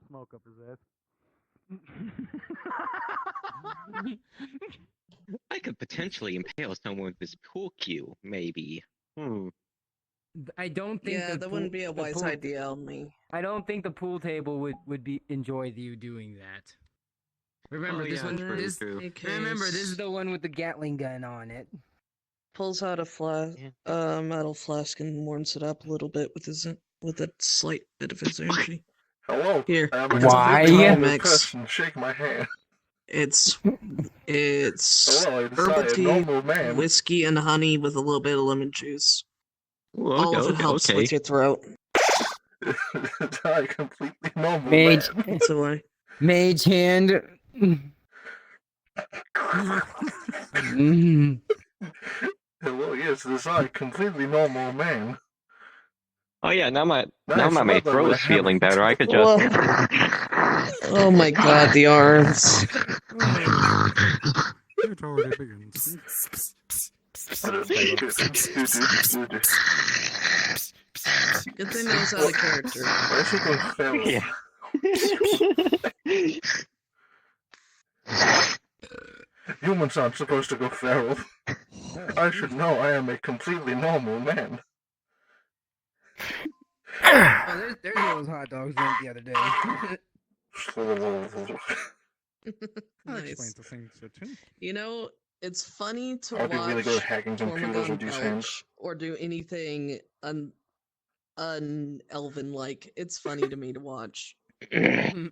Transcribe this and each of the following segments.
smoke up his ass. I could potentially impale someone with this pool cue, maybe. I don't think Yeah, that wouldn't be a wise idea on me. I don't think the pool table would be enjoy you doing that. Remember Oh, this yeah, one. true, This true. remember this is the one with the Gatling gun on it. Pulls out a Yeah. metal flask and warms it up a little bit with a slight bit of his energy. Hello. Here, I am a it's a Why? completely normal mix. person. Shake my hand. It's Hello, I herbal decided tea, normal man. whiskey, and honey with a little bit of lemon juice. Ooh, All of it helps with your throat. I completely normal Mage. man. So I Mage hand. Mm. Hello, yes, this is I, completely normal man. Oh yeah, now my Nice my weather throat we're is feeling having better. I could just. oh my god, the arms. It already begins. Good thing that was out of character. Why should go feral? Humans aren't supposed to go feral. I should know I am a completely normal man. Oh, there's those hot dogs went the other day. That Nice. explains the things too. You know, it's funny to I'd be watch really good at hacking computers Tormagon with these hands. belch or do anything un-elven like. It's funny to me to watch. I'm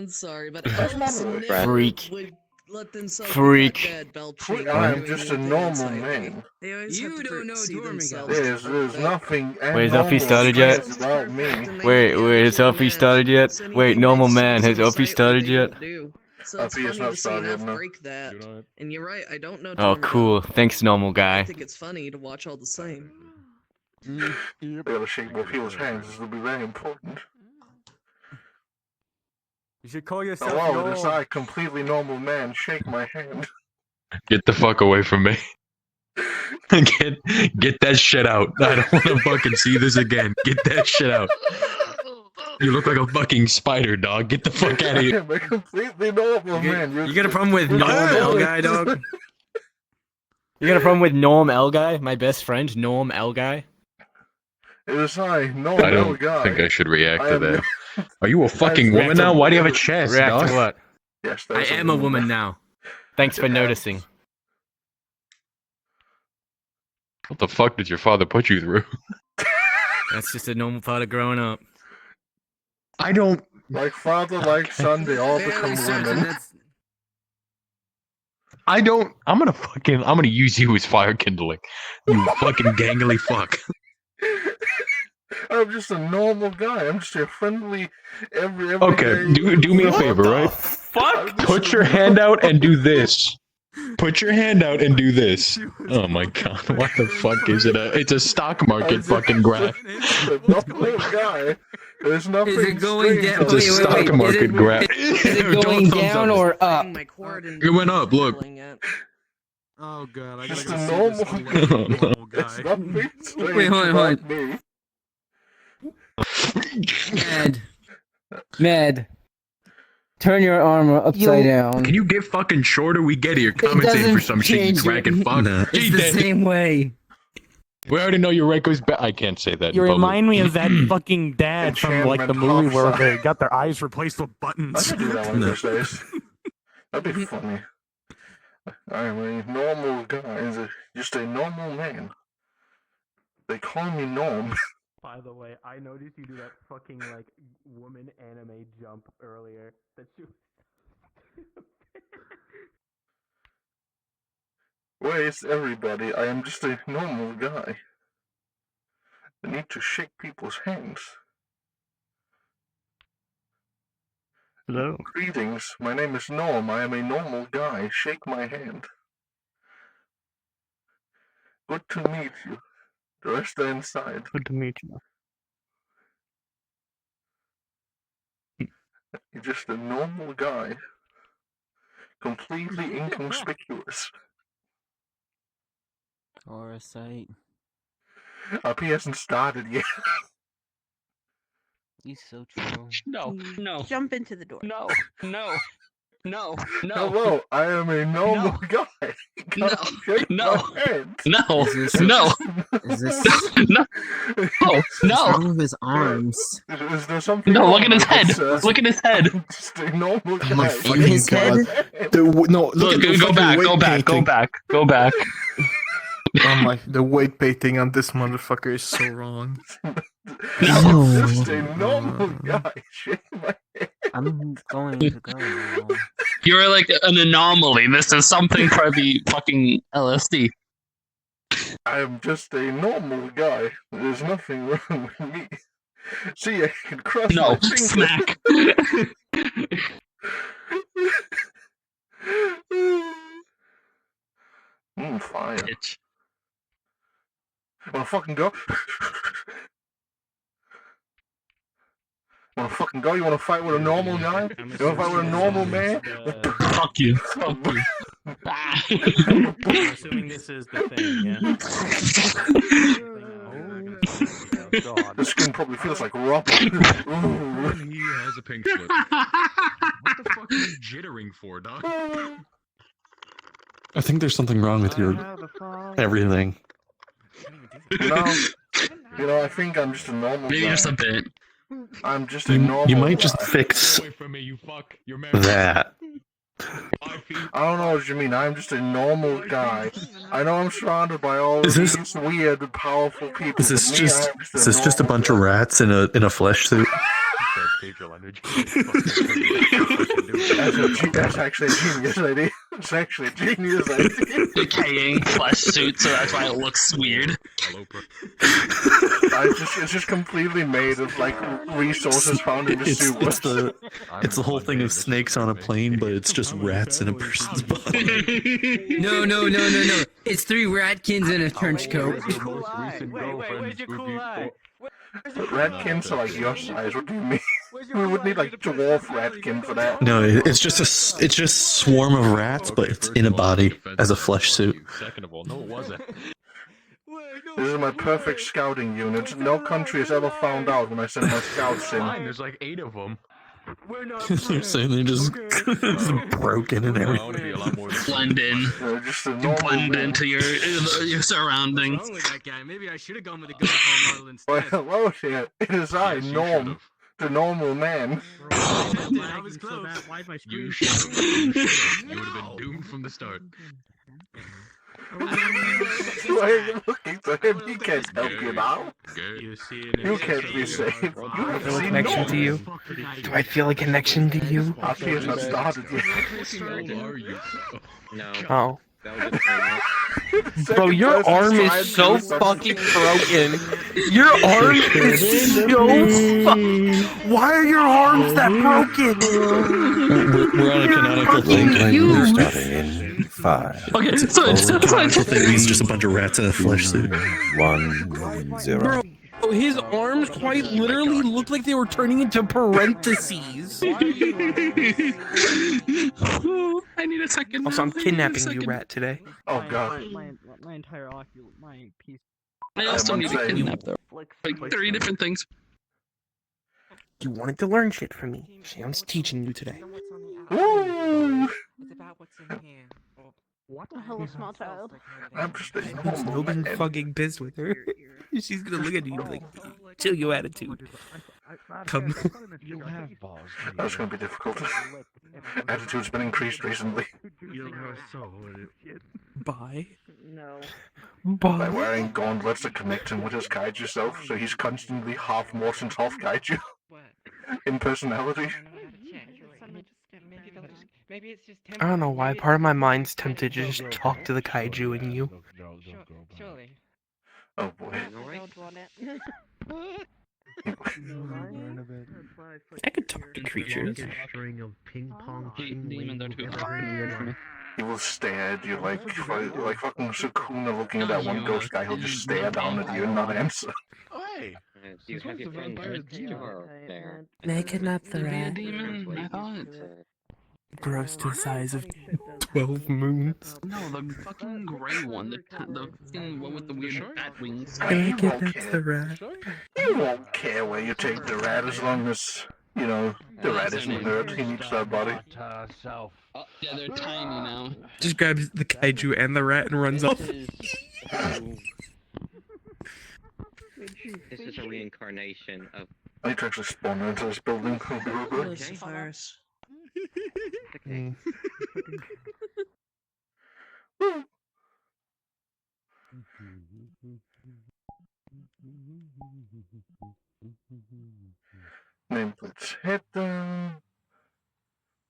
sorry, but elves never Freak. would let themselves Freak. be caught dead belching. I or am doing just a anything normal unsightly. man. They always You have to don't know see Tormagon. themselves. There's nothing Wait, is Elfie abnormal started yet? about me. Wait, has Elfie started yet? Wait, normal man, has Elfie started yet? So it's Elfie has funny not to see started enough yet, no. break that. And you're right, I don't know. Oh, Tormagon. cool. Thanks, normal I guy. think it's funny to watch all the same. I gotta shake more people's hands. This will be very important. You should call yourself Hello, this is Norm. I, completely normal man. Shake my hand. Get the fuck away from me. Get that shit out. I don't want to fucking see this again. Get that shit out. You look like a fucking spider, dog. Get the fuck out of I here. am a completely normal man. You got a problem with Norm L guy, dog? You got a problem with Norm L guy? My best friend, Norm L guy? It is I, normal I don't guy. think I should react I to am that. Are you a fucking React woman to- now? Why do you have a chest, React dog? to what? Yes, I that's am a woman now. Thanks for It noticing. What the fuck did your father put you through? That's just a normal part of growing up. I don't. Like father, like son, they all become women. I don't. I'm gonna use you as fire kindling. You fucking gangly fuck. I'm just a normal guy. I'm just a friendly, every Okay, do me a favor, right? Fuck! Put your hand out and do this. Put your hand out and do this. Oh my god, what the fuck is it? It's a stock market fucking graph. A normal guy. There's nothing. Is it going down? It's a stock market graph. Is it going down or up? It went up, look. Oh god, I Just gotta a go see normal this guy. normal It's guy. nothing strange Wait, hold on, hold about me. Med. Turn your arm upside down. Can you get fucking shorter? We get here commentating for some shit, you cracking fuck. It's the same way. We already know your right goes back. I can't say that. You in public. remind me of that fucking dad from like the Enchantment movie where homicide. they got their eyes replaced with I buttons. should do that one of these days. That'd be funny. I am a normal guy. Just a normal man. They call me Norm. By the way, I noticed you do that fucking like woman anime jump earlier. That you. Where's everybody? I am just a normal guy. I need to shake people's hands. Hello. Greetings, my name is Norm. I am a normal guy. Shake my hand. Good to meet you. The rest are inside. Good to meet you. You're just a normal guy. Completely inconspicuous. Or a sight. RP hasn't started yet. He's so true. No, no, Jump into the door. no, no, no, no. Hello, I am a normal guy. No, Shake no, my hand. no, Is this- no, Is this no, what's no, wrong with his arms? Is there something no. wrong Look at his with head. this, Look at his head. I'm just a normal guy. my In fucking his god. head? No, look Look, at the go fucking back, weight go back, go painting. back, go back. Oh my, the weight painting on this motherfucker is so wrong. I'm just a normal guy. Shake my hand. I'm going to go now. You're like an anomaly. This is something for the fucking LSD. I am just a normal guy. There's nothing wrong with me. See, I can cross No, my fingers. smack. Fire. Bitch. Wanna fucking go? Wanna fucking go? You wanna fight with a normal guy? You wanna fight with a normal man? Fuck you. Fuck you. Ah. I'm assuming this is the thing, yeah? Oh, God. The skin probably feels like rubber. Ooh. He has a pink slip. What the fuck are you jittering for, dog? I think there's something wrong with your everything. You know, I think I'm just a normal Maybe guy. just a bit. I'm just a normal You might just guy. fix Away from me, you fuck. You're married. that. 5 feet. I don't know what you mean. I'm just a normal guy. I know I'm surrounded by all Is this- these weird and powerful people. Is this but me, just I'm is this just a normal bunch of guy. rats in a flesh suit? That's actually a genius idea. It's actually a genius idea. Decaying flesh suit, so that's why it looks weird. It's just completely made of like resources found in the sewer. It's the whole thing of snakes on a plane, but it's just rats in a person's body. No. It's 3 ratkins in a trench coat. Wait, where's your cool eye? Ratkins are like your size. What do you mean? We would need like dwarf ratkin for that. No, it's just a swarm of rats, but it's in a body as a flesh suit. Second of all, no, it wasn't. This is my perfect scouting unit. No country has ever found out when I send my scouts in. There's like 8 of them. We're not You're saying they're just broken and I everything. want to be a lot more than Blend in. Just a You normal blend man. into your surroundings. What's wrong with that guy? Maybe I should have gone with the gunpowder model Well, instead. hello there. It is I, Yes, you Norm, should've. the normal man. I was close. You should You would have been doomed from the start. Why are you looking to him? He can't help you now. Good. You can't be saved. You have feel a seen connection Norm. to you? Do I feel a connection to you? Our fears have started yet. How old are you? No. Oh. That was a Bro, Second your person arm tried is to so do something. fucking broken. Your arm is so Why are your arms that broken? We're on a canonical thing. Starting in 5. Okay, so it's Canonical thing means just a bunch of rats in a flesh suit. 1 0. Bro, his arms quite literally look like they were turning into parentheses. I need a second. Also, I'm I need a kidnapping you, second. rat, today. Oh god. My entire my piece. I also need to saying. kidnap them. Like 3 different things. You wanted to learn shit from me. Sean's teaching you today. Woo! It's about what's in here. What the hell, small child? I'm just a It's normal no man. fucking biz with her. She's gonna look at you like, chill your attitude. Come. That's going to be difficult. Attitude's been increased recently. Bye. No. By Bye. wearing gauntlets to connect him with his kaiju self, so he's constantly half Morton's half kaiju in personality. Maybe it's just I don't know why. Part of my mind's tempted to just talk to the kaiju in you. Surely. Oh boy. Don't want it. I could talk to creatures. Demons are too He will stare at you like fucking Sukuna looking at that one ghost guy. He'll just stare down at you and not answer. Hey! Do you have your friend next door there? May I kidnap the Be a rat? demon? I thought. grows to the size of 12 moons. No, the fucking gray one. The fucking one with the weird bat wings. Can I get that to the rat? You won't care where you take the rat as long as, you know, the rat isn't hurt. He needs that body. Oh, yeah, they're tiny now. Just grabs the kaiju and the rat and runs off. This is a reincarnation of. I need to actually spawn into this building. Lucifer's. Okay. Nameplate's hidden.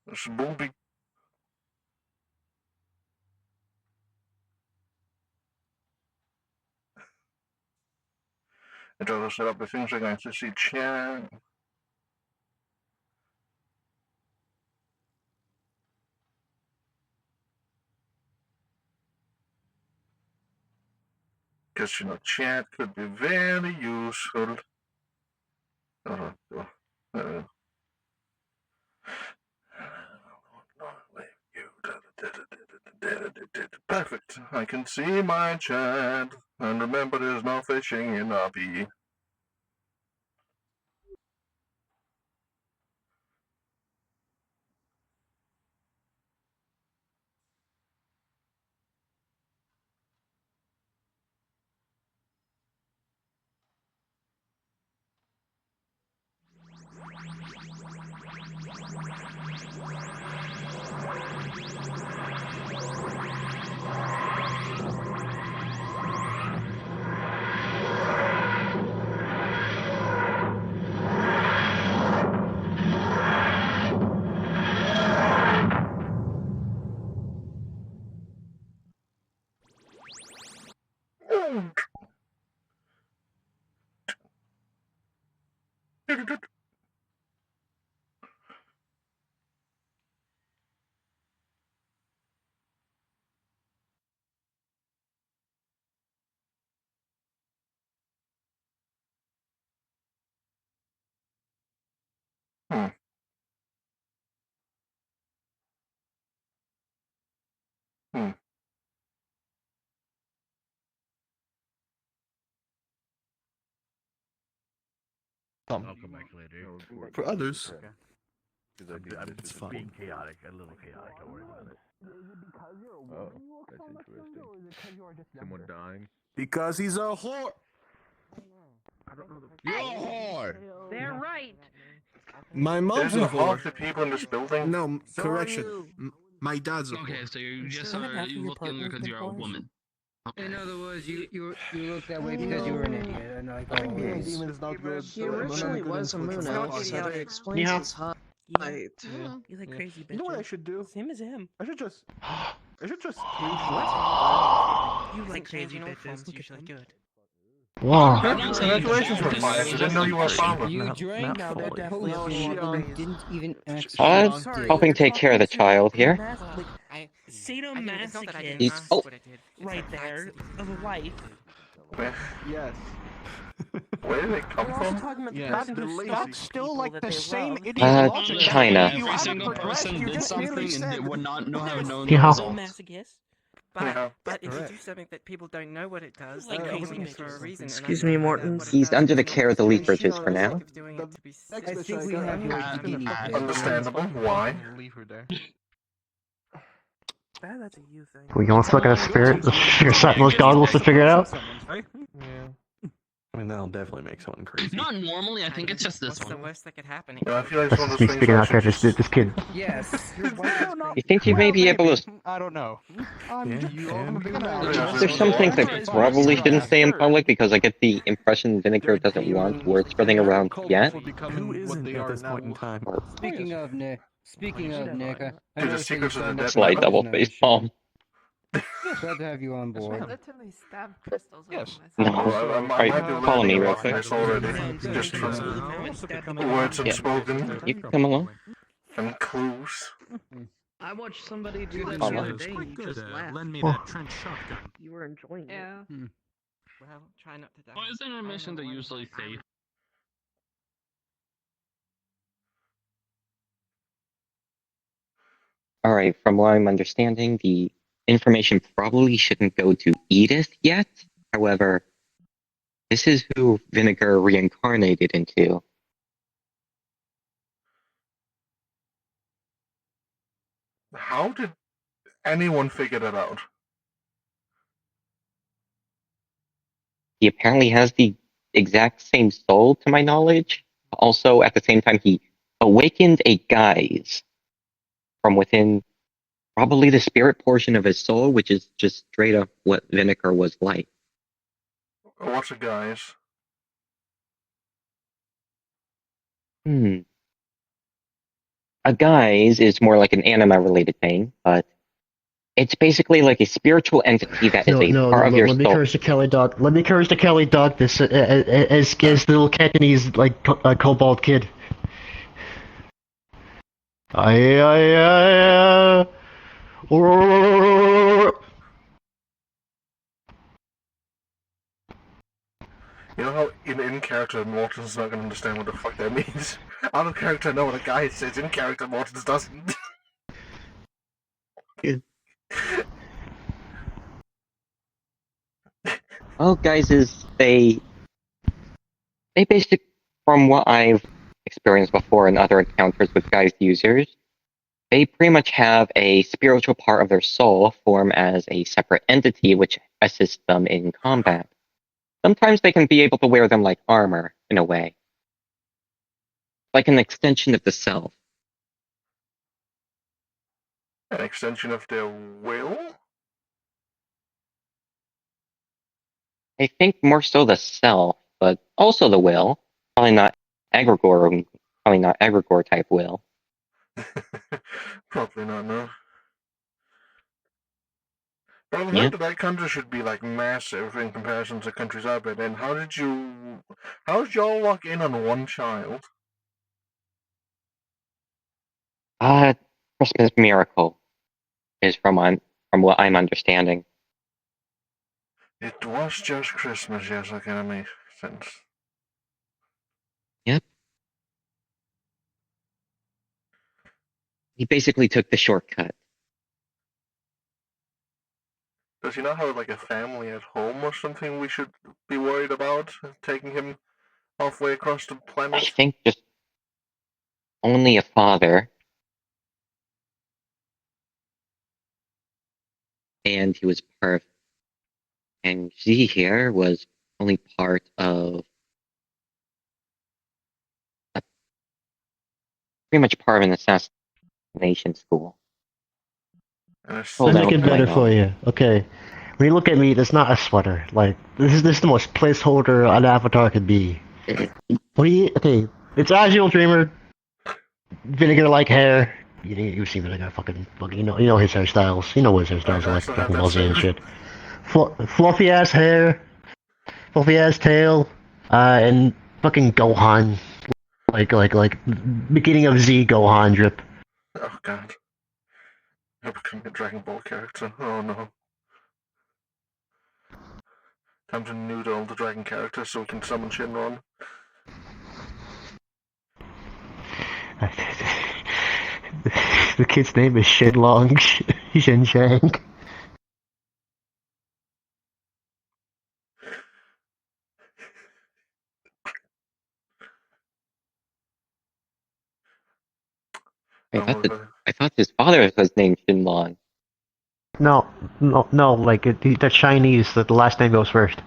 There's a booby. I try to set up the things I'm going to see chat. Because, you know, chat could be very useful. Perfect. I can see my chat. And remember, there's no fishing in RP. I'll come back later. For others. It's fun. Being chaotic, a little chaotic, don't worry about it. Oh, that's interesting. Someone dying? Because he's a whore! You're a whore! They're right. My mom's a There's half whore. the people in this building. No, correction. My dad's a whore. Okay, so you just are you look younger because you're a woman. In other words, you look that way because you were an idiot. And like, oh, Demon's not good. He originally was a moon elf, so that explains his height. You like crazy bitches. You know what I should do? Same as him. I should just You like crazy bitches. Usually good. Wow. Congratulations, Mortisian. I didn't know you were a father. you drank now they're definitely and didn't even ask. Helping take care of the child here. Sadomasochist. Oh. Right there. Of life. Yes. Where did it come from? Yes, that's still like the same idiot logic. China. Every single person did something and would not know how to know the Yeah. result. But if you do something that people don't know what it does, Like they're crazy doing it for a bitches. reason. Excuse me, Morton. He's under the care of the leaf bridges for now. I think we have your guinea pig. Understandable. Why? Leave her there. That's a you thing. We gonna look at a spirit? Your those goggles to figure it out? Yeah. I mean, that'll definitely make someone crazy. Not normally, I think it's just this What's the one. worst that could happen? Yeah, I feel like it's one of those things. Speaking I out there, should just this kid. Yes. You think you may be able to? I don't know. There's some things I probably shouldn't say in public because I get the impression Vinegar doesn't want word spreading around yet. Who isn't at this point in time? Speaking of Nick, I the noticed that you secrets of the signed dead up Slight for double the face nation. palm. Glad to have you on board. Literally stab crystals. Yes. No. I might be Follow me learning real about quick. this already, just from words unspoken You can come along. and clues. I watched somebody do that Oh, the wow. other day. You just laughed. Lend me that trench shotgun. You were enjoying it. Yeah. Well, try not to die. Why is intermission they usually safe? Alright, from what I'm understanding, the information probably shouldn't go to Edith yet. However, this is who Vinegar reincarnated into. How did anyone figure that out? He apparently has the exact same soul, to my knowledge. Also, at the same time, he awakened a guise from within probably the spirit portion of his soul, which is just straight up what Vinegar was like. What's a guise? A guise is more like an anima-related thing, but it's basically like a spiritual entity that is part of your let me soul. curse the Kelly dog. Let me curse the Kelly dog. This as the little Cantonese like kobold kid. You know how in character Morton's not gonna understand what the fuck that means? Out of character I know what a guy says, in character Morton's doesn't. Well, guys, they basically, from what I've experienced before in other encounters with guys users, they pretty much have a spiritual part of their soul form as a separate entity which assists them in combat. Sometimes they can be able to wear them like armor, in a way. Like an extension of the self. An extension of their will? I think more so the self, but also the will. Probably not egregore type will. Probably not, no. But I've Yeah. heard that country should be like massive in comparison to countries I've been in. How did y'all lock in on one child? Christmas miracle is from what I'm understanding. It was just Christmas, yes, okay, that makes sense. Yep. He basically took the shortcut. Does he not have like a family at home or something we should be worried about? Taking him halfway across the planet? I think just only a father. And he was part of, and Z here was only part of pretty much part of an assassination school. Let me make it better for you. Okay. When you look at me, that's not a sweater. Like this is the most placeholder an avatar could be. Okay, it's Agile Dreamer, vinegar-like hair. You've seen Vinegar, fucking you know his hairstyles. You know what his hairstyles are like, fucking Aussie and shit. Fluffy ass hair, fluffy ass tail, and fucking Gohan, like beginning of Z Gohan drip. Oh god. I'm becoming a Dragon Ball character. Oh no. Time to noodle the dragon character so we can summon Shinron. The kid's name is Shenlong Shenshang. I thought his father was named Shinlong. No, like that's Chinese. That the last name goes first.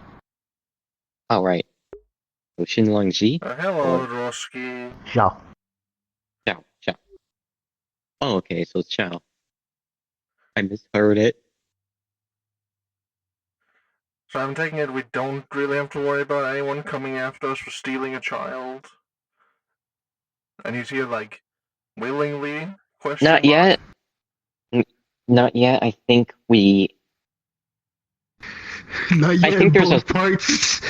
Oh right. So Shinlong Ji. Hello, Roski. Xiao. Xiao. Oh, okay, so it's Xiao. I misheard it. So I'm taking it we don't really have to worry about anyone coming after us for stealing a child. And he's here like willingly? Not yet. Not yet. I think we. Not yet. I think there's a parts.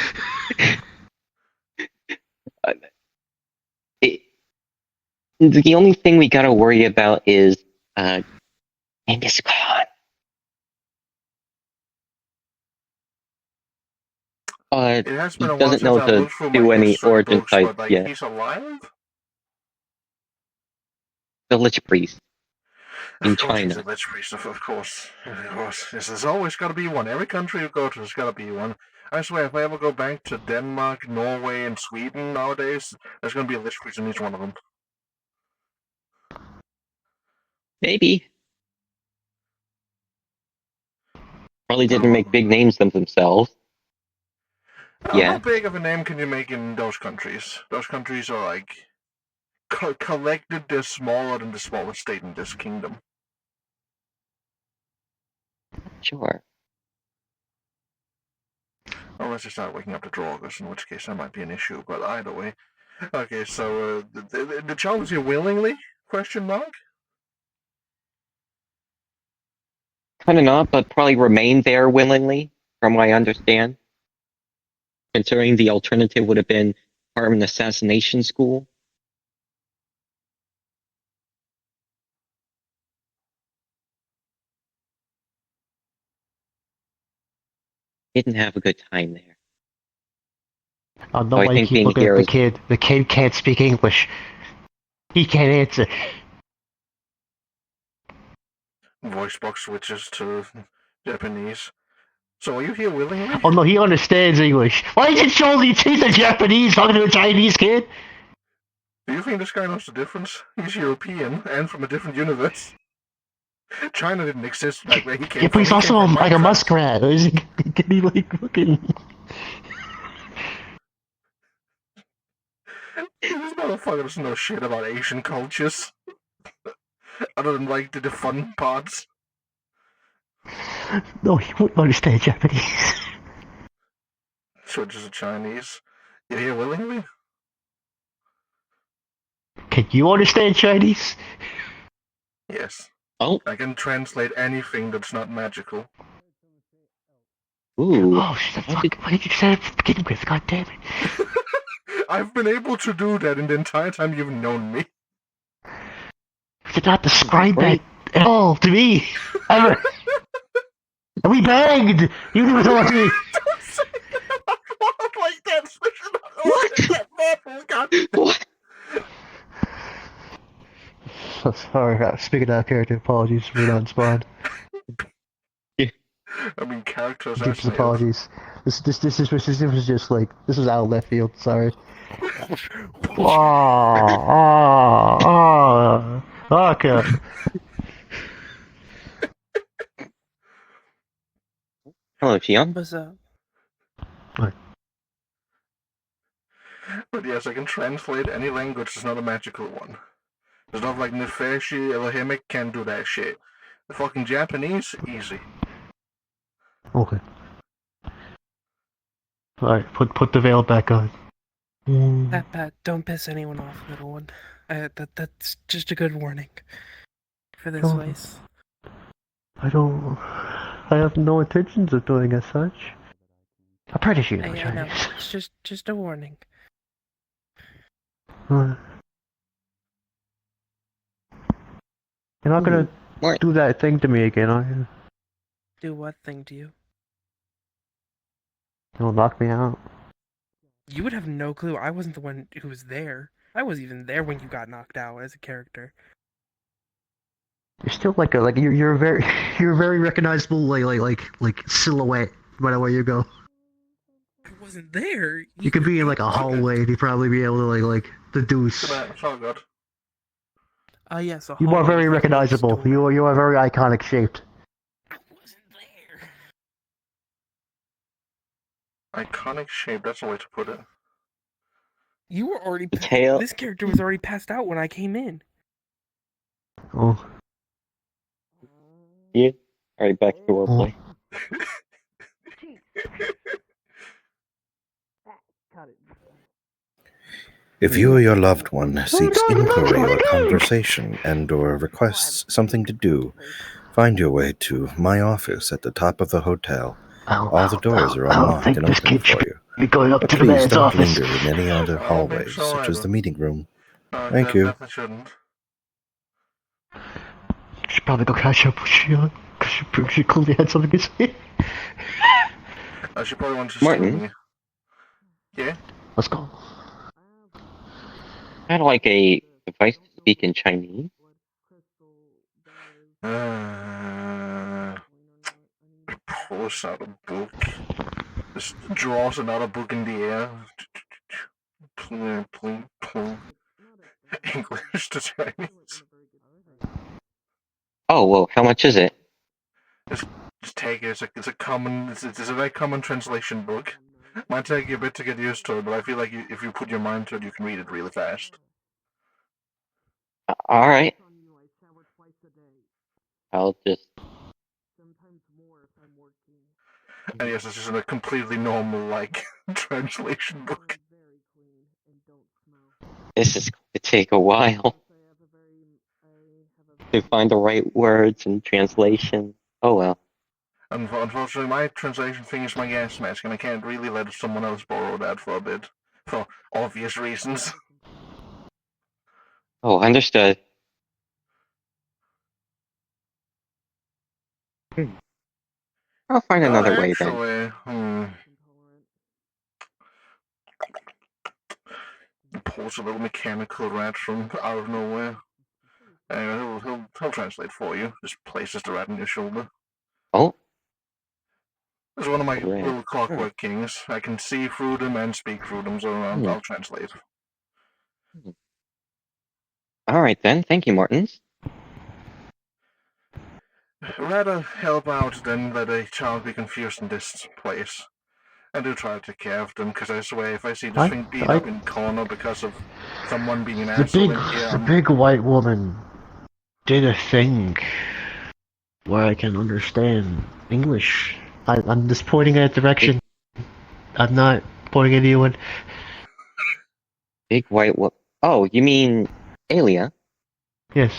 The only thing we gotta worry about is Genghis Khan. It has been he a while doesn't since know I to looked through do my any history origin books, sites but like yet. he's alive? The Lich Priest. in Of course, he's China. a lich priest, of course. Of course. Yes, there's always got to be one. Every country you go to, there's got to be one. I swear, if I ever go back to Denmark, Norway, and Sweden nowadays, there's going to be a lich priest in each one of them. Maybe. Probably didn't make big names of themselves. Yeah. How big of a name can you make in those countries? Those countries are like collected. They're smaller than the smallest state in this kingdom. Sure. Unless you start waking up the Draugrs, in which case that might be an issue. But either way, okay. So the challenge you willingly? Question mark. Kind of not, but probably remain there willingly, from what I understand. Considering the alternative would have been part of an assassination school. Didn't have a good time there. I don't know So I why you think keep being looking here at the is kid. The kid can't speak English. He can't answer. Voice box switches to Japanese. So are you here willingly? Oh no, he understands English. Why did you show the teeth a Japanese talking to a Chinese kid? Do you think this guy knows the difference? He's European and from a different universe. China didn't exist back where he came Yeah, from. but he's He also came from like a Minecraft. muskrat. Is he, can he like fucking... This motherfucker doesn't know shit about Asian cultures. Other than like the fun parts. No, he wouldn't understand Japanese. Switches to Chinese. You're here willingly? Can you understand Chinese? Yes. Oh. I can translate anything that's not magical. Ooh. Oh, shit, fuck. Why did you say it to begin with? God damn it. I've been able to do that in the entire time you've known me. You did not describe that at all to me. Ever. And we banged! You never told me! Don't say that like that, especially not that. What? So sorry, speaking out of character, apologies for being unspawned. I mean, characters Deepest are apologies. This was just like, this was out of left field, sorry. Okay. Hello, Gian. What's up? But yes, I can translate any language that's not a magical one. There's not like Nefershi, Elohimic can't do that shit. The fucking Japanese, easy. Okay. Alright, put the veil back on. Pat, don't piss anyone off, little one. That's just a good warning for this place. I have no intentions of doing as such. I'm pretty sure you know I know. Chinese. It's just a warning. You're not gonna do that thing to me again, are you? Do what thing to you? You'll knock me out. You would have no clue. I wasn't the one who was there. I wasn't even there when you got knocked out as a character. You're still you're a very recognizable like silhouette no matter where you go. I wasn't there. You could be in like a hallway and you'd probably be able to like deduce. It's all good. Yes. You are very recognizable. You are very iconic shaped. Iconic shape, that's the way to put it. You were already. Tail. This character was already passed out when I came in. Oh. Yeah. Alright, back to roleplay. If you or your loved one seeks inquiry or conversation and/or requests something to do, find your way to my office at the top of the hotel. All the doors are unlocked and open for you. Going up But to the please man's don't office. linger in any other hallways, such as the meeting room. Thank you. Definitely shouldn't. Should probably go catch up with Shion, because she clearly had something to say. She probably wants to Martin? me. Yeah? Let's go. I had like a device to speak in Chinese. Pulls out a book. Just draws another book in the air. English to Chinese. Oh, well, how much is it? Just take it. It's a very common translation book. Might take you a bit to get used to it, but I feel like if you put your mind to it, you can read it really fast. Alright. I'll just... And yes, this is a completely normal, like, translation book. This is going to take a while to find the right words and translation. Oh well. Unfortunately, my translation thing is my gas mask, and I can't really let someone else borrow that for a bit. For obvious reasons. Oh, understood. I'll find another way then. Pulls a little mechanical rat from out of nowhere. Anyway, he'll translate for you. Just places the rat on your shoulder. Oh? It's one of my little clockwork kings. I can see through them and speak through them, so I'll translate. Alright then, thank you, Mortons. Rather help out than let a child be confused in this place. I do try to take care of them, because I swear if I see this thing beat up in the corner because of someone being an asshole in here... The big white woman did a thing where I can understand English. I'm just pointing at a direction. I'm not pointing at anyone. Big white Oh, you mean Alia? Yes.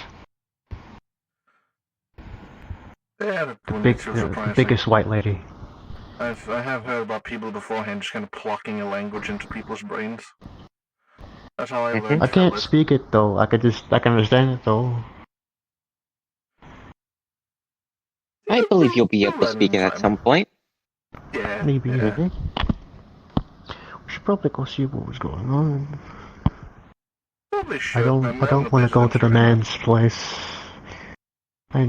Yeah, The biggest white lady. I have heard about people beforehand just kind of plucking a language into people's brains. That's how I learned. I can't speak it though. I can understand it though. I believe you'll be able to speak it at some point. Yeah. Maybe. We should probably go see what was going on. Probably should. I don't want to go to the man's place. I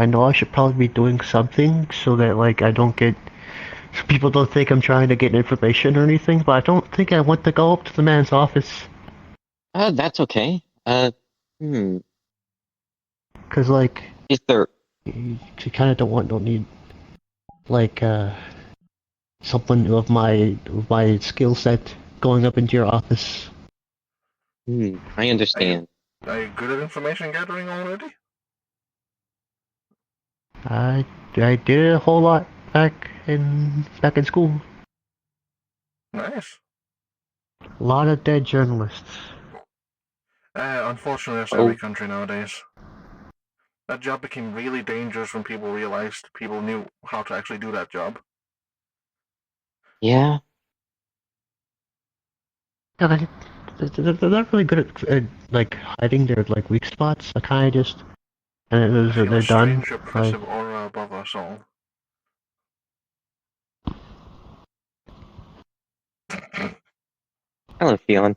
know I should probably be doing something so that like I don't get people don't think I'm trying to get information or anything, but I don't think I want to go up to the man's office. That's okay. Cause like is there you kind of don't need like someone of my skill set going up into your office. I understand. Are you good at information gathering already? I did a whole lot back in school. Nice. A lot of dead journalists. Unfortunately, that's every country nowadays. That job became really dangerous when people realized people knew how to actually do that job. Yeah. Yeah, they're not really good at like hiding their like weak spots. I kind of just and they're done. Strange oppressive aura above us all. Hello, Fionn.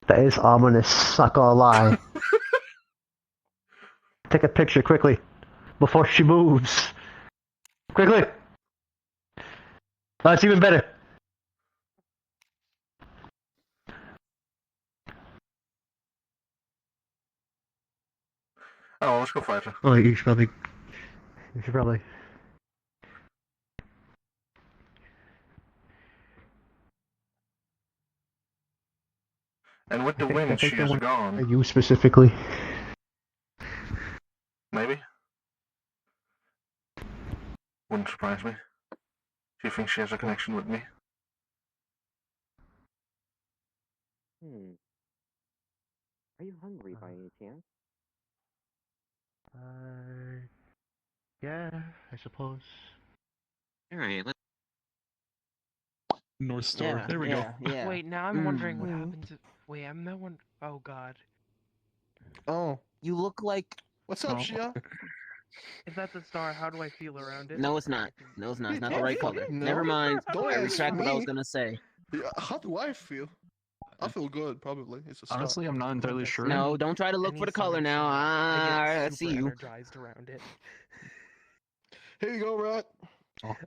That is ominous. Not gonna lie. Take a picture quickly before she moves. Quickly. That's even better. Oh, let's go fight her. Oh, you should probably. And with the wind, she is gone. You specifically. Maybe. Wouldn't surprise me. She thinks she has a connection with me. Are you hungry by any chance? Yeah, I suppose. Alright, let's... North Star. Yeah, there we go. Yeah. Wait, now I'm wondering what happened to. Wait, I'm not one. Oh God. Oh, you look like. What's up, Shia? If that's a star, how do I feel around it? No, it's not. No, it's not. It's not the right color. Never mind. Don't I ask retract what I was me. gonna say. Yeah, how do I feel? I feel good, probably. It's a start. Honestly, I'm not entirely sure. No, don't try to look for the color now. I see you. Energized around it. Here you go, Rat.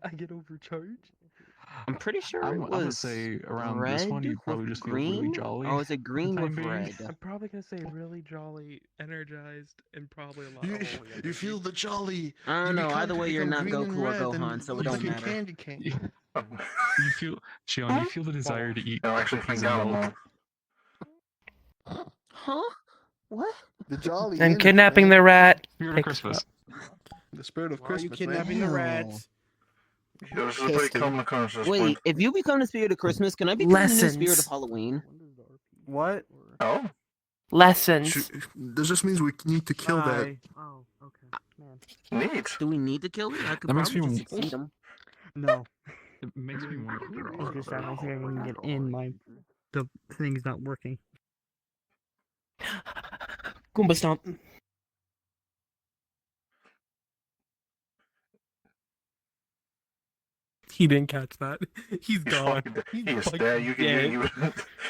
I get overcharged. I'm pretty sure I'm it gonna was say around red this one, you probably with just feel green. really jolly. Oh, is it green time with being. red? I'm probably gonna say really jolly, energized, and probably a lot You, of holy energy. you feel the jolly. I don't You know. become- Either way, you're become not green and Goku or red and Gohan, so it look don't like a matter. candy cane. You feel, Shion, you feel the desire to eat I actually cookies think and I'm milk. Huh? What? The jolly. And energy, kidnapping man. the rat. Spirit of picks Christmas. The spirit of Why are you Christmas, kidnapping man. the rats? This is a pretty common occurrence at this Wait, point. if you become the spirit of Christmas, can I become the new spirit of Lessons. Halloween? What? Oh. Lessons. This just means we need to kill that. Oh, okay. Man. Neat. Do we need to kill it? I could That makes probably me just succeed him. No. It makes me wonder if they're all It's just that I think I can get in the thing's not working. Goomba stomp. He didn't catch that. He's gone. He is fucking there. You can dead. you.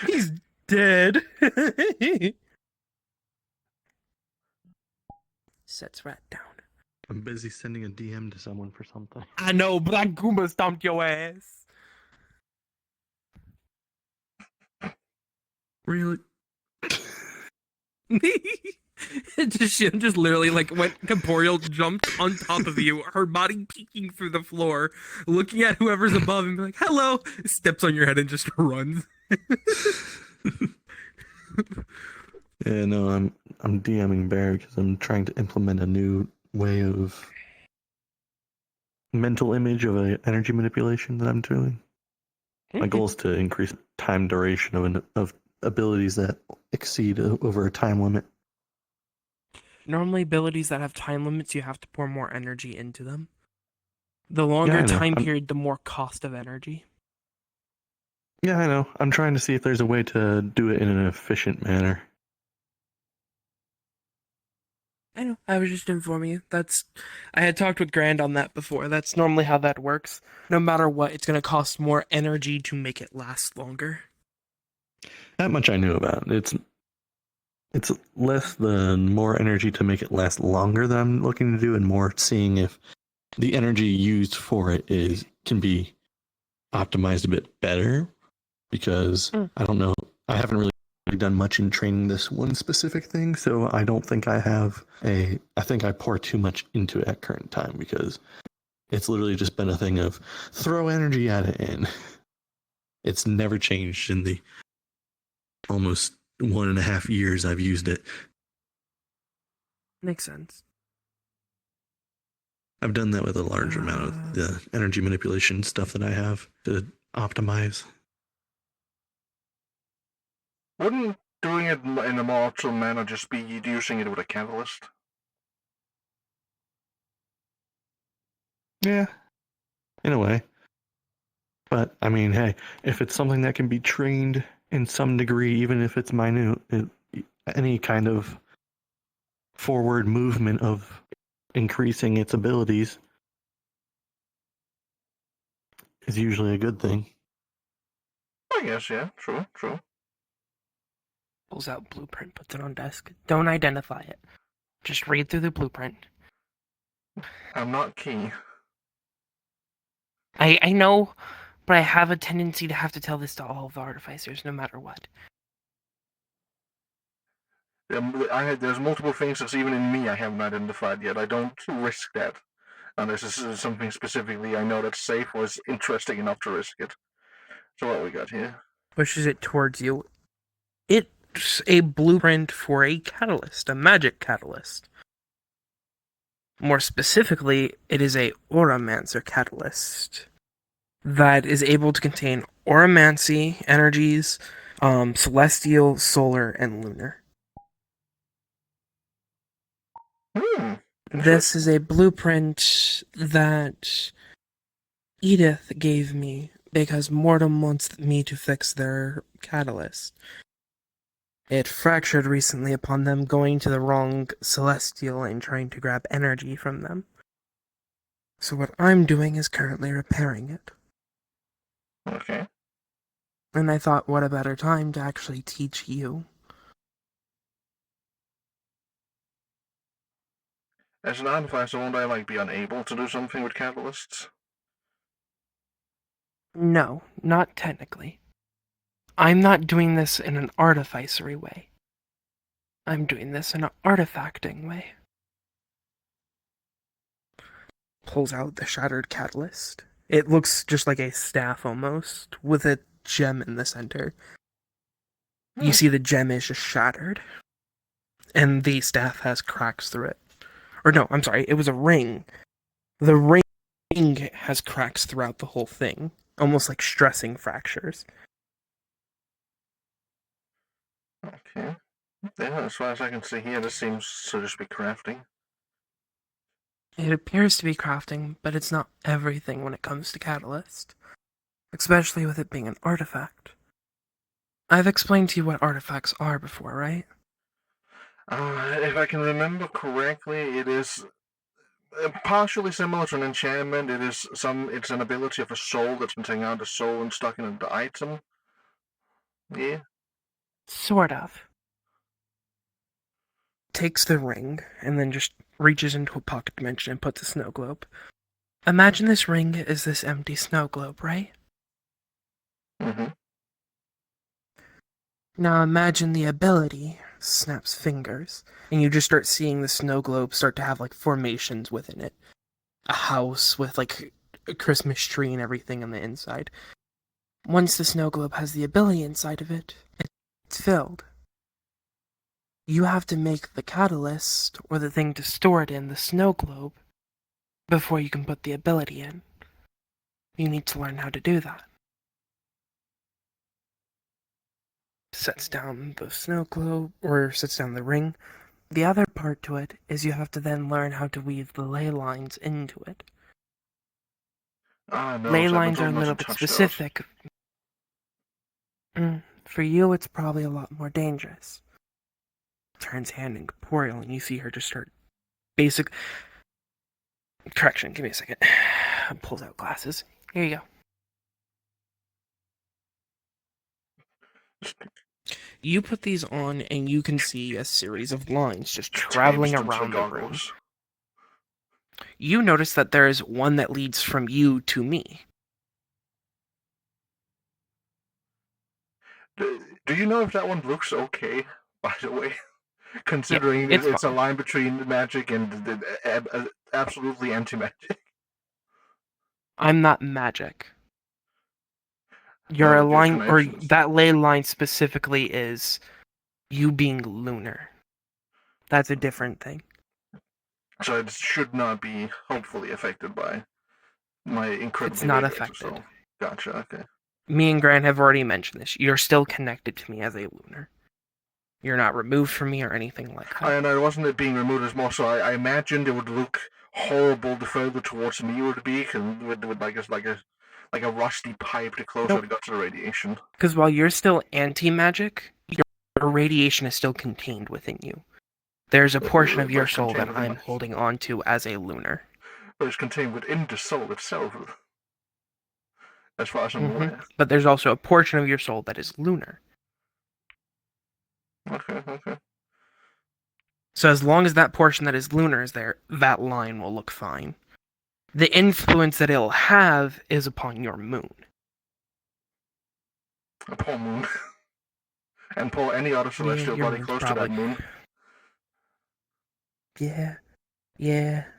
He's dead. Sets rat down. I'm busy sending a DM to someone for something. I know, but I Goomba stomped your ass. Really? Just literally like went corporeal, jumped on top of you, her body peeking through the floor, looking at whoever's above and be like, "Hello!" Steps on your head and just runs. Yeah, no, I'm DMing Bear because I'm trying to implement a new way of mental image of a energy manipulation that I'm doing. My goal is to increase time duration of abilities that exceed over a time limit. Normally, abilities that have time limits, you have to pour more energy into them. The longer I know. time period, the more cost of energy. Yeah, I know. I'm trying to see if there's a way to do it in an efficient manner. I know. I was just informing you. I had talked with Grand on that before. That's normally how that works. No matter what, it's going to cost more energy to make it last longer. That much I knew about. It's less than more energy to make it last longer that I'm looking to do, and more seeing if the energy used for it can be optimized a bit better. Because I don't know, I haven't really done much in training this one specific thing, so I don't think I have I think I pour too much into it at current time, because it's literally just been a thing of throw energy at it, and it's never changed in the almost 1.5 years I've used it. Makes sense. I've done that with a large amount of the energy manipulation stuff that I have to optimize. Wouldn't doing it in a mortal manner just be using it with a catalyst? Yeah, in a way. But, I mean, hey, if it's something that can be trained in some degree, even if it's minute, any kind of forward movement of increasing its abilities is usually a good thing. I guess, yeah. True. Pulls out blueprint, puts it on desk. Don't identify it. Just read through the blueprint. I'm not key. I know, but I have a tendency to have to tell this to all of the artificers, no matter what. There's multiple things that's even in me I haven't identified yet. I don't risk that. Unless this is something specifically I know that's safe or is interesting enough to risk it. So what we got here? Pushes it towards you. It's a blueprint for a catalyst, a magic catalyst. More specifically, it is a Auramancer catalyst that is able to contain Auramancy energies, celestial, solar, and lunar. This is a blueprint that Edith gave me because Mortem wants me to fix their catalyst. It fractured recently upon them going to the wrong celestial and trying to grab energy from them. So what I'm doing is currently repairing it. Okay. And I thought, what a better time to actually teach you. As an artificer, won't I be unable to do something with catalysts? No, not technically. I'm not doing this in an artificery way. I'm doing this in an artifacting way. Pulls out the shattered catalyst. It looks just like a staff almost, with a gem in the center. You see the gem is just shattered. And the staff has cracks through it. Or no, I'm sorry, it was a ring. The ring has cracks throughout the whole thing, almost like stressing fractures. Okay. Yeah, as far as I can see here, this seems to just be crafting. It appears to be crafting, but it's not everything when it comes to Catalyst. Especially with it being an artifact. I've explained to you what artifacts are before, right? If I can remember correctly, it is partially similar to an enchantment. It's an ability of a soul that's been taken out of the soul and stuck in the item. Yeah. Sort of. Takes the ring, and then just reaches into a pocket dimension and puts a snow globe. Imagine this ring is this empty snow globe, right? Mm-hmm. Now imagine the ability snaps fingers, and you just start seeing the snow globe start to have formations within it. A house with a Christmas tree and everything on the inside. Once the snow globe has the ability inside of it, it's filled. You have to make the catalyst, or the thing to store it in, the snow globe, before you can put the ability in. You need to learn how to do that. Sets down the snow globe, or sets down the ring. The other part to it is you have to then learn how to weave the ley lines into it. No, Ley lines are a little bit specific. For you, it's probably a lot more dangerous. Turns hand incorporeal, and you see her just start basic. Correction, give me a second. Pulls out glasses. Here you go. You put these on, and you can see a series of lines just traveling around the room. You notice that there is one that leads from you to me. Do you know if that one looks okay, by the way? Considering it's a line between magic and absolutely anti-magic. I'm not magic. You're a line, or that ley line specifically is you being lunar. That's a different thing. So it should not be hopefully affected by my incredible. It's not affected. So. Gotcha. Okay. Me and Grant have already mentioned this. You're still connected to me as a lunar. You're not removed from me or anything like that. I know it wasn't being removed as more so. I imagined it would look horrible the further towards me it would be, with like a rusty pipe the closer it got to the radiation. Because while you're still anti-magic, your radiation is still contained within you. There's a portion of your soul that I'm holding on to as a lunar. But it's contained within the soul itself, as far as I'm aware. But there's also a portion of your soul that is lunar. Okay. So as long as that portion that is lunar is there, that line will look fine. The influence that it'll have is upon your moon. Upon moon. And pull any other celestial body close to that moon. Yeah,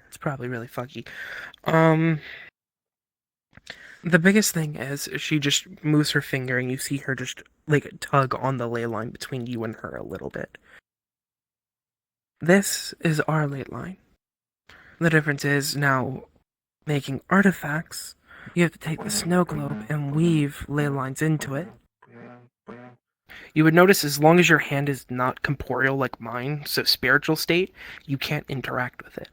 it's probably really fucky. The biggest thing is she just moves her finger and you see her just tug on the ley line between you and her a little bit. This is our ley line. The difference is now making artifacts, you have to take the snow globe and weave ley lines into it. You would notice as long as your hand is not corporeal like mine, so spiritual state, you can't interact with it.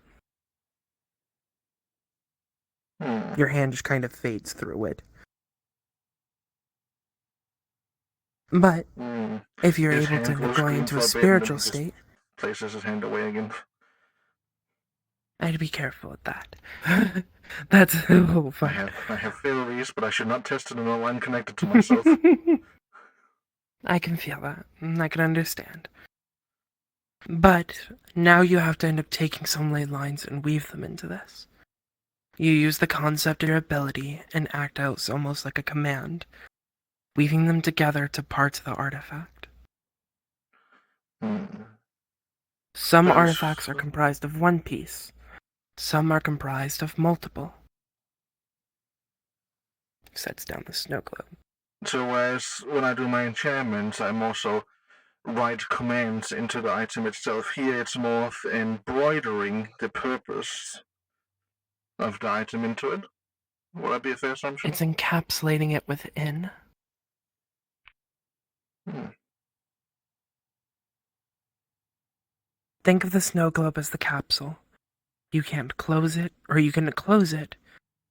Your hand just kind of fades through it. But if you're able to go into a spiritual state, places his hand away again. I'd be careful with that. That's fun. I have theories, but I should not test it in a line connected to myself. I can feel that. I can understand. But now you have to end up taking some ley lines and weave them into this. You use the concept of your ability and act out almost like a command, weaving them together to parts of the artifact. Some artifacts are comprised of one piece. Some are comprised of multiple. Sets down the snow globe. So whereas when I do my enchantments, I'm also write commands into the item itself. Here it's more of embroidering the purpose of the item into it. Would that be a fair assumption? It's encapsulating it within. Think of the snow globe as the capsule. You can't close it, or you can close it,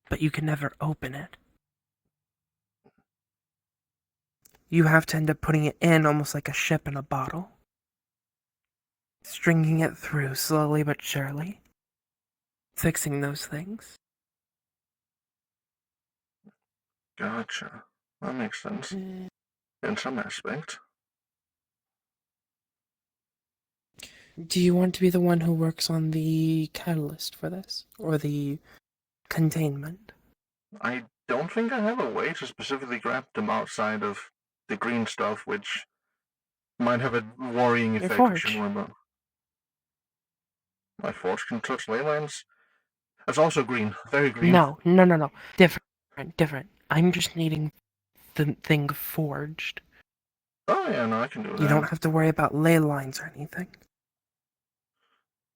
but you can never open it. You have to end up putting it in almost like a ship in a bottle. Stringing it through slowly but surely. Fixing those things. Gotcha. That makes sense. In some aspect. Do you want to be the one who works on the catalyst for this? Or the containment? I don't think I have a way to specifically grab them outside of the green stuff, which might have a worrying effect. Forge. My forge can touch ley lines. It's also green. Very green. No. Different. I'm just needing the thing forged. Oh yeah, no, I can do that. You don't have to worry about ley lines or anything.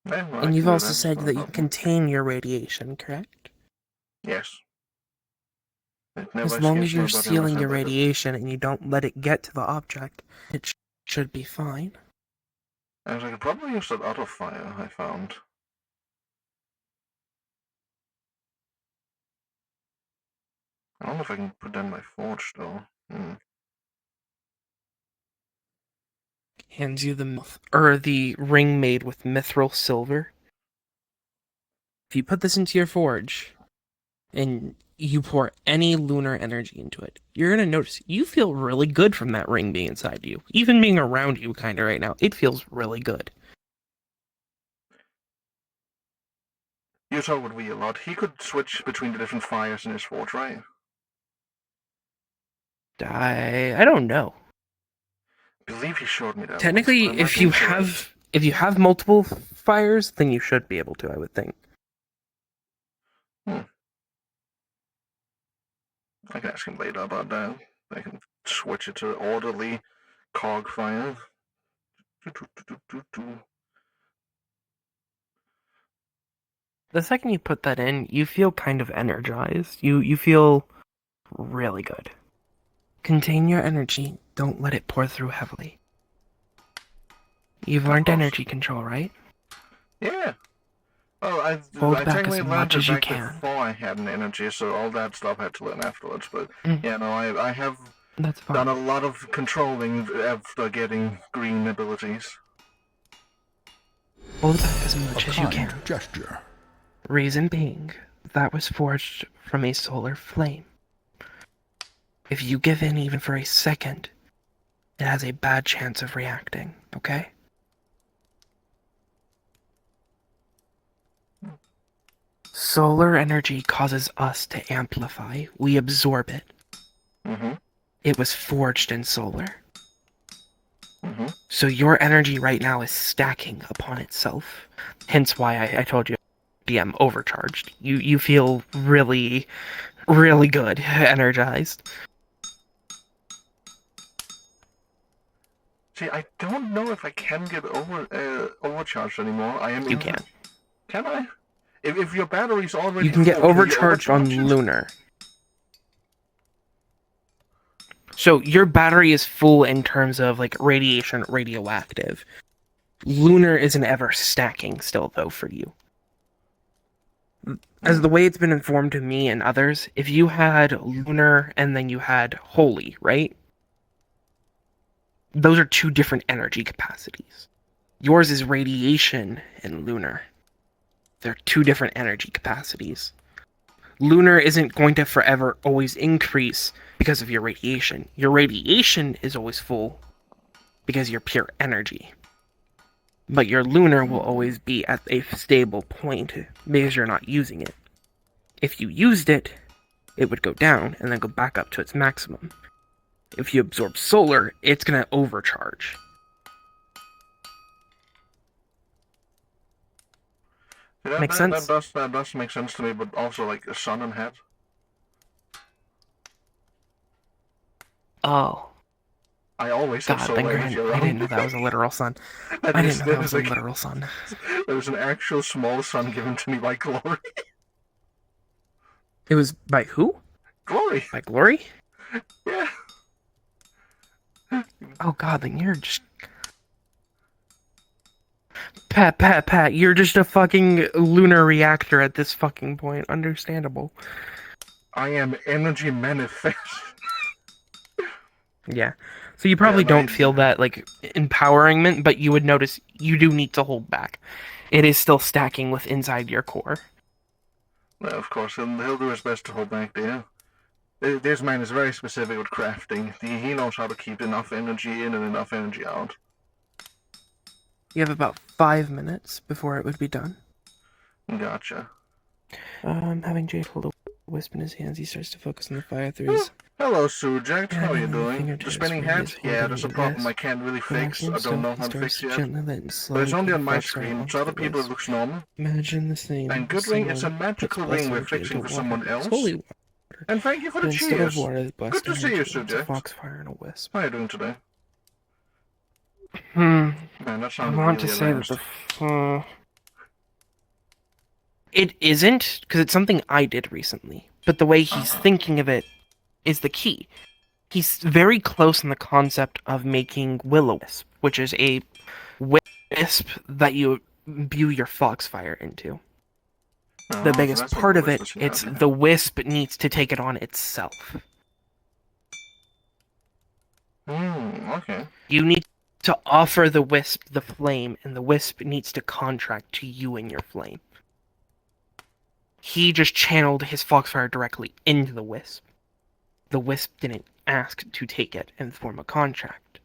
Yeah, no, And you've also said that you contain your radiation, correct? Yes. As long as you're sealing your radiation and you don't let it get to the object, it should be fine. And I could probably use that auto fire I found. I don't know if I can put that in my forge though. Hands you the ring made with mithril silver. If you put this into your forge, and you pour any lunar energy into it, you're gonna notice you feel really good from that ring being inside you. Even being around you kinda right now, it feels really good. Utah would be a lot. He could switch between the different fires in his forge, right? I don't know. I believe he showed me that. Technically, if you have multiple fires, then you should be able to, I would think. I can ask him later about that. I can switch it to orderly cog fire. The second you put that in, you feel kind of energized. You feel really good. Contain your energy. Don't let it pour through heavily. You've learned energy control, right? Yeah. Oh, I technically learned it back before I had an energy, so all that stuff I had to learn afterwards. But yeah, no, I have done a lot of controlling after getting green abilities. Hold back as much as you can. Gesture. Reason being, that was forged from a solar flame. If you give in even for a second, it has a bad chance of reacting, okay? Solar energy causes us to amplify. We absorb it. It was forged in solar. So your energy right now is stacking upon itself. Hence why I told you, DM, overcharged. You feel really, really good, energized. See, I don't know if I can get overcharged anymore. You can. Can I? If your battery's already You can get full, overcharged on lunar. So your battery is full in terms of like radiation, radioactive. Lunar isn't ever stacking still though for you. As the way it's been informed to me and others, if you had lunar and then you had holy, right? Those are two different energy capacities. Yours is radiation and lunar. They're two different energy capacities. Lunar isn't going to forever always increase because of your radiation. Your radiation is always full because you're pure energy. But your lunar will always be at a stable point because you're not using it. If you used it, it would go down and then go back up to its maximum. If you absorb solar, it's going to overcharge. Yeah, Makes sense? That does make sense to me, but also like a sun and head. Oh. I always have God, solar then energy granted, around. I didn't know that was a literal sun. I didn't know that was a literal sun. There was an actual small sun given to me by Glory. It was by who? Glory. By Glory? Yeah. Oh God, then you're just... Pat, you're just a fucking lunar reactor at this fucking point. Understandable. I am energy manifest. Yeah. So you probably don't feel that, like, empowerment, but you would notice you do need to hold back. It is still stacking with inside your core. No, of course, he'll do his best to hold back there. This man is very specific with crafting. He knows how to keep enough energy in and enough energy out. You have about 5 minutes before it would be done. Gotcha. Having Jade hold a wisp in his hands, he starts to focus on the fire through his... Hello, Suject. How are you Adding the doing? fingertips The spinning where he head? is Yeah, holding there's a the problem wisp. I can't really fix. Relaxing I don't know himself, how to he fix starts yet. gently then But slowly it's only pull on the my fox screen. onto To other the people, it wisp. looks normal. Imagine the same. And good ring, it's a magical ring we're fixing for someone else. And thank you for the Instead of cheers. water, the blessed Good to see you, energy, it's a Suject. foxfire and a wisp. How are you doing today? Man, that I sounded want to really say advanced. that it isn't, because it's something I did recently. But the way he's thinking of it is the key. He's very close in the concept of making will-o-wisp, which is a wisp that you imbue your foxfire into. The so biggest that's what part the of it, wisp is, it's yeah. the wisp needs to take it on itself. Okay. You need to offer the wisp the flame, and the wisp needs to contract to you and your flame. He just channeled his foxfire directly into the wisp. The wisp didn't ask to take it and form a contract.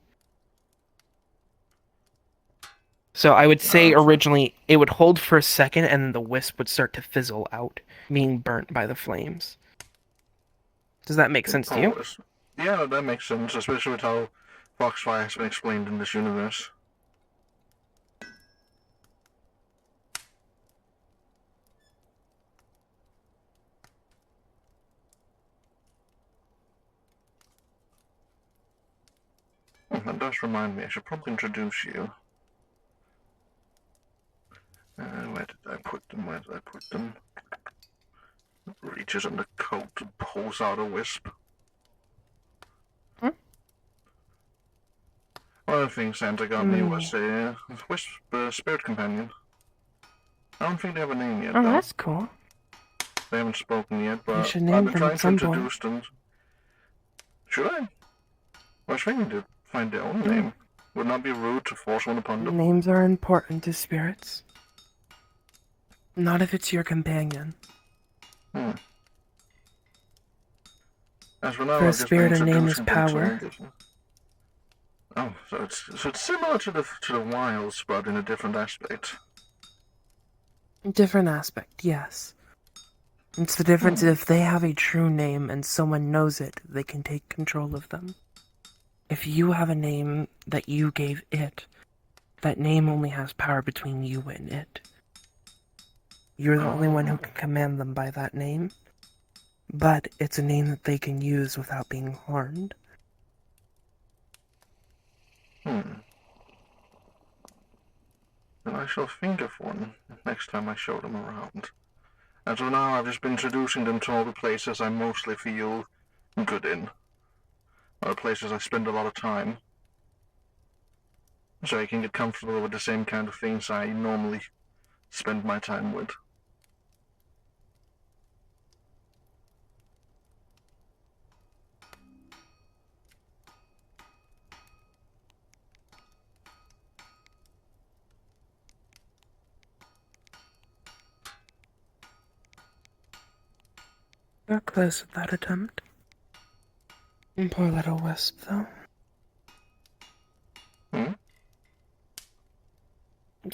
So I would say originally it would hold for a second and then the wisp would start to fizzle out, being burnt by the flames. Does that make sense to you? Yeah, that makes sense, especially with how Foxfire has been explained in this universe. That does remind me, I should probably introduce you. Where did I put them? Reaches in the coat and pulls out a wisp. One of the things Santa got me was a wisp spirit companion. I don't think they have a name yet, Oh, though. that's cool. They haven't spoken yet, You but should I've name been them trying at to some point. introduce them. Should I? I was thinking to find their own name. Would not be rude to force one upon them. Names are important to spirits. Not if it's your companion. As for now, For a I've just been spirit, a name is introducing them to power. different... Oh, so it's similar to the wilds, but in a different aspect. Different aspect, yes. It's the difference if they have a true name and someone knows it, they can take control of them. If you have a name that you gave it, that name only has power between you and it. You're the only one who can command them by that name, but it's a name that they can use without being harmed. Then I shall think of one next time I show them around. As of now, I've just been introducing them to all the places I mostly feel good in. Or the places I spend a lot of time. So I can get comfortable with the same kind of things I normally spend my time with. You're close with that attempt. And poor little wisp, though.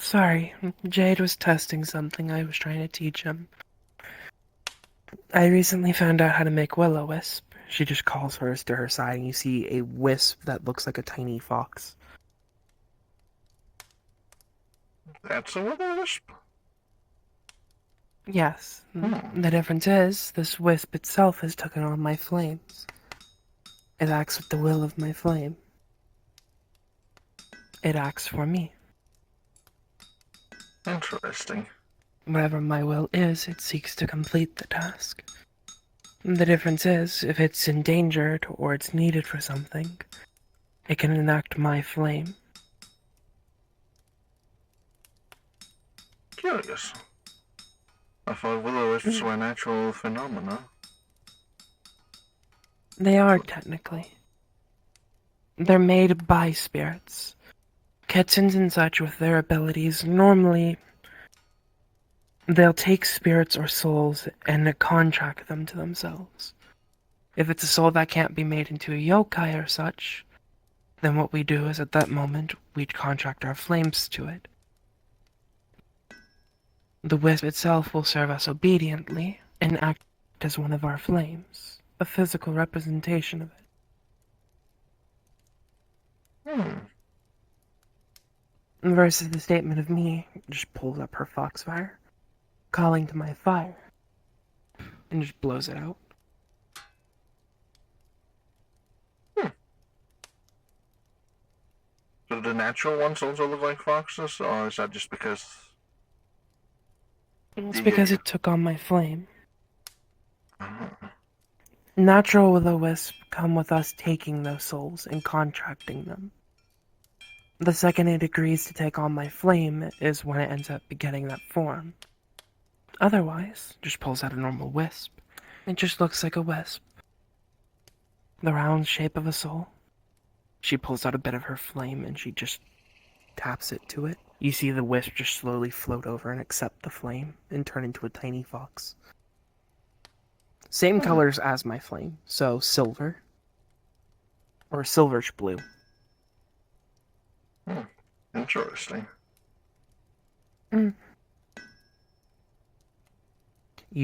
Sorry, Jade was testing something I was trying to teach him. I recently found out how to make will-o-wisp. She just calls hers to her side, and you see a wisp that looks like a tiny fox. That's a will-o-wisp? Yes. The difference is, this wisp itself has taken on my flames. It acts with the will of my flame. It acts for me. Interesting. Whatever my will is, it seeks to complete the task. The difference is, if it's endangered or it's needed for something, it can enact my flame. Curious. I thought will-o-wisps were natural phenomena. They are, technically. They're made by spirits. Kittens and such with their abilities, normally they'll take spirits or souls and contract them to themselves. If it's a soul that can't be made into a yokai or such, then what we do is at that moment, we contract our flames to it. The wisp itself will serve us obediently and act as one of our flames, a physical representation of it. Versus the statement of me, just pulls up her foxfire, calling to my fire, and just blows it out. Do the natural ones also look like foxes, or is that just because... It's because it took on my flame. Natural will-o-wisp come with us taking those souls and contracting them. The second it agrees to take on my flame is when it ends up getting that form. Otherwise, just pulls out a normal wisp. It just looks like a wisp. The round shape of a soul. She pulls out a bit of her flame and she just taps it to it. You see the wisp just slowly float over and accept the flame and turn into a tiny fox. Same colors as my flame, so silver. Or silverish blue. Interesting. You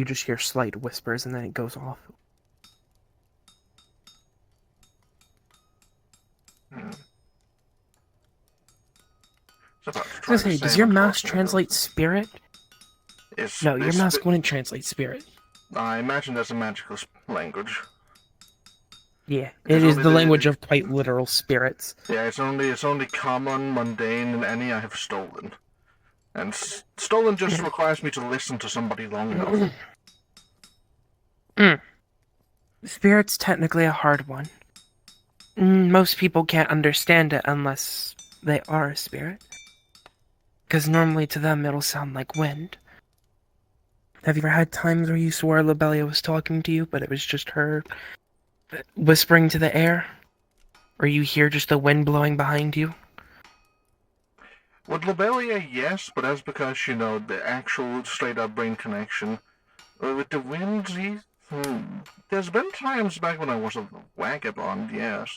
just hear slight whispers and then it goes off. I was gonna say, does your mouse translate spirit? No, your mouse wouldn't translate spirit. I imagine there's a magical language. Yeah, it is the language of quite literal spirits. Yeah, it's only common, mundane, and any I have stolen. And stolen just requires me to listen to somebody long enough. Spirit's technically a hard one. Most people can't understand it unless they are a spirit. Because normally to them it'll sound like wind. Have you ever had times where you swore Lobelia was talking to you, but it was just her whispering to the air? Or you hear just the wind blowing behind you? With Lobelia, yes, but that's because, the actual straight-up brain connection. With the wind, there's been times back when I was a vagabond, yes.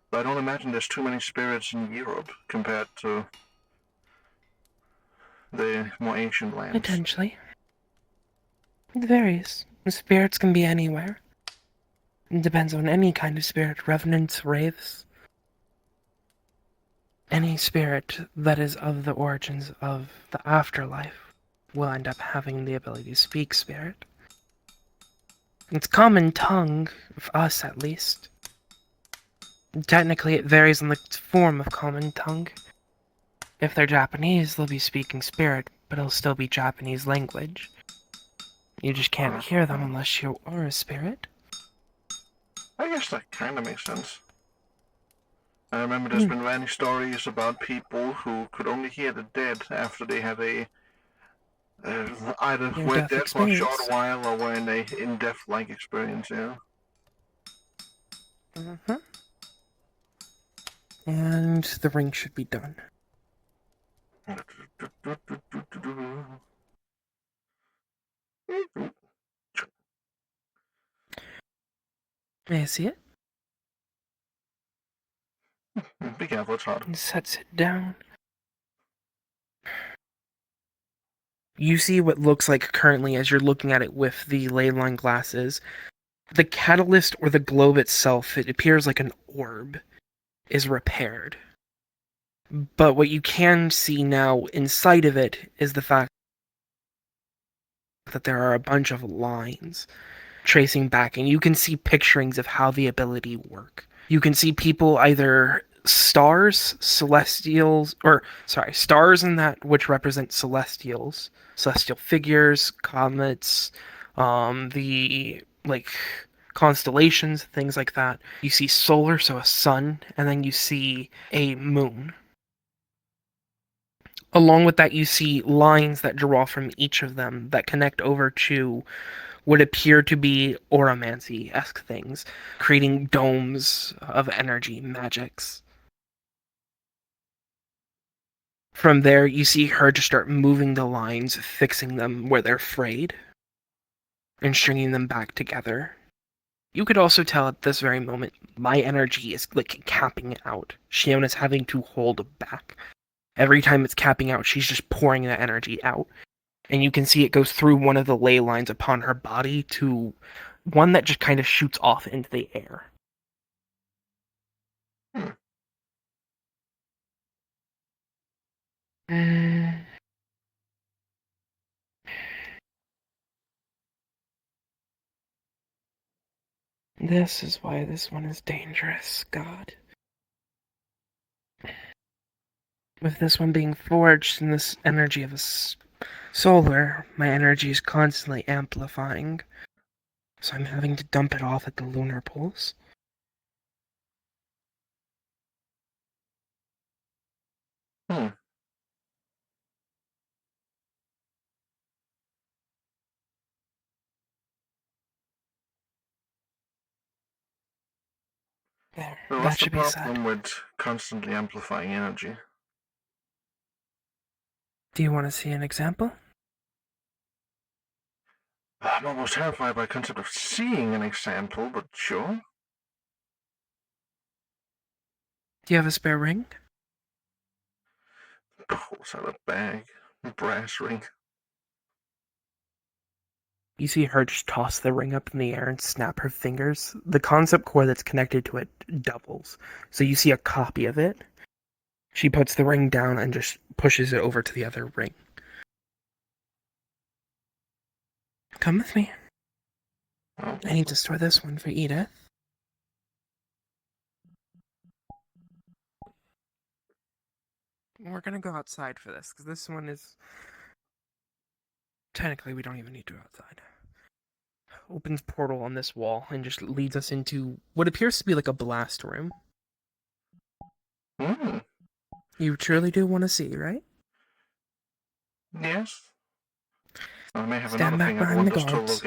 But I don't imagine there's too many spirits in Europe compared to the more ancient lands. Potentially. It varies. Spirits can be anywhere. It depends on any kind of spirit. Revenants, wraiths. Any spirit that is of the origins of the afterlife will end up having the ability to speak spirit. It's common tongue, for us at least. Technically it varies in the form of common tongue. If they're Japanese, they'll be speaking spirit, but it'll still be Japanese language. You just can't hear them unless you are a spirit. I guess that kind of makes sense. I remember there's been many stories about people who could only hear the dead after they had either were dead for a short while or were in a in-death-like experience, yeah. And the ring should be done. May I see it? Be careful, it's hard. And sets it down. you see what looks like currently as you're looking at it with the ley line glasses. The catalyst or the globe itself, it appears like an orb, is repaired. But what you can see now inside of it is the fact that there are a bunch of lines tracing back, and you can see picturings of how the ability work. You can see people either stars, celestials, or sorry, stars in that which represent celestials, celestial figures, comets, the like constellations, things like that. You see solar, so a sun, and then you see a moon. Along with that, you see lines that draw from each of them that connect over to what appear to be auramancy-esque things, creating domes of energy, magics. From there, you see her just start moving the lines, fixing them where they're frayed, and stringing them back together. You could also tell at this very moment, my energy is like capping out. Shiona's having to hold back. Every time it's capping out, she's just pouring that energy out. And you can see it goes through one of the ley lines upon her body to one that just kind of shoots off into the air. This is why this one is dangerous, God. With this one being forged in this energy of a solar, my energy is constantly amplifying. So I'm having to dump it off at the lunar poles. There, But that what's the should be set. problem with constantly amplifying energy? Do you want to see an example? I'm almost terrified by the concept of seeing an example, but sure. Do you have a spare ring? Pulls out a bag, a brass ring. You see her just toss the ring up in the air and snap her fingers. The concept core that's connected to it doubles. So you see a copy of it. She puts the ring down and just pushes it over to the other ring. Come with me. I need to store this one for Edith. We're gonna go outside for this, because this one is... Technically, we don't even need to go outside. Opens portal on this wall and just leads us into what appears to be like a blast room. You truly do want to see, right? Yes. I may have Stand another back thing I behind want the us to guards.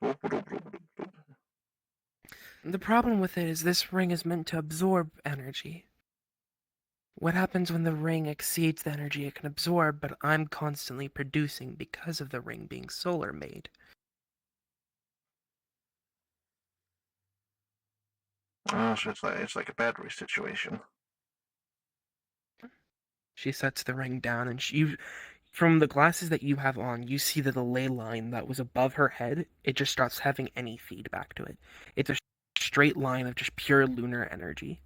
look at. The problem with it is this ring is meant to absorb energy. What happens when the ring exceeds the energy it can absorb, but I'm constantly producing because of the ring being solar made? Oh, so it's like a battery situation. She sets the ring down, and from the glasses that you have on, you see that the ley line that was above her head, it just starts having any feedback to it. It's a straight line of just pure lunar energy.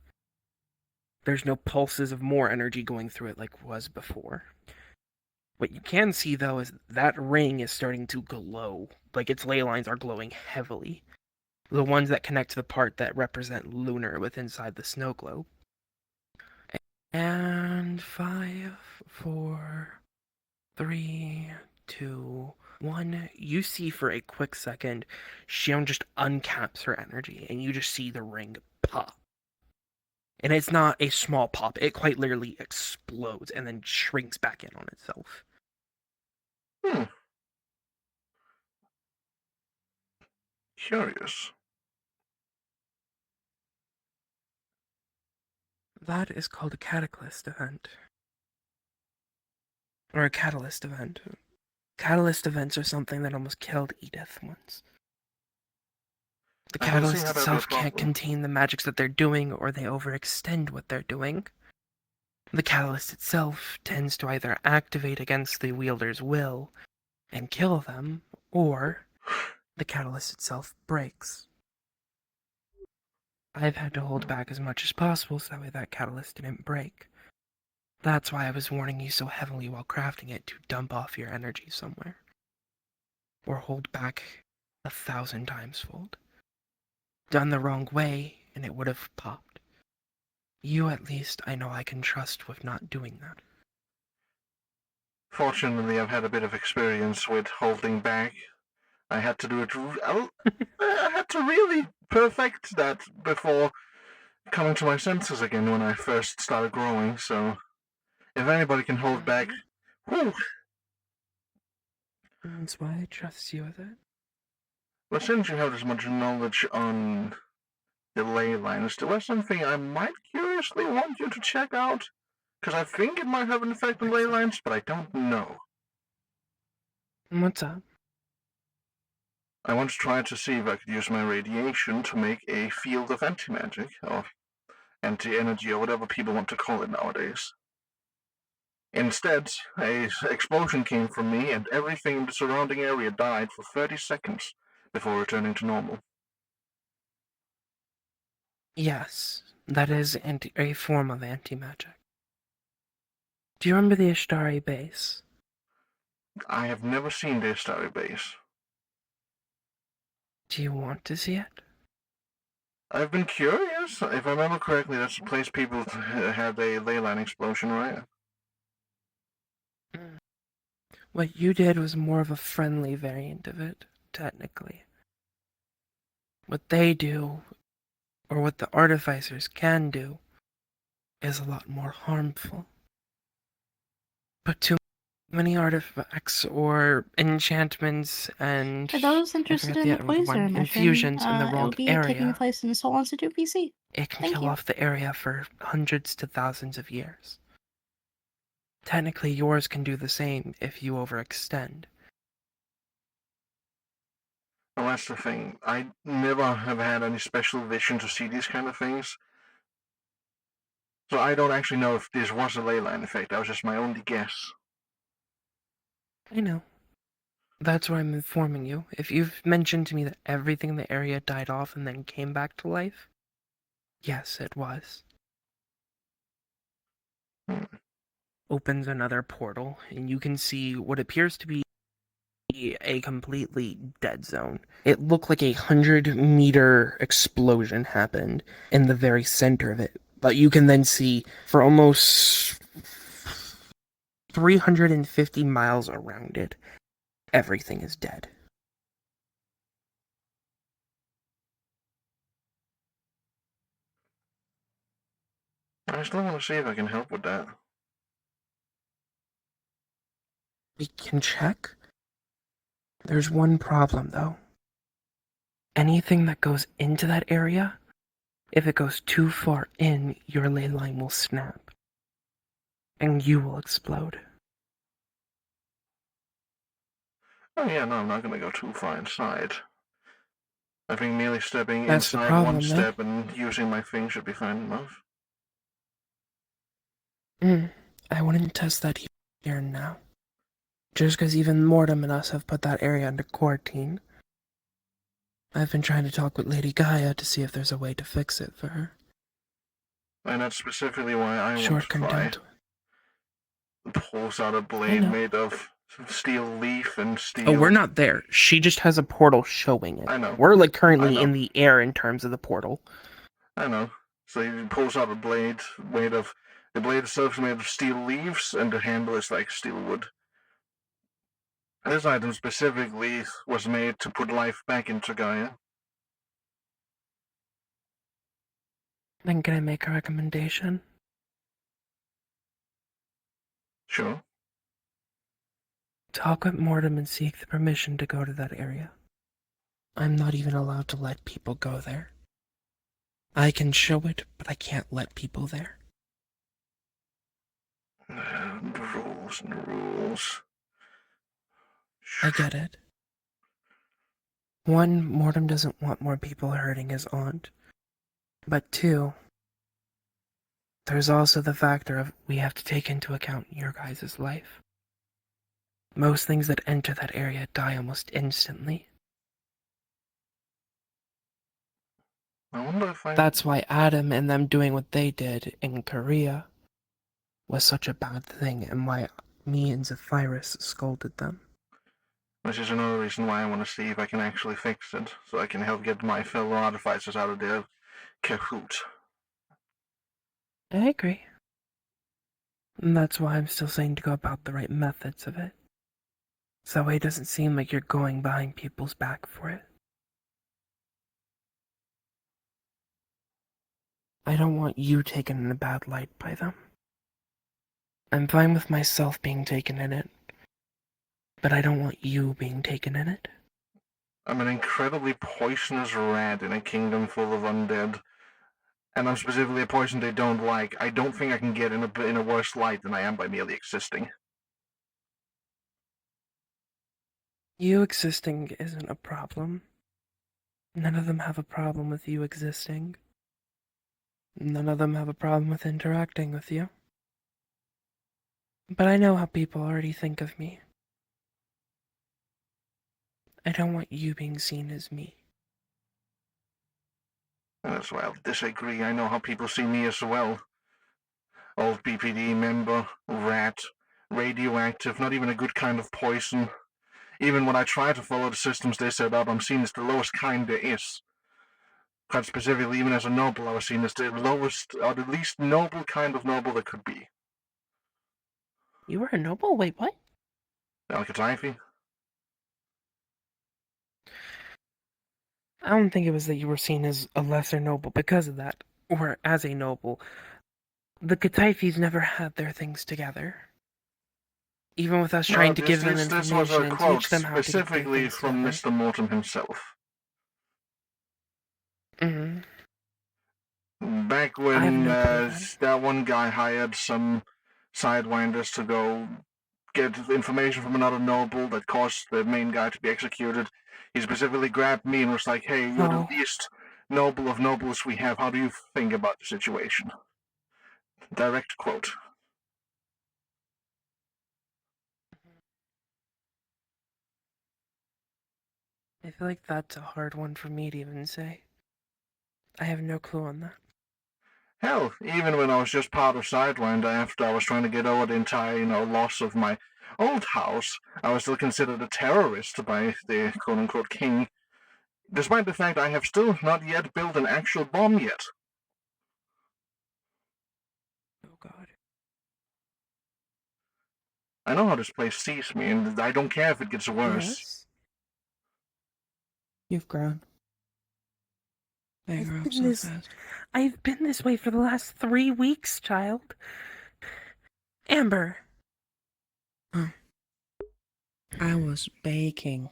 There's no pulses of more energy going through it like was before. What you can see, though, is that ring is starting to glow. Like, its ley lines are glowing heavily. The ones that connect to the part that represent lunar within inside the snow globe. And 5, 4, 3, 2, 1. You see for a quick second, Shion just uncaps her energy, and you just see the ring pop. And it's not a small pop, it quite literally explodes and then shrinks back in on itself. Curious. That is called a cataclysm event. Or a catalyst event. Catalyst events are something that almost killed Edith once. The catalyst itself can't contain the magics that they're doing, or they overextend what they're doing. The catalyst itself tends to either activate against the wielder's will and kill them, or the catalyst itself breaks. I've had to hold back as much as possible so that way that catalyst didn't break. That's why I was warning you so heavily while crafting it to dump off your energy somewhere. Or hold back 1,000 times fold. Done the wrong way, and it would have popped. You, at least, I know I can trust with not doing that. Fortunately, I've had a bit of experience with holding back. I had to do it. I had to really perfect that before coming to my senses again when I first started growing. So, if anybody can hold back, whew. That's why I trust you with it. But since you have this much knowledge on the ley lines, there was something I might curiously want you to check out. Because I think it might have an effect on ley lines, but I don't know. What's up? I once tried to see if I could use my radiation to make a field of anti-magic, or anti-energy, or whatever people want to call it nowadays. Instead, a explosion came from me, and everything in the surrounding area died for 30 seconds before returning to normal. Yes, that is a form of anti-magic. Do you remember the Ishtari base? I have never seen the Istari base. Do you want to see it? I've been curious. If I remember correctly, that's the place people had a ley line explosion, right? What you did was more of a friendly variant of it, technically. What they do, or what the artificers can do, is a lot more harmful. But too many artifacts or enchantments and For those interested in the poison mission, infusions in the it will wrong be taking area, place in Soul Institute PC. it can Thank kill you. off the area for hundreds to thousands of years. Technically, yours can do the same if you overextend. Well, that's the thing. I never have had any special vision to see these kind of things. So I don't actually know if this was a ley line effect. That was just my only guess. I know. That's why I'm informing you. If you've mentioned to me that everything in the area died off and then came back to life, yes, it was. Opens another portal, and you can see what appears to be a completely dead zone. It looked like 100-meter explosion happened in the very center of it, but you can then see for almost 350 miles around it, everything is dead. I still want to see if I can help with that. We can check. There's one problem, though. Anything that goes into that area, if it goes too far in, your ley line will snap. And you will explode. Oh yeah, no, I'm not going to go too far inside. I think merely stepping That's the inside problem, one though. step and using my thing should be fine enough. I wouldn't test that here and now. Just because even Mortem and us have put that area under quarantine. I've been trying to talk with Lady Gaia to see if there's a way to fix it for her. And that's specifically why I want Short to try. condemned. Pulls out a blade made of steel leaf and steel. Oh, we're not there. She just has a portal showing it. I know. We're like currently in the air in terms of the portal. I know. So he pulls out a blade made of... The blade itself is made of steel leaves, and the handle is like steel wood. This item specifically was made to put life back into Gaia. Then can I make a recommendation? Sure. Talk with Mortem and seek the permission to go to that area. I'm not even allowed to let people go there. I can show it, but I can't let people there. The rules and the rules. I get it. One, Mortem doesn't want more people hurting his aunt. But two, there's also the factor of we have to take into account your guys' life. Most things that enter that area die almost instantly. I wonder if That's why Adam and them doing what they did in Korea was such a bad thing, and why me and Zephyrus scolded them. Which is another reason why I want to see if I can actually fix it, so I can help get my fellow artificers out of their cahoot. I agree. And that's why I'm still saying to go about the right methods of it. So that way it doesn't seem like you're going behind people's back for it. I don't want you taken in a bad light by them. I'm fine with myself being taken in it, but I don't want you being taken in it. I'm an incredibly poisonous rat in a kingdom full of undead, and I'm specifically a poison they don't like. I don't think I can get in a worse light than I am by merely existing. You existing isn't a problem. None of them have a problem with you existing. None of them have a problem with interacting with you. But I know how people already think of me. I don't want you being seen as me. That's why I'll disagree. I know how people see me as well. Old BPD member, rat, radioactive, not even a good kind of poison. Even when I try to follow the systems they set up, I'm seen as the lowest kind there is. Quite specifically, even as a noble, I was seen as the lowest, or the least noble kind of noble there could be. You were a noble? Wait, what? Alcataifi? I don't think it was that you were seen as a lesser noble because of that, or as a noble. The Kataifis never had their things together. Even with us trying to give them This was information a and quote teach them how to get their specifically things from together. Mr. Morton himself. Back when that one guy hired some sidewinders to go get information from another noble that caused the main guy to be executed, he specifically grabbed me and was like, "Hey, you're the least noble of nobles we have. How do you think about the situation?" Direct quote. I feel like that's a hard one for me to even say. I have no clue on that. Hell, even when I was just part of Sidewinder after I was trying to get over the entire, loss of my old house, I was still considered a terrorist by the quote-unquote king, despite the fact I have still not yet built an actual bomb yet. Oh god. I know how this place sees me, and I don't care if it gets worse. Yes? You've grown. They grow so fast. I've been this way for the last 3 weeks, child. Amber. I was baking.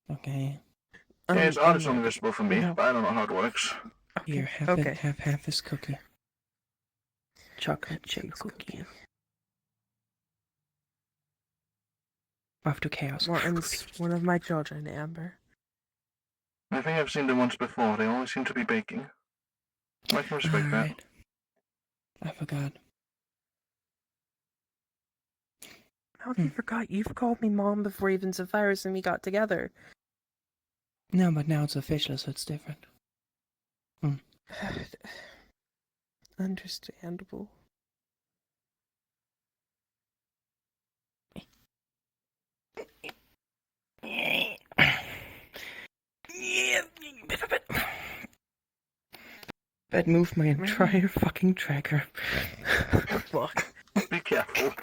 Okay. Yeah, it's honestly invisible for me, but I don't know how it works. Here, have half this cookie. Chocolate chip cookie. Off to chaos. Morton's one of my children, Amber. I think I've seen them once before. They always seem to be baking. I can respect that. I forgot. How have you forgot? You've called me mom before even Zephyrus and me got together. No, but now it's official, so it's different. Understandable. That moved my entire fucking tracker. Fuck. Be careful.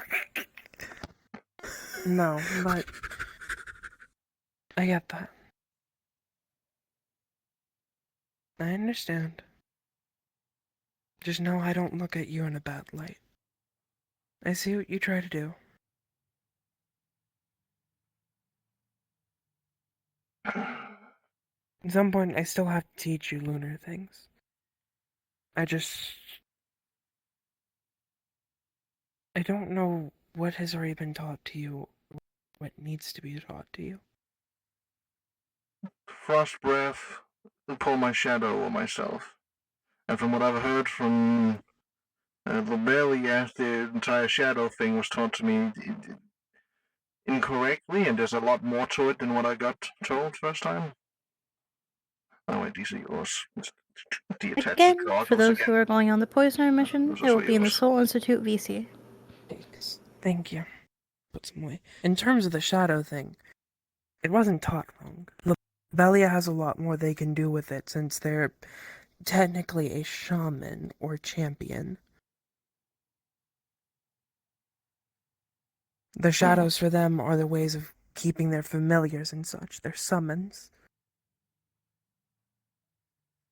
No, but I get that. I understand. Just know I don't look at you in a bad light. I see what you try to do. At some point, I still have to teach you lunar things. I don't know what has already been taught to you, what needs to be taught to you. Frost breath, pull my shadow over myself. And from what I've heard from Lobelia, the entire shadow thing was taught to me incorrectly, and there's a lot more to it than what I got told first time. Oh wait, these are yours. The attached Again, for goggles those again. who are going on the poisoner mission, Those it are will be in the yours. Soul Institute VC. Thank you. Put some away. In terms of the shadow thing, it wasn't taught wrong. Velia has a lot more they can do with it since they're technically a shaman or champion. The shadows for them are the ways of keeping their familiars and such, their summons.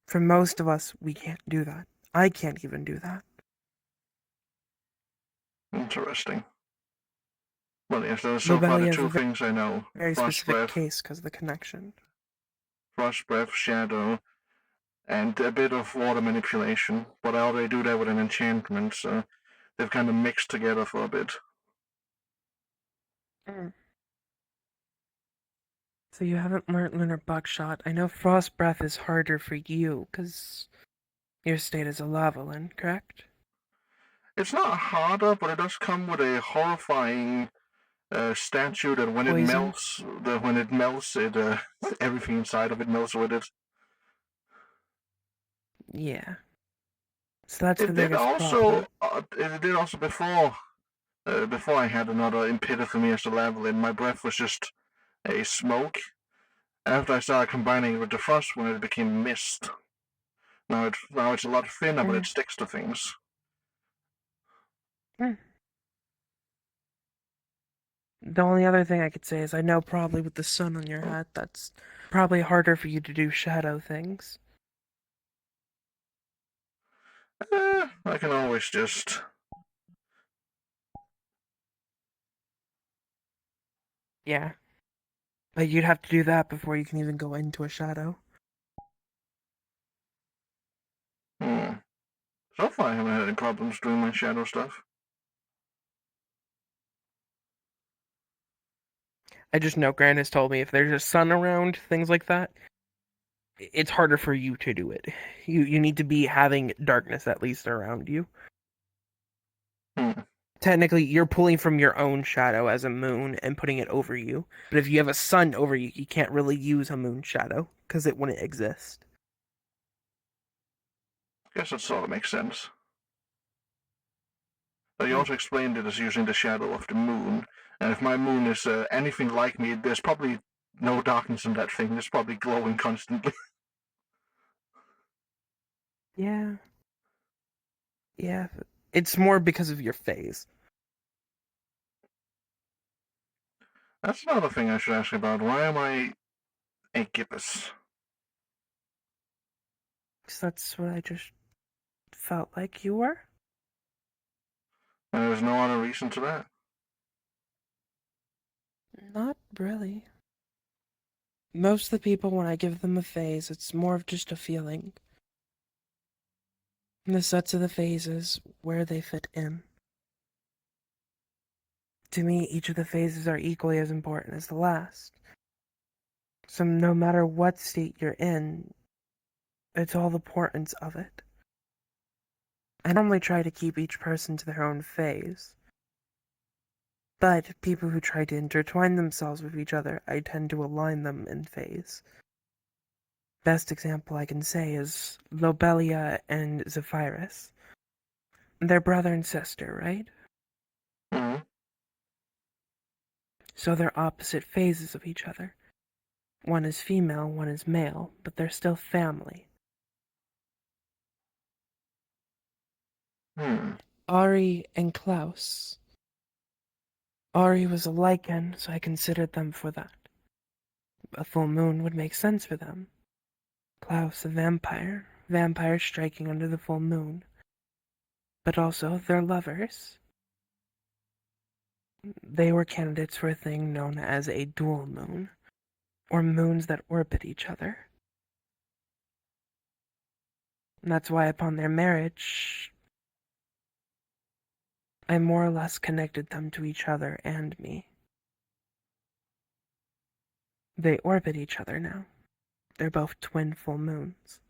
For most of us, we can't do that. I can't even do that. Interesting. Well, yes, those are so far the two things I know. Very Frost specific breath, case because of the connection. frost breath, shadow, and a bit of water manipulation. But I already do that with an enchantment, so they've kind of mixed together for a bit. So you haven't learned Lunar Buckshot. I know Frost Breath is harder for you because your state is a Lavaland, correct? It's not harder, but it does come with a horrifying statue that when Poison? it melts, everything inside of it melts with it. Yeah. So that's the It did biggest problem. also before I had another impediment as a level, and my breath was just a smoke. After I started combining it with the frost one, it became mist. Now it's a lot thinner, but it sticks to things. The only other thing I could say is I know probably with the sun on your hat, that's probably harder for you to do shadow things. I can always just... Yeah. But you'd have to do that before you can even go into a shadow. So far I haven't had any problems doing my shadow stuff. I just know Grant has told me if there's a sun around, things like that, it's harder for you to do it. You need to be having darkness at least around you. Technically, you're pulling from your own shadow as a moon and putting it over you. But if you have a sun over you, you can't really use a moon shadow because it wouldn't exist. Guess that sort of makes sense. But you also explained it as using the shadow of the moon, and if my moon is anything like me, there's probably no darkness in that thing. It's probably glowing constantly. Yeah. Yeah. It's more because of your phase. That's another thing I should ask about. Why am I a gibbous? Because that's what I just felt like you were. And there's no other reason to that. Not really. Most of the people, when I give them a phase, it's more of just a feeling. And the sets of the phases, where they fit in. To me, each of the phases are equally as important as the last. So no matter what state you're in, it's all the importance of it. I normally try to keep each person to their own phase. But people who try to intertwine themselves with each other, I tend to align them in phase. Best example I can say is Lobelia and Zephyrus. They're brother and sister, right? So they're opposite phases of each other. One is female, one is male, but they're still family. Ari and Klaus. Ari was a lichen, so I considered them for that. A full moon would make sense for them. Klaus, a vampire. Vampires striking under the full moon. But also, they're lovers. They were candidates for a thing known as a dual moon, or moons that orbit each other. And that's why upon their marriage, I more or less connected them to each other and me. They orbit each other now. They're both twin full moons.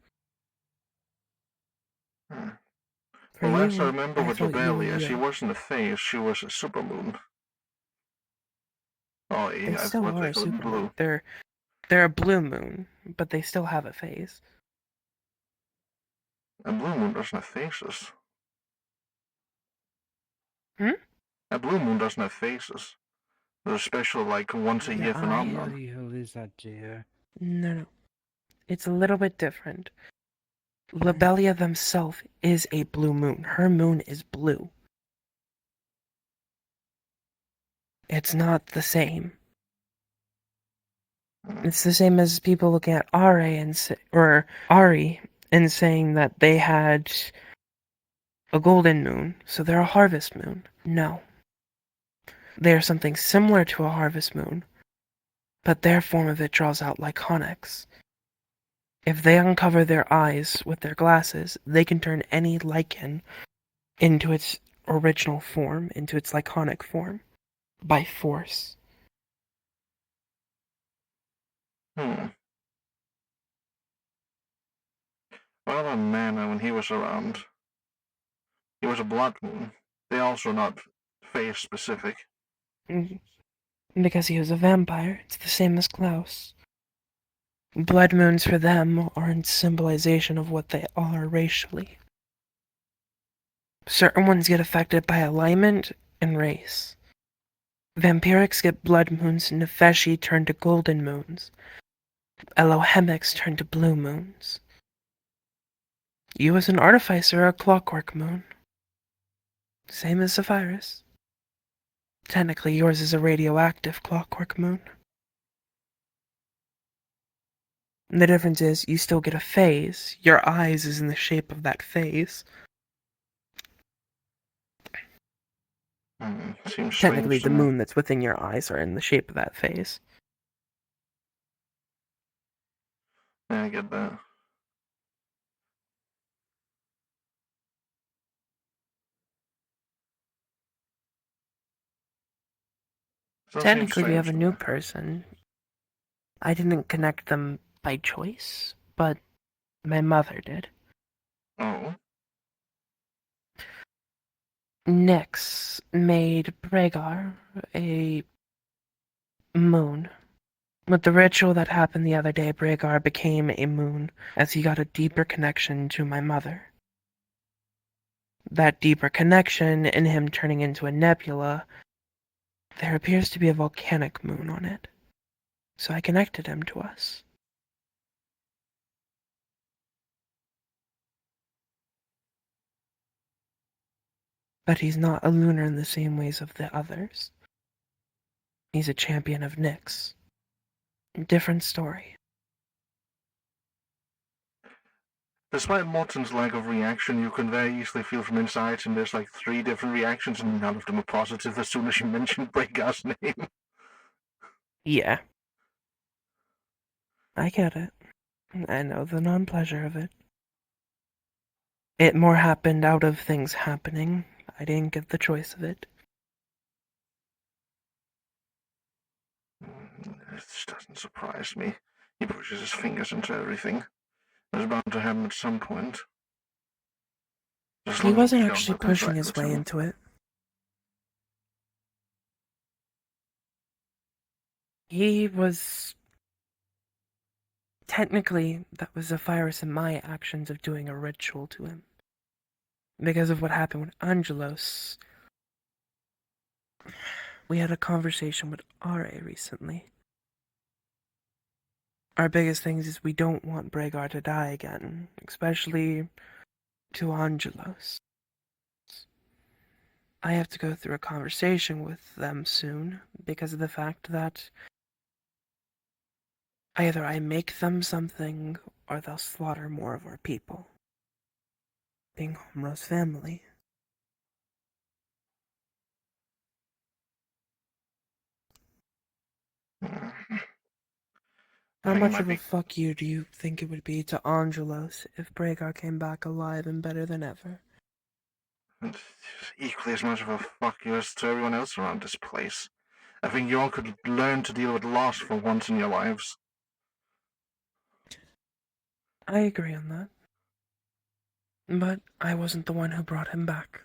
Well, last I you, remember with thought you were Lobelia, she Leo. wasn't a phase, she was a supermoon. Oh, They yeah, still what are they a call it, blue. supermoon. They're a blue moon, but they still have a phase. A blue moon doesn't have phases. Hmm? A blue moon doesn't have phases. They're a special, like, once a year phenomenon. the hell is that, dear? No. It's a little bit different. Lobelia themselves is a blue moon. Her moon is blue. It's not the same. It's the same as people looking at Ari and saying that they had a golden moon, so they're a harvest moon. No. They're something similar to a harvest moon, but their form of it draws out lyconics. If they uncover their eyes with their glasses, they can turn any lichen into its original form, into its lyconic form, by force. Well, on Mana, when he was around, he was a blood moon. They also not phase specific. Because he was a vampire, it's the same as Klaus. Blood moons for them are in symbolization of what they are racially. Certain ones get affected by alignment and race. Vampirics get blood moons, Nefeshi turn to golden moons. Elohimics turn to blue moons. You as an artificer are a clockwork moon. Same as Zephyrus. Technically, yours is a radioactive clockwork moon. And the difference is, you still get a phase. Your eyes is in the shape of that phase. Seems Technically, strange the to me. moon that's within your eyes are in the shape of that phase. Yeah, I get that. Still seems Technically, we have strange a to new me. person. I didn't connect them by choice, but my mother did. Oh? Nyx made Bregar a moon. With the ritual that happened the other day, Bregar became a moon as he got a deeper connection to my mother. That deeper connection and him turning into a nebula, there appears to be a volcanic moon on it. So I connected him to us. But he's not a lunar in the same ways of the others. He's a champion of Nyx. Different story. Despite Morton's lack of reaction, you can very easily feel from inside him there's like 3 different reactions and none of them are positive as soon as you mention Breakar's name. Yeah. I get it. I know the non-pleasure of it. It more happened out of things happening. I didn't get the choice of it. It just doesn't surprise me. He pushes his fingers into everything. It's bound to happen at some point. Just He long as wasn't Kill actually happens pushing his right way too. into it. He was... Technically, that was Zephyrus and my actions of doing a ritual to him. Because of what happened with Angelos. We had a conversation with Are recently. Our biggest things is we don't want Bregar to die again, especially to Angelos. I have to go through a conversation with them soon because of the fact that either I make them something or they'll slaughter more of our people. Being Homro's family. How much of a fuck you do you think it would be to Angelos if Bregar came back alive and better than ever? It's equally as much of a fuck you as to everyone else around this place. I think you all could learn to deal with loss for once in your lives. I agree on that. But I wasn't the one who brought him back.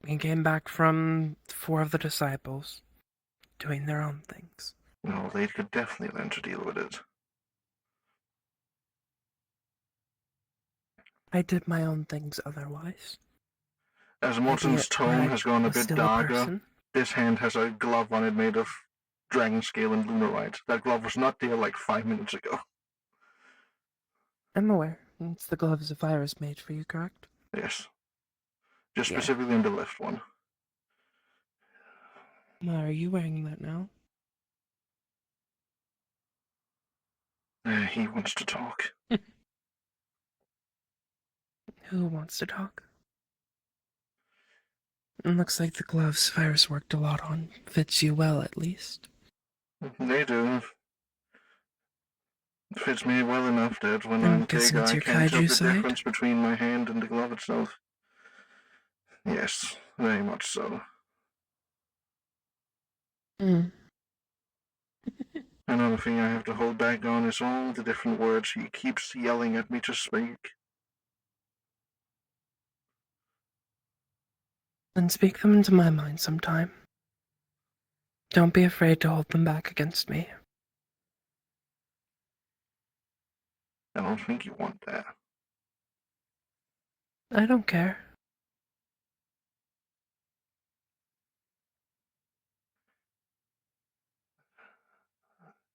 He came back from 4 of the disciples, doing their own things. No, they could definitely learn to deal with it. I did my own things otherwise. As Morton's tone has gone a bit darker, person. this hand has a glove on it made of dragon scale and lunarite. That glove was not there like 5 minutes ago. I'm aware. It's the gloves of Iris made for you, correct? Yes. Just specifically on the left one. Why are you wearing that now? He wants to talk. Who wants to talk? It looks like the gloves Iris worked a lot on fits you well, at least. They do. It fits me well enough that when I'm I'm big, guessing it's I your can't tell kaiju the side? difference between my hand and the glove itself. Yes, very much so. Another thing I have to hold back on is all the different words he keeps yelling at me to speak. Then speak them into my mind sometime. Don't be afraid to hold them back against me. I don't think you want that. I don't care.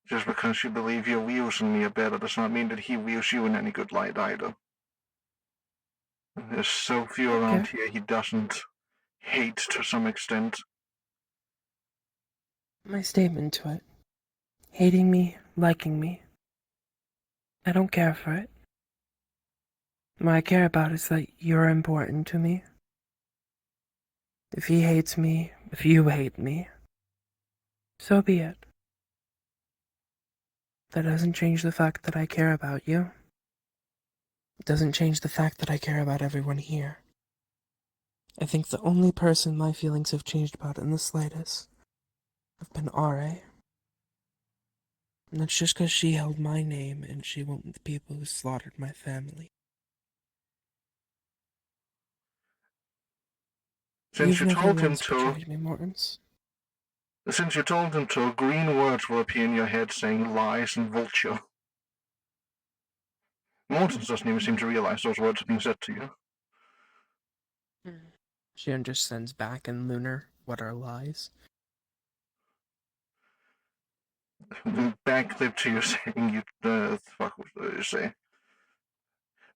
Just because you believe you're using me a better does not mean that he views you in any good light either. There's so few around here he doesn't hate to some extent. My statement to it. Hating me, liking me. I don't care for it. What I care about is that you're important to me. If he hates me, if you hate me, so be it. That doesn't change the fact that I care about you. It doesn't change the fact that I care about everyone here. I think the only person my feelings have changed about in the slightest have been R.A. And that's just because she held my name and she went with the people who slaughtered my family. Since you You've never told him once to, betrayed me, Mortons. since you told him to, green words will appear in your head saying lies and vulture. Mortons doesn't even seem to realize those words are being said to you. She understands back in Lunar what are lies. Backclip to you saying you, fuck, what did you say?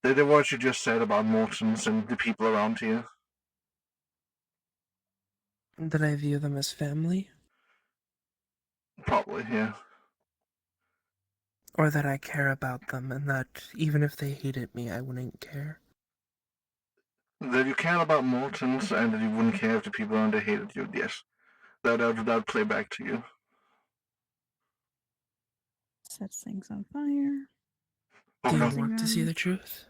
The words you just said about Mortons and the people around here. That I view them as family? Probably, yeah. Or that I care about them and that even if they hated me, I wouldn't care. That you care about Mortons and that you wouldn't care if the people around there hated you, yes. That would play back to you. Sets things on fire. Do you no. want to see the truth?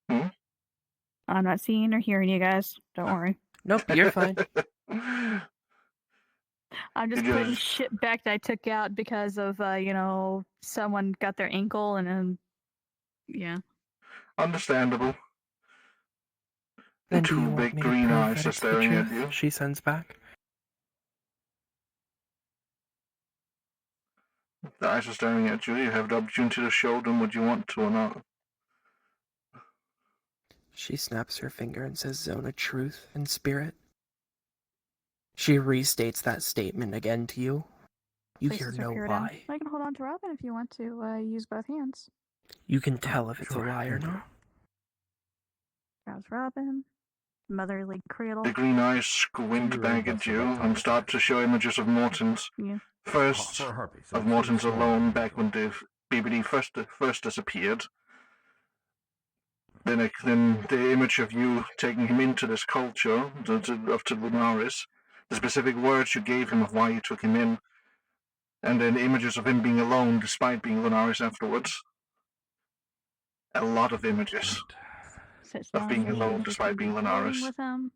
I'm not seeing or hearing you guys. Don't worry. Nope, you're fine. I'm just putting shit back that I took out because of, someone got their ankle and then, yeah. Understandable. Then The do you two want big me to green prove eyes that are it's the staring at truth? you. She sends back. The eyes are staring at you. You have the opportunity to show them what you want to or not. She snaps her finger and says zone of truth and spirit. She restates that statement again to you. You hear no lie. I can hold on to Robin if you want to use both hands. You can tell if it's a lie or not. Grabs Robin. Motherly cradle. The green eyes squint back at you and start to show images of Mortons. Yeah. First, of Mortons alone back when the BBD first disappeared. Then the image of you taking him into this culture, of Lunaris, the specific words you gave him of why you took him in, and then images of him being alone despite being Lunaris afterwards. A lot of images of being alone despite being Lunaris. With him.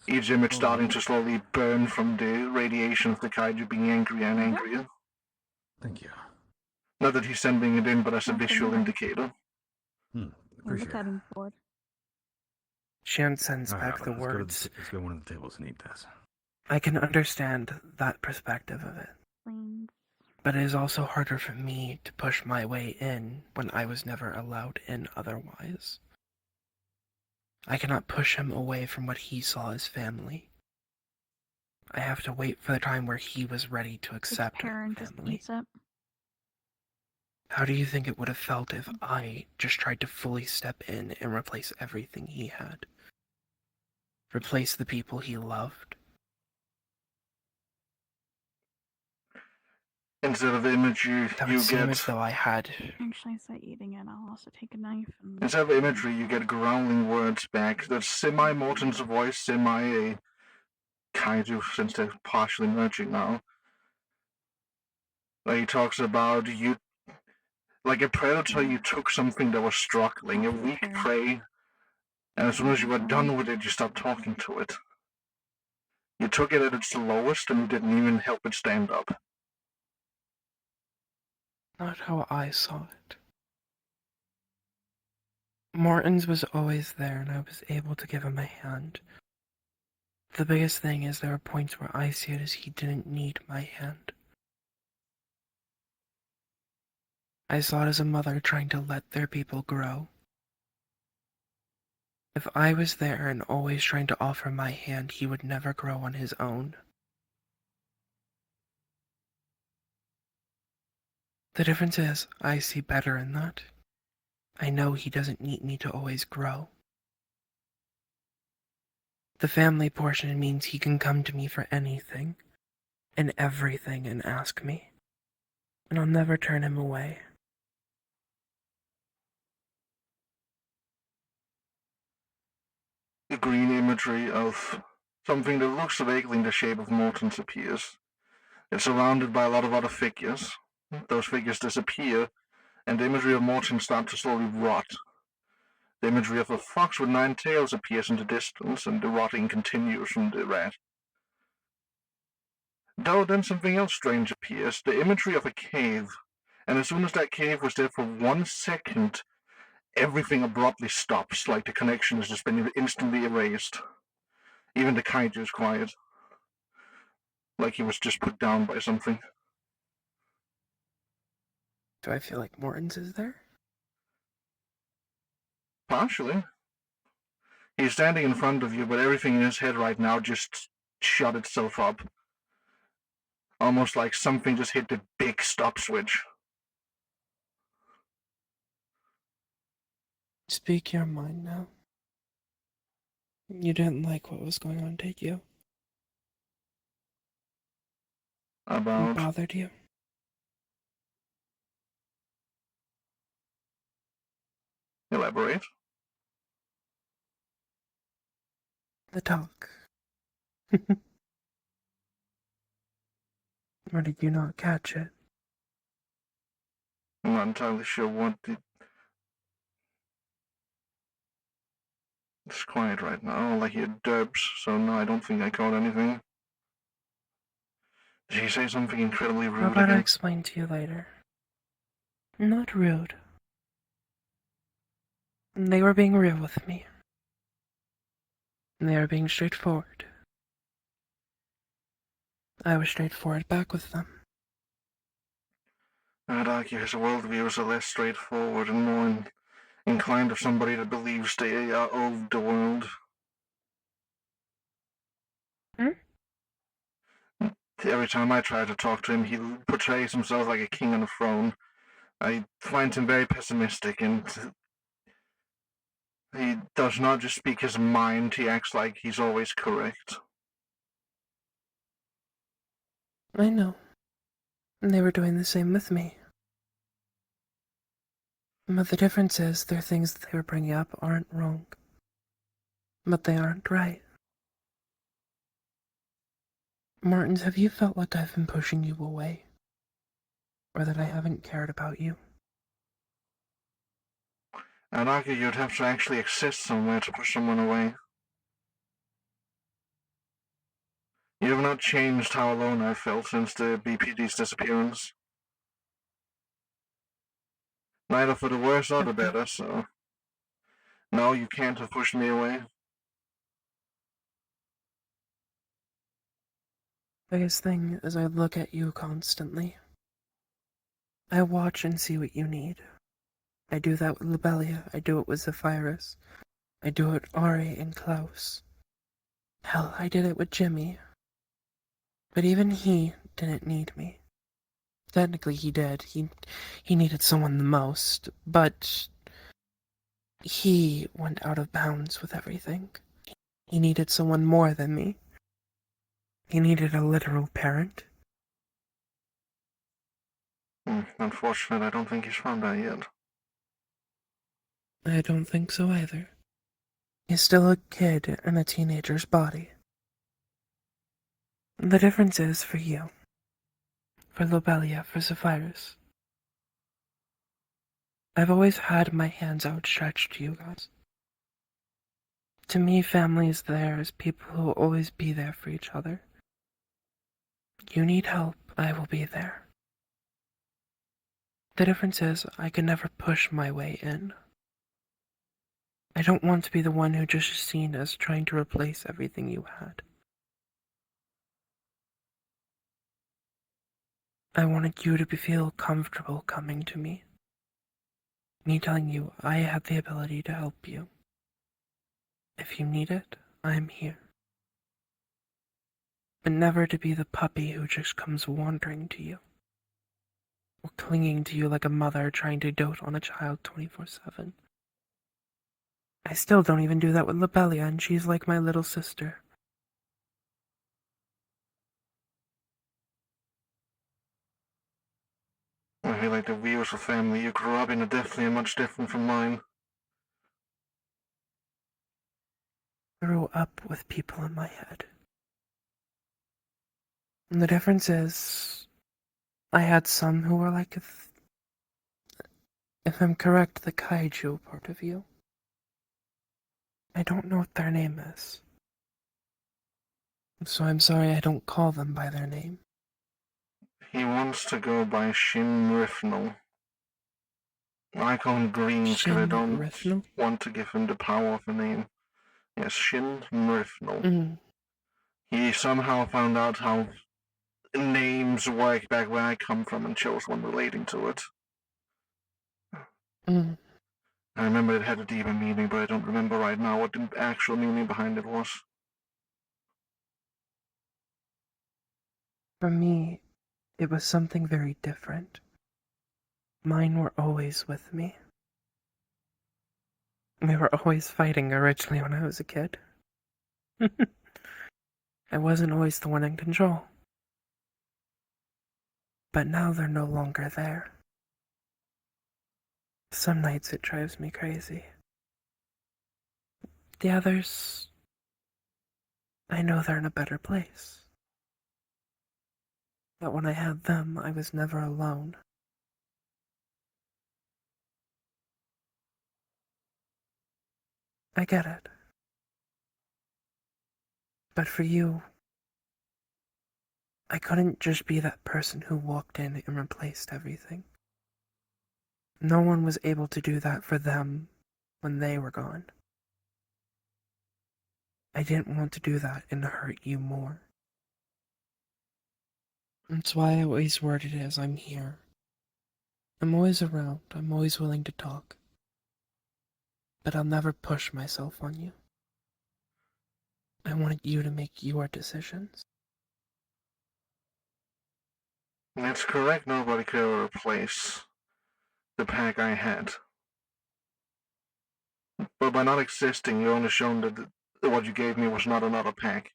Each image starting to slowly burn from the radiation of the kaiju being angrier and angrier. Thank you. Not that he's sending it in, but as a visual indicator. the Appreciate it. cutting board. Shan sends All right, back the let's go to words. let's go to one of the tables and eat this. I can understand that perspective of it. Please. But it is also harder for me to push my way in when I was never allowed in otherwise. I cannot push him away from what he saw as family. I have to wait for the time where he was ready to accept Karen just family. eats it. How do you think it would have felt if I just tried to fully step in and replace everything he had? Replace the people he loved? Instead of the imagery That you would seem get, as though I had. Actually, as I eating it, I'll also take a knife and. instead of imagery, you get growling words back. That's semi-Morton's voice, semi kaiju, since they're partially merging now. Like he talks about you, like a predator. You took something that was struggling, a weak prey, and as soon as you were done with it, you stopped talking to it. You took it at its lowest, and you didn't even help it stand up. Not how I saw it. Morton's was always there, and I was able to give him a hand. The biggest thing is there were points where I see it as he didn't need my hand. I saw it as a mother trying to let their people grow. If I was there and always trying to offer my hand, he would never grow on his own. The difference is, I see better in that. I know he doesn't need me to always grow. The family portion means he can come to me for anything and everything and ask me, and I'll never turn him away. The green imagery of something that looks vaguely in the shape of Morton's appears. It's surrounded by a lot of other figures. Those figures disappear, and the imagery of Morton starts to slowly rot. The imagery of a fox with 9 tails appears in the distance, and the rotting continues from the rat. Though then something else strange appears, the imagery of a cave, and as soon as that cave was there for 1 second, everything abruptly stops, like the connection has just been instantly erased. Even the kaiju is quiet. Like he was just put down by something. Do I feel like Morton's is there? Partially. He's standing in front of you, but everything in his head right now just shut itself up. Almost like something just hit the big stop switch. Speak your mind now. You didn't like what was going on, did you? About? It bothered you? Elaborate. The talk. Or did you not catch it? I'm not entirely sure what the... It's quiet right now, all I hear derbs, so no, I don't think I caught anything. Did he say something incredibly rude How about I again? explain to you later? Not rude. They were being real with me. They were being straightforward. I was straightforward back with them. I'd argue his worldviews are less straightforward and more inclined of somebody that believes they are of the world. Every time I try to talk to him, he portrays himself like a king on a throne. I find him very pessimistic, and he does not just speak his mind, he acts like he's always correct. I know. They were doing the same with me. But the difference is, their things that they were bringing up aren't wrong. But they aren't right. Martins, have you felt like I've been pushing you away? Or that I haven't cared about you? I'd argue you'd have to actually exist somewhere to push someone away. You have not changed how alone I've felt since the BPD's disappearance. Neither for the worse or the better, so... No, you can't have pushed me away. Biggest thing is I look at you constantly. I watch and see what you need. I do that with Lobelia. I do it with Zephyrus. I do it with Ari and Klaus. Hell, I did it with Jimmy. But even he didn't need me. Technically he did. He needed someone the most, but he went out of bounds with everything. He needed someone more than me. He needed a literal parent. Unfortunate, I don't think he's found that yet. I don't think so either. He's still a kid in a teenager's body. The difference is for you, for Lobelia, for Zephyrus. I've always had my hands outstretched to you guys. To me, family is there as people who will always be there for each other. You need help, I will be there. The difference is, I can never push my way in. I don't want to be the one who just is seen as trying to replace everything you had. I wanted you to feel comfortable coming to me. Me telling you I have the ability to help you. If you need it, I'm here. But never to be the puppy who just comes wandering to you. Or clinging to you like a mother trying to dote on a child 24/7. I still don't even do that with Lobelia, and she's like my little sister. I feel like the views of family you grew up in are definitely much different from mine. I grew up with people in my head. And the difference is, I had some who were like, if I'm correct, the kaiju part of you. I don't know what their name is. So I'm sorry I don't call them by their name. He wants to go by Shin Rifnel. I call him Greens because I don't want to give him the power of a name. Yes, Shin Rifnel. He somehow found out how names work back where I come from and chose one relating to it. I remember it had a deeper meaning, but I don't remember right now what the actual meaning behind it was. For me, it was something very different. Mine were always with me. We were always fighting originally when I was a kid. I wasn't always the one in control. But now they're no longer there. Some nights it drives me crazy. The others, I know they're in a better place. But when I had them, I was never alone. I get it. But for you, I couldn't just be that person who walked in and replaced everything. No one was able to do that for them when they were gone. I didn't want to do that and hurt you more. That's why I always word it as I'm here. I'm always around, I'm always willing to talk. But I'll never push myself on you. I wanted you to make your decisions. That's correct, nobody could ever replace the pack I had. But by not existing, you only shown that what you gave me was not another pack.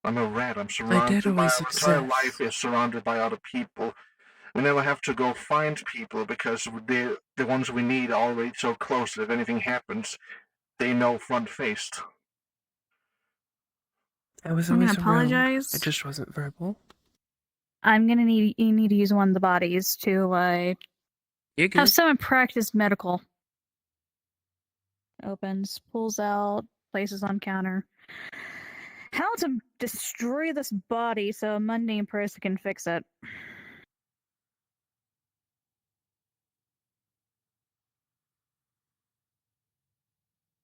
I'm a rat. I'm surrounded by our entire life is surrounded by other people. We never have to go find people because the ones we need are already so close that if anything happens, they know front faced. I was I'm gonna always around. apologize. It just wasn't verbal. I'm gonna need you need to use one of the bodies to have someone practice medical. Opens, pulls out, places on counter. How to destroy this body so a mundane person can fix it.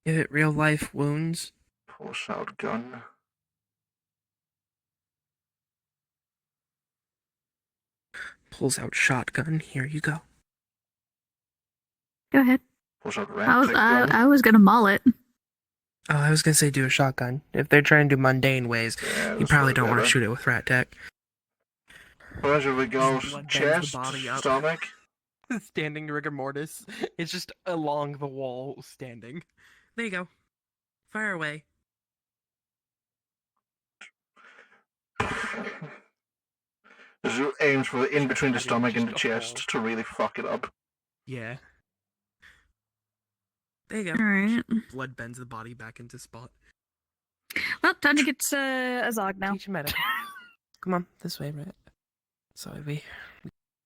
Give it real life wounds. Pulls out gun. Pulls out shotgun. Here you go. Go ahead. Pulls out I was gonna maul it. Oh, I was gonna say do a shotgun. If they're trying to do mundane ways, you probably don't want to shoot it with rat tech. Wherever we go, chest, stomach. Standing rigor mortis. It's just along the wall, standing. There you go. Fire away. Zoo aims for in between the stomach and the chest to really fuck it up. Yeah. There you go. Alright. Blood bends the body back into spot. Well, time to get a Zog now. Teach meta. Come on, this way, right? So we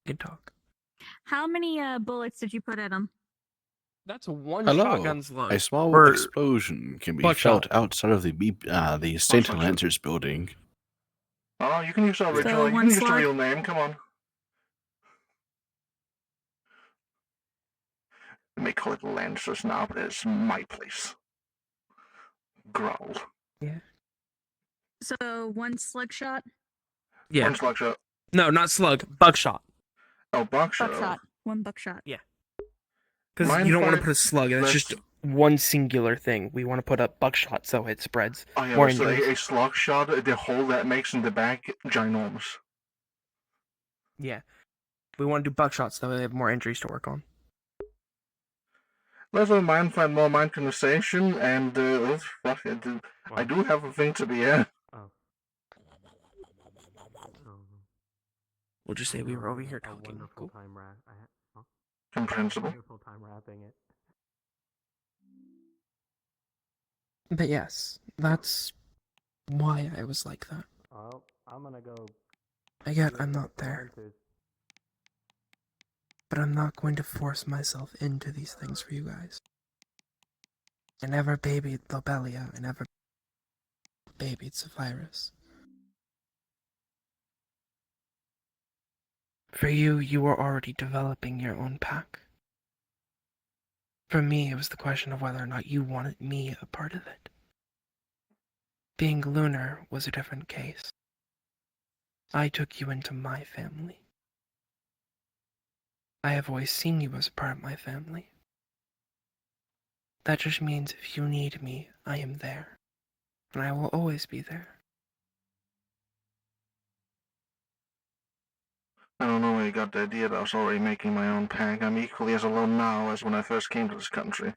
can talk. How many bullets did you put in him? That's one Hello. shotgun slug. A small Or explosion can be buckshot. felt outside of the St. Lancers building. Oh, you can use our original. So You one can use the slug? real name. Come on. We may call it Lancers now, but it's my place. Growl. Yeah. So one slug shot? Yeah. One slug shot. No, not slug. Buckshot. Oh, buckshot. Buckshot. One buckshot. Yeah. Because you don't want to put a slug. That's just one singular thing. We want to put a buckshot so it spreads. Oh yeah, more so injuries. a slug shot, the hole that makes in the back, ginormous. Yeah. We want to do buckshots so we have more injuries to work on. Let's find more mind conversation, and let's fuck it. I do have a thing to be in. We'll just say we were over here talking. Cool. Comprehensible. But yes, that's why I was like that. I'm gonna go. I get I'm not there. But I'm not going to force myself into these things for you guys. I never babied Lobelia. I never babied Sapphirus. For you, you were already developing your own pack. For me, it was the question of whether or not you wanted me a part of it. Being lunar was a different case. I took you into my family. I have always seen you as a part of my family. That just means if you need me, I am there. And I will always be there. I don't know where you got the idea that I was already making my own pack. I'm equally as alone now as when I first came to this country,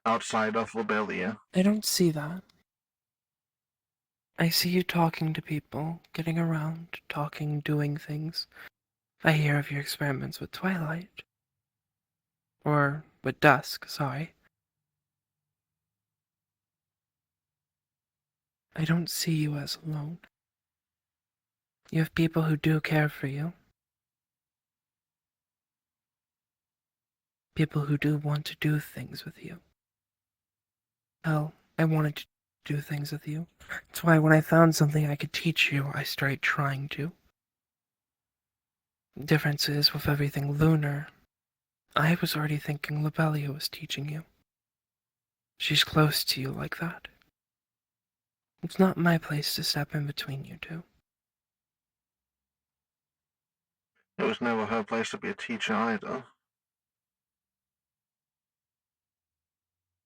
outside of Lobelia. I don't see that. I see you talking to people, getting around, talking, doing things. I hear of your experiments with Twilight. Or with Dusk, sorry. I don't see you as alone. You have people who do care for you. People who do want to do things with you. Hell, I wanted to do things with you. That's why when I found something I could teach you, I started trying to. The difference is, with everything lunar, I was already thinking Lobelia was teaching you. She's close to you like that. It's not my place to step in between you two. It was never her place to be a teacher either.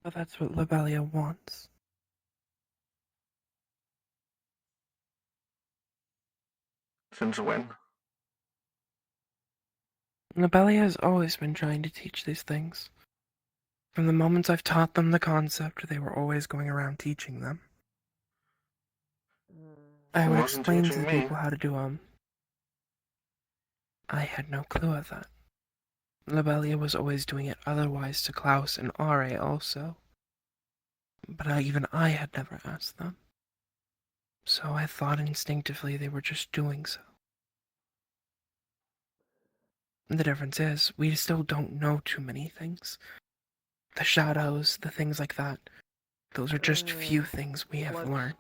But that's what Lobelia wants. Since when? Lobelia has always been trying to teach these things. From the moments I've taught them the concept, they were always going around teaching them. I would explain to the people how to do them. I had no clue of that. Lobelia was always doing it otherwise to Klaus and Are also. But even I had never asked them. So I thought instinctively they were just doing so. The difference is, we still don't know too many things. The shadows, the things like that, those are just few things we have learned.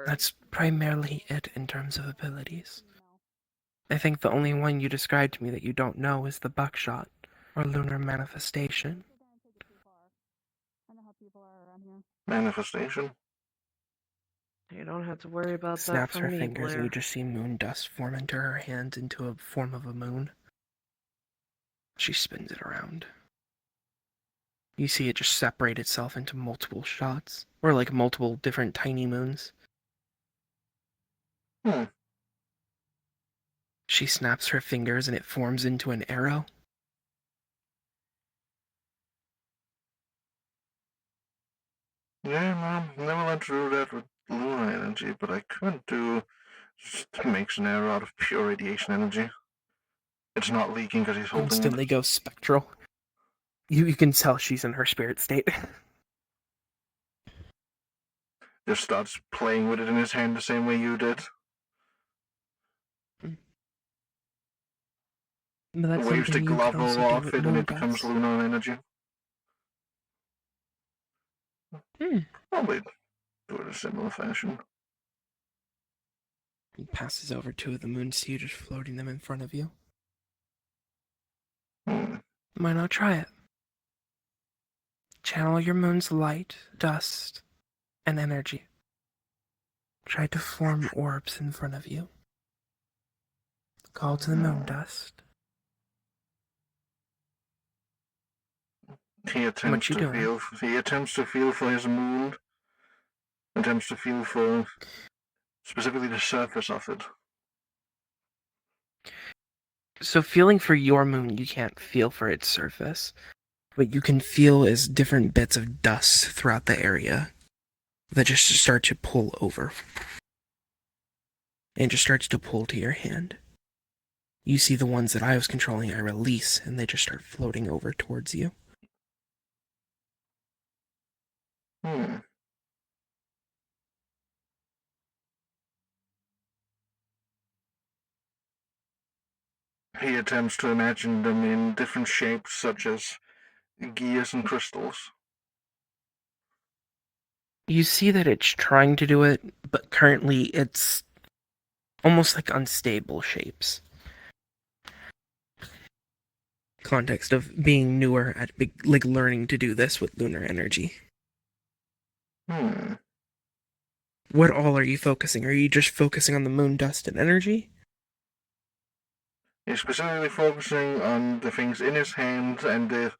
That's primarily it in terms of abilities. I think the only one you described to me that you don't know is the buckshot, or lunar manifestation. manifestation. You don't have to worry about that Snaps from her me, fingers, and Blair. you just see moon dust form into her hand into a form of a moon. She spins it around. You see it just separate itself into multiple shots, or like multiple different tiny moons. She snaps her fingers and it forms into an arrow. Yeah, no, never learned to do that with lunar energy, but I could do just makes an arrow out of pure radiation energy. It's not leaking because he's holding Instantly it. goes spectral. You can tell she's in her spirit state. Just starts playing with it in his hand the same way you did. But that's Waves the something you glove can also do off with it and moon it becomes dust. lunar energy. Probably do it in a similar fashion. He passes over two of the moons to you, just floating them in front of you. Why not try it? Channel your moon's light, dust, and energy. Try to form orbs in front of you. Call to the moon dust. He attempts to feel. He attempts to feel for his moon. Attempts to feel for specifically the surface of it. So feeling for your moon, you can't feel for its surface. What you can feel is different bits of dust throughout the area that just start to pull over. And just starts to pull to your hand. You see the ones that I was controlling, I release, and they just start floating over towards you. He attempts to imagine them in different shapes, such as gears and crystals. You see that it's trying to do it, but currently it's almost like unstable shapes. Context of being newer at like learning to do this with lunar energy. What all are you focusing? Are you just focusing on the moon dust and energy? He's specifically focusing on the things in his hand and the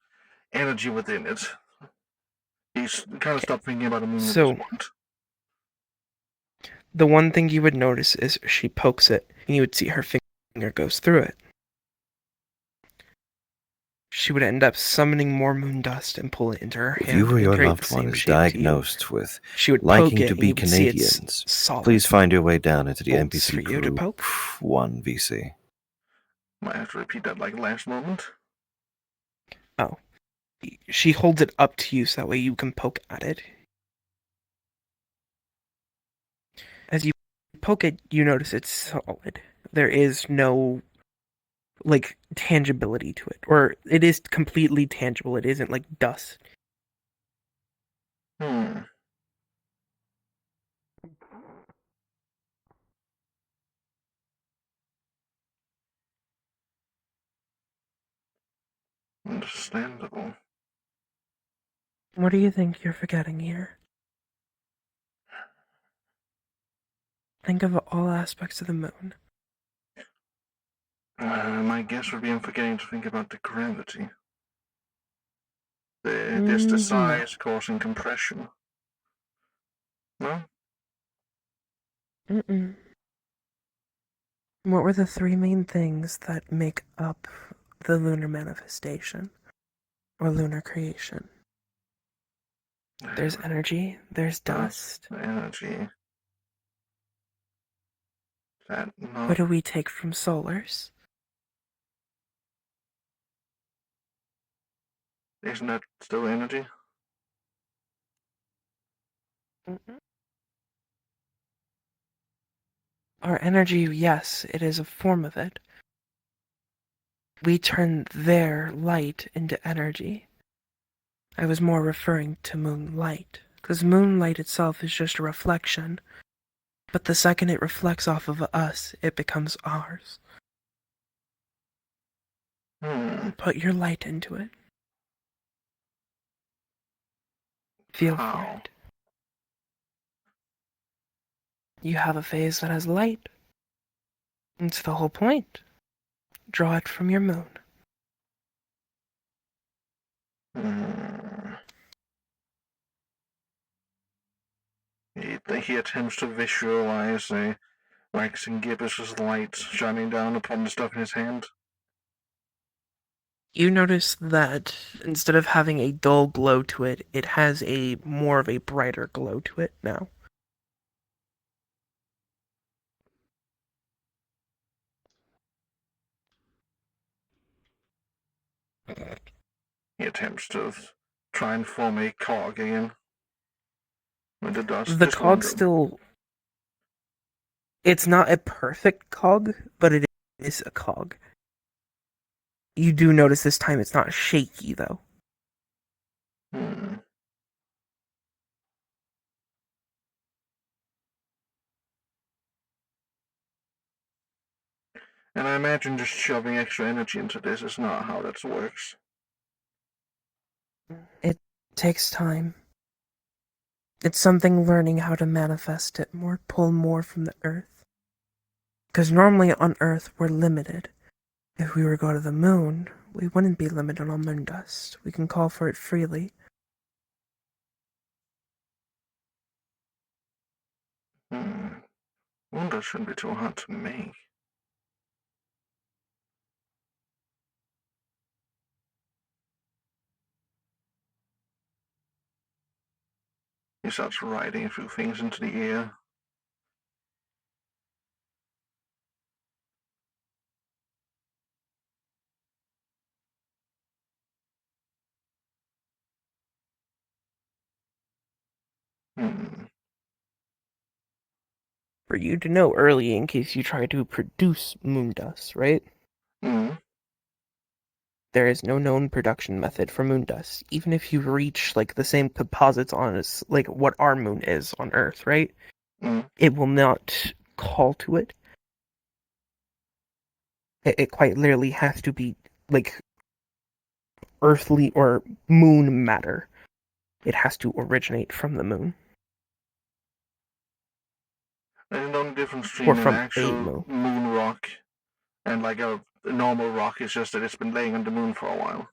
energy within it. He's kind of stopped thinking about the moon at this point. The one thing you would notice is she pokes it, and you would see her finger goes through it. She would end up summoning more moon dust and pull it into her hand. If you or your create loved the same one is shape to you. diagnosed with She would liking poke it to and be you would see it's Canadians, solid. please find your way down into the Bolts NPC for you to Group poke? 1 VC. Might have to repeat that like last moment. Oh. She holds it up to you so that way you can poke at it. As you poke it, you notice it's solid. There is no, like, tangibility to it. Or it is completely tangible. It isn't like dust. Understandable. What do you think you're forgetting here? Think of all aspects of the moon. My guess would be I'm forgetting to think about the gravity. Just the size causing compression. No? Mm-mm. What were the three main things that make up the lunar manifestation? Or lunar creation? There's energy, there's dust. Energy. What do we take from solars? Isn't that still energy? Our energy, yes, it is a form of it. We turn their light into energy. I was more referring to moonlight, because moonlight itself is just a reflection. But the second it reflects off of us, it becomes ours. Put your light into it. Feel for it. You have a phase that has light. It's the whole point. Draw it from your moon. He attempts to visualize a waxing gibbous light shining down upon the stuff in his hand. You notice that instead of having a dull glow to it, it has a more of a brighter glow to it now. He attempts to try and form a cog again. With the dust. The cog it's not a perfect cog, but it is a cog. You do notice this time it's not shaky, though. Hmm. And I imagine just shoving extra energy into this is not how that works. It takes time. It's something learning how to manifest it more, pull more from the earth. Because normally on Earth, we're limited. If we were to go to the moon, we wouldn't be limited on moon dust. We can call for it freely. Moon dust shouldn't be too hard to make. He starts writing a few things into the air. For you to know early in case you try to produce moon dust, right? There is no known production method for moon dust. Even if you reach like the same composites on us, like what our moon is on Earth, right? It will not call to it. It quite literally has to be like earthly or moon matter. It has to originate from the moon. And the only difference between an from actual moon rock and like a normal rock is just that it's been laying on the moon for a while.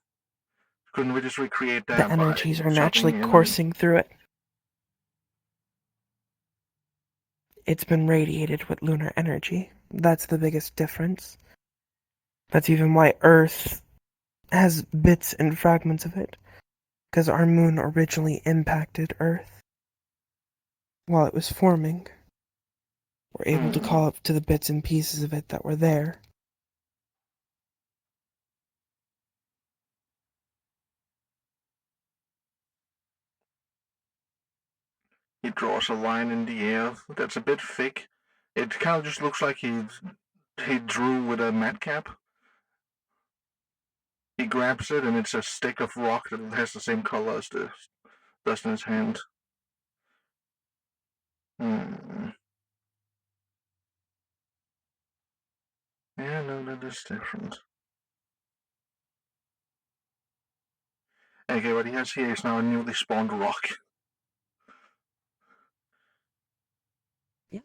Couldn't we just recreate that? The energies by are naturally chucking in coursing through it. It's been radiated with lunar energy. That's the biggest difference. That's even why Earth has bits and fragments of it. Because our moon originally impacted Earth while it was forming. We're able to call up to the bits and pieces of it that were there. He draws a line in the air that's a bit thick. It kind of just looks like he drew with a madcap. He grabs it and it's a stick of rock that has the same color as the dust in his hand. Yeah, no, that is different. Okay, what he has here is now a newly spawned rock. Yeah.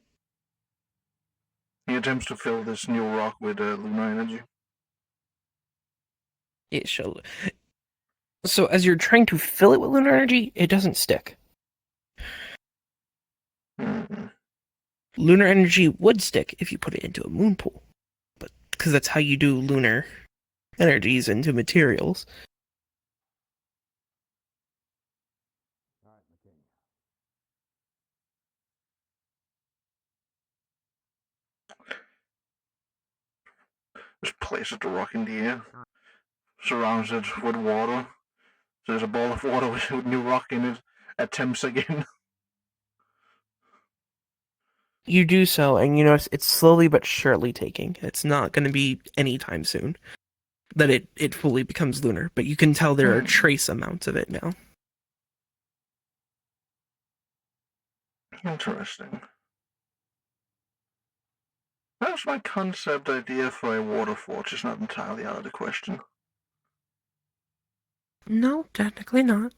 He attempts to fill this new rock with lunar energy. It shall. So as you're trying to fill it with lunar energy, it doesn't stick. Lunar energy would stick if you put it into a moon pool, but because that's how you do lunar energies into materials. Just places the rock in the air, surrounds it with water. So there's a ball of water with new rock in it. Attempts again. You do so, and you notice it's slowly but surely taking. It's not going to be anytime soon that it fully becomes lunar, but you can tell there are trace amounts of it now. Interesting. Perhaps my concept idea for a water forge is not entirely out of the question. No, technically not.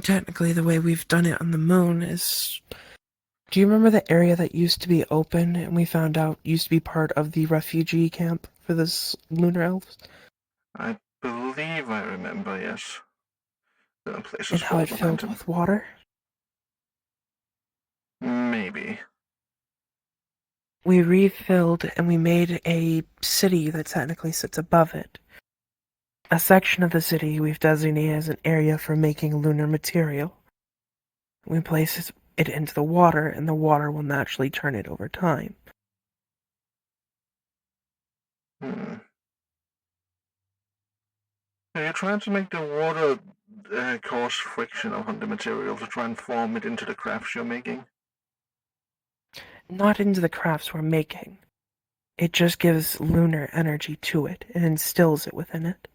Technically, the way we've done it on the moon is Do you remember the area that used to be open and we found out used to be part of the refugee camp for the lunar elves? I believe I remember, yes. The place And is how it full filled with water? Maybe. We refilled and we made a city that technically sits above it. A section of the city we've designated as an area for making lunar material. We place it into the water, and the water will naturally turn it over time. Are you trying to make the water cause friction on the material to try and form it into the crafts you're making? Not into the crafts we're making. It just gives lunar energy to it and instills it within it.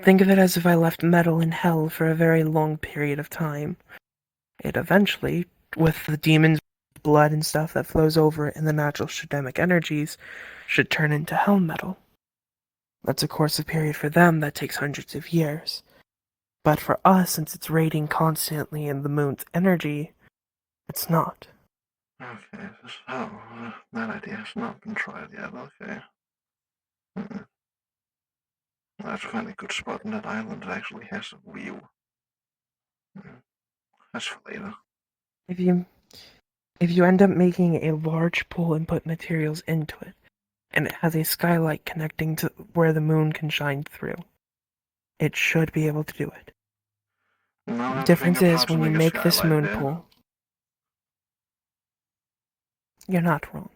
Think of it as if I left metal in hell for a very long period of time. It eventually, with the demon's blood and stuff that flows over it and the natural Shademic energies, should turn into hell metal. That's of course a period for them that takes hundreds of years. But for us, since it's radiating constantly in the moon's energy, it's not. Okay, so that idea has not been tried yet, okay. I have to find a good spot in that island that actually has a view. That's for later. If you end up making a large pool and put materials into it, and it has a skylight connecting to where the moon can shine through, it should be able to do it. The difference is when you make this moon pool, you're not wrong.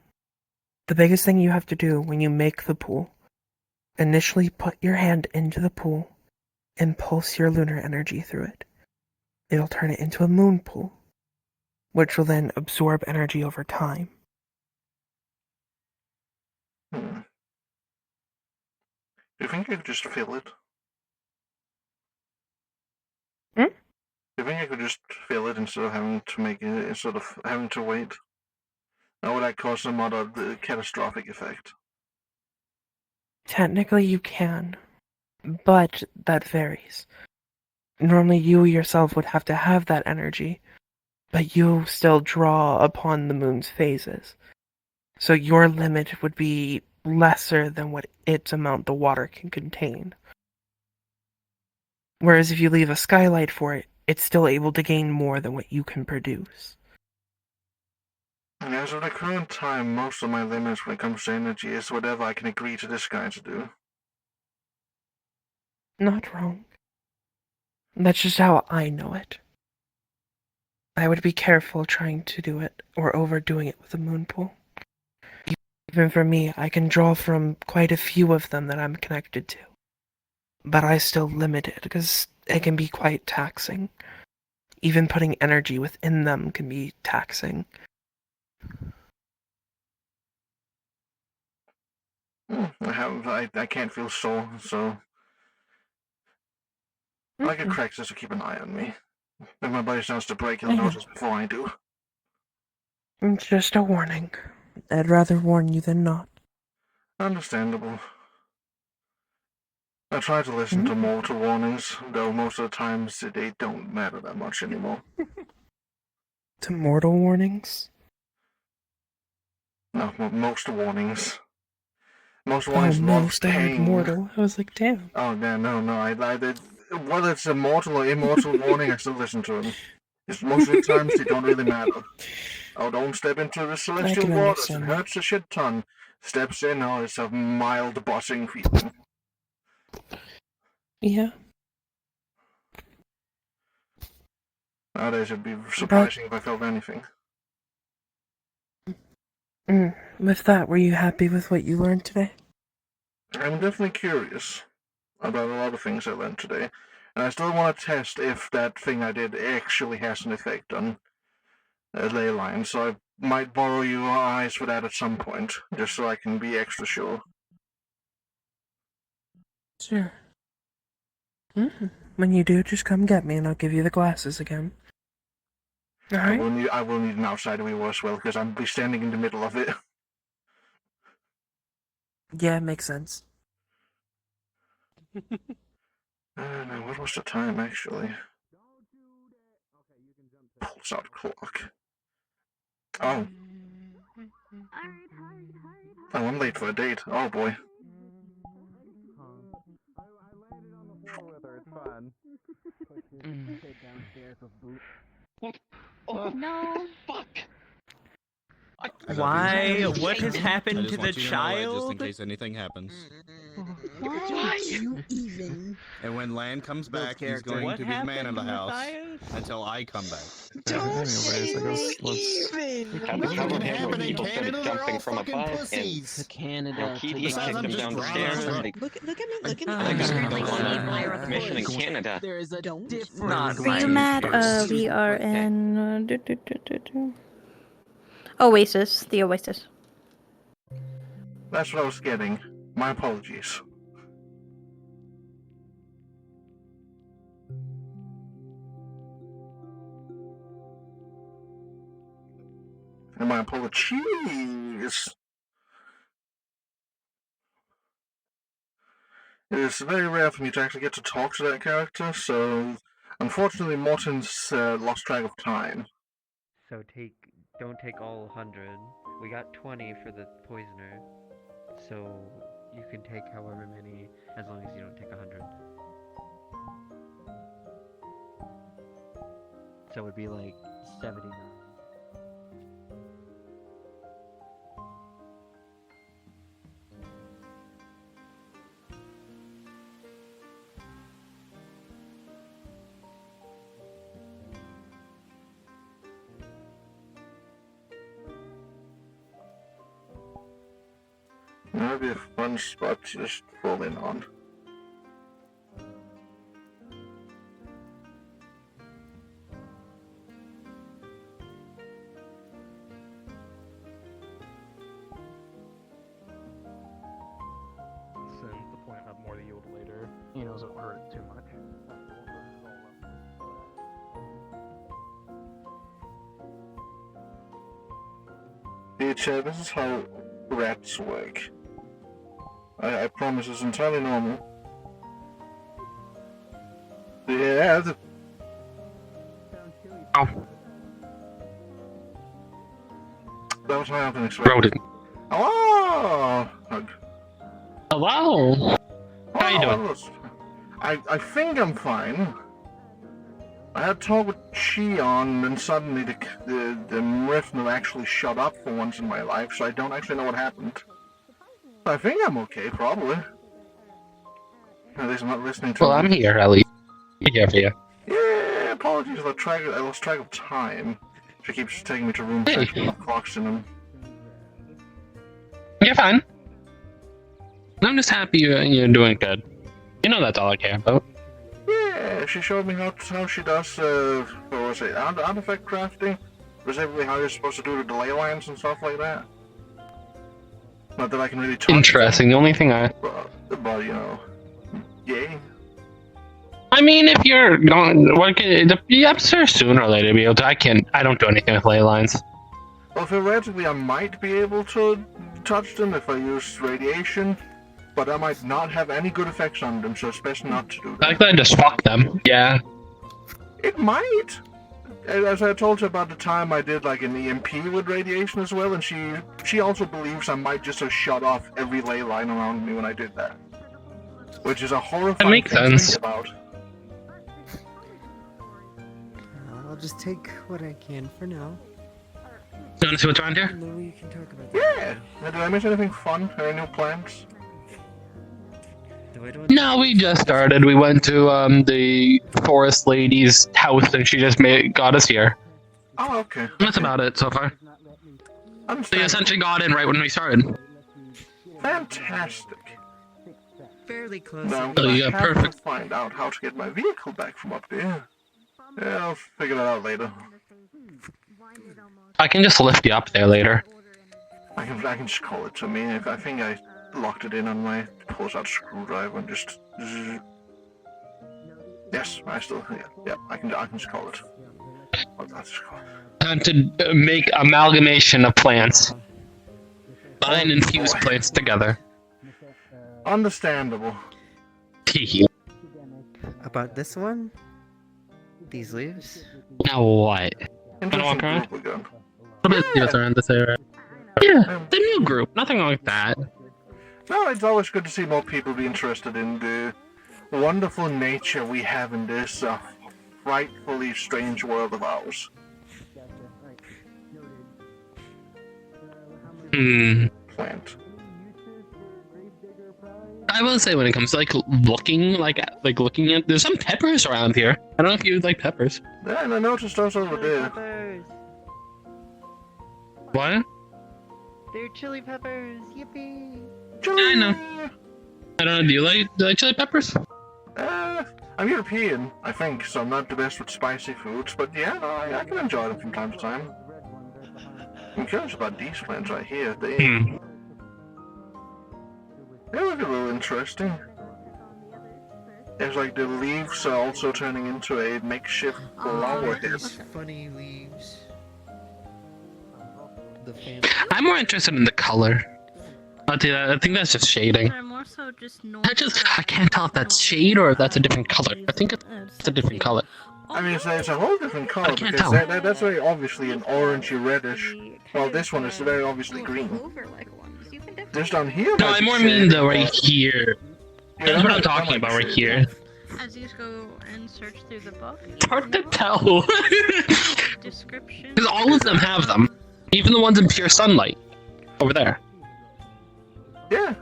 The biggest thing you have to do when you make the pool, initially put your hand into the pool and pulse your lunar energy through it. It'll turn it into a moon pool, which will then absorb energy over time. Do you think I could just fill it? Do you think I could just fill it instead of having to make it, instead of having to wait? Or would that cause some other catastrophic effect? Technically you can, but that varies. Normally you yourself would have to have that energy, but you still draw upon the moon's phases. So your limit would be lesser than what its amount the water can contain. Whereas if you leave a skylight for it, it's still able to gain more than what you can produce. As of the current time, most of my limits when it comes to energy is whatever I can agree to this guy to do. Not wrong. That's just how I know it. I would be careful trying to do it or overdoing it with a moon pool. Even for me, I can draw from quite a few of them that I'm connected to. But I still limit it because it can be quite taxing. Even putting energy within them can be taxing. I can't feel sore, so I could crack this to keep an eye on me. If my body starts to break, he'll notice before I do. It's just a warning. I'd rather warn you than not. Understandable. I try to listen to mortal warnings, though most of the times they don't matter that much anymore. To mortal warnings? No, most warnings. Most Oh, warnings involve most. I heard pain. mortal. I was like, damn. Oh, no. I did. Whether it's a mortal or immortal warning, I still listen to them. It's most of the times they don't really matter. Oh, don't step into the celestial waters. It hurts a shit ton. Steps in, oh, it's a mild bossing feeling. Yeah. Nowadays, it'd be surprising if I felt anything. With that, were you happy with what you learned today? I'm definitely curious about a lot of things I learned today, and I still want to test if that thing I did actually has an effect on ley lines, so I might borrow your eyes for that at some point, just so I can be extra sure. Sure. When you do, just come get me and I'll give you the glasses again. Alright? I will need an outside view as well, because I'll be standing in the middle of it. Yeah, makes sense. Now, what was the time, actually? pulls out clock. Oh. Oh, I'm late for a date. Oh boy. No. Fuck. Why? What has happened to the just child? in case anything happens. Why? You even. And when Land comes back, he's going What to be the man of happened, the house Matthias? until I come back. Anyways, I guess let's. Cover him happen with in people Canada? They're jumping all from fucking above pussies. and Canada. Arcadia Besides, kicked I'm him just down the driving stairs. around. They Look at me, look at me. they got Look him at me. on a mission in Canada. There is a Don't. difference. Not Are my you mad? issues. We are in Oasis, the Oasis. That's what I was getting. My apologies. And my apologies. It is very rare for me to actually get to talk to that character, so unfortunately Morton's lost track of time. So don't take all 100. We got 20 for the poisoner. So you can take however many, as long as you don't take 100. So it would be like 79. That would be a fun spot to just fall in on. Since the point have more to yield later, he knows it'll hurt too much. Hey Chad, this is how rats work. I promise it's entirely normal. Yeah, Oh. That was higher than expected. Rodent. Hello! Hug. Hello! How you doing? I think I'm fine. I had a talk with Shion, and suddenly the Mrifner actually shut up for once in my life, so I don't actually know what happened. I think I'm okay, probably. At least I'm not listening to Well, I'm here, at least. I'm here for you. Yeah, apologies, I lost track of time. She keeps taking me to rooms that actually have clocks in them. You're fine. I'm just happy you're doing good. You know that's all I care about. Yeah, she showed me how she does, what was it, artifact crafting? Specifically how you're supposed to do the delay lines and stuff like that. Not that I can really touch Interesting. The only thing but you know, yay. I mean, if you're going, I'm sure sooner or later be able to. I don't do anything with ley lines. Well, theoretically, I might be able to touch them if I use radiation, but I might not have any good effects on them, so it's best not to do that. I could just fuck them. Yeah. It might! As I told her about the time I did like an EMP with radiation as well, and she also believes I might just have shut off every ley line around me when I did that. Which is a horrifying thing to think about. I'll just take what I can for now. You want to see what's around here? And then we can talk about that. Yeah! Did I miss anything fun? Any new plans? No, we just started. We went to the forest lady's house, and she just got us here. Oh, okay. That's about it so far. They essentially got in right when we started. Fantastic. Fairly close. Now I'm Oh, gonna yeah, have perfect. to find out how to get my vehicle back from up there. Yeah, I'll figure that out later. I can just lift you up there later. I can just call it to me. I think I locked it in on my pulls-out screwdriver and just. Yes, I still. Yeah, I can just call it. I'll just call it. Time to make amalgamation of plants. Bind and fuse plants together. Understandable. Teehee. About this one? These leaves? Now what? Interesting group again. A little bit deals around this area. Yeah, the new group. Nothing wrong with that. No, it's always good to see more people be interested in the wonderful nature we have in this frightfully strange world of ours. Plant. I will say when it comes to looking at, there's some peppers around here. I don't know if you like peppers. Yeah, and I noticed those over there. What? They're chili peppers. Yippee! I know. I don't know. Do you like chili peppers? I'm European, I think, so I'm not the best with spicy foods, but yeah, no, I can enjoy them from time to time. I'm curious about these plants right here. They look a little interesting. It's like the leaves are also turning into a makeshift flower head. Funny leaves. I'm more interested in the color. I'll do that. I think that's just shading. I'm also just I can't tell if that's shade or if that's a different color. I think it's a different color. I mean, it's a whole different color I can't because tell. that's very obviously an orangey reddish, while this one is very obviously green. Just on here. No, I more mean the right here. That's what I'm talking about right here. As you go and search through the book, It's hard to tell. description. Because all of them have them. Even the ones in pure sunlight. Over there. Yeah.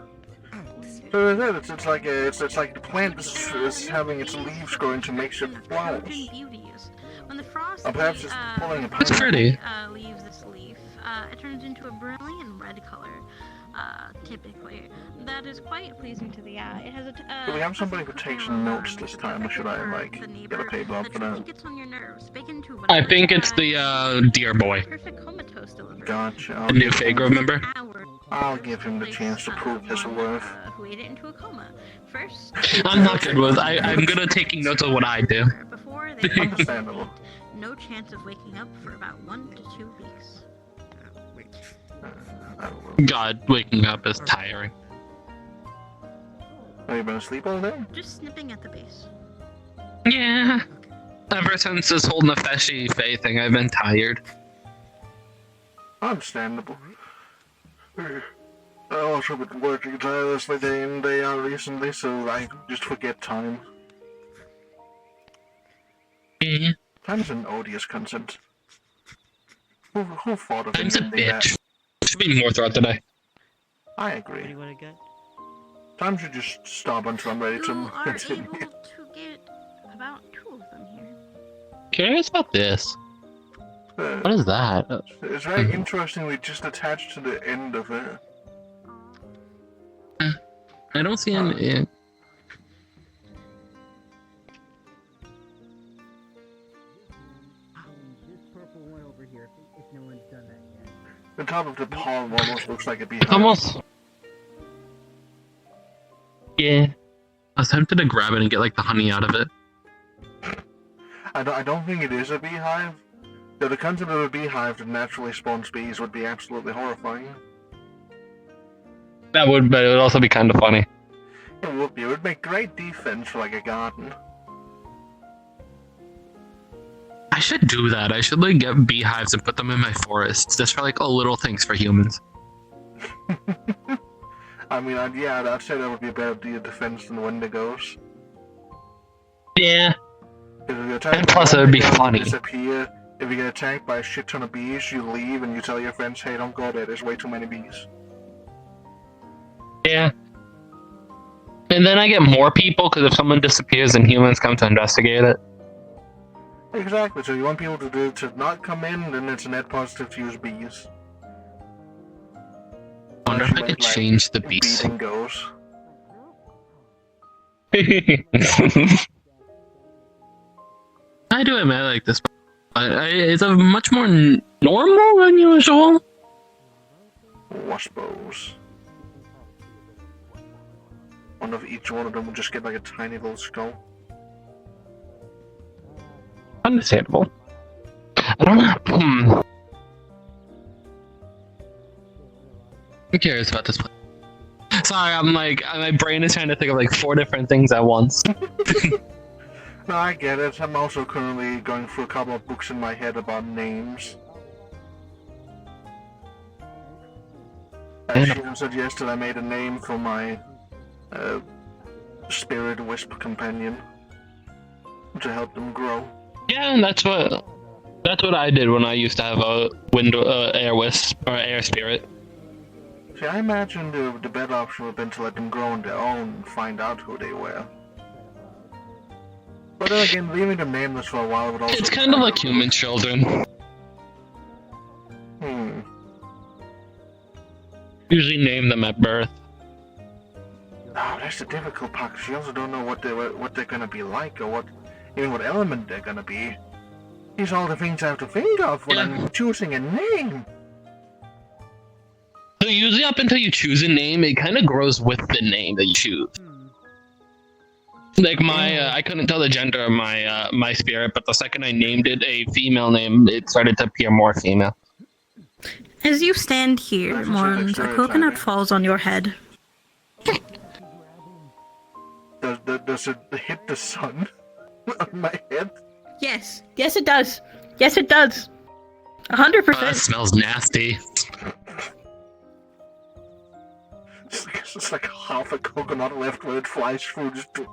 So it's like the plant is having its leaves grow into makeshift flowers. When the frost Perhaps it's pulling apart. It's pretty. Leaves this leaf, it turns into a brilliant red color. Typically, that is quite pleasing to the eye. It has a. Do we have somebody who takes notes this time, or should I get a paper up for that? Gets on your nerves, bacon too, I think it's the deer boy. Gotcha. The new Fago member. I'll give him the chance to prove his worth. Who ate it into a coma. First, I'm not good with. I'm good at taking notes of what I do. before they Understandable. no chance of waking up for about 1 to 2 weeks. God, waking up is tiring. Have you been asleep all day? Just snipping at the base. Yeah. Ever since this whole Nefeshi Fae thing, I've been tired. Understandable. I also been working tirelessly day in day out recently, so I just forget time. Yeah. Time's an odious concept. Who thought of Time's a inventing that? bitch. Should be more throughout the day. I agree. What do you want to get? Time should just stop until I'm ready You to are continue. able to get about 2 of them here. Curious about this. What is that? It's very interestingly just attached to the end of it. I don't see any. This purple one over here, if no one's done that yet. The top of the palm almost looks like a beehive. Almost. Yeah. I was tempted to grab it and get like the honey out of it. I don't think it is a beehive. Though the concept of a beehive that naturally spawns bees would be absolutely horrifying. That would, but it would also be kind of funny. It would be. It would make great defense for like a garden. I should do that. I should like get beehives and put them in my forests, just for like little things for humans. I mean, I'd say that would be a better defense than Wendigos. Yeah. And plus it would be funny. Disappear. If you get attacked by a shit ton of bees, you leave and you tell your friends, hey, don't go there, there's way too many bees. Yeah. And then I get more people, because if someone disappears, then humans come to investigate it. Exactly, so you want people to not come in, then it's a net positive to use bees. I wonder if I could change the beast. Beating goes. I do admit I like this. It's a much more normal than usual. Waspos. One of each one of them will just get like a tiny little skull. Understandable. I don't know. I'm curious about this place. Sorry, I'm like, my brain is trying to think of like 4 different things at once. No, I get it. I'm also currently going through a couple of books in my head about names. I even suggested I made a name for my spirit wisp companion to help them grow. Yeah, and that's what I did when I used to have a air wisp or air spirit. See, I imagine the better option would have been to let them grow on their own and find out who they were. But then again, leaving them nameless for a while would also... It's kind of like human children. Usually name them at birth. Oh, that's the difficult part, because you also don't know what they're gonna be like, or even what element they're gonna be. These are all the things I have to think of when I'm choosing a name. So usually up until you choose a name, it kind of grows with the name that you choose. Like I couldn't tell the gender of my spirit, but the second I named it a female name, it started to appear more female. As you stand here, Morons, a coconut falls on your head. Does it hit the sun on my head? Yes. Yes, it does. Yes, it does. 100%. That smells nasty. It's like half a coconut left where it flies through just the...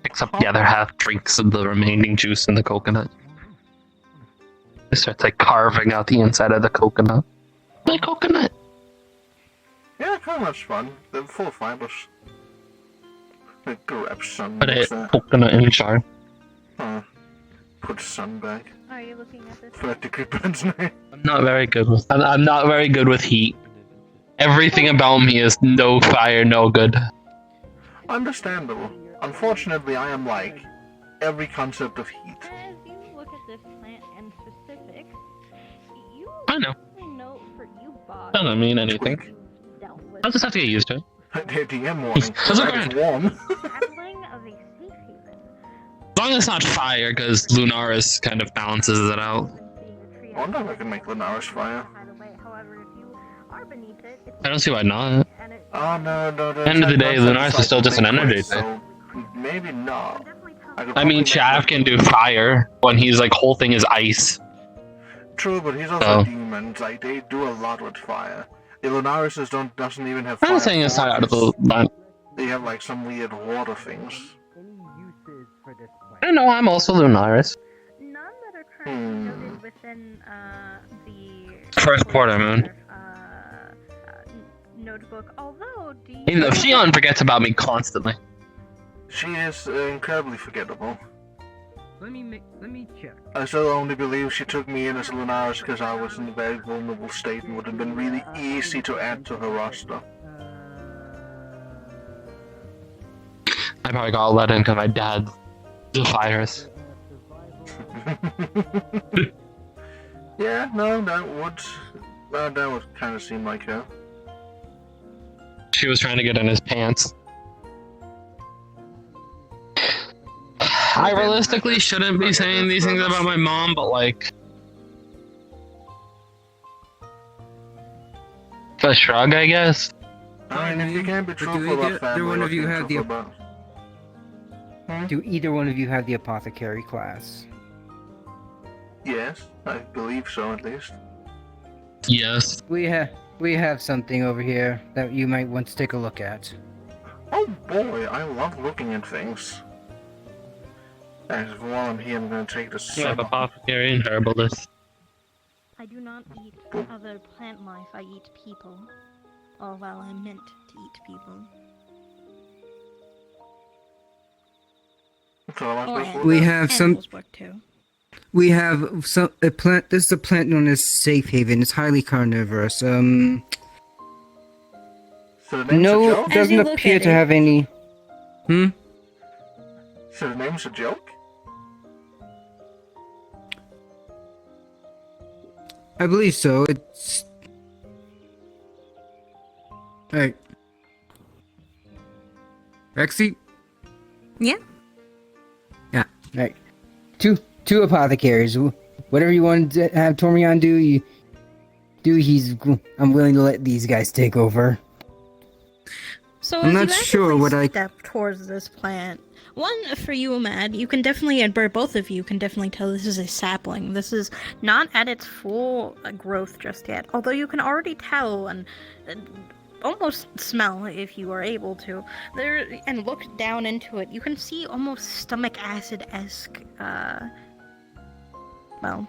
Picks up the other half, drinks the remaining juice in the coconut. It starts like carving out the inside of the coconut. My coconut! Yeah, coconut's fun. They're full of fibers. It grabs sun. Put a coconut in jar. Put sun back. Are you looking at this? 30 burns name. I'm not very good with. I'm not very good with heat. Everything about me is no fire, no good. Understandable. Unfortunately, I am like every concept of heat. As you look at this plant in specific, you I know. note for you, Bob. Doesn't mean anything. I'll just have to get used to it. The DM warning. That's That is warm. Of a safe haven. As long as it's not fire, because Lunaris kind of balances it out. I wonder if I can make Lunaris fire. I don't see why not. Oh no. End of the day, Lunaris is still just an energy thing. So maybe not. I mean, Chav can do fire when he's like whole thing is ice. True, but he's also demons. Like they do a lot with fire. The Lunaris doesn't even have fire. I'm not saying it's not out of the line. They have like some weird water things. I know, I'm also Lunaris. None that are currently noted within the First quarter moon. notebook. Although, Even though Shion forgets about me constantly. She is incredibly forgettable. Let me check. I still only believe she took me in as Lunaris because I was in a very vulnerable state and would have been really easy to add to her roster. I probably got let in because my dad's the virus. Yeah, no, that would kind of seem like her. She was trying to get in his pants. I realistically shouldn't be saying these things about my mom, but like... a shrug, I guess? I mean, if you can't be truthful about family, either one of you what have can you the truthful about? Do either one of you have the apothecary class? Yes, I believe so at least. Yes. We have something over here that you might want to take a look at. Oh boy, I love looking at things. As while I'm here, I'm going to take this. We have apothecary and herbalist. I do not eat other plant life, I eat people. Or well, I'm meant to eat people. We have some. Animals work too. We have a plant. This is a plant known as Safe Haven. It's highly carnivorous. So the name's a No, joke? doesn't appear to have any. So the name's a joke? I believe so. It's. Alright. Rexy? Yeah? Yeah, right. Two apothecaries. Whatever you want to have Tormion do, I'm willing to let these guys take over. So I'm as not you sure actively what I. step towards this plant, one for you, Mad, you can definitely, and both of you can definitely tell this is a sapling. This is not at its full growth just yet, although you can already tell and almost smell if you are able to. There and look down into it, you can see almost stomach acid-esque, well,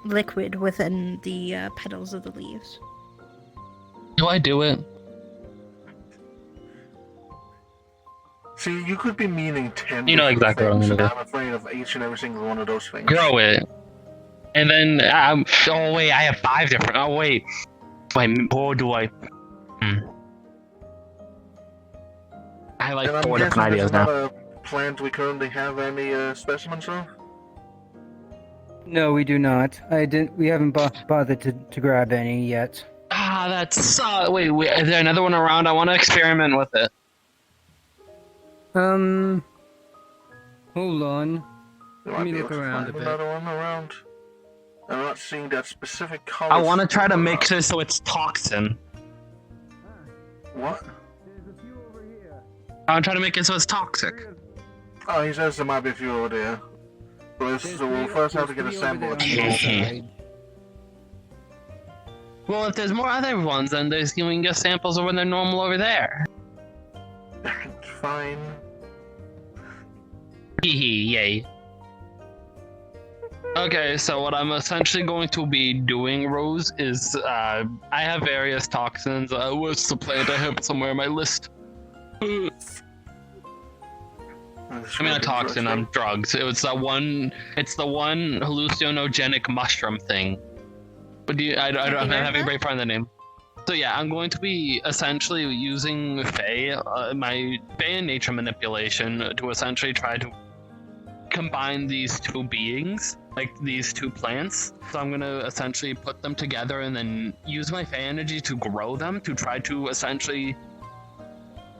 liquid within the petals of the leaves. Do I do it? See, you could be meaning 10 You know different exactly what I'm things, gonna and do. I'm afraid of each and every single one of those things. Grow it. And then, oh wait, I have 5 different, oh wait. Wait, what do I... I have like And I'm 4 different guessing ideas this is now. not a plant we currently have any specimens of? No, we do not. We haven't bothered to grab any yet. Ah, that's... wait, is there another one around? I want to experiment with it. Hold on. There Let might me be look able to around a find bit. another one around. I'm not seeing that specific color. I want to try to mix it so it's toxin. What? I'm trying to make it so it's toxic. Oh, he says there might be a few over there. So we'll first have to get a sample of Well, if there's more other ones, then we can get samples of when they're normal over there. Fine. Hehe, yay. Okay, so what I'm essentially going to be doing, Rose, is I have various toxins. What's the plant? I have it somewhere on my list. I mean, a toxin, drugs. It's the one hallucinogenic mushroom thing. But I'm having a great find the name. So yeah, I'm going to be essentially using my Fae and nature manipulation to essentially try to combine these two beings, like these two plants. So I'm gonna essentially put them together and then use my Fae energy to grow them, to try to essentially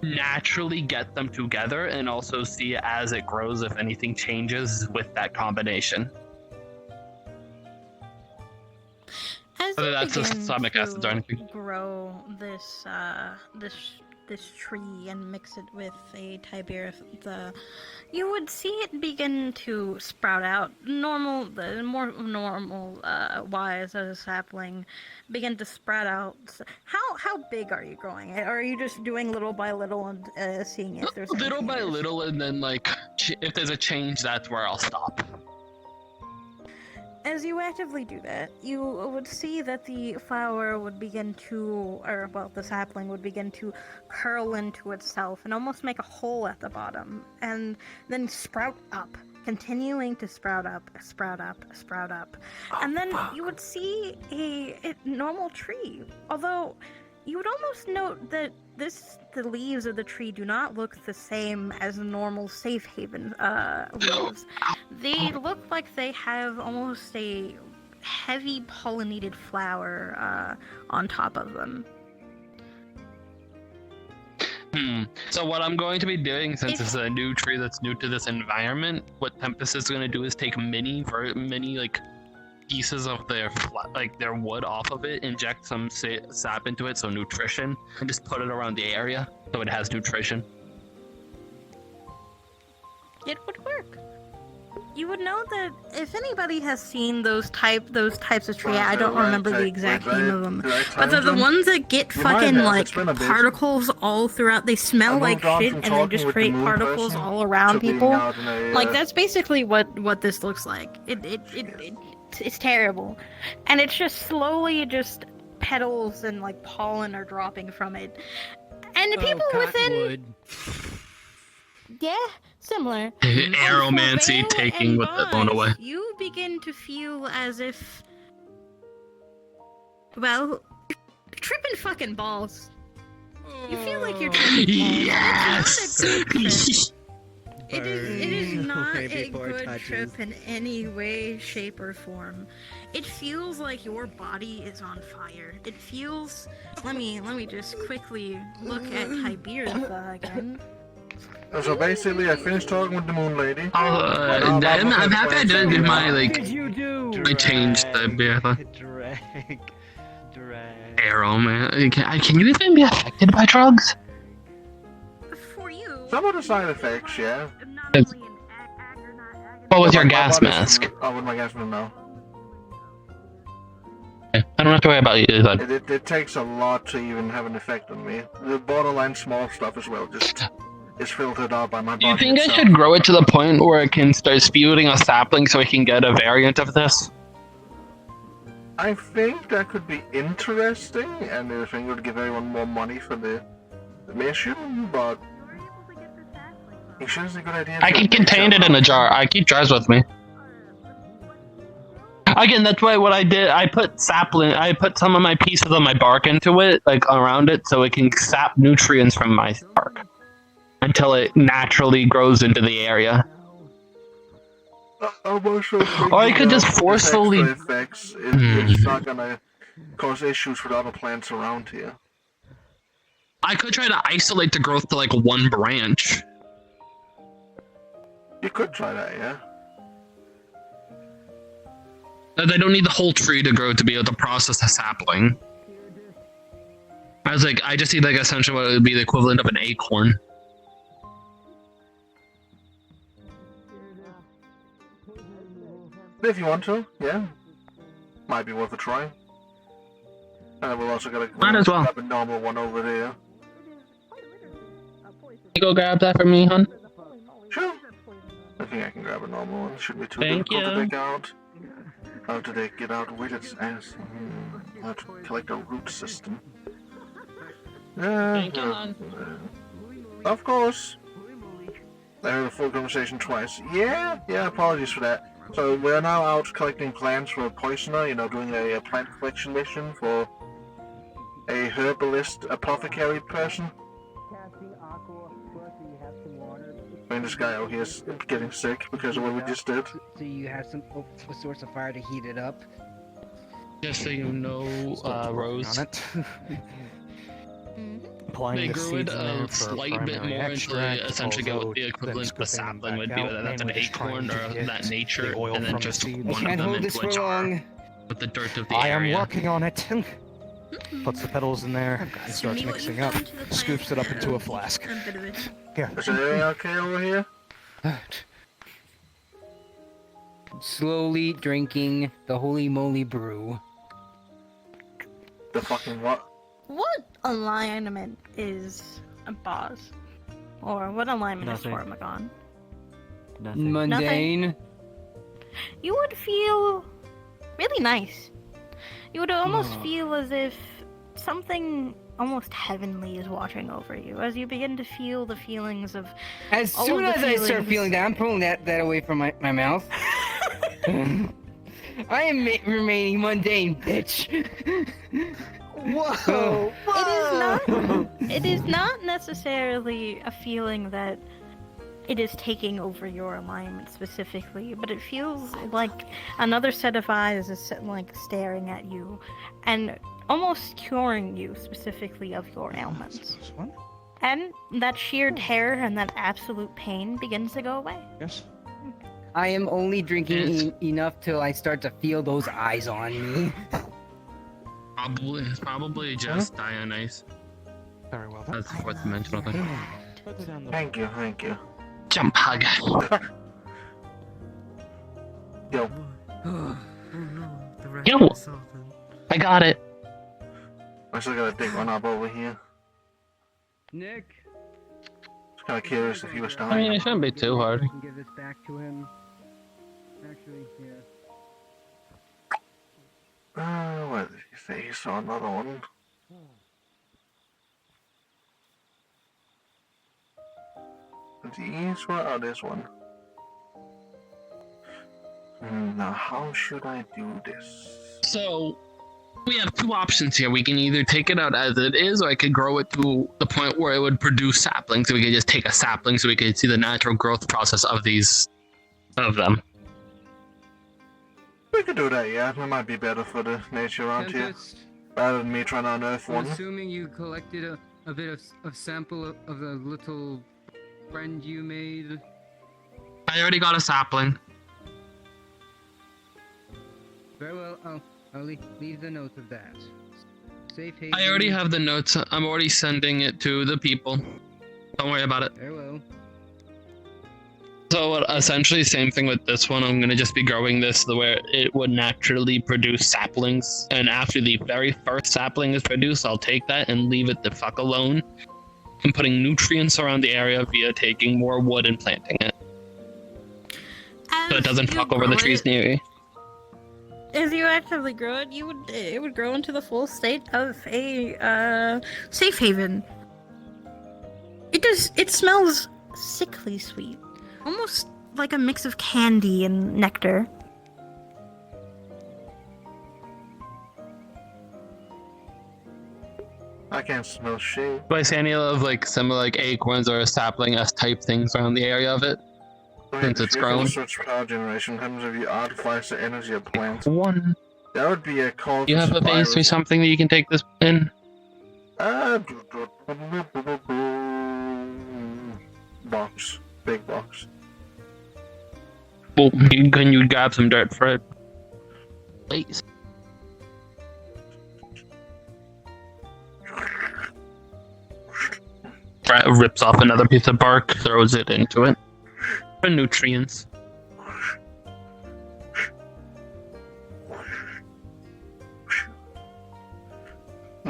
naturally get them together, and also see as it grows if anything changes with that combination. Whether that's just stomach acid or anything. Grow this tree and mix it with a Tiberius, you would see it begin to sprout out. More normal wise as a sapling, begin to sprout out. How big are you growing it? Or are you just doing little by little and seeing if there's Little by little, and then like if there's a change, that's where I'll stop. As you actively do that, you would see that the flower would begin to, the sapling would begin to curl into itself and almost make a hole at the bottom, and then sprout up, continuing to sprout up. And then you would see a normal tree, although you would almost note that the leaves of the tree do not look the same as normal safe haven leaves. They look like they have almost a heavy pollinated flower on top of them. So what I'm going to be doing, since it's a new tree that's new to this environment, what Tempest is going to do is take many like pieces of their wood off of it, inject some sap into it, so nutrition, and just put it around the area so it has nutrition. It would work. You would know that if anybody has seen those types of tree, I don't remember the exact name of them, but they're the ones that get fucking like particles all throughout. They smell like shit and they just create particles all around people. Like that's basically what this looks like. It's terrible, and it's just slowly petals and like pollen are dropping from it, and the people within. Yeah, similar. Aromancy taking with the bone away. You begin to feel as if, well, tripping fucking balls. You feel like you're tripping balls. Yes. It is not a good trip in any way, shape, or form. It feels like your body is on fire. It feels. Let me just quickly look at Tiberius again. So basically, I finished talking with the Moon Lady. I'm happy I didn't do my I changed the Arrow, man. Can you even be affected by drugs? Some of the side effects, yeah. What was your My gas body's- mask? Oh, with my gas mask, no. I don't have to worry about you then. It takes a lot to even have an effect on me. The borderline small stuff as well just is filtered out by my body. Do you think itself. I should grow it to the point where it can start spewing a sapling so we can get a variant of this? I think that could be interesting, and I think it would give everyone more money for the mission, but... You sure it's a good idea? I can contain it in a jar. I keep jars with me. Again, that's why what I did, I put some of my pieces of my bark into it, like around it, so it can sap nutrients from my bark until it naturally grows into the area. Or I could just forcefully. Effects, it's not gonna cause issues with other plants around here. I could try to isolate the growth to like one branch. You could try that, yeah. They don't need the whole tree to grow to be able to process a sapling. I just need like essentially what would be the equivalent of an acorn. If you want to, yeah. Might be worth a try. And we'll also grab a normal one over there. You go grab that for me, hon? Sure. I think I can grab a normal one. Shouldn't be too Thank difficult to you. take out. How do they get out with its ass? How to collect a root system. Thank you, hon. Of course. I heard a full conversation twice. Yeah, apologies for that. So we're now out collecting plants for a poisoner, doing a plant collection mission for a herbalist apothecary person. I mean, this guy out here is getting sick because of what we just did. So you have some source of fire to heat it up. Just so you know, Rose. They grew it a slight bit more into essentially get what the equivalent of a sapling would be, whether that's an acorn or that nature, and then just one of them into a jar with the dirt of the I am area. working on it. Puts the petals in there and starts mixing up. Scoops it up into a flask. Here. Is everything okay over here? Slowly drinking the holy moly brew. The fucking what? What alignment is a boss? Or what alignment Nothing. is Formagon? Mundane. You would feel really nice. You would almost feel as if something almost heavenly is watching over you as you begin to feel the feelings of. As all soon of the as I start feelings- feeling that, I'm pulling that away from my mouth. I am remaining mundane, bitch. Whoa! It is not necessarily a feeling that it is taking over your alignment specifically, but it feels like another set of eyes is staring at you and almost curing you specifically of your ailments. And that sheer terror and that absolute pain begins to go away. Yes. I am only drinking enough till I start to feel those eyes on me. It's probably just Dionyse. Very well. That's the fourth dimensional thing. Thank you. Jump hug. Yo. Yo! I got it. I still gotta dig one up over here. Nick. Just kinda curious if he was dying. I mean, it shouldn't be too hard. I can give this back to him. Actually, yeah. What did he say? He saw another one. These one? Oh, this one. Now, how should I do this? So, we have two options here. We can either take it out as it is, or I could grow it to the point where it would produce saplings. So we could just take a sapling so we could see the natural growth process of them. We could do that, yeah. That might be better for the nature around here. Rather than me trying to unearth I'm one. assuming you collected a bit of sample of the little friend you made. I already got a sapling. Very well, I'll leave the note of that. Safe haven. I already have the notes. I'm already sending it to the people. Don't worry about it. Hello. So essentially, same thing with this one. I'm gonna just be growing this the where it would naturally produce saplings, and after the very first sapling is produced, I'll take that and leave it the fuck alone. I'm putting nutrients around the area via taking more wood and planting it, so it doesn't fuck over the trees near you. As you actively grow it, it would grow into the full state of a safe haven. It smells sickly sweet, almost like a mix of candy and nectar. I can't smell shit. Do I see any of like similar like acorns or sapling-esque type things around the area of it? Since it's grown. Search power generation comes if you artifice the energy of plants. One. That would be a call. Do you have a base or something that you can take this in? Box. Big box. Well, can you grab some dirt for it? Please. Rips off another piece of bark, throws it into it. For nutrients.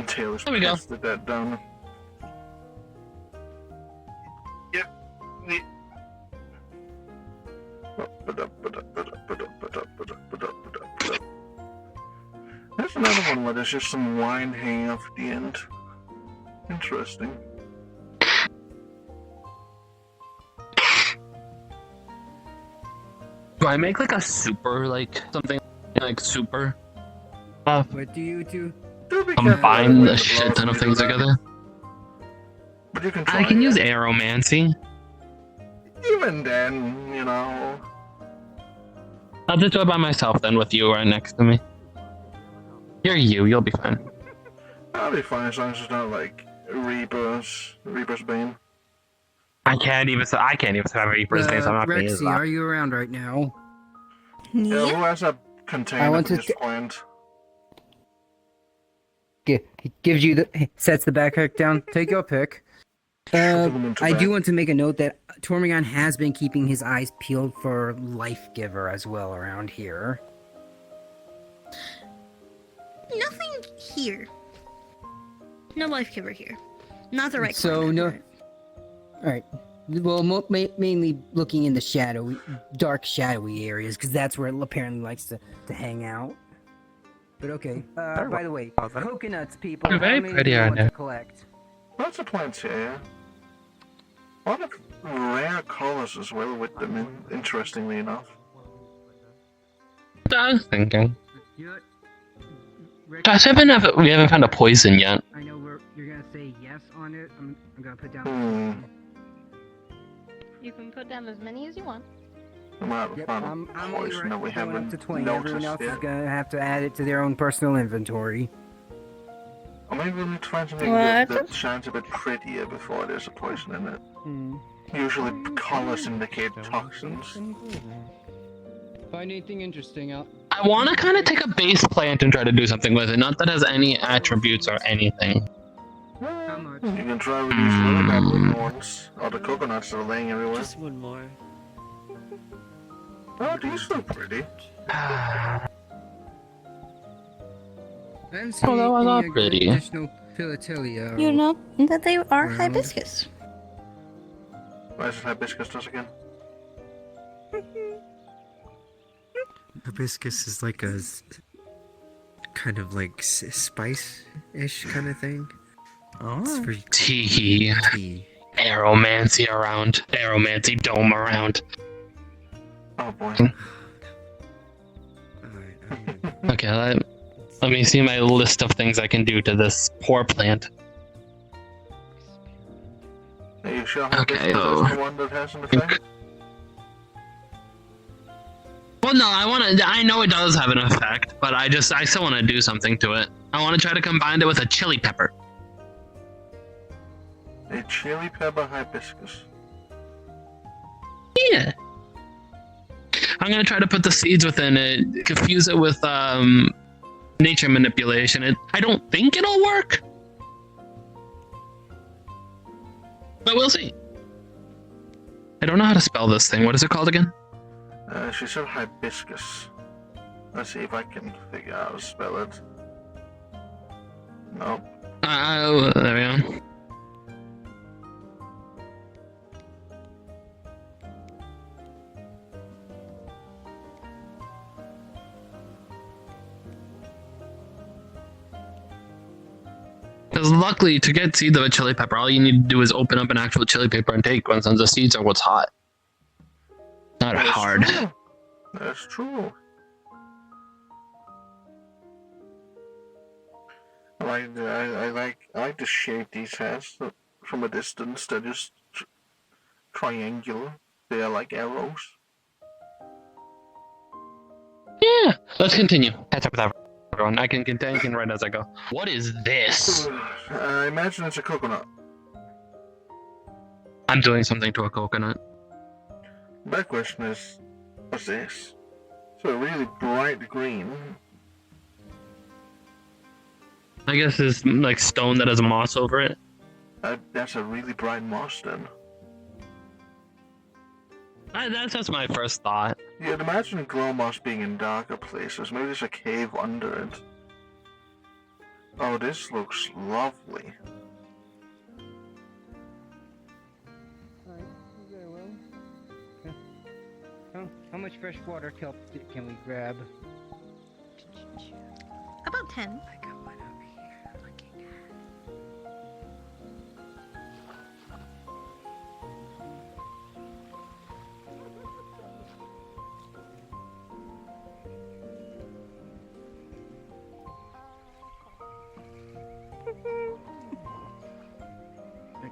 Taylor's there we go. That down. Yep. There's another one where there's just some wine hanging off at the end. Interesting. Do I make like a super, like something like super? What do you do? Combine a shit ton of things together. But you can I can use aromancy. Even then, you know. I'll just do it by myself then with you right next to me. You'll be fine. I'll be fine as long as it's not like Reaper's Bane. I can't even survive Reaper's Bane, so I'm not gonna use Rexy, that. are you around right now? Yeah, who has a container for his plant? Gives you sets the backpack down. Take your pick. I do want to make a note that Tormigon has been keeping his eyes peeled for Life Giver as well around here. Nothing here. No life giver here. Not the right So climate. no. All right. Well, mainly looking in the dark, shadowy areas, because that's where it apparently likes to hang out. But okay. By the way, coconuts, people. They're very how many pretty, do you aren't want to they? collect? Lots of plants here. A lot of rare colors as well with them, interestingly enough. I was thinking. Gosh, we haven't found a poison yet. I know you're gonna say yes on it. I'm gonna put down. You can put down as many as you want. I'm only poison that we going up haven't to 20. noticed Everyone else is yet. gonna have to add it to their own personal inventory. Or maybe we need to find something What? that shines a bit prettier before there's a poison in it. Usually colors indicate toxins. Find anything interesting out. I want to kind of take a base plant and try to do something with it. Not that it has any attributes or anything. You can try with these little goblin ones, or the coconuts that are laying everywhere. Just one more. Oh, these look pretty. I'm Oh, that was not seeing pretty. additional philatelia. You know that they are hibiscus. Why is it hibiscus does again? Hibiscus is like a kind of like spice-ish kind of thing. Oh. It's for Tea. Aromancy around. Aromancy dome around. Oh boy. Okay, let me see my list of things I can do to this poor plant. Are you sure Okay, hibiscus is the one that has an effect? Well, no, I know it does have an effect, but I still want to do something to it. I want to try to combine it with a chili pepper. A chili pepper hibiscus. Yeah. I'm gonna try to put the seeds within it, confuse it with nature manipulation. I don't think it'll work. But we'll see. I don't know how to spell this thing. What is it called again? She said hibiscus. Let's see if I can figure out how to spell it. Nope. There we go. Because luckily, to get seeds of a chili pepper, all you need to do is open up an actual chili pepper and take one, since the seeds are what's hot. Not That's hard. True. That's true. I like the shape these has from a distance. They're just triangular. They are like arrows. Yeah. Let's continue. Catch up with everyone. I can continue right as I go. What is this? I imagine it's a coconut. I'm doing something to a coconut. My question is, what's this? So a really bright green. I guess it's like stone that has moss over it. That's a really bright moss then. That's just my first thought. You'd imagine glow moss being in darker places. Maybe there's a cave under it. Oh, this looks lovely. How much fresh water kelp can we grab? About 10. I got one over here looking at.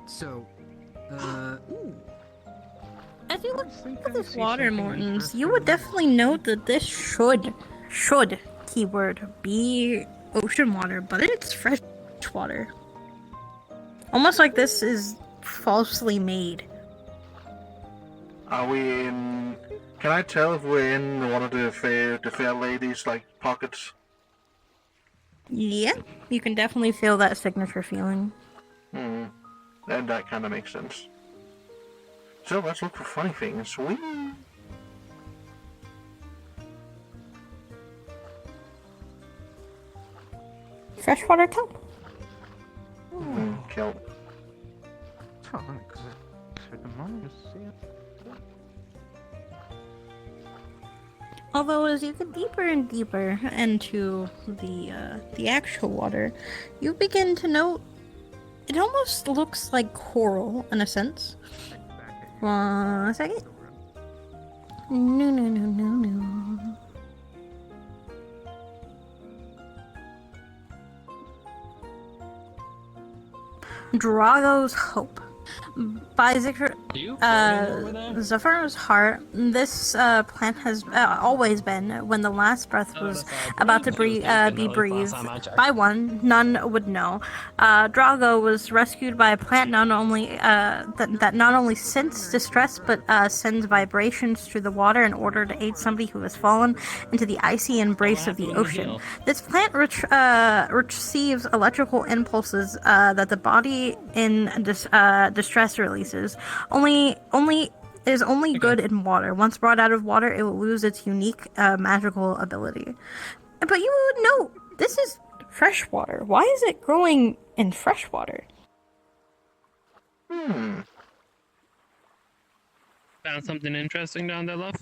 So, As you look at this water, Mortons, you would definitely note that this should, keyword, be ocean water, but it's fresh water. Almost like this is falsely made. Are we in... Can I tell if we're in one of the fair ladies, like, pockets? Yeah, you can definitely feel that signature feeling. And that kind of makes sense. So let's look for funny things. Whee! Freshwater kelp. Kelp. Although as you get deeper and deeper into the actual water, you begin to note it almost looks like coral in a sense. 1 second. No. Drago's Hope. By Zephyros Heart, this plant has always been, when the last breath was about to be breathed by one, none would know. Drago was rescued by a plant not only that not only senses distress, but sends vibrations through the water in order to aid somebody who has fallen into the icy embrace of the ocean. This plant receives electrical impulses that the body in distress releases. Only good in water. Once brought out of water, it will lose its unique magical ability. But you would note, this is fresh water. Why is it growing in fresh water? Found something interesting down there, love?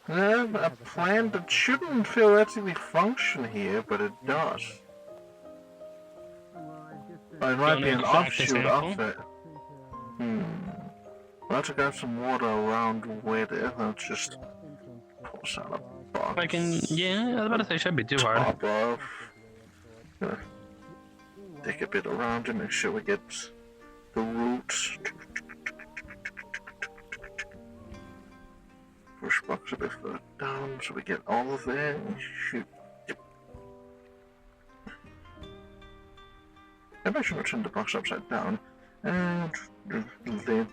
A plant that shouldn't theoretically function here, but it does. It might be an offshoot of it. Let's grab some water around with it. Let's just pull this out of a box. If I can, yeah, I was about to say, it shouldn't be too hard. Top off. Dig a bit around to make sure we get the roots. Push box a bit further down so we get all of it. Shoot. Maybe I should turn the box upside down. And lid.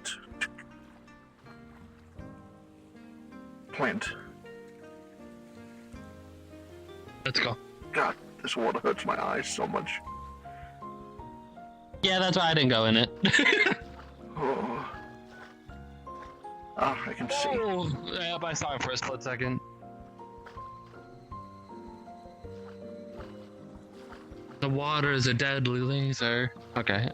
Plant. Let's go. God, this water hurts my eyes so much. Yeah, that's why I didn't go in it. Oh. Ah, I can see. Oh, yeah, I saw it for a split second. The water is a deadly laser. Okay,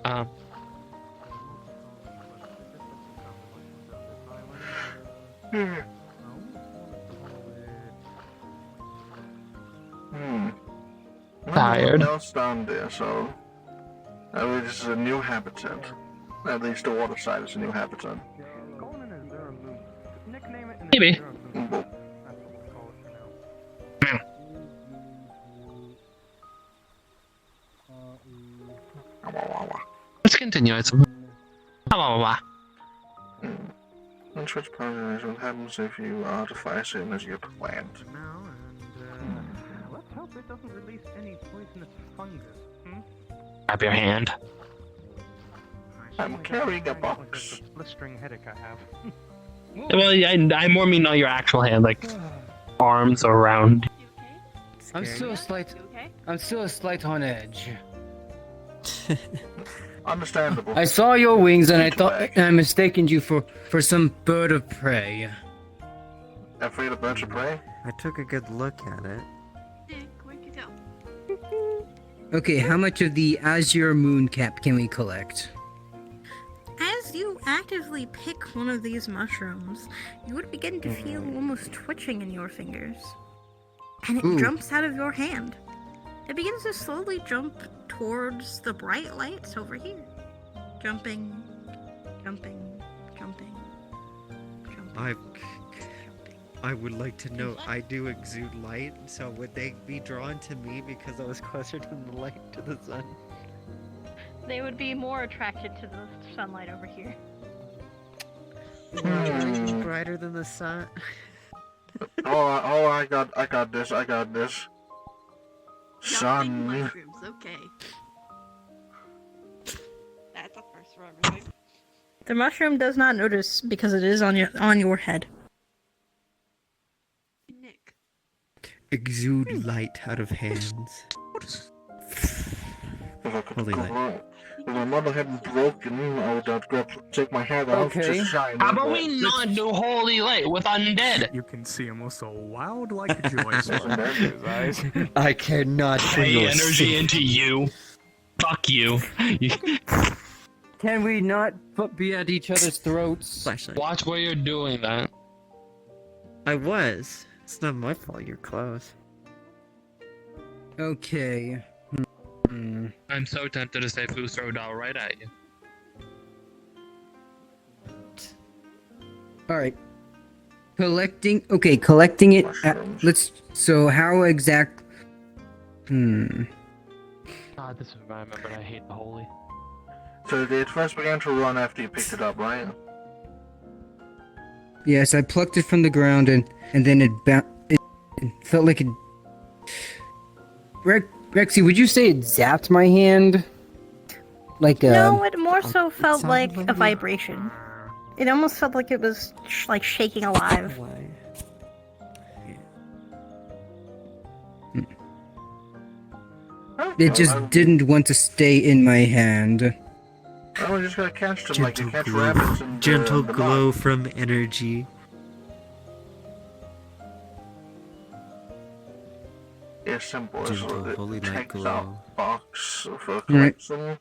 Tired. Else down there, so this is a new habitat. At least the water side is a new habitat. Maybe. Let's continue. It's And switch parameters. What happens if you artify as soon as you plant? Let's hope it doesn't release any poisonous fungus. grab your hand. I'm carrying a box. Blistering headache I have. Well, I more mean not your actual hand, like arms around. I'm still a slight on edge. Understandable. I saw your wings and I thought I mistaken you for some bird of prey. Afraid of birds of prey? I took a good look at it. Okay, how much of the azure moon cap can we collect? As you actively pick one of these mushrooms, you would begin to feel almost twitching in your fingers. And it jumps out of your hand. It begins to slowly jump towards the bright lights over here. Jumping, jumping, jumping, jumping. I would like to know, I do exude light, so would they be drawn to me because I was closer to the light, to the sun? They would be more attracted to the sunlight over here. Brighter than the sun. I got this. Sun. Mushrooms, okay. That's a first for everything. The mushroom does not notice because it is on your head. Nick. Exude light out of hands. Holy light. If my mother hadn't broken, I would take my head off to shine. How about we not do holy light with undead? You can see him with a wild-like joy sparkling in his eyes. I cannot Pay energy into you. Fuck you. Can we not be at each other's throats? Flashlight. Watch where you're doing that. I was. It's not my fault you're close. Okay. I'm so tempted to say Foo throw doll right at you. Alright. Collecting it let's so how exact God, this is what I remember. I hate the holy. So it first began to run after you picked it up, right? Yes, I plucked it from the ground and then it felt like it Rexy, would you say it zapped my hand? Like No, it more so felt like a vibration. It almost felt like it was like shaking alive. It just didn't want to stay in my hand. Oh, we just gotta catch them like you catch rabbits and gentle glow from energy. It's simple. Gentle, It holy light takes glow. out box for collection.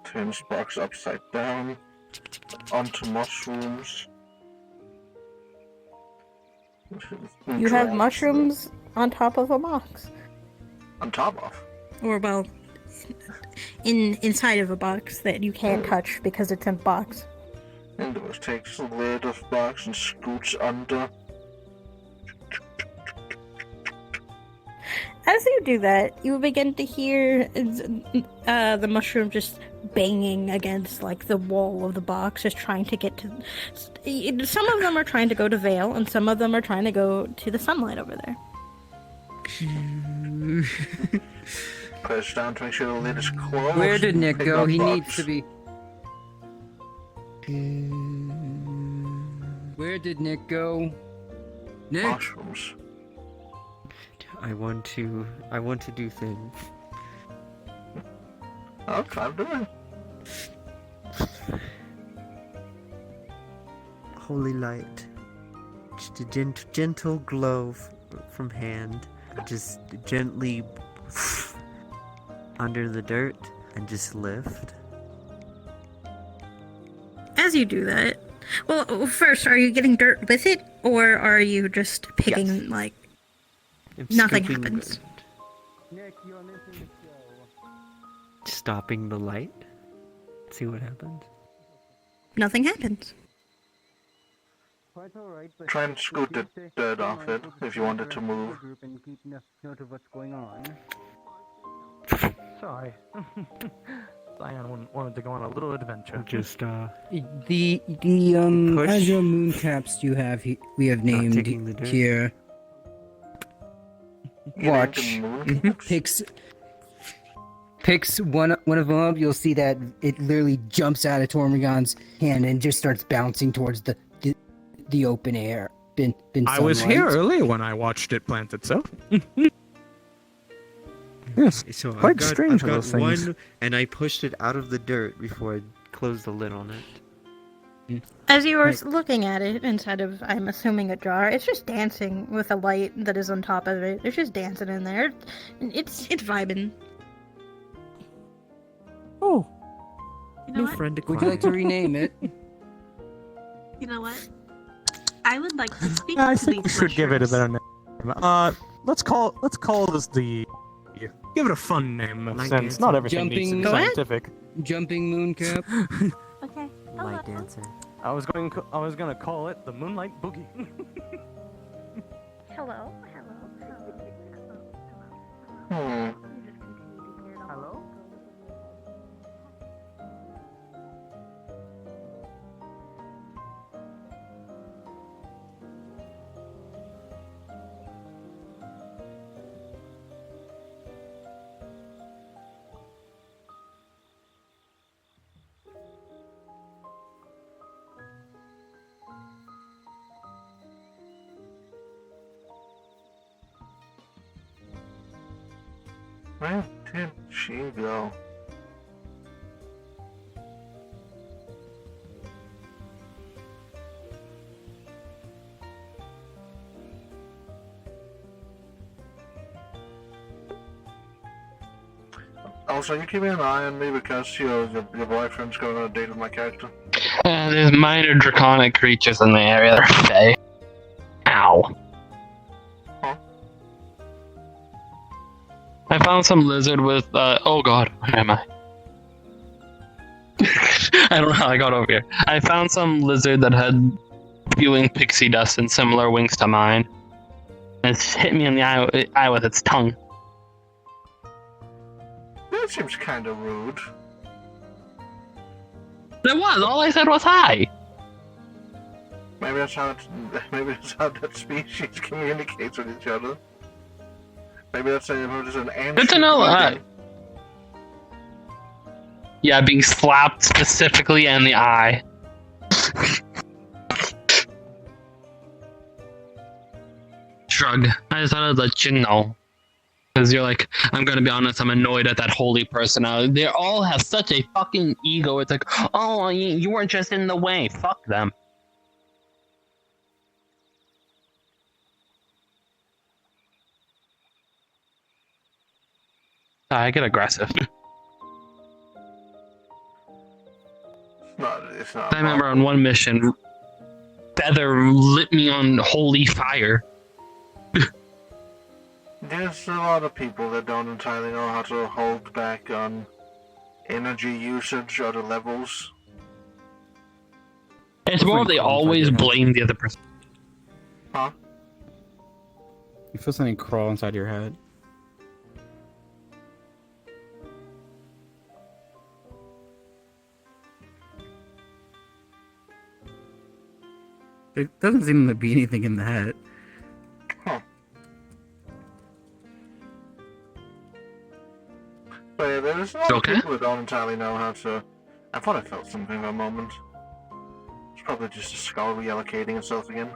Turns box upside down onto mushrooms. You have mushrooms on top of a box. On top of? Or well, inside of a box that you can't touch because it's in a box. And it takes the lid of box and scoots under. As you do that, you begin to hear the mushroom just banging against like the wall of the box, just trying to get to. Some of them are trying to go to Vale, and some of them are trying to go to the sunlight over there. Press down to make sure the lid is closed. Where did Nick Pick go? up He box. needs to be. Where did Nick go? Nick. Mushrooms. I want to do things. I'll try to do it. holy light. Just a gentle glow from hand. Just gently under the dirt and just lift. As you do that, well, first, are you getting dirt with it, or are you just picking, like, nothing happens? Stopping the light. See what happens. Nothing happens. Try and scoot the dirt off it if you want it to move. Note of what's going on. Sorry. Zion wanted to go on a little adventure. Just The push. Azure mooncaps you have we have named taking the dirt. here. You Watch. named them Picks one of them up. You'll see that it literally jumps out of Tormagon's hand and just starts bouncing towards the open air. I was here earlier when I watched it plant itself. Yes, So quite strange I've got those things. one, and I pushed it out of the dirt before I closed the lid on it. As you were looking at it inside of, I'm assuming, a jar, it's just dancing with a light that is on top of it. It's just dancing in there. It's vibing. Oh, New friend would you like to rename it? You know what? I would like to speak I to think we these should give it a mushrooms. better name. Let's call this the. Give it a fun name, since not everything needs to be scientific. Jumping mooncap. Okay. Light dancer. I was gonna call it the Moonlight Boogie. Hello. Hmm. Hello. Where did she go? Also, you keeping an eye on me because your boyfriend's going on a date with my character? There's minor draconic creatures in the area that are fey. Ow. Huh? I found some lizard with, oh god, where am I? I don't know how I got over here. I found some lizard that had spewing pixie dust and similar wings to mine. And it's hit me in the eye with its tongue. That seems kind of rude. It was. All I said was hi. Maybe that's how that species communicates with each other. Maybe that's an ancient. Good to know. Yeah, being slapped specifically in the eye. Shrug. I just thought I'd let you know. Because you're like, I'm gonna be honest, I'm annoyed at that holy person. They all have such a fucking ego. It's like, oh, you weren't just in the way. Fuck them. I get aggressive. It's not. I remember on one mission, Feather lit me on holy fire. There's a lot of people that don't entirely know how to hold back on energy usage or the levels. It's more they always blame the other person. Huh? You feel something crawl inside your head. There doesn't seem to be anything in the head. Huh. But yeah, there's a lot of people that don't entirely know how to. I thought I felt something for a moment. It's probably just a skull reallocating itself again.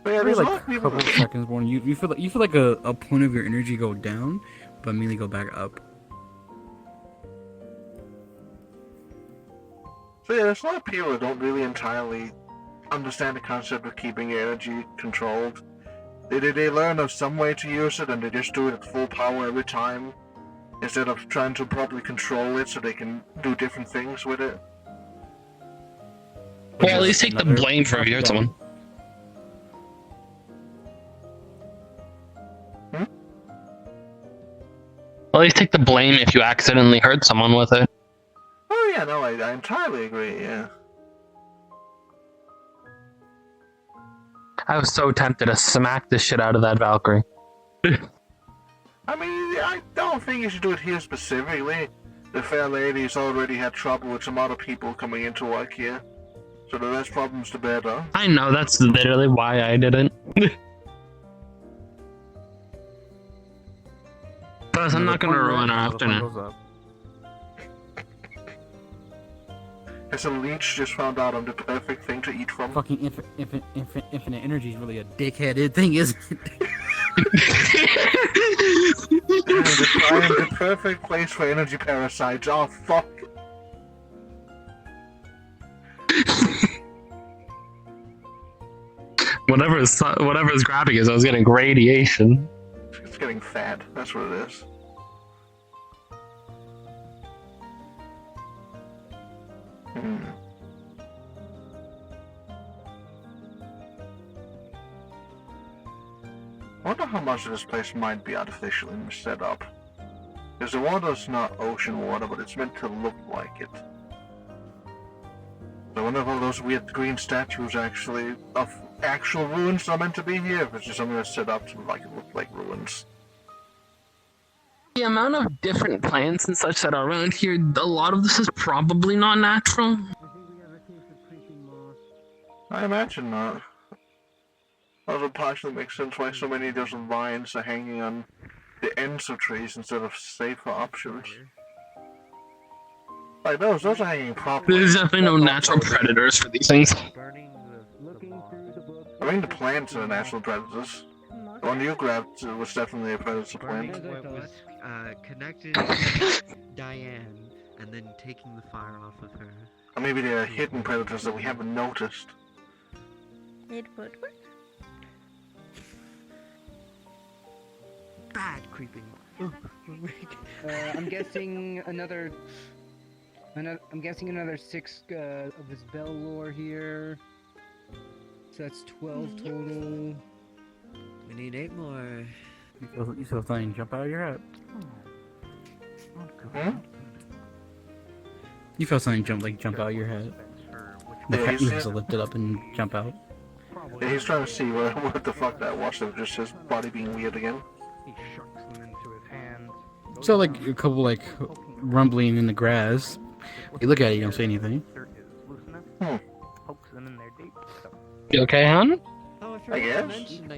But yeah, there's a lot of people. Couple seconds more, you feel like a point of your energy go down, but immediately go back up. So yeah, there's a lot of people that don't really entirely understand the concept of keeping energy controlled. Did they learn of some way to use it and they just do it at full power every time? Instead of trying to properly control it so they can do different things with it? Well, at least take the blame for if you hurt someone. Well, at least take the blame if you accidentally hurt someone with it. Oh yeah, no, I entirely agree, yeah. I was so tempted to smack the shit out of that Valkyrie. I mean, I don't think you should do it here specifically. The fair lady's already had trouble with some other people coming into work here. So the less problems, the better. I know, that's literally why I didn't. Plus, I'm not gonna ruin our afternoon. As a leech just found out I'm the perfect thing to eat from. Fucking infinite energy is really a dickheaded thing, isn't it? I am the perfect place for energy parasites. Oh, fuck. Whatever's grabbing us, I was getting radiation. It's getting fat. That's what it is. I wonder how much of this place might be artificially set up. Because the water's not ocean water, but it's meant to look like it. So I wonder if all those weird green statues actually of actual ruins are meant to be here, if it's just something that's set up to like look like ruins. The amount of different plants and such that are around here, a lot of this is probably not natural. I imagine not. Also partially makes sense why so many of those vines are hanging on the ends of trees instead of safer options. Like those are hanging properly. There's definitely no natural predators for these things. I mean the plants are natural predators. The one you grabbed was definitely a predator plant. What was connected Diane and then taking the fire off of her. Or maybe they are hidden predators that we haven't noticed. It would work. Bad creeping. I'm guessing another 6 of this bell lore here. So that's 12 total. We need 8 more. You feel something jump out of your head. You feel something jump out of your head. The cat just lift it up and jump out. Yeah, he's trying to see what the fuck that was. It was just his body being weird again. So like a couple like rumbling in the grass. You look at it, you don't say anything. You okay, hon? Oh, I I forgot guess. to mention,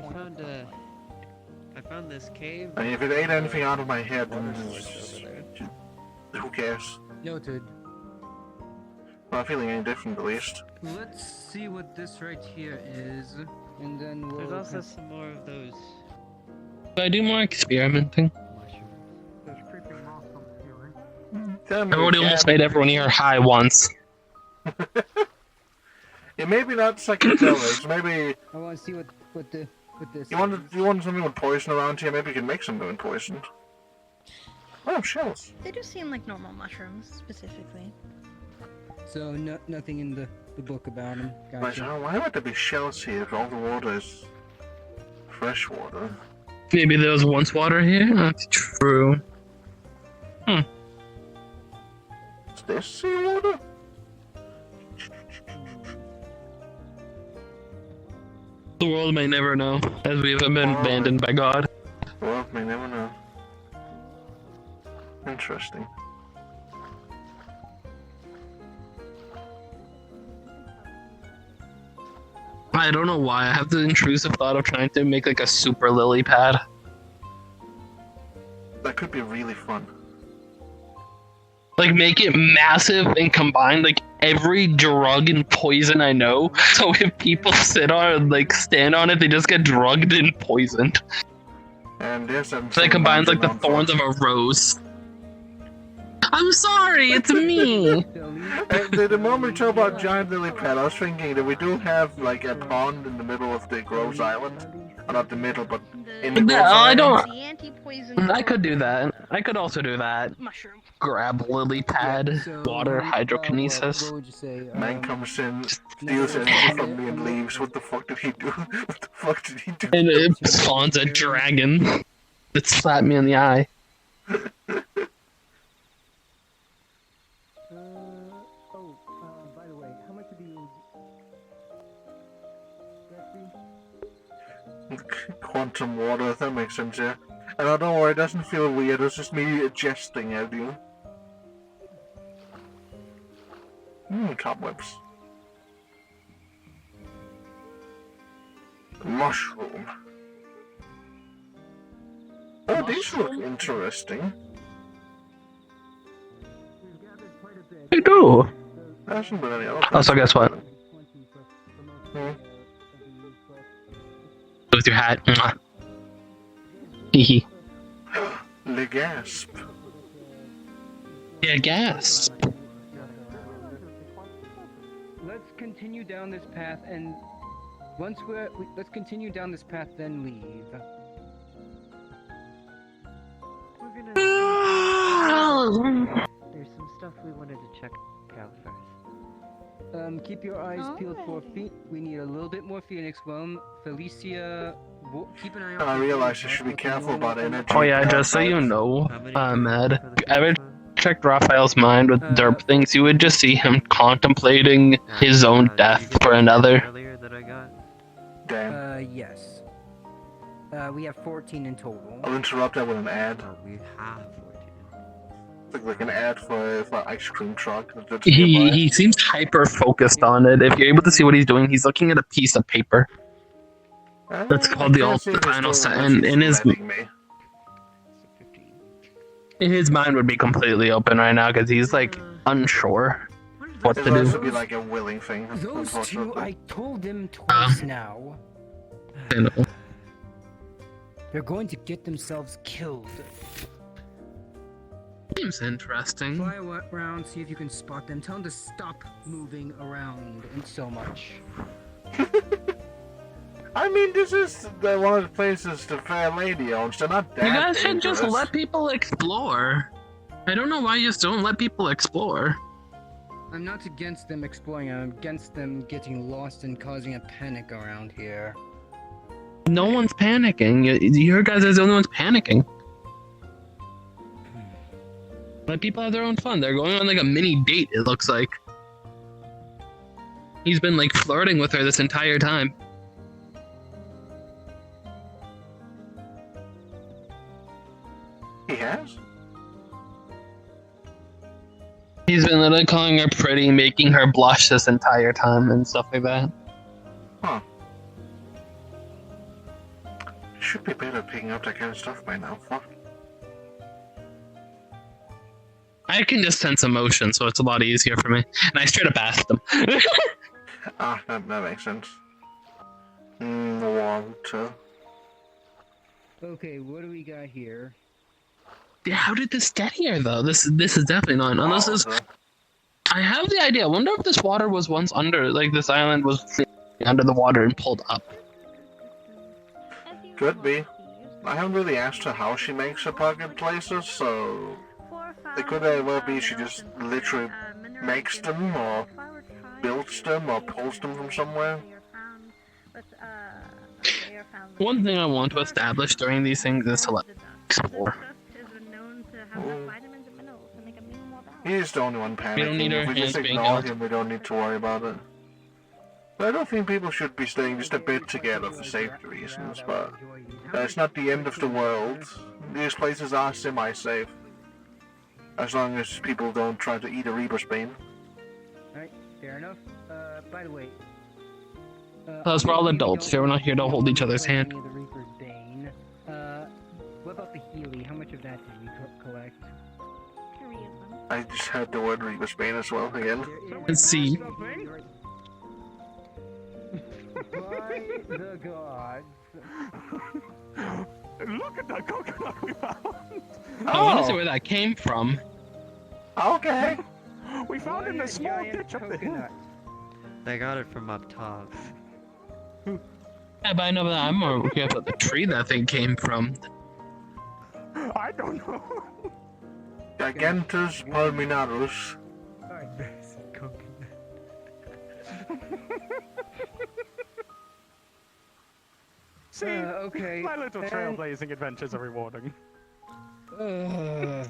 I found this cave. I mean, if it ate anything out of my head, then who cares? Noted. I'm not feeling any different, at least. Let's see what this right here is, and then we'll... There's also some more of those. Do I do more experimenting? Everybody almost made everyone here high once. Yeah, maybe not psychedelics. Maybe I want to see what this. you want something with poison around here. Maybe you can make something with poison. Oh, shells. They do seem like normal mushrooms, specifically. So nothing in the book about them. Gotcha. Why would there be shells here if all the water is fresh water? Maybe there was once water here? That's true. Is this seawater? The world may never know, as we have been abandoned by God. The world may never know. Interesting. I don't know why, I have the intrusive thought of trying to make like a super lily pad. That could be really fun. Like make it massive and combine like every drug and poison I know, so if people sit on like stand on it, they just get drugged and poisoned. And there's So it combines like the thorns of a rose. I'm sorry, it's me. The moment you talk about giant lily pad, I was thinking that we do have like a pond in the middle of the Groves Island. Or not the middle, but in the Groves I Island. don't. I could do that. I could also do that. Mushroom. Grab lily pad, water, hydrokinesis. What would you say? Man comes in, steals energy from me and leaves. What the fuck did he do? What the fuck did he do? And it spawns a dragon that slapped me in the eye. By the way, how much do you... Quantum water, that makes sense, yeah. And don't worry, it doesn't feel weird, it's just me jesting at you. Cobwebs. Mushroom. Oh, these look interesting. They do. There hasn't been any other. Also, guess what? With your hat. Hehe. Le gasp. Yeah, gasp. Let's continue down this path, and let's continue down this path, then leave. There's some stuff we wanted to check out first. Keep your eyes peeled for we need a little bit more Phoenix. Well, Felicia, keep an eye out. I realize I should be careful about energy. Oh yeah, just so you know, Med, ever checked Raphael's mind with derp things, you would just see him contemplating his own death for another. Yes. We have 14 in total. I'll interrupt that with an ad. We have 14. Like an ad for ice cream truck. He seems hyper focused on it. If you're able to see what he's doing, he's looking at a piece of paper. That's called the final set, and in his mind would be completely open right now because he's like unsure what to This do. would be like a willing thing. Those two, I told them twice now. I know. They're going to get themselves killed. Seems interesting. Fly around, see if you can spot them. Tell them to stop moving around and so much. I mean, this is one of the places the fair lady owns. They're not that You guys should dangerous. just let people explore. I don't know why you just don't let people explore. I'm not against them exploring. I'm against them getting lost and causing a panic around here. No one's panicking. You guys are the only ones panicking. Let people have their own fun. They're going on like a mini date, it looks like. He's been like flirting with her this entire time. He has? He's been literally calling her pretty, making her blush this entire time and stuff like that. Huh. Should be better at picking up that kind of stuff by now. Fuck. I can just sense emotion, so it's a lot easier for me. And I straight up asked him. That makes sense. Water. Okay, what do we got here? Yeah, how did this get here, though? This is definitely not. Unless this... I have the idea. I wonder if this water was once under, like this island was under the water and pulled up. Could be. I haven't really asked her how she makes her pocket places, so... It could very well be she just literally makes them, or builds them, or pulls them from somewhere. One thing I want to establish during these things is to let explore. He's the only one panicking. We don't need our if we just hands being ignore held. him, we don't need to worry about it. But I don't think people should be staying just a bit together for safety reasons, but it's not the end of the world. These places are semi-safe. As long as people don't try to eat a Reaper's Bane. Alright, fair enough. By the way... Plus, we're all adults here. We're not here to hold each other's hand. The Reaper's Bane. What about the Healy? How much of that did we collect? I just heard the word Reaper's Bane as well again. Let's see. By the gods. Look at that coconut we found! I want to see where that came from. Okay. We found it in a small giant ditch up the hill. coconut. They got it from up top. Yeah, but I know that I'm more careful the tree that thing came from. I don't know. Gigantus palminarus. See, okay. my little and- trailblazing adventures are rewarding. If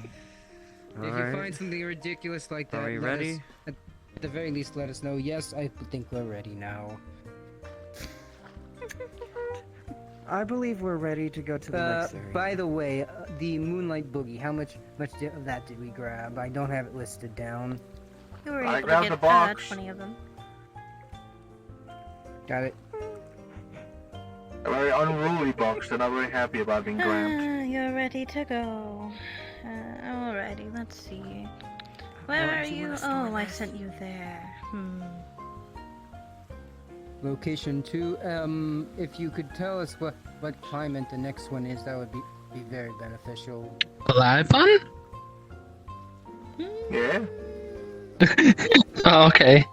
you Alright. find something ridiculous like that, Are we let ready? us- at the very least, let us know. Yes, I think we're ready now. I believe we're ready to go to the next area. By the way, the Moonlight Boogie, how much of that did we grab? I don't have it listed down. You were I able grabbed to the get box. 20 of them. Got it. A very unruly box. They're not very happy about being grabbed. You're ready to go. Alrighty, let's see. Where are you? Oh, I sent you there. Location 2, if you could tell us what climate the next one is, that would be very beneficial. Live fun? Yeah. Oh, okay.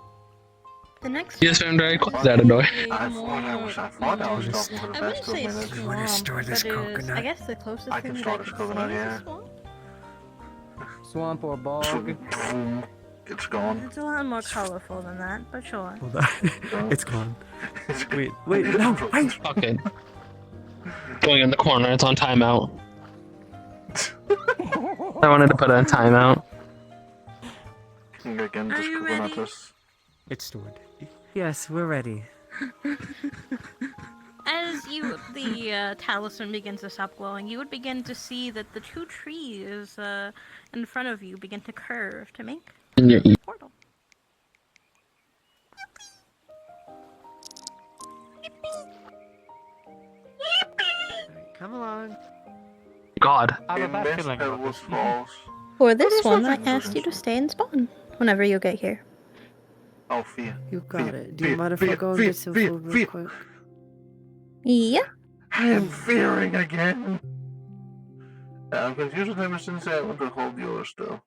The next You just found very close out of door. I thought I was talking for the I past wouldn't 2 say minutes. swamp, store this but is, coconut. I guess the closest I thing can that I store this could coconut, say is yeah. a swamp. Swamp or bog? It's gone. It's a lot more colorful than that, but sure. Hold on. It's gone. Wait, no, wait. Fuck it. Going in the corner, it's on timeout. I wanted to put it on timeout. Are you ready? It's stored. Yes, we're ready. As the talisman begins to stop glowing, you would begin to see that the two trees in front of you begin to curve to make a portal. Come along. God. For this one, I asked you to stay and spawn whenever you get here. Oh, fear. You got it. Do you mind if I go and get some food real quick? Yeah. I am fearing again. I'm confused with ever since I want to hold yours still.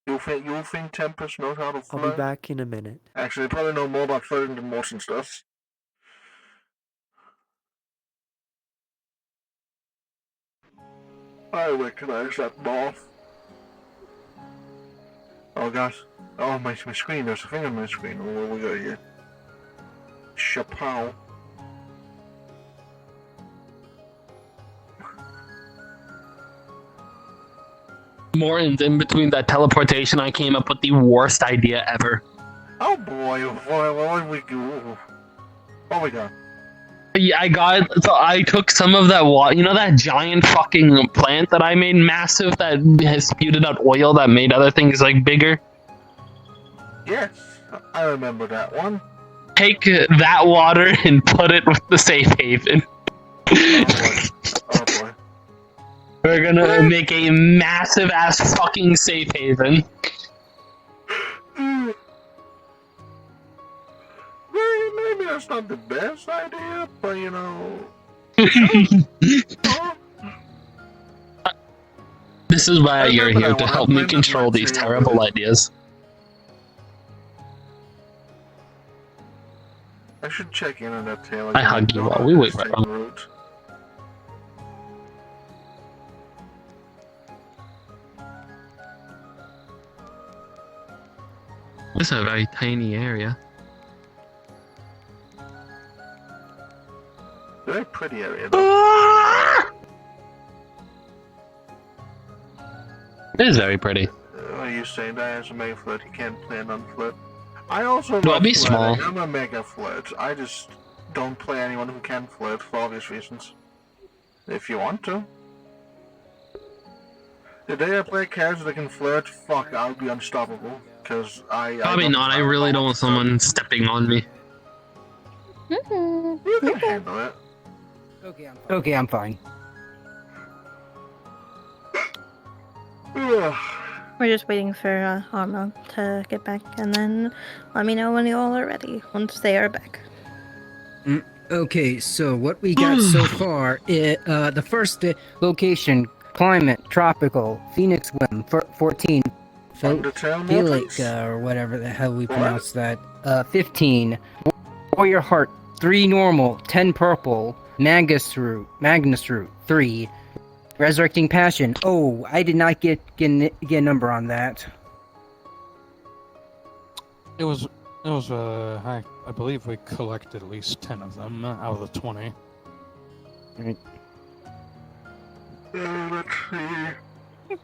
You think Tempest knows how to I'll flirt? be back in a minute. Actually, they probably know more about flirting than Mortison does. I recognize that moth. Oh gosh. Oh, my screen. There's a thing on my screen. What we got here? Chappelle. Morton's in between that teleportation, I came up with the worst idea ever. Oh boy, what did we do? What we got? Yeah, I took some of that water, you know that giant fucking plant that I made massive that has spewed out oil that made other things like bigger? Yes, I remember that one. Take that water and put it with the safe haven. Oh boy. We're gonna make a massive ass fucking safe haven. Maybe that's not the best idea, but you know. This is why you're here, to help me control these terrible ideas. I should check in on that tail I again. hug you while we wait for him. Route. This is a very tiny area. Very pretty area, though. It is very pretty. Are you saying that as a mega flirt, you can't plan on flirt? I also No, love be flirting. small. I'm a mega flirt. I just don't play anyone who can flirt for obvious reasons. If you want to. The day I play characters that can flirt, fuck, I'll be unstoppable. Cause Probably not, I really don't want someone stepping on me. You can handle it. Okay, I'm fine. We're just waiting for Arma to get back, and then let me know when you all are ready, once they are back. Okay, so what we got so far, the first location Climate, tropical. Phoenix whim, 14. Undertale Phallic, Mortis? or whatever the hell we pronounce that. 15. Warrior heart, 3 normal, 10 purple. Magnus root, 3. Resurrecting passion. Oh, I did not get a number on that. It was I believe we collected at least 10 of them out of the 20. Right. Let's see.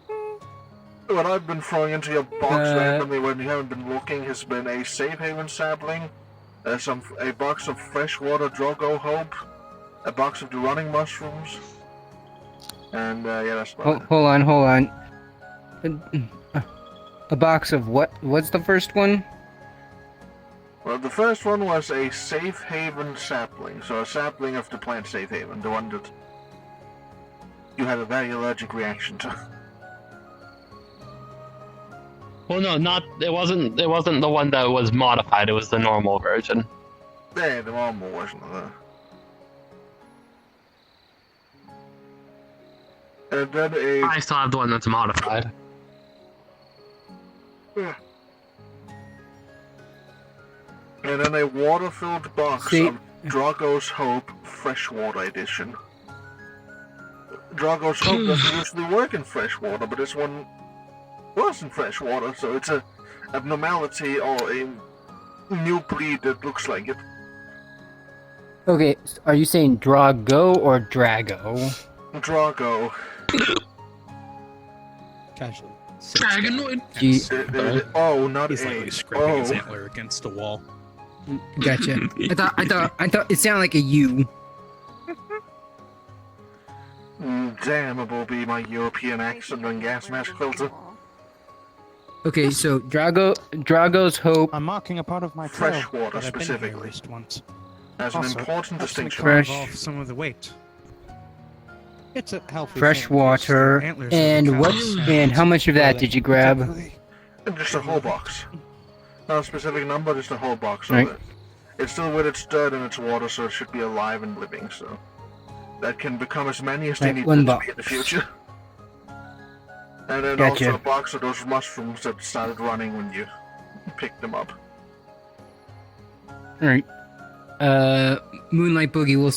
What I've been throwing into your box randomly when you haven't been looking has been a safe haven sapling, a box of freshwater Drogo Hope, a box of the running mushrooms, and yeah, that's about it. Hold on. A box of what? What's the first one? Well, the first one was a safe haven sapling, so a sapling of the plant safe haven, the one that you had a very allergic reaction to. Well, no, it wasn't the one that was modified. It was the normal version. Yeah, the normal version of that. And then I still have the one that's modified. Yeah. And then a water-filled box of Drogo's Hope Freshwater Edition. Drogo's Hope doesn't usually work in freshwater, but this one was in freshwater, so it's a abnormality or a new breed that looks like it. Okay, are you saying Drago or Drago? Drago. Casually. Dragonoid. Oh, not He's a. like scraping his antler against the wall. Gotcha. I thought it sounded like a U. Damn, it will be my European accent and gas mask filter. Okay, so Drago's Hope. I'm marking a part of my trail Freshwater that I've been here at specifically. least once. As an Also, important helps me distinction. carve off some of the weight. It's a healthy Freshwater. Antlers And of the what? cows And how much of that did you grab? Just a whole box. Not a specific number, just a whole box of Right. it. It's still with its dirt and its water, so it should be alive and living, so that can become as many as they Right, need one to box. be in the future. And then Gotcha. also a box of those mushrooms that started running when you picked them up. Alright. Moonlight Boogie, we'll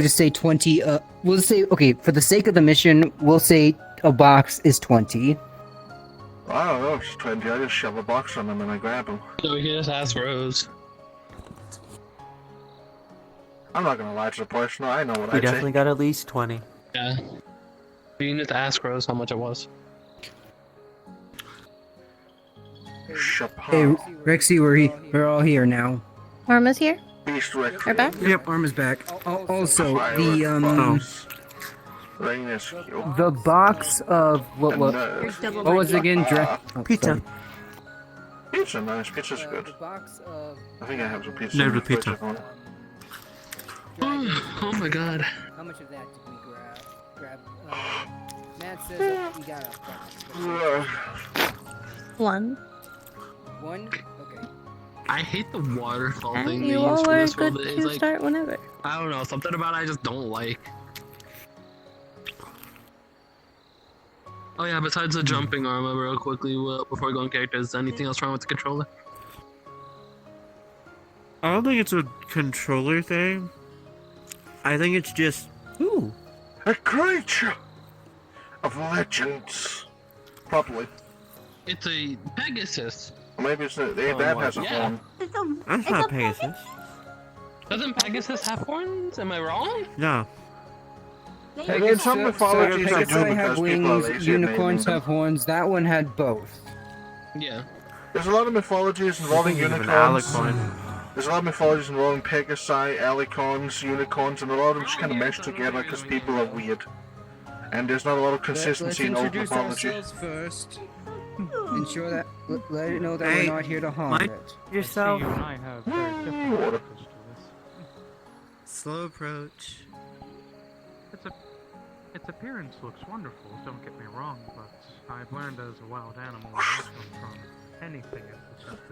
just say 20, we'll say, okay, for the sake of the mission, we'll say a box is 20. I don't know, it's 20. I just shove a box on them and I grab them. So we can just ask Rose. I'm not gonna lie to the person, I know what We I'd definitely say. got at least 20. Yeah. You need to ask Rose how much it was. Hey, Rexy, we're all here now. Arma's here? Beast Rex. We're back? Yep, Arma's back. Also, Rainescue. the box of, what was it again? Pizza. Pizza, nice. Pizza's good. I think I have some pizza. No, in the fridge pizza. at home. Oh my god. How much of that did we grab? Matt says that we got a One. One? Okay. I hate the waterfall thing they You use all for are this good world. It's to like, start whenever. I don't know, something about it I just don't like. Oh yeah, besides the jumping armor, real quickly, before we go on characters, anything else wrong with the controller? I don't think it's a controller thing. I think it's just. Ooh. A creature of legends. Probably. It's a Pegasus. Maybe it's that has a horn. That's not Pegasus. Doesn't Pegasus have horns? Am I wrong? No. In some mythologies, I do have because people are wings, lazy at unicorns naming have horns. That one had both. Yeah. There's a lot of mythologies involving unicorns. There's a lot of mythologies involving Pegasi, alicorns, unicorns, and a lot of them just kind of mesh together because people are weird. And there's not a lot of consistency in old mythology. First. Ensure that. Let it know that Hey, we're not here to harm Mike, it. yourself. You and I have very different approaches to this. Slow approach. Its appearance looks wonderful, don't get me wrong, but I've learned as a wild animal not from anything.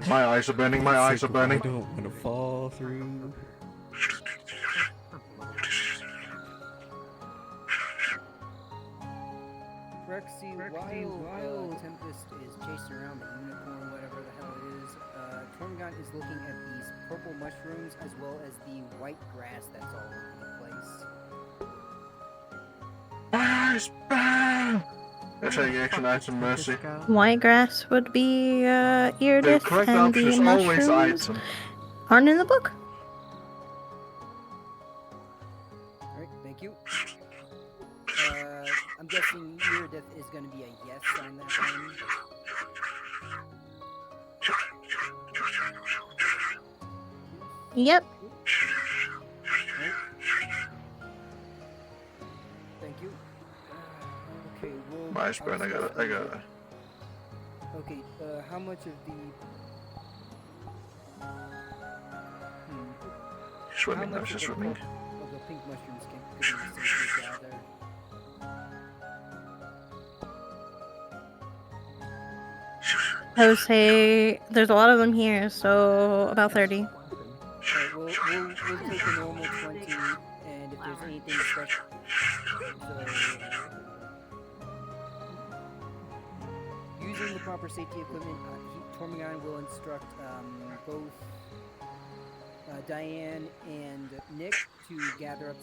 My eyes are burning, my eyes are burning. I don't want to fall through. Rexy, while Tempest is chasing around the unicorn, whatever the hell it is, Tormgon is looking at these purple mushrooms as well as the white grass that's all over the place. That's how you actionize some mercy. White grass would be The Iridith, correct and option the is always mushrooms item. aren't in the book. Alright, thank you. I'm guessing Iridith is going to be a yes on that one. Yep. Thank you. Okay, well... My spread, I got it. Okay, how much of the... Swimming, I was just swimming. Of the pink mushrooms could we safely gather? I would say there's a lot of them here, so about 30. Alright, we'll take the normal 20, and if there's anything special... Using the proper safety equipment, Tormion will instruct both Diane and Nick to gather up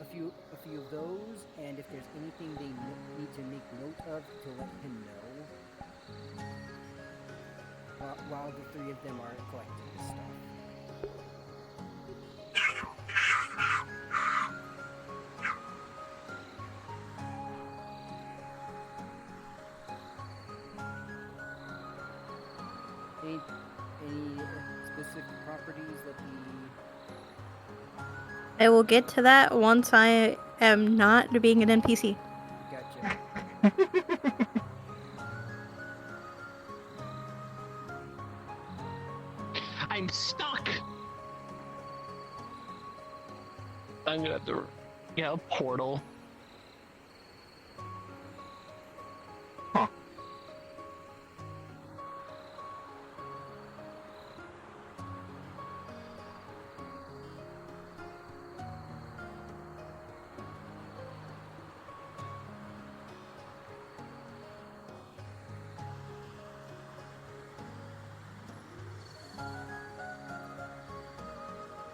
a few of those, and if there's anything they need to make note of, to let him know. While the three of them are collecting this stuff. Any specific properties that I will get to that once I am not being an NPC. Gotcha. I'm stuck! I'm gonna have to get a portal. Huh.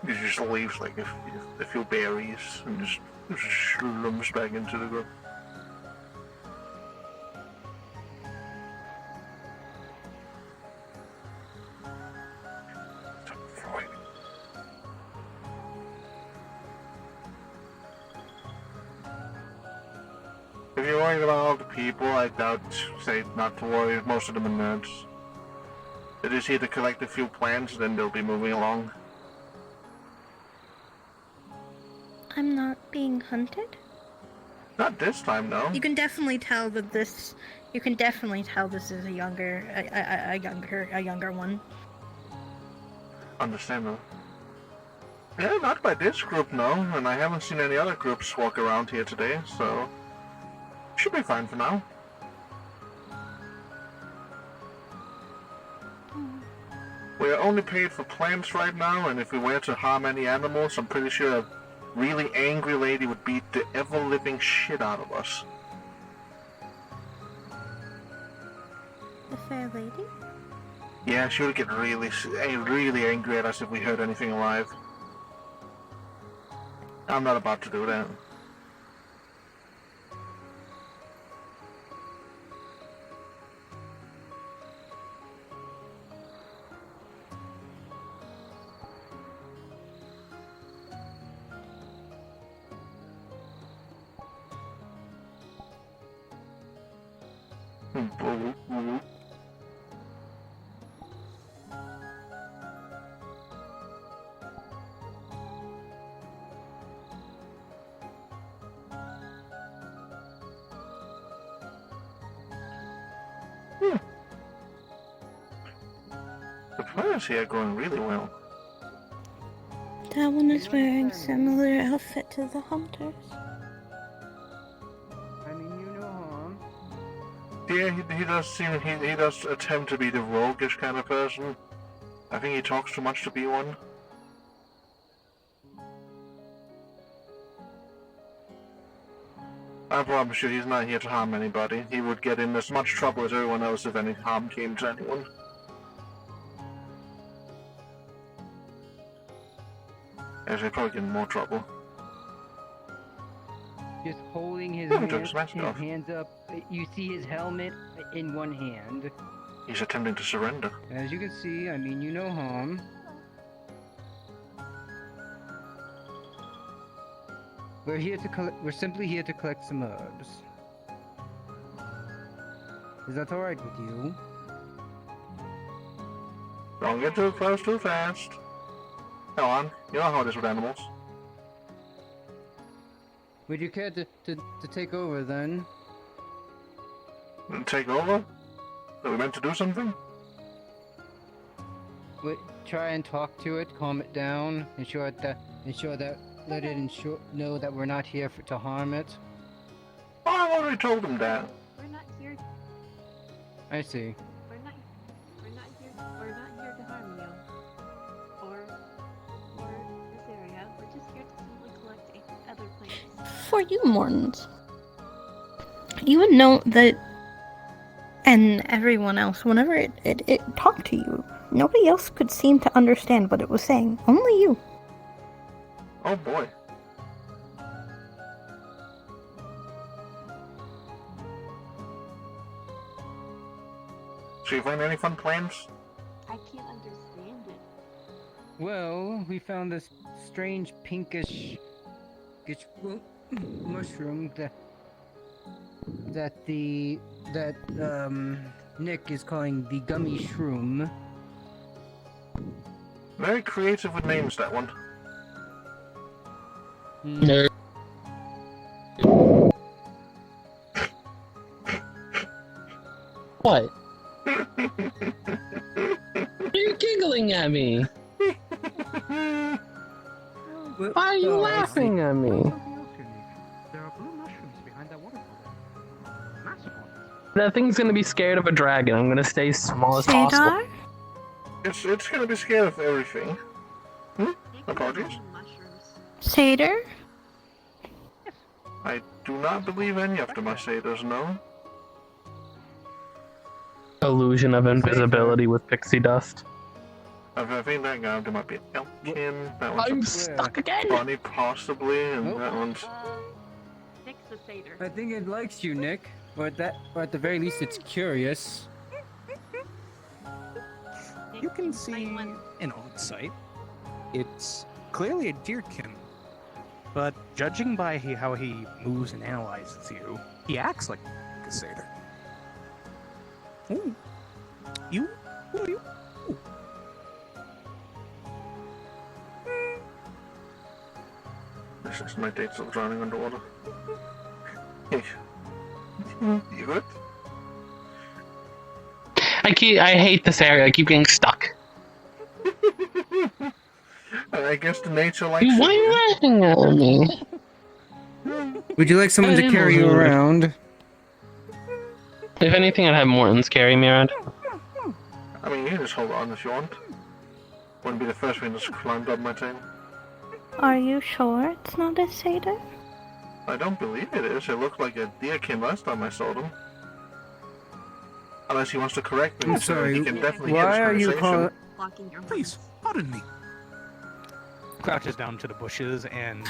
You just leaves like a few berries and just slumps back into the group. If you're worried about all the people, I doubt, say not to worry, most of them are nerds. They're just here to collect a few plants, then they'll be moving along. I'm not being hunted? Not this time, no. You can definitely tell that this. You can definitely tell this is a younger one. Understandable. Yeah, not by this group, no, and I haven't seen any other groups walk around here today, so... Should be fine for now. We are only paid for plants right now, and if we were to harm any animals, I'm pretty sure a really angry lady would beat the ever-living shit out of us. The fair lady? Yeah, she would get really angry at us if we hurt anything alive. I'm not about to do that. The plants here are going really well. That one is wearing similar outfit to the hunters. I mean, you know harm. Yeah, he does seem he does attempt to be the roguish kind of person. I think he talks too much to be one. I promise you, he's not here to harm anybody. He would get in as much trouble as everyone else if any harm came to anyone. Actually, he'd probably get in more trouble. Just holding his, hands up. You see his helmet in one hand. He's attempting to surrender. As you can see, I mean you no harm. We're here to collect. We're simply here to collect some herbs. Is that all right with you? Don't get too close too fast. Go on. You know how it is with animals. Would you care to take over then? Take over? Are we meant to do something? Try and talk to it, calm it down, ensure that let it know that we're not here to harm it. Oh, I already told him that. We're not here. I see. We're not here to harm you. Or this area. We're just here to simply collect other plants. For you, Mortons, you would know that, and everyone else, whenever it talked to you, nobody else could seem to understand what it was saying. Only you. Oh boy. So you find any fun plans? I can't understand it. Well, we found this strange pinkish mushroom that Nick is calling the gummy shroom. Very creative with names, that one. No. What? Are you giggling at me? Why are you laughing at me? There are blue mushrooms behind that waterfall. Massive ones. That thing's gonna be scared of a dragon. I'm gonna stay small as possible. It's gonna be scared of everything. Apologies. Satyr? I do not believe any of them are satyrs, no. Illusion of invisibility with pixie dust. I think that guy there might be an elkin. That one's I'm stuck again. Bunny possibly, and that one's. Nick's the satyr. I think it likes you, Nick. Or at the very least, it's curious. You can see an odd sight. It's clearly a deerkin, but judging by how he moves and analyzes you, he acts like a satyr. Ooh. You? Who are you? Ooh. This is my date still drowning underwater. You good? I hate this area. I keep getting stuck. I guess the nature likes Why are you laughing at me? Would you like someone to carry you around? If anything, I'd have Mortons carry me around. I mean, you can just hold on if you want. Wouldn't be the first one that's climbed up my tail. Are you sure it's not a satyr? I don't believe it is. It looked like a deerkin last time I saw them. Unless he wants to correct me, I'm so sorry, he can definitely why hear are this you conversation. Blocking your Please, pardon me. Crouches down to the bushes and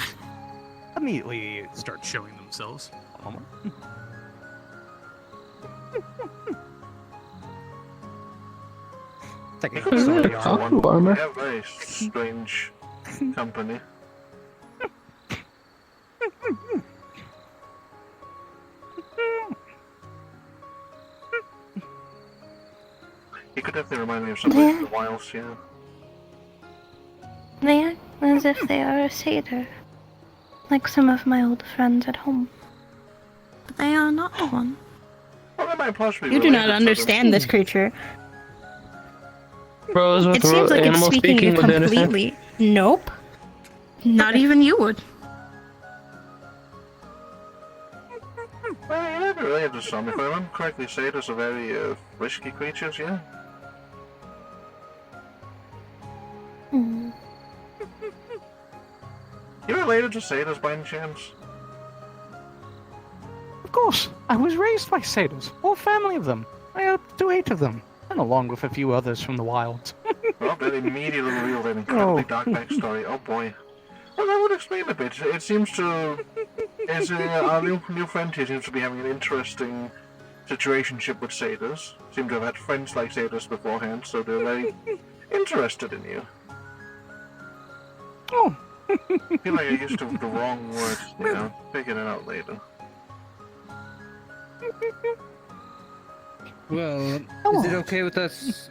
immediately starts showing themselves. Taking a sorry on. We have very strange company. He could definitely remind me of somebody from the wilds, yeah. They act as if they are a satyr, like some of my old friends at home. But they are not one. Well, they might possibly You do relate not to understand this creature. Bros with It seems like it's animal speaking speaking to would understand. completely. Nope. Not even you would. Well, you might be related to some. If I remember correctly, satyrs are very risky creatures, yeah? Hmm. You related to satyrs by any chance? Of course, I was raised by satyrs, whole family of them. I have 8 of them, and along with a few others from the wilds. Well, that immediately revealed an incredibly dark backstory. Oh boy. Well, that would explain a bit. It seems to... our new friend here seems to be having an interesting situationship with satyrs. Seem to have had friends like satyrs beforehand, so they're very interested in you. Oh. I feel like I used the wrong word, you know. Figuring it out later. Well, is it okay with us?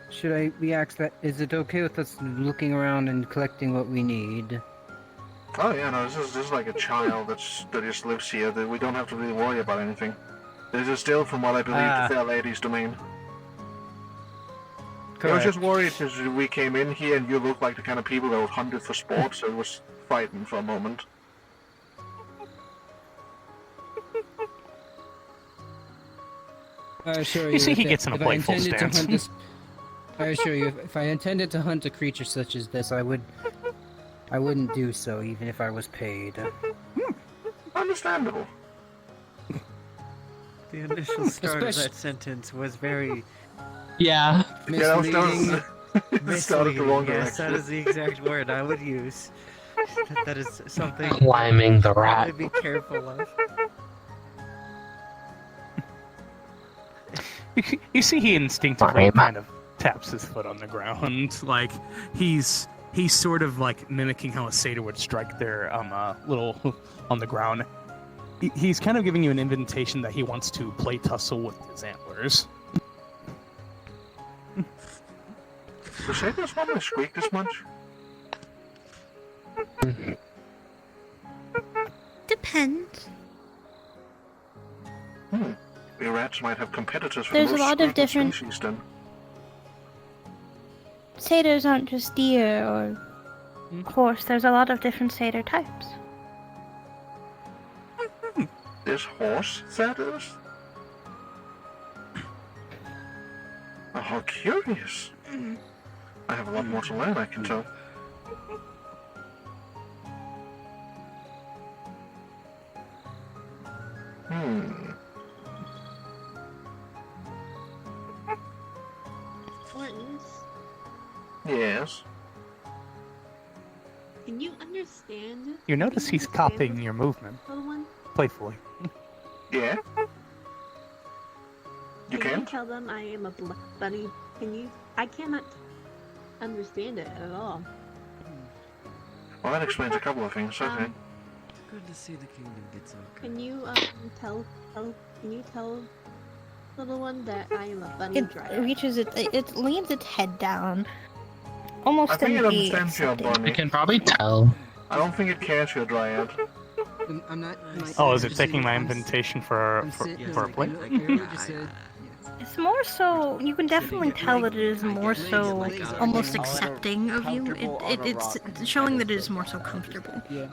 We ask that? Is it okay with us looking around and collecting what we need? Oh yeah, no, this is like a child that just lives here. That we don't have to really worry about anything. This is still, from what I believe, the fair lady's domain. I was just worried because we came in here and you looked like the kind of people that would hunt it for sport, so it was frightened for a moment. I assure You see, he gets in a if I playful intended stance. to hunt this, I assure you, if I intended to hunt a creature such as this, I wouldn't do so, even if I was paid. Understandable. The initial start of that sentence was very... Yeah. misleading. It started the wrong Yes, direction. that is the exact word I would use. That is something... Climbing the rat. to be careful of. You see, he instinctively kind of taps his foot on the ground, like he's sort of like mimicking how a satyr would strike their little on the ground. He's kind of giving you an invitation that he wants to play tussle with his antlers. The satyrs normally squeak this much? Depends. We rats might have competitors for There's most a lot of squeaky different- species then. Satyrs aren't just deer or horse. There's a lot of different satyr types. There's horse satyrs? Oh, how curious. I have a lot more to learn, I can tell. Mortons, Yes. can you understand? You notice he's copying your movement, Little one? playfully. Yeah? You Can you can't? tell them I am a buddy? Can you? I cannot understand it at all. Well, that explains a couple of things, okay. Good to see the kingdom gets okay. Can you tell? Can you tell little one that I am a bunny It driver? reaches it leans its head down, almost I think in it the understands you, Bonnie. You can probably tell. I don't think it cares you're a dryad. I'm not. Oh, is it taking my invitation for a play? It's more so, you can definitely tell that it is more so almost accepting of you. It's showing that it is more so comfortable. Yeah.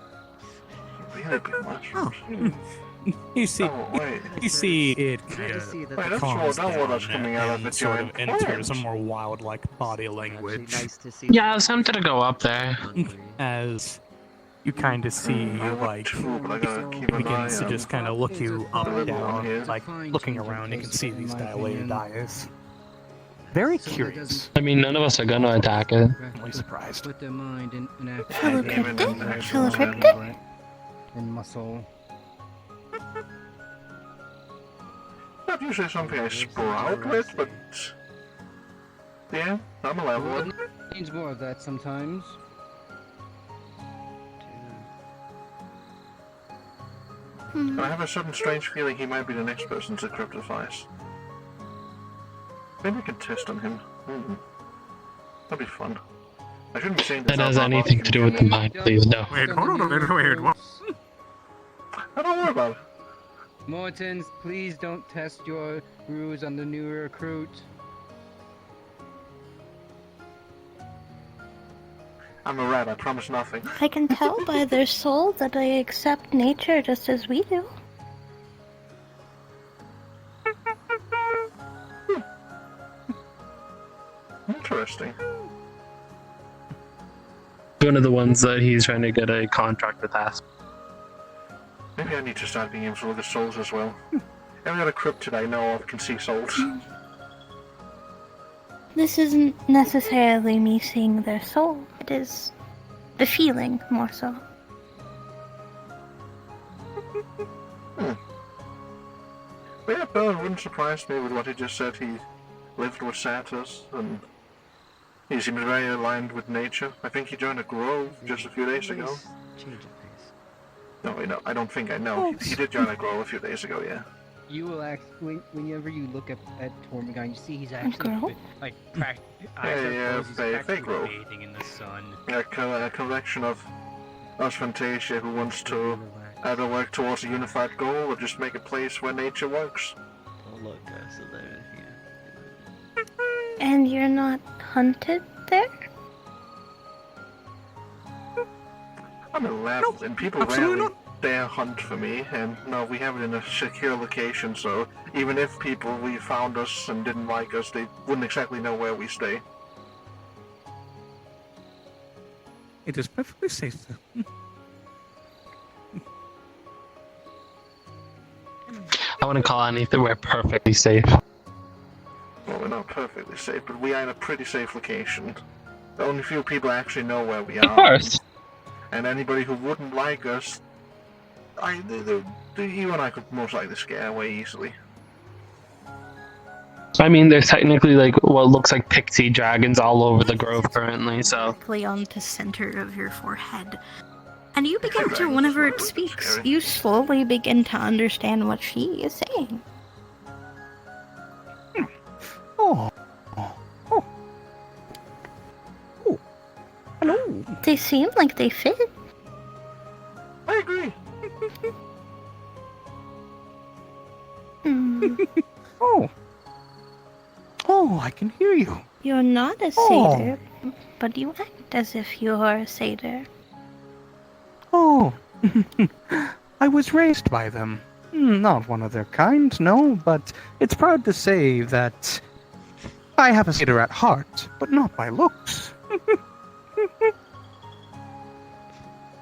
Really big mushrooms. You see, Oh, wait. you see it kind to of see that Wait, that's calms not what down that's coming out of and it, sort you're of in enters a plans. more wild-like body language Nice to see. Yeah, I was tempted to go up there. as you kind of see I would like too, but I gotta he keep an eye begins to on just kind of look you up and down, here. like looking around. You can see these dilated eyes. Very curious. I mean, none of us are gonna attack it. Really surprised. Put their mind in action. Philocryptic? And muscle. Not usually something I sprout with, but... Yeah, I'm a level one. Needs more of that sometimes. I have a sudden strange feeling he might be the next person to cryptify. Maybe I could test on him. That'd be fun. I shouldn't be saying this That out has loud. anything to do with the mind, please no. Wait, hold on a minute, wait, what? I don't worry about it. Mortons, please don't test your ruse on the new recruit. I'm a rat, I promise nothing. I can tell by their soul that they accept nature just as we do. Interesting. One of the ones that he's trying to get a contract with Asp. Maybe Maybe I need to start being able to look at souls as well. Every other cryptid I know of can see souls. This isn't necessarily me seeing their soul. It is the feeling, more so. But yeah, Bill wouldn't surprise me with what he just said. He lived with satyrs, and he seems very aligned with nature. I think he joined a grove just a few days ago. Change of pace. No, I don't think I know. He did join a grove a few days ago, yeah. You will actually, whenever you look up at Tormagant, you see he's actually girl? like They grow. bathing in the sun. A collection of us Fantasia who wants to either work towards a unified goal or just make a place where nature works. Oh look, so they're here. And you're not hunted there? I'm a lab, and people rarely dare hunt for me, and no, we have it in a secure location, so even if people we found us and didn't like us, they wouldn't exactly know where we stay. It is perfectly safe, sir. I wouldn't call anything we're perfectly safe. Well, we're not perfectly safe, but we are in a pretty safe location. The only few people actually know where we are. Of course. And anybody who wouldn't like us, you and I could most likely scare away easily. I mean, there's technically like what looks like pixie dragons all over the grove currently, so. Directly on the center of your forehead. And you begin to, whenever it speaks, you slowly begin to understand what she is saying. Oh. Hello. They seem like they fit. I agree. Oh, I can hear you. You're not a satyr, but you act as if you are a satyr. Oh. I was raised by them. Not one of their kind, no, but it's proud to say that I have a satyr at heart, but not by looks.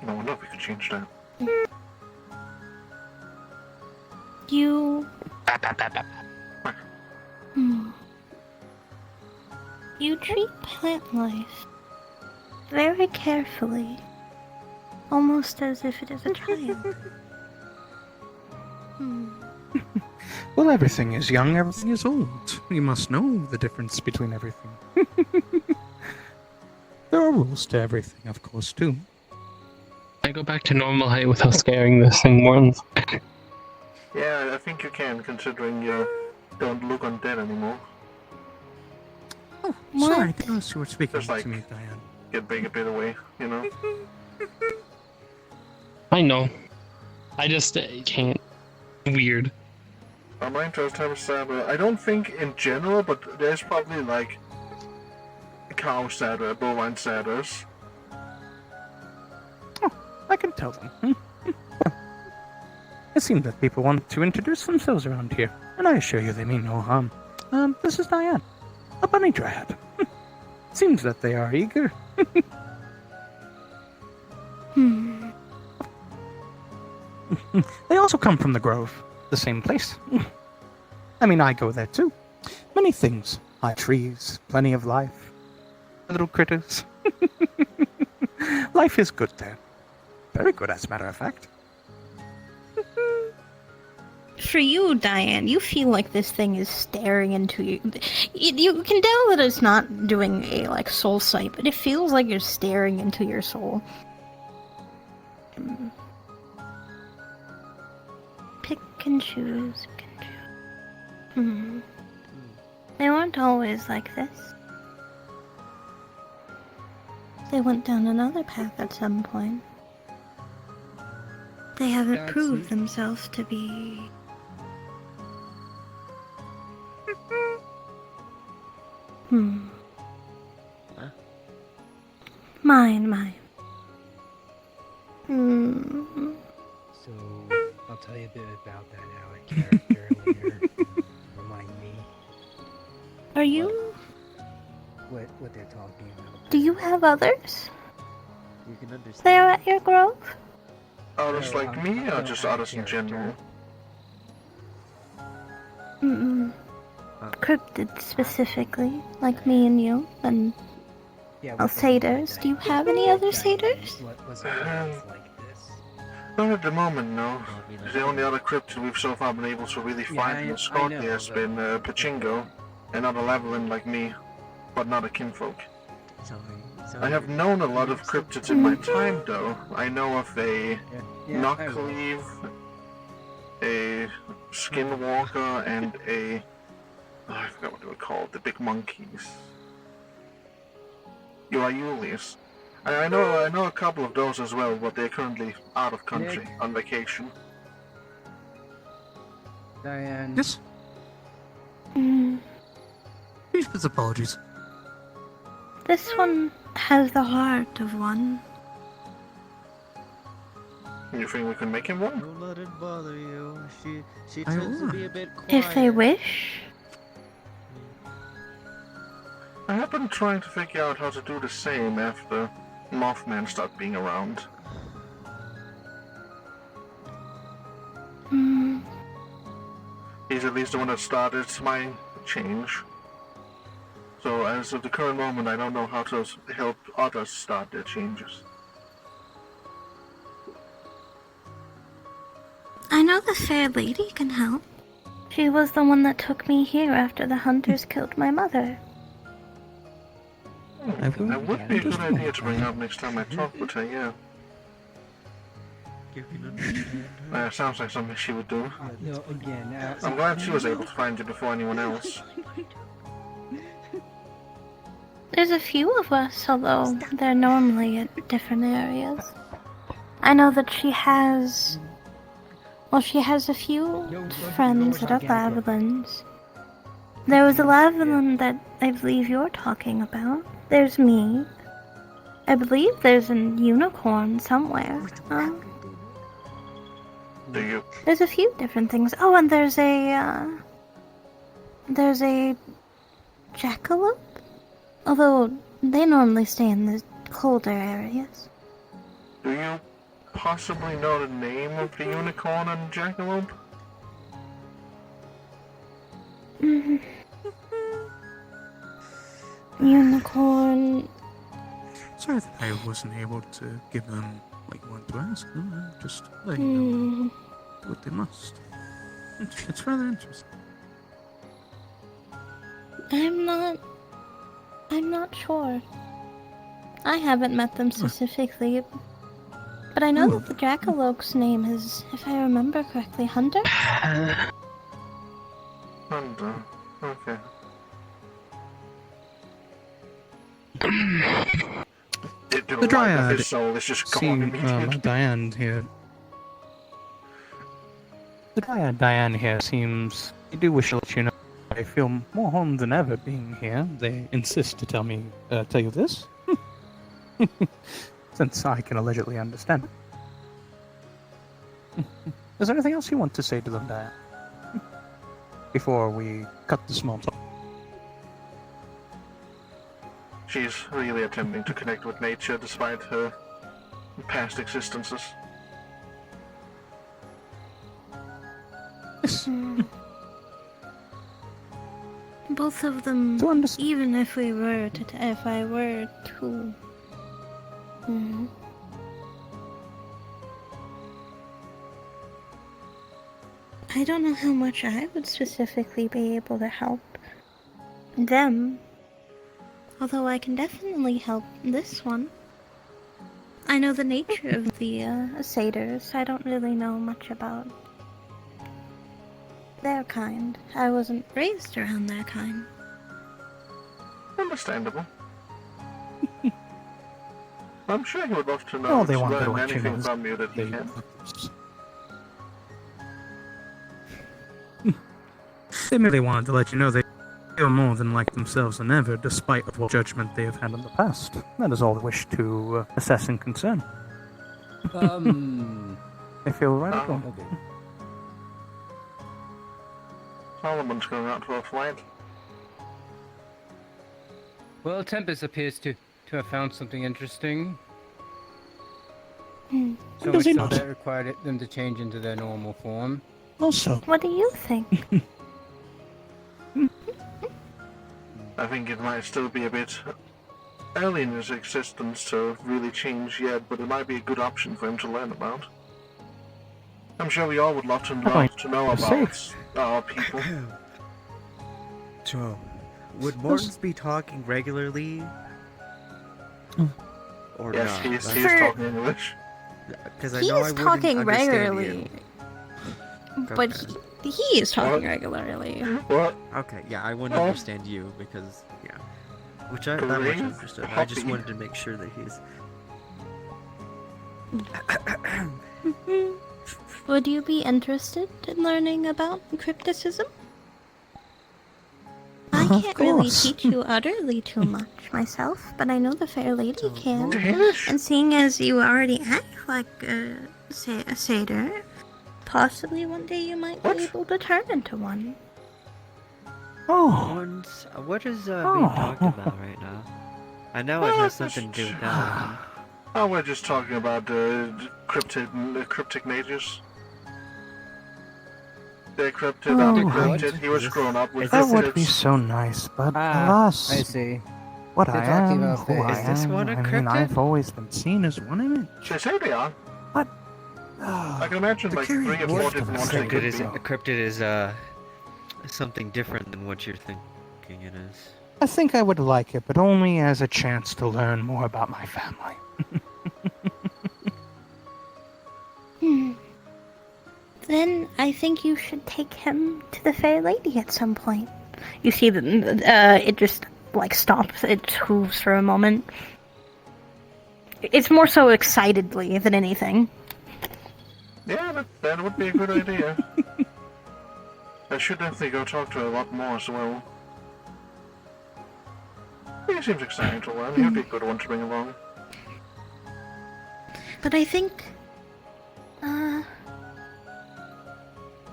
No wonder we could change that. You... You treat plant life very carefully, almost as if it is a child. Well, everything is young, everything is old. You must know the difference between everything. There are rules to everything, of course, too. I go back to normal height without scaring this thing once. Yeah, I think you can, considering you don't look undead anymore. Oh, sorry, I didn't know you were speaking to me, Diane. Get big a bit away, you know? I know. I just can't. Weird. My interest has I don't think in general, but there's probably like cow satyr, bovine satyrs. I can tell them. It seems that people want to introduce themselves around here, and I assure you they mean no harm. This is Diane, a bunny dryad. Seems that they are eager. They also come from the grove, the same place. I mean, I go there too. Many things. High trees, plenty of life. Little critters. Life is good there. Very good, as a matter of fact. For you, Diane, you feel like this thing is staring into you. You can tell that it's not doing a like soul sight, but it feels like you're staring into your soul. Pick and choose. They weren't always like this. They went down another path at some point. They haven't proved themselves to be... Mine. So, I'll tell you a bit about that Alec character later. Remind me. Are you... What they're talking about. Do you have others? You can understand. There at your grove? artists like me, or just artists in general? Mm-mm. Cryptids specifically, like me and you, and satyrs. Do you have any other satyrs? Not at the moment, no. The only other cryptid we've so far been able to really find in Scotland has been Pachinko, another Levelin like me, but not a kinfolk. I have known a lot of cryptids in my time, though. I know of a Knockleaf, a Skinwalker, and a... Oh, I forgot what they were called, the big monkeys. Euryulius. I know a couple of those as well, but they're currently out of country, on vacation. Diane. Yes? His apologies. This one has the heart of one. You think we can make him one? Don't let it bother you. She tends to be a bit quiet. If they wish. I have been trying to figure out how to do the same after Mothman stopped being around. He's at least the one that started my change. So as of the current moment, I don't know how to help others start their changes. I know the fair lady can help. She was the one that took me here after the hunters killed my mother. That would be a good idea to bring up next time I talk with her, yeah. Sounds like something she would do. No, again. I'm glad she was able to find you before anyone else. There's a few of us, although they're normally at different areas. I know that she has... Well, she has a few friends that are Lavalins. There was a Lavalin that I believe you're talking about. There's me. I believe there's a unicorn somewhere. Do you? There's a few different things. Oh, and there's a jackalope? Although, they normally stay in the colder areas. Do you possibly know the name of the unicorn and jackalope? Unicorn... Sorry that I wasn't able to give them what you wanted to ask. Just letting them know what they must. It's rather interesting. I'm not sure. I haven't met them specifically, but I know that the jackalope's name is, if I remember correctly, Hunter? Hunter, okay. The Dryad. His soul is just See, gone immediately. Diane here. The Dryad Diane here seems... I do wish to let you know I feel more home than ever being here. They insist to tell you this. Since I can allegedly understand it. Is there anything else you want to say to them, Diane? Before we cut the small talk. She's really attempting to connect with nature despite her past existences. Both of them, even if I were to... I don't know how much I would specifically be able to help them. Although I can definitely help this one. I know the nature of the satyrs. I don't really know much about their kind. I wasn't raised around their kind. Understandable. I'm sure he would love to know they want to learn let you anything know from you that he can. They merely wanted to let you know they feel more than like themselves than ever, despite of what judgment they have had in the past. That is all they wish to assess and concern. They feel radical. Okay. Solomon's going out for a flight. Well, Tempest appears to have found something interesting. So does he much not? so that required them to change into their normal form. Also, What do you think? I think it might still be a bit early in his existence to really change yet, but it might be a good option for him to learn about. I'm sure we all would love to know about our people. So, would Mortons be talking regularly? Or Yes, not? he's talking English. Because I He know I is wouldn't talking understand regularly. you. But he is talking What? regularly. What? Okay, yeah, I wouldn't Oh. understand you because, yeah. Which that much Great understood. I just puppy. wanted to make sure that he's... Would you be interested in learning about crypticism? I can't really teach you utterly too much myself, but I know the fair lady can. And seeing as you already act like a satyr, possibly one day you might be able to turn into one. What is being talked about right now? I know it has something to do with that. Oh, we're just talking about cryptic mages. They're cryptid, I'm cryptid. He was grown up with That would be cryptids. so nice, but alas, I see. what They're I talking am, about who I Is this am, one a I mean, cryptid? I've always been seen as one image. They say they are. What? I can imagine like 3 or 4 different ones they could be. Cryptid is something different than what you're thinking it is. I think I would like it, but only as a chance to learn more about my family. Then I think you should take him to the fair lady at some point. You see that it just like stops. It hooves for a moment. It's more so excitedly than anything. Yeah, that would be a good idea. I should definitely go talk to her a lot more as well. He seems exciting to learn. He would be a good one to bring along. But I think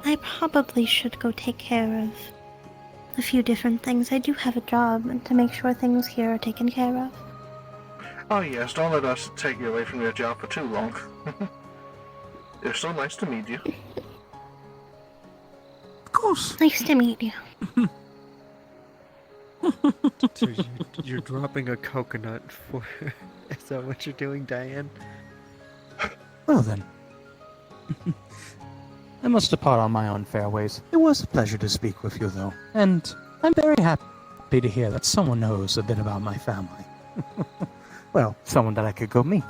I probably should go take care of a few different things. I do have a job, and to make sure things here are taken care of. Oh yes, don't let us take you away from your job for too long. It's so nice to meet you. Of course. Nice to meet you. So you're dropping a coconut for... Is that what you're doing, Diane? Well then. I must depart on my own fair ways. It was a pleasure to speak with you, though, and I'm very happy to hear that someone knows a bit about my family. Well, someone that I could go meet.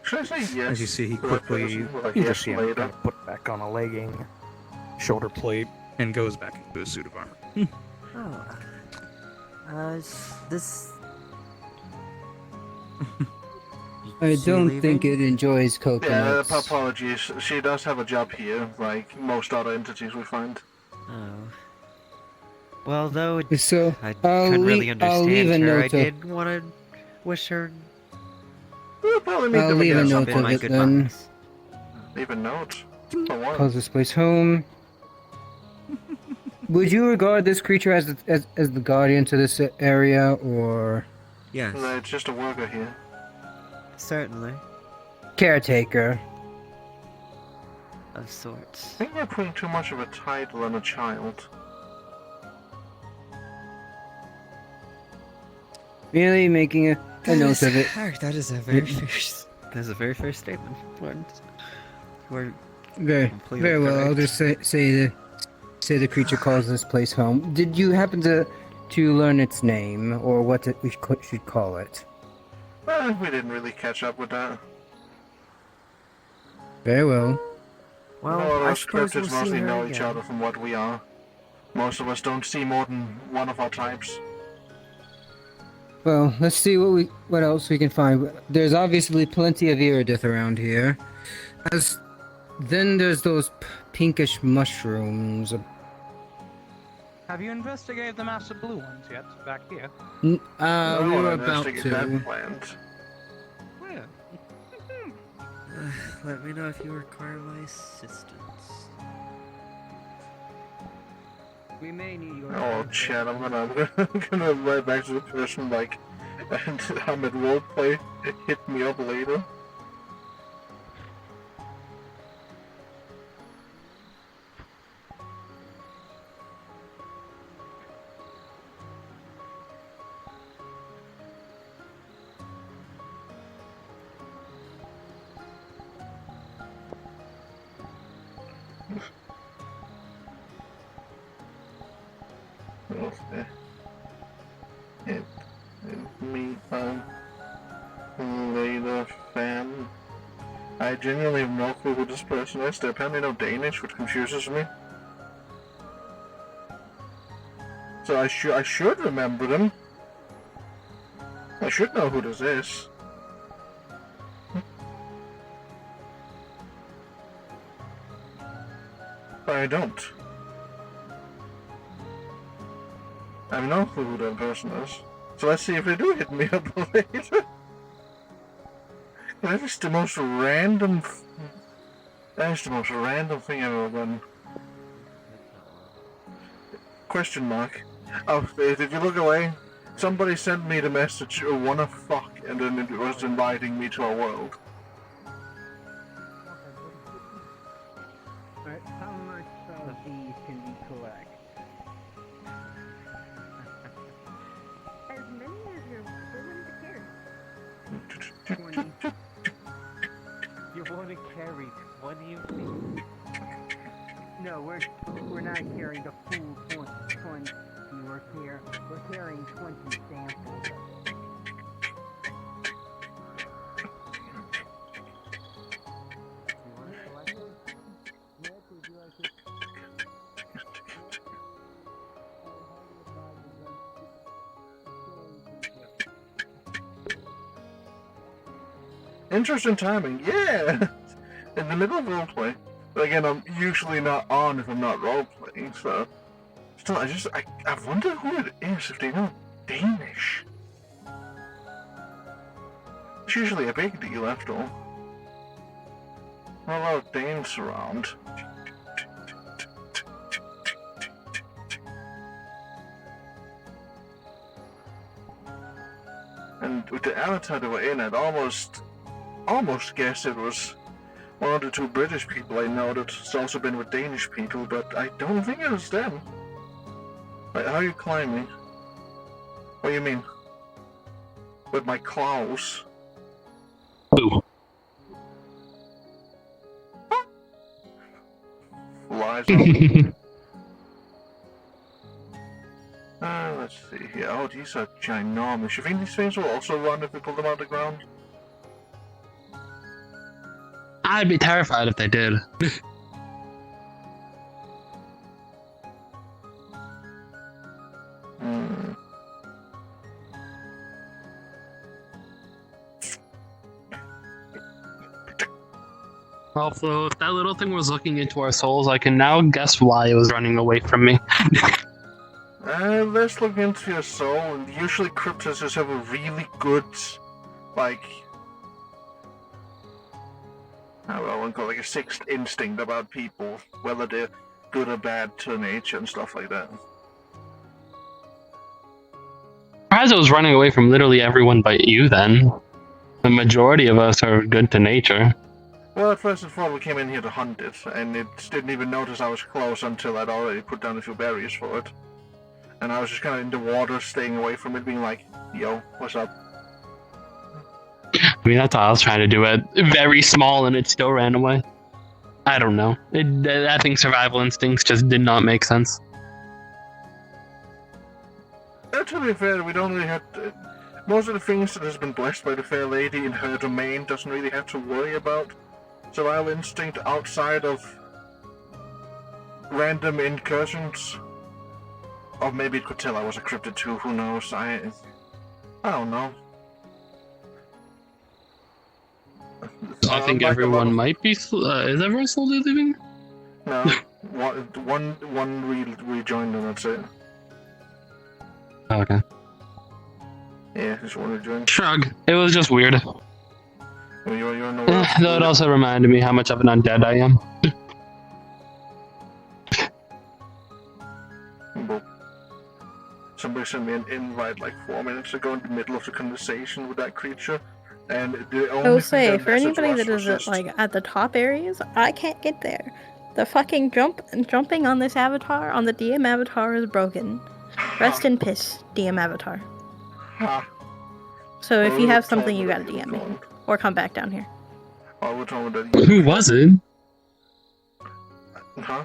Should I say yes? As you see, he to that quickly, person? Like, you yes, just see him later. kind of put back on a legging, shoulder plate, and goes back into a suit of armor. This... I She don't leaving? think it enjoys Yeah, coconuts. apologies. She does have a job here, like most other entities we find. Oh. Well, though So, I I'll couldn't really leave- I'll leave understand a her, I note of- did want to wish her... We'll probably meet I'll them leave a again note sometime. of it then. Leave a note? For what? Calls this place home. Would you regard this creature as the guardian to this area, or Yes. No, it's just a worker here. Certainly. caretaker? Of sorts. I think we're putting too much of a title on a child. Merely making a note of it. That is a very fair statement. We're Very, completely very well. I'll correct. just say the creature calls this place home. Did you happen to learn its name, or what we should call it? We didn't really catch up with that. Very well. Well, All I us suppose we'll cryptids see mostly her know each again. other from what we are. Most of us don't see more than one of our types. Well, let's see what else we can find. There's obviously plenty of Iridith around here. Then there's those pinkish mushrooms. Have you investigated the massive blue ones yet, back here? We were about to. Plant. Yeah. Let me know if you require my assistance. We may need your Oh, Chad, I'm gonna write back to the person like, and I'm at roleplay. Hit me up later. Okay. Hit me up later, fam. I genuinely have no clue who this person is. They apparently know Danish, which confuses me. So I should remember them. I should know who this is. But I don't. I have no clue who that person is. So let's see if they do hit me up later. That is the most random... That is the most random thing I've ever done. Question mark. Oh, did you look away? Somebody sent me the message, wanna fuck, and then it was inviting me to a world. Alright, how much of these can we collect? As many as you're willing to carry. 20. You want to carry 20 of these? No, we're not carrying the full 20. We're carrying 20 samples. Interesting timing, yeah! In the middle of roleplay. But again, I'm usually not on if I'm not roleplaying, so... Still, I wonder who it is, if they know Danish. It's usually a big deal, after all. Not a lot of Danes around. And with the avatar they were in, I'd almost guessed it was one of the two British people I know that's also been with Danish people, but I don't think it was them. Wait, how are you climbing? What do you mean? With my claws? Boo. Lies. Let's see here. Oh, these are ginormous. You think these things will also run if we pull them out of the ground? I'd be terrified if they did. Well, so if that little thing was looking into our souls, I can now guess why it was running away from me. Let's look into your soul, and usually cryptids just have a really good, like... I wouldn't call it like a sixth instinct about people, whether they're good or bad to nature and stuff like that. Surprised it was running away from literally everyone but you then. The majority of us are good to nature. Well, at first and foremost, we came in here to hunt it, and it didn't even notice I was close until I'd already put down a few berries for it. And I was just kind of in the water, staying away from it, being like, yo, what's up? I mean, that's all I was trying to do it. Very small, and it still ran away. I don't know. I think survival instincts just did not make sense. To be fair, we don't really have to... Most of the things that has been blessed by the fair lady in her domain doesn't really have to worry about survival instinct outside of random incursions. Or maybe it could tell I was a cryptid too, who knows? I don't know. I think everyone might be... is everyone slowly leaving? No. one rejoined and that's it. Okay. Yeah, just one rejoined. Shrug. It was just weird. You're no Though it also reminded me how much of an undead I am. somebody sent me an invite like 4 minutes ago in the middle of the conversation with that creature, and the I only will thing say, their for message anybody was that was is just, like at the top areas, I can't get there. The fucking jumping on this avatar, on the DM avatar, is broken. Rest in piss, DM avatar. ha. So if Well, you we have were something, told you that gotta you were DM me. going. Or come back down here. I was told that you Who was it? Huh?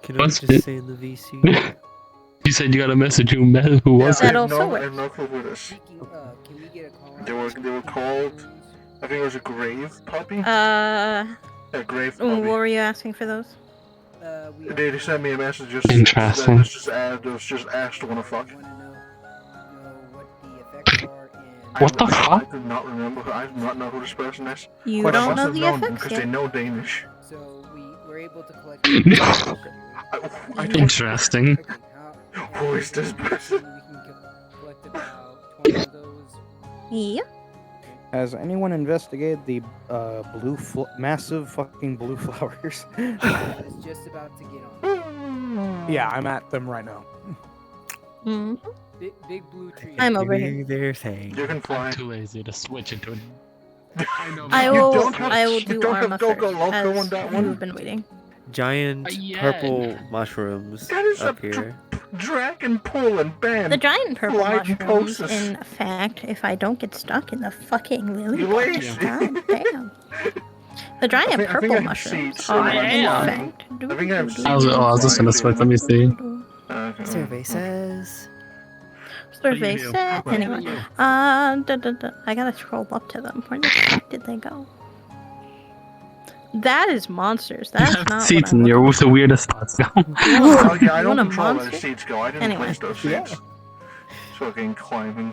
Can I What's just it? say in the VC? You said you got a message. Who was I it? have no clue who this. They were called. I think it was a grave puppy. A grave What puppy. were you asking for those? They sent me a message just Interesting. that was just asked to wanna fuck. What the fuck? I do not remember. I do not know who this person is. You But I don't must know have the known them effects because yet. they know Danish. So we were able to collect. I don't- Interesting. Who is this person? Collect about 20 of those. Yep. Has anyone investigated the massive fucking blue flowers? It's just about to get on. Yeah, I'm at them right now. Big blue tree. I'm over here. Their thing. You can fly. I'm too lazy to switch into it. I will do don't Arma have Go-Go first, Loco as on that you one. have been waiting. Giant purple mushrooms That is up a here. Dragon pull and bam. The giant purple Flying mushrooms, poses. in fact, if I don't get stuck in the fucking lily You pond, lazy. god damn. The giant I think purple I have mushrooms seeds are, in my in fly. fact... I think I have seeds I was just gonna switch. Let me see. Survey says. Survey do? set. What do Anyway, you? I gotta scroll up to them. Where the fuck did they go? That is monsters. That's not what Seats I'm in looking your the weirdest spots. Oh yeah, I You don't want a control monster? those seeds go. I didn't Anyway. place those seeds. Fucking climbing.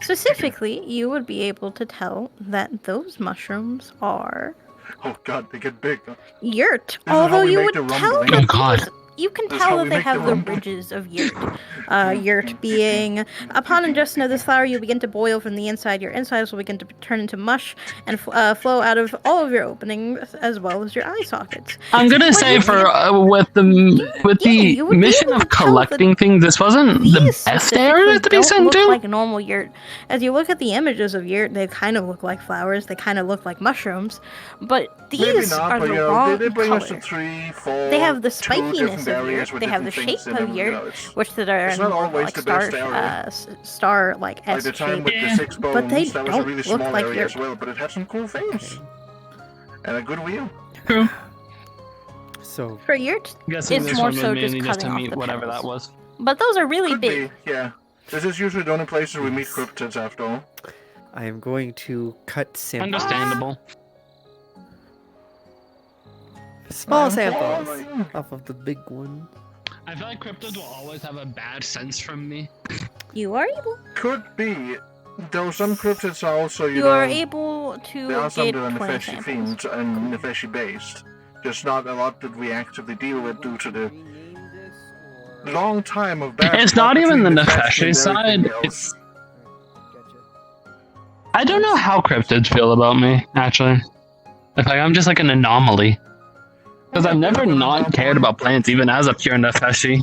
Specifically, you would be able to tell that those mushrooms are Oh god, they get big. yurt. This is how Although we you make would the tell rumbling. that you can This is tell how that we they make have the the rumbling. ridges of yurt. Yurt being, upon ingestion of this flower, you begin to boil from the inside. Your insides will begin to turn into mush and flow out of all of your openings as well as your eye sockets. I'm gonna say for with the you would be mission able of to tell that collecting things, this wasn't the These best area specifically to be don't sent look to. like normal yurt. As you look at the images of yurt, they kind of look like flowers. They kind of look like mushrooms, but Maybe these not, are but the you know, wrong they bring color. us to 3, 4, They have the 2 different spikiness of areas yurt. with They have the different shape things in of them, yurt, you know, it's which that are it's not always like the star, best area. star like Like S the time shape. with the 6 bones, But they that was a don't really look small like area yurt. as well, but it had some cool things. And a good wheel. True. So For yurt, I'm guessing it's this more one was so mainly just just cutting to off meet the whatever petals. that was. But those are really Could big. be, yeah. This is usually the only places we meet cryptids after all. I am going to cut samples. Understandable. Small samples off of the big one. I feel like cryptids will always have a bad sense from me. You are able. Could be. Though some cryptids are also, You know, are able to there are some get that are 20 Nefeshi samples. themed and Nefeshi based. Just not a lot that we actively deal with due to the long time of bad It's plot not even the between Nefeshi Nefeshi and everything side. else. It's I don't know how cryptids feel about me, actually. It's like I'm just like an anomaly. Because I've never not cared about plants, even as a pure Nefeshi.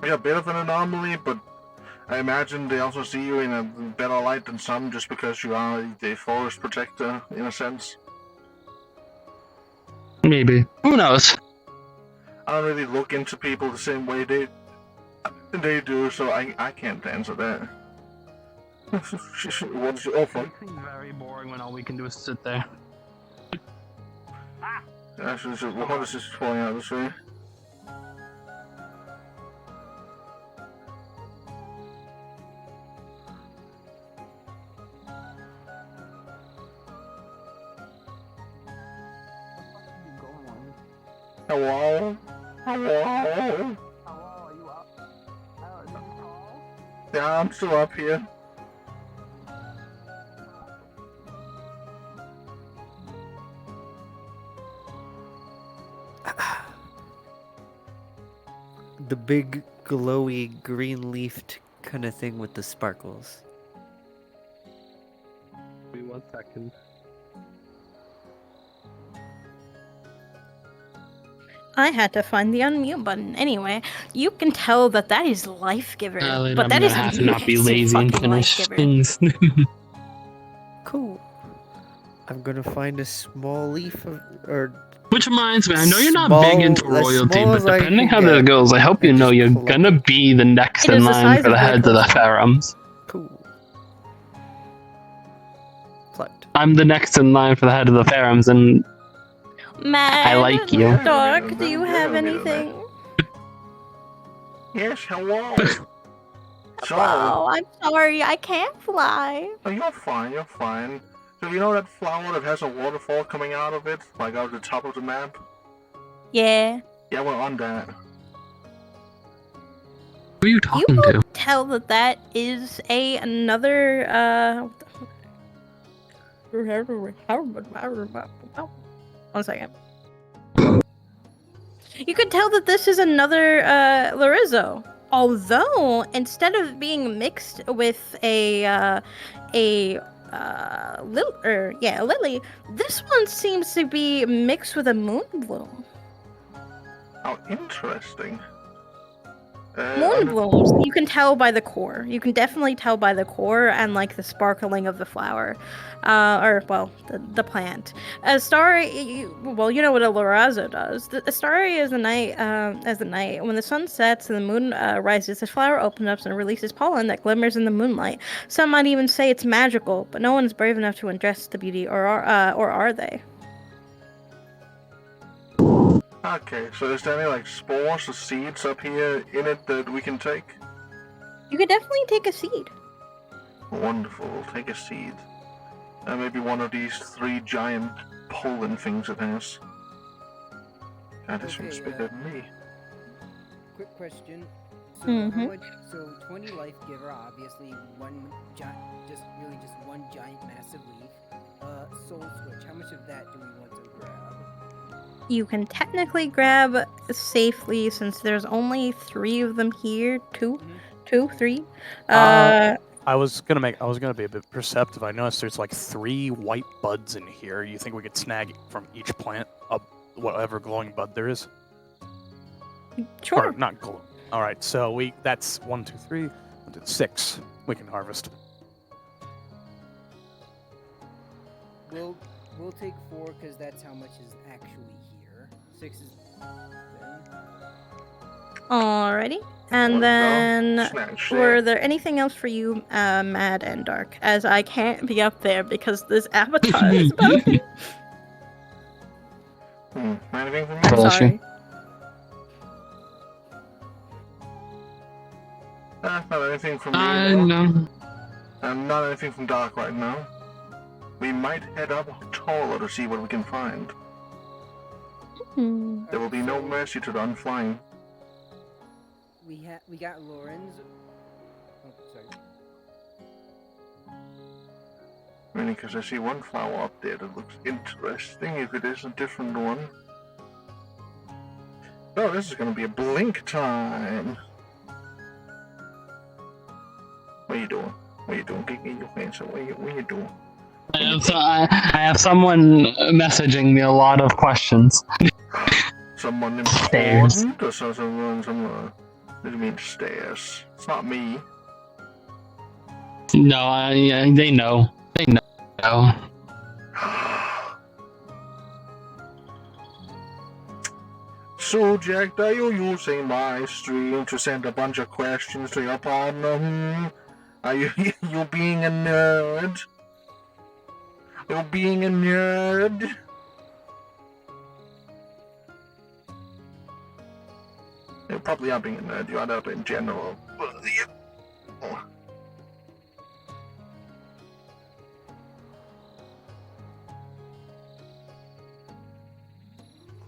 You're a bit of an anomaly, but I imagine they also see you in a better light than some just because you are the forest protector, in a sense. Maybe. Who knows? I don't really look into people the same way they do, so I can't answer that. What's your offer? It's very boring when all we can do is sit there. Actually, what is this falling out this way? Hello? Hello? Yeah, I'm still up here. The big, glowy, green-leafed kind of thing with the sparkles. Wait 1 second. I had to find the unmute button. Anyway, you can tell that that is Life Giver, Later, but I'm that gonna is have a to not be massive lazy and fucking Life finish Giver. things. Cool. I'm gonna find a small leaf or. Which reminds me, I know you're not big into Small- as royalty, small but as I depending can how this get, goes, I hope you and know just you're collect gonna be the next It in is the line size for of the my heads of the coleslaw. Pharums. Cool. I'm the next in line for the head of the Pharums, and Mad, I like you. Dark, do you have anything? Yes, hello. So, Oh, I'm sorry, I can't fly. oh, you're fine, you're fine. So you know that flower that has a waterfall coming out of it, like out of the top of the map? Yeah. Yeah, we're on that. Who are you You talking will to? tell that that is another, One second. You could tell that this is another Larizzo. Although instead of being mixed with a lily, this one seems to be mixed with a moonbloom. Oh, interesting. Moonblooms, you can tell by the core. You can definitely tell by the core and like the sparkling of the flower, the plant. Astari, well, you know what a Lorazzo does. Astari is the night, as the night when the sun sets and the moon rises. The flower opens up and releases pollen that glimmers in the moonlight. Some might even say it's magical, but no one is brave enough to ingest the beauty, or are they? Okay, so is there any like spores or seeds up here in it that we can take? You could definitely take a seed. Wonderful, we'll take a seed. And maybe one of these 3 giant pollen things it has. God, this one's bigger than me. Quick question. So Mhm. how much? So 20 Life Giver, obviously one giant, just one giant massive leaf. Soul Switch. How much of that do we want to grab? You can technically grab safely since there's only 3 of them here. 2, 3. I was gonna be a bit perceptive. I noticed there's like 3 white buds in here. You think we could snag from each plant whatever glowing bud there is? Sure. Or not glow. All right, so that's 1, 2, 3, 1, 2, 6. We can harvest. We'll take 4 because that's how much is actually here. 6 is Alrighty. And then, were there anything else for you, Mad and Dark? As I can't be up there because this avatar is broken. Anything from me? I'm sorry. Not anything from me. No. And not anything from Dark right now. We might head up taller to see what we can find. There will be no mercy to the unflying. We got Lauren's. Oh, sorry. Mainly because I see one flower up there that looks interesting, if it is a different one. Oh, this is gonna be a blink time! What are you doing? What are you doing? Get your hands up. What are you doing? I have someone messaging me a lot of questions. Someone Stairs. important? Or someone, what do you mean stairs? It's not me. No, they know. They know. So, Jack, are you using my stream to send a bunch of questions to your partner? Are you being a nerd? You're being a nerd? You probably are being a nerd, you are that in general.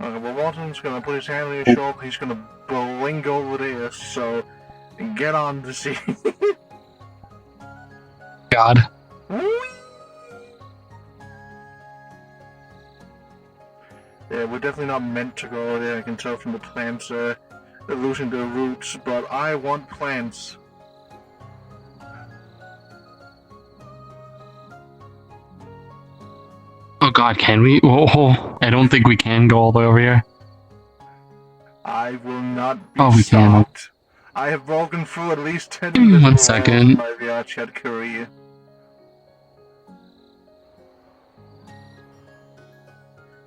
Okay, well, Walton's gonna put his hand on your shoulder, he's gonna blink over there, so get on the scene. God. Yeah, we're definitely not meant to go there, I can tell from the plants, they're losing their roots, but I want plants. Oh God, can we? Oh, I don't think we can go all the way over here. I will not be Oh, we can. stopped. I have broken through at least 10 invisible 1 walls second. in my VRChat career.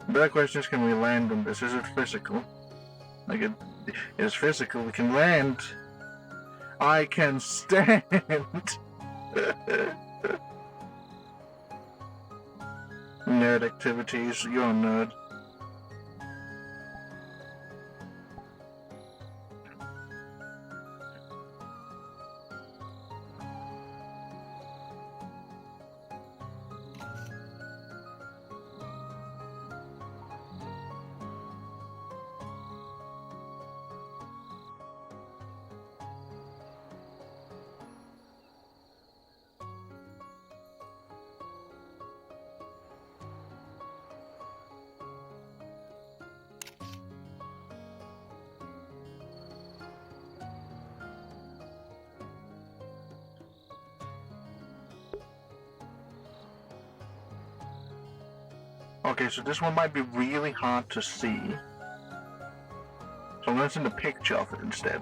The better question is, can we land on this? Is it physical? Like, it is physical. We can land. I can stand. Nerd activities. You're a nerd. Okay, so this one might be really hard to see. So I'm going to send a picture of it instead.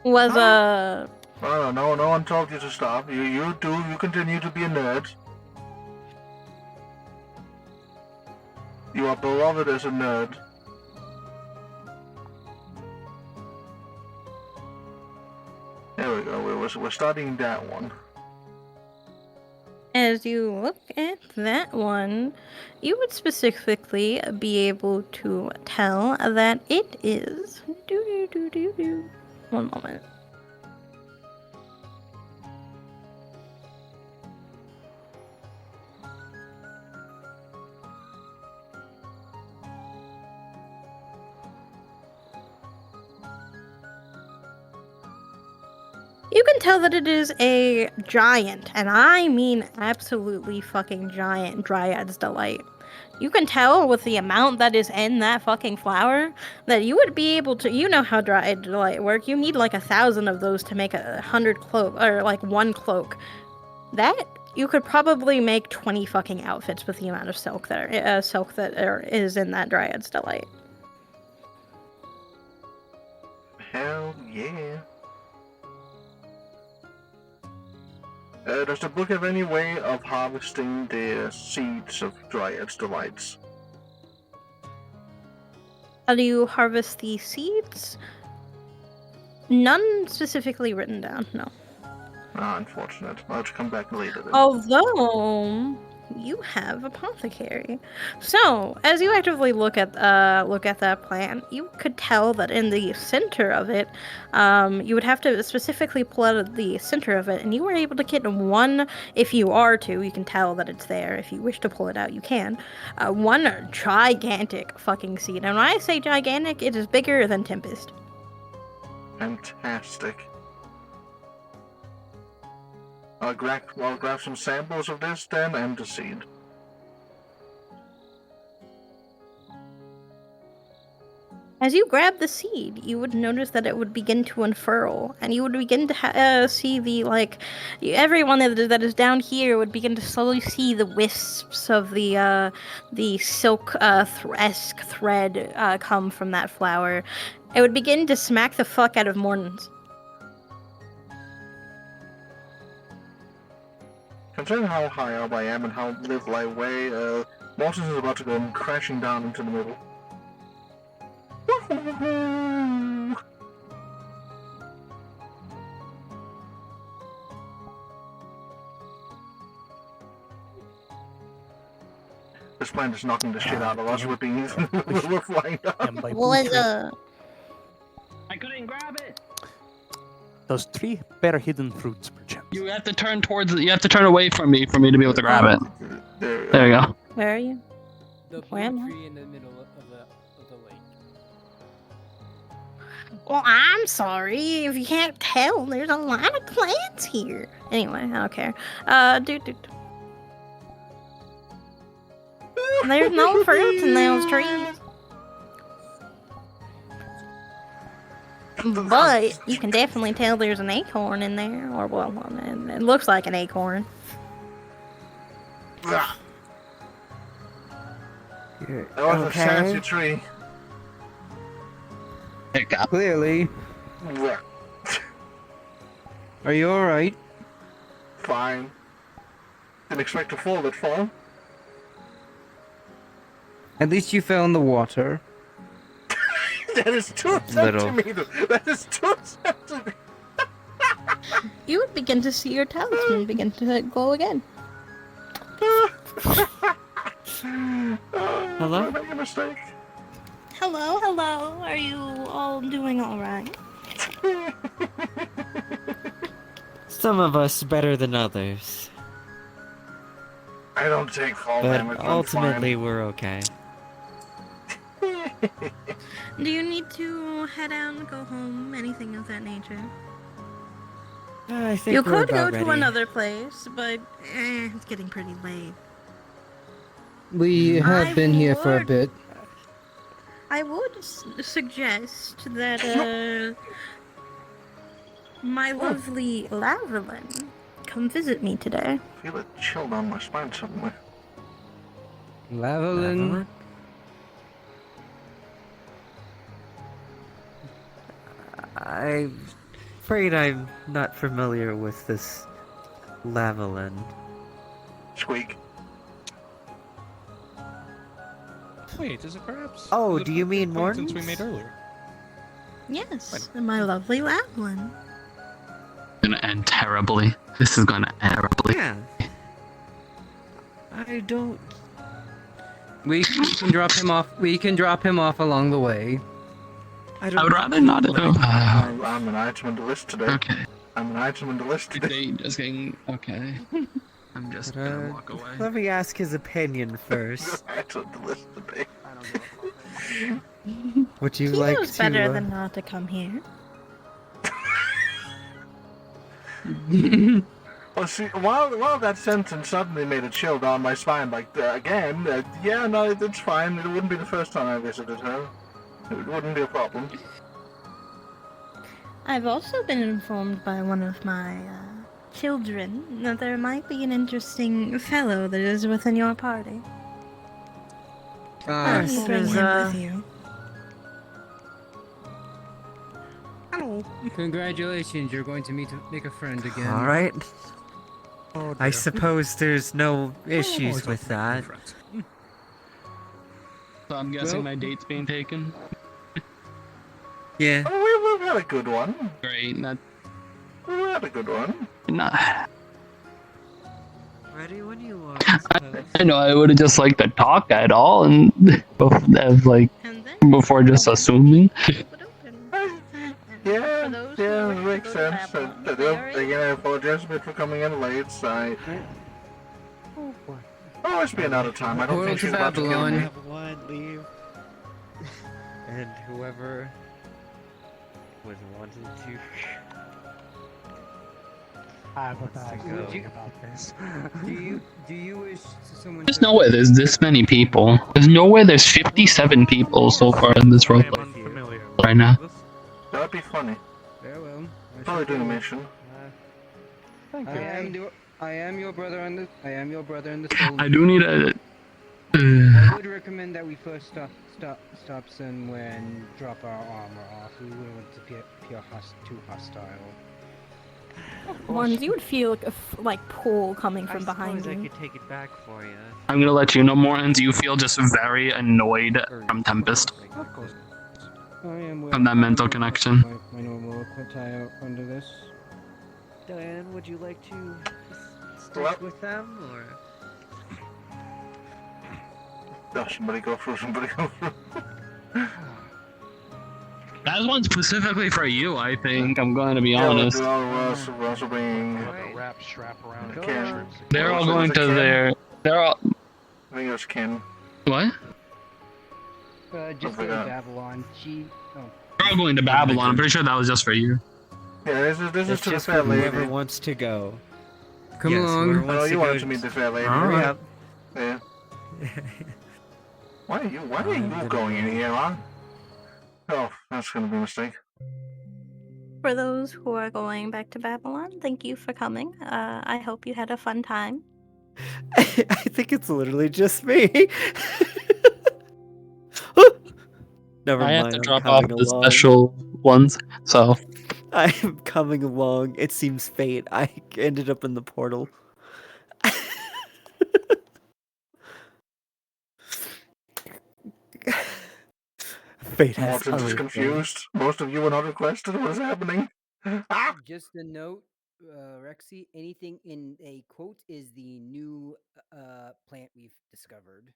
Was Oh, no one told you to stop. You continue to be a nerd. You are beloved as a nerd. There we go, we're studying that one. As you look at that one, you would specifically be able to tell that it is. One moment. You can tell that it is a giant, and I mean absolutely fucking giant Dryad's Delight. You can tell with the amount that is in that fucking flower that you would be able to. You know how Dryad's Delight work. You need like 1,000 of those to make 100 cloak, or like 1 cloak. That you could probably make 20 fucking outfits with the amount of silk that is in that Dryad's Delight. Hell yeah. Does the book have any way of harvesting the seeds of Dryad's Delights? How do you harvest the seeds? None specifically written down, no. Ah, unfortunate. I'll have to come back later then. Although you have apothecary, so as you actively look at that plant, you could tell that in the center of it, you would have to specifically pull out of the center of it, and you were able to get one. If you are to, you can tell that it's there. If you wish to pull it out, you can. One gigantic fucking seed, and when I say gigantic, it is bigger than Tempest. Fantastic. I'll grab some samples of this then and the seed. As you grab the seed, you would notice that it would begin to unfurl, and you would begin to see the, everyone that is down here would begin to slowly see the wisps of the silk-esque thread come from that flower. It would begin to smack the fuck out of Mortons. Considering how high up I am and how little I weigh, Mortis is about to go crashing down into the middle. This plant is knocking the shit out of us. We're flying down. I couldn't grab it. Those 3 better hidden fruits, perchance. You have to turn away from me for me to be able to grab it. There you go. Where are you? Where am I? In the middle of the lake. Well, I'm sorry if you can't tell. There's a lot of plants here. Anyway, I don't care. There's no fruits in those trees. But you can definitely tell there's an acorn in there. Or, well, it looks like an acorn. That You're was a fancy okay? tree. Clearly. Are you alright? Fine. Didn't expect to fall that far. At least you fell in the water. That is 2 Little. centimeters. That is 2 centimeters. You would begin to see your talisman begin to glow again. Hello? Did I make a mistake? Hello, hello. Are you all doing alright? Some of us better than others. I don't take fall But damage. I'm ultimately, fine. we're okay. Do you need to head out and go home? Anything of that nature? I think You we're could go about to ready. another place, but it's getting pretty late. We have been here for a bit. I would suggest that my lovely Lavalin come visit me today. I feel it chill down my spine somewhere. Lavalin? I'm afraid I'm not familiar with this Lavalin. Squeak. Wait, is it perhaps? Oh, the do you mean acquaintance Morton's? we made earlier? Yes, my lovely Lavalin. Gonna end terribly. This is gonna end terribly. Yeah. I don't. We can drop him off. We can drop him off along the way. I would rather not. I'm an item on the list today. Okay. I'm an item on the list today. Just getting okay. I'm just gonna walk away. Let me ask his opinion first. Item on the list today. Would you He like knows to? better than not to come here. Well, see, while that sentence suddenly made a chill down my spine, like, again, yeah, no, it's fine. It wouldn't be the first time I visited her. It wouldn't be a problem. I've also been informed by one of my children that there might be an interesting fellow that is within your party. Why don't you bring him with you? Congratulations, you're going to make a friend again. All right. Oh, I dear. suppose there's no issues it's with okay, that. friends. So I'm guessing my date's being taken. Yeah. Oh, we've had a good one. Great. Not. We had a good one. Not. Ready when you are. I know. I would have just liked to talk at all, and before just assuming. Yeah, it makes sense. Again, I apologize a bit for coming in late. I'll always be another time. I don't Portal think to she's about to kill me. One, leave. And whoever was wanting to. I have a bad feeling about this. Do you wish someone? There's nowhere there's this many people. There's nowhere there's 57 people so far in this roleplay right now. That'd be funny. Very well. Probably doing a mission. I am your brother in the. I am your brother in the soul. I do need a. I would recommend that we first stop somewhere and drop our armor off. We wouldn't want to appear too hostile. Ones you would feel like pull coming from behind I you. could take it back for you. I'm gonna let you know, Mortons. You feel just very annoyed from Tempest. From that mental connection. My normal attire under this. Diane, would you like to stick with them, or? Oh, somebody go through. That one's specifically for you, I think. I'm going to be Yeah, honest. we're also bringing. A wrap strap around Ken. it. They're all going to their. They're all. I think it was Ken. What? Just I go to forgot. Babylon. They're all going to Babylon. I'm pretty sure that was just for you. Yeah, this is It's to the just fair for whoever lady. wants to go. Come Yes, along. whoever Oh, wants you to wanted go. to meet the fair lady. Oh, right? yeah. Yeah. Why are you going in here, huh? Oh, that's gonna be a mistake. For those who are going back to Babylon, thank you for coming. I hope you had a fun time. I think it's literally just me. Never I have mind, to I'm drop off coming the along. special ones, so. I am coming along. It seems fate. I ended up in the portal. Fate has Morton's other is confused. Most of you were not requested. What is happening? Just a note, Rexy, anything in a quote is the new plant we've discovered.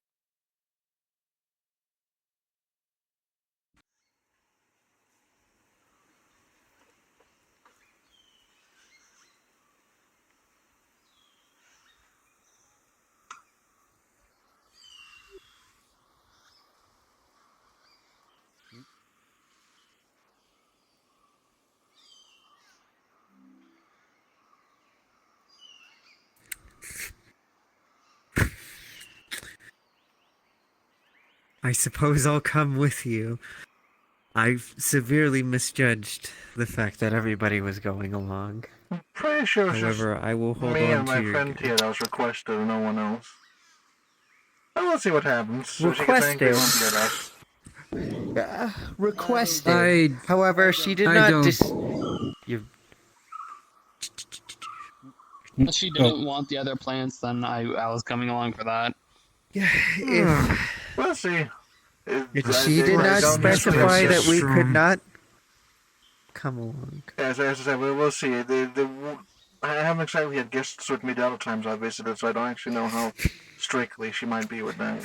I suppose I'll come with you. I've severely misjudged the fact that everybody was going along. Pretty sure it's However, just I will hold me on and to my your friend here that was requested and no one else. Well, let's see what happens. So she gets angry, Requested. won't be at us. Requested. However, she did not You. If she didn't want the other plants, then I was coming along for that. We'll see. She did not specify that we could not come along. As I said, we'll see. I haven't exactly had guests with me the other times I've visited, so I don't actually know how strictly she might be with that.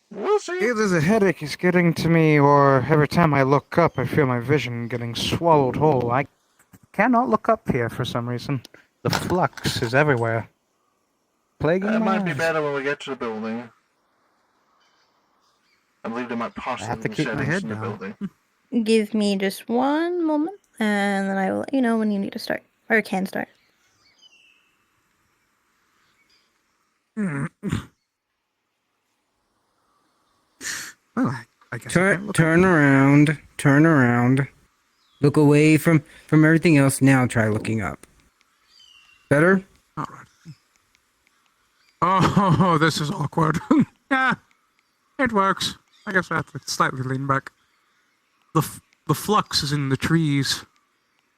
We'll see. Either the headache is getting to me, or every time I look up, I feel my vision getting swallowed whole. I cannot look up here for some reason. The flux is everywhere. Plaguing It my might be eyes. better when we get to the building. I believe there might I possibly have to be keep my settings head in the down. building. Give me just one moment, and then I will let you know when you need to start or can start. Well, I guess Turn around. Turn around. Look away from everything else. Now try looking up. Better? All right. Oh, this is awkward. Yeah, it works. I guess I have to slightly lean back. The flux is in the trees,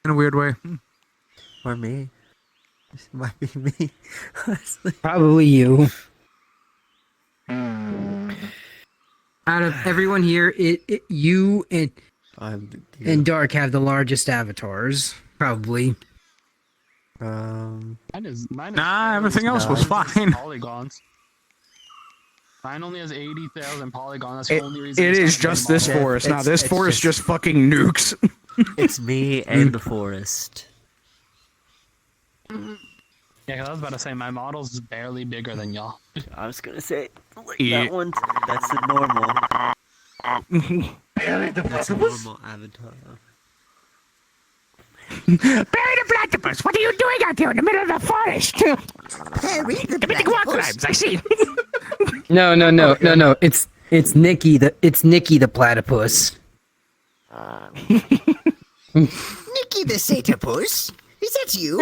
in a weird way. Or me. This might be me. Honestly. Probably you. Hmm. Out of everyone here, you and Dark have the largest avatars. Probably. Mine is Nah, everything else was fine. Polygons. Mine only has 80,000 polygons. That's the only reason. It it's is not a just big this model. forest. Now, this forest just fucking nukes. It's me and the forest. Yeah, 'cause I was about to say my model's barely bigger than y'all. I was gonna say, like, Yeah. that one's, that's a normal. That's a platypus? normal avatar. Barry the platypus, what are you doing out here in the middle of the forest? Barry the platypus. I see. No. It's Nikki the platypus. Nikki the Satyrpus? Is that you?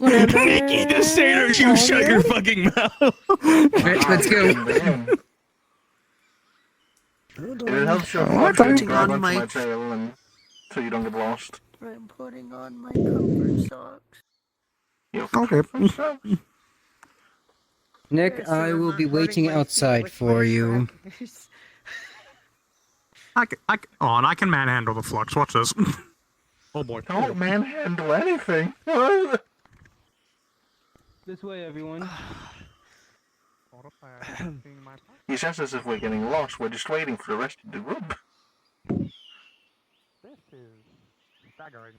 Nikki the satyr, you shut your fucking mouth. Alright, let's go. It helps you I'm putting putting on my tail and so you don't get lost. I'm putting on my comfort socks. Okay. Nick, I will be waiting outside for you. I can manhandle the flux. Watch this. Oh boy. Don't manhandle anything. This way, everyone. He says as if we're getting lost. We're just waiting for the rest of the group. This is staggering.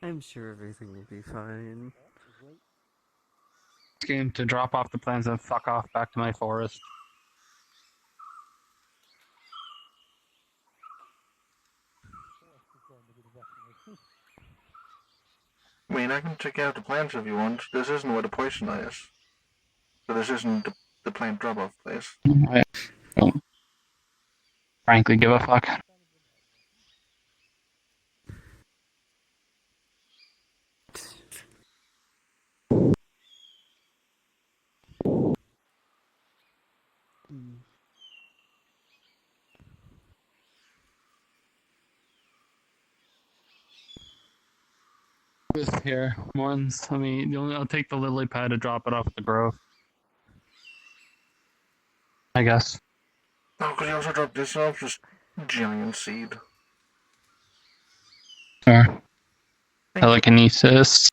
I'm sure everything will be fine. Game to drop off the plans and fuck off back to my forest. I mean, I can check out the plants if you want. This isn't where the poison is. So this isn't the plant drop-off place. frankly give a fuck. Here, Morns. I'll take the lily pad to drop it off at the grove. I guess. Oh, because you also dropped this off, just giant seed. Sure. Telekinesis.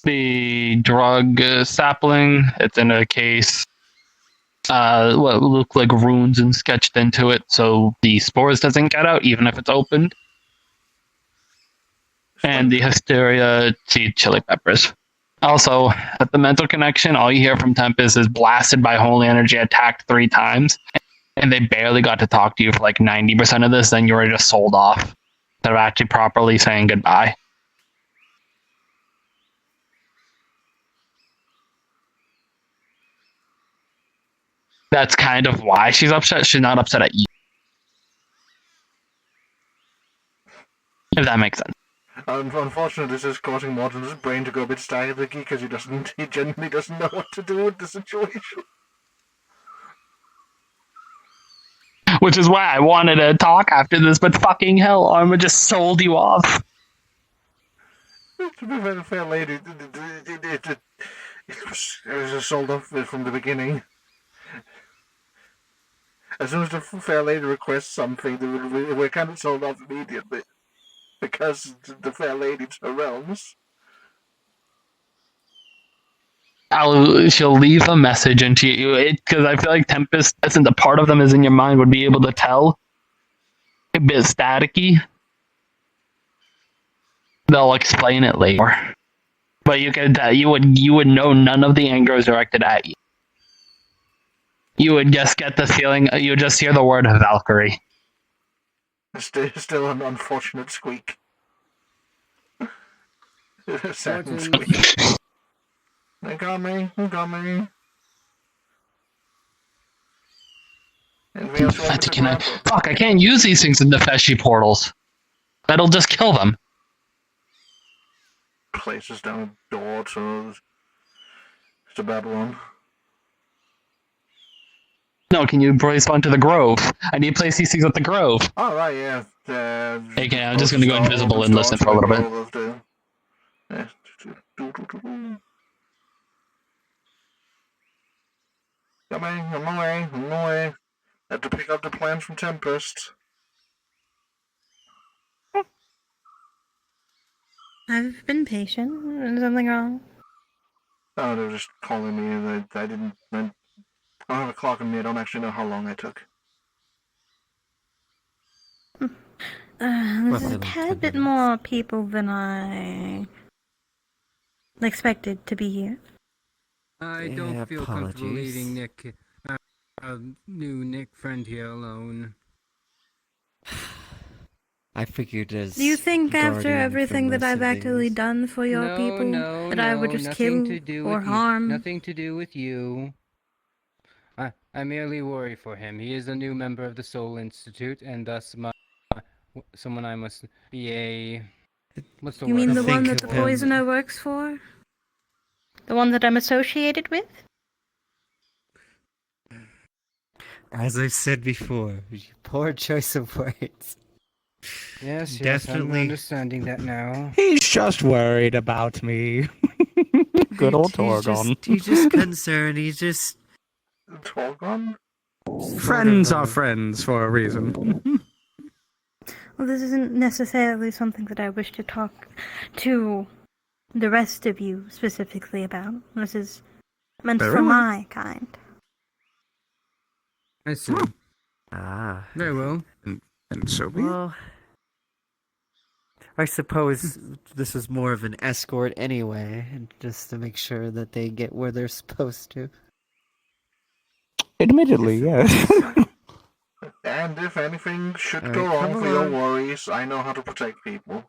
The drug sapling. It's in a case. What look like runes and sketched into it, so the spores doesn't get out, even if it's opened. And the hysteria seed chili peppers. Also, at the mental connection, all you hear from Tempest is blasted by holy energy, attacked 3 times, and they barely got to talk to you for like 90% of this, then you were just sold off. Instead of actually properly saying goodbye. That's kind of why she's upset. She's not upset at you. If that makes sense. Unfortunately, this is causing Morton's brain to go a bit staticky because he genuinely doesn't know what to do with the situation. Which is why I wanted to talk after this, but fucking hell, Arma just sold you off. To be fair, the fair lady, it was just sold off from the beginning. As soon as the fair lady requests something, we're kind of sold off immediately. Because the fair lady's her realms. She'll leave a message into you, because I feel like Tempest, since a part of them is in your mind, would be able to tell. A bit staticky. They'll explain it later. But you would know none of the anger is directed at you. You would just get the feeling, you would just hear the word Valkyrie. Still an unfortunate squeak. Second squeak. They got me. Fuck, I can't use these things in the Feshi portals. That'll just kill them. Places down a door to Babylon. No, can you respond to the Grove? I need to place these things at the Grove. Oh, right, yeah. Okay, I'm just gonna go invisible and listen for a little bit. I'm away. Had to pick up the plans from Tempest. I've been patient. Is something wrong? Oh, they were just calling me, and I didn't. I don't have a clock on me. I don't actually know how long I took. There's a tad bit more people than I expected to be here. I don't feel comfortable leaving Nick, new Nick friend here alone. I figured as. Do you think after guardian everything for that I've most actually done for your people that I would just kill or harm? Nothing to do with you. I merely worry for him. He is a new member of the Soul Institute, and thus someone I must be a... What's the word? You mean the one that the poisoner works for? The one that I'm associated with? As I've said before, poor choice of words. Yes, Definitely. I'm understanding that now. He's just worried about me. Good old Torgon. He's just concerned. He's just. Torgon? Friends are friends for a reason. Well, this isn't necessarily something that I wish to talk to the rest of you specifically about. This is meant for my kind. I see. Ah. Very well. And so be it. Well, I suppose this is more of an escort anyway, just to make sure that they get where they're supposed to. Admittedly, yes. And if anything should go wrong for your worries, I know how to protect people.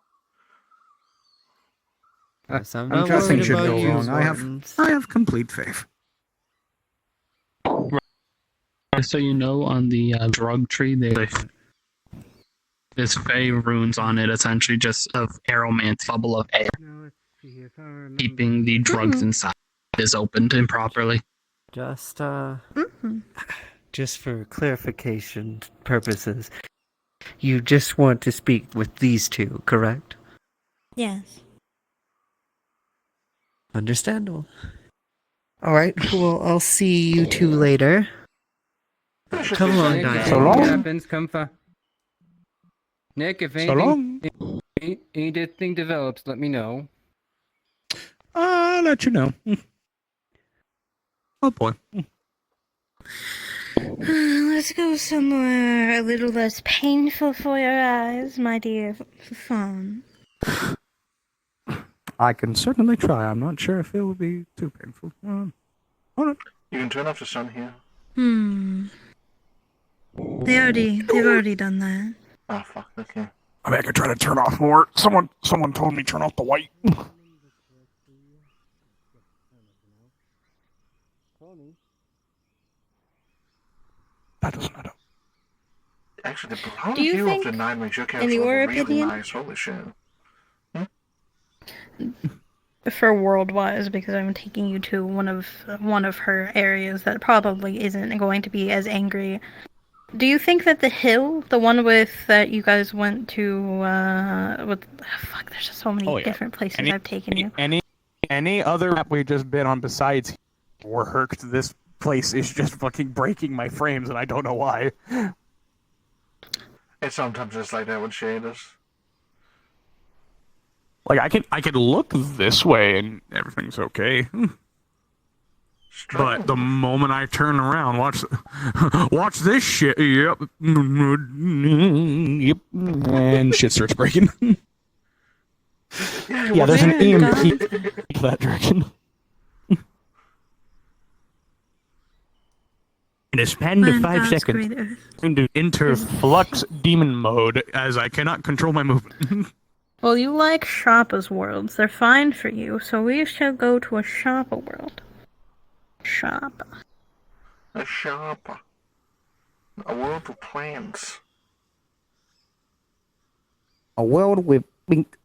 Yes, I'm I'm not nothing worried should about go you, wrong. I Mortons. have complete faith. So you know, on the drug tree, there's fey runes on it, essentially just of aromancy, bubble of air, keeping the drugs inside is opened improperly. Just just for clarification purposes, you just want to speak with these two, correct? Yes. Understandable. Alright, well, I'll see you two later. Come along, Nick, if guys. anything happens, come Nick, if So long. anything develops, let me know. I'll let you know. Oh boy. Let's go somewhere a little less painful for your eyes, my dear fawn. I can certainly try. I'm not sure if it would be too painful. Hold on. You can turn off the sun here. They've already done that. Ah, fuck, okay. I mean, I could try to turn off more. Someone told me turn off the white. That doesn't matter. Actually, the brown Do you hue think, of the night makes your in character your look really opinion- nice. Holy shit. For world-wise, because I'm taking you to one of her areas that probably isn't going to be as angry. Do you think that the hill, the one with that you guys went to, fuck, there's just so many different places I've taken you. Any other map we've just been on besides worked, this place is just fucking breaking my frames, and I don't know why. It's sometimes just like that with shaders. Like I can look this way and everything's okay. But the moment I turn around, watch this shit. Yep. Yep. And shit starts breaking. Yeah, there's an EMP that direction. In a span of 5 seconds, into enter flux demon mode as I cannot control my movement. Well, you like Shoppa's worlds. They're fine for you, so we shall go to a Shoppa world. Shop. A shop. A world of plants. A world with bink.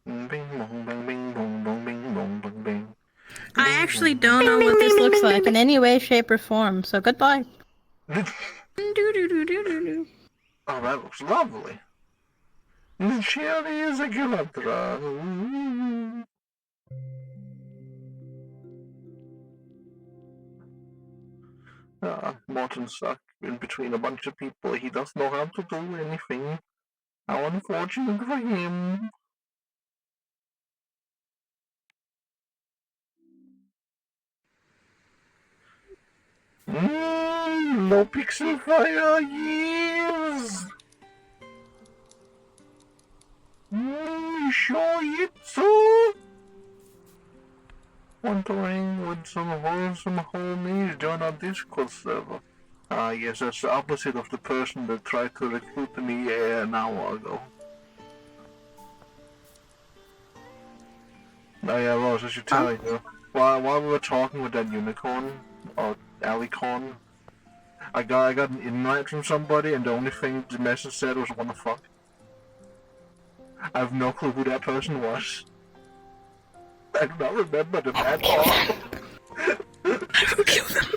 Bing bong bang bing bong bong bing bong bang bing. I actually don't know what this looks like in any way, shape, or form, so goodbye. Oh, that looks lovely. Cherry is a Gilatra. Morton's stuck in between a bunch of people. He doesn't know how to do anything. How unfortunate for him. No pixel fire, yes! Sure it's so. Wondering with some wholesome homies join our Discord server. Yes, that's the opposite of the person that tried to recruit me an hour ago. Oh yeah, Rose, I should tell you. While we were talking with that unicorn, or alicorn, I got an invite from somebody, and the only thing the message said was "wanna fuck." I have no clue who that person was. I do not remember them at all. I will kill them.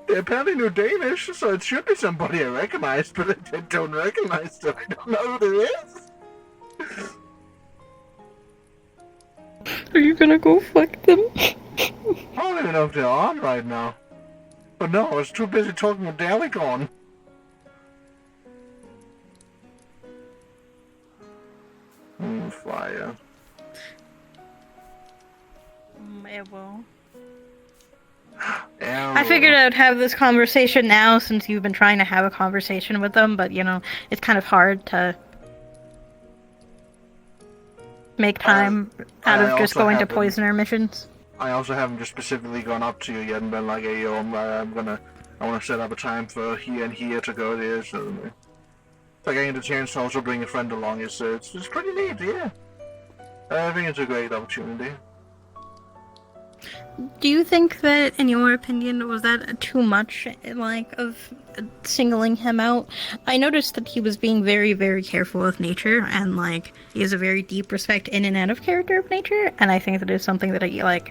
They apparently knew Danish, so it should be somebody I recognize, but I don't recognize them. I don't know who it is. Are you gonna go fuck them? I don't even know if they're on right now. But no, I was too busy talking with Dalicon. Fire. Well. I figured I'd have this conversation now since you've been trying to have a conversation with them, but you know, it's kind of hard to make time out of just going to poisoner missions. I also haven't just specifically gone up to you yet and been like, hey yo, I want to set up a time for here and here to go there, so it's like I get a chance to also bring a friend along. It's pretty neat, yeah. I think it's a great opportunity. Do you think that, in your opinion, was that too much, like, of singling him out? I noticed that he was being very, very careful with nature, and, like, he has a very deep respect in and out of character of nature, and I think that is something that, a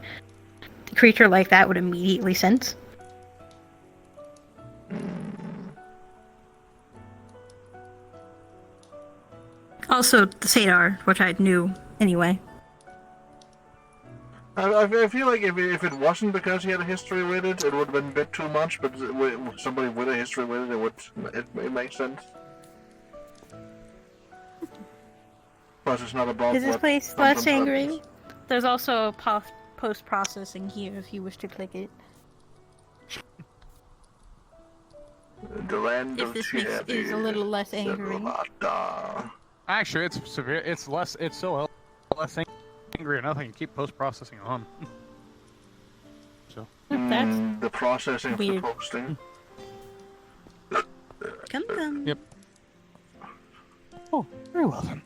creature like that would immediately sense. Also, the Sadar, which I knew anyway. I feel like if it wasn't because he had a history with it, it would have been a bit too much. But somebody with a history with it, it makes sense. Plus, it's not about Is this what place comes less on purpose. angry? There's also post-processing here if you wish to click it. The land If of this makes is a little less angry. Actually, it's severe. It's less. It's so less angry or nothing. Keep post-processing on. So. That's the processing of the weird. posting. Come. Yep. Oh, very well then.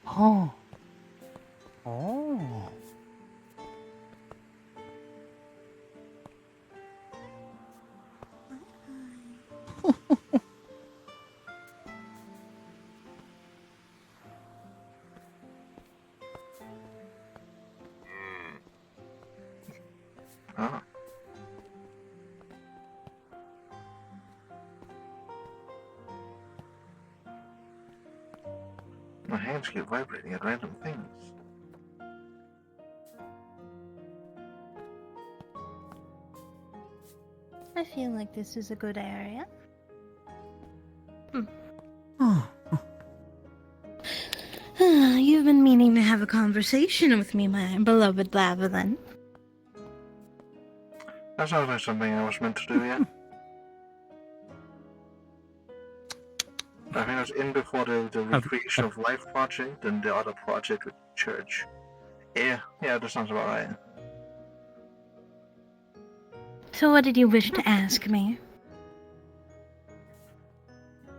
Oh. Oh. Ah. My hands keep vibrating at random things. I feel like this is a good area. You've been meaning to have a conversation with me, my beloved lava, then. That sounds like something I was meant to do, yeah. I think I was in before the Recreation of Life project and the other project with church. Yeah, that sounds about right. So what did you wish to ask me?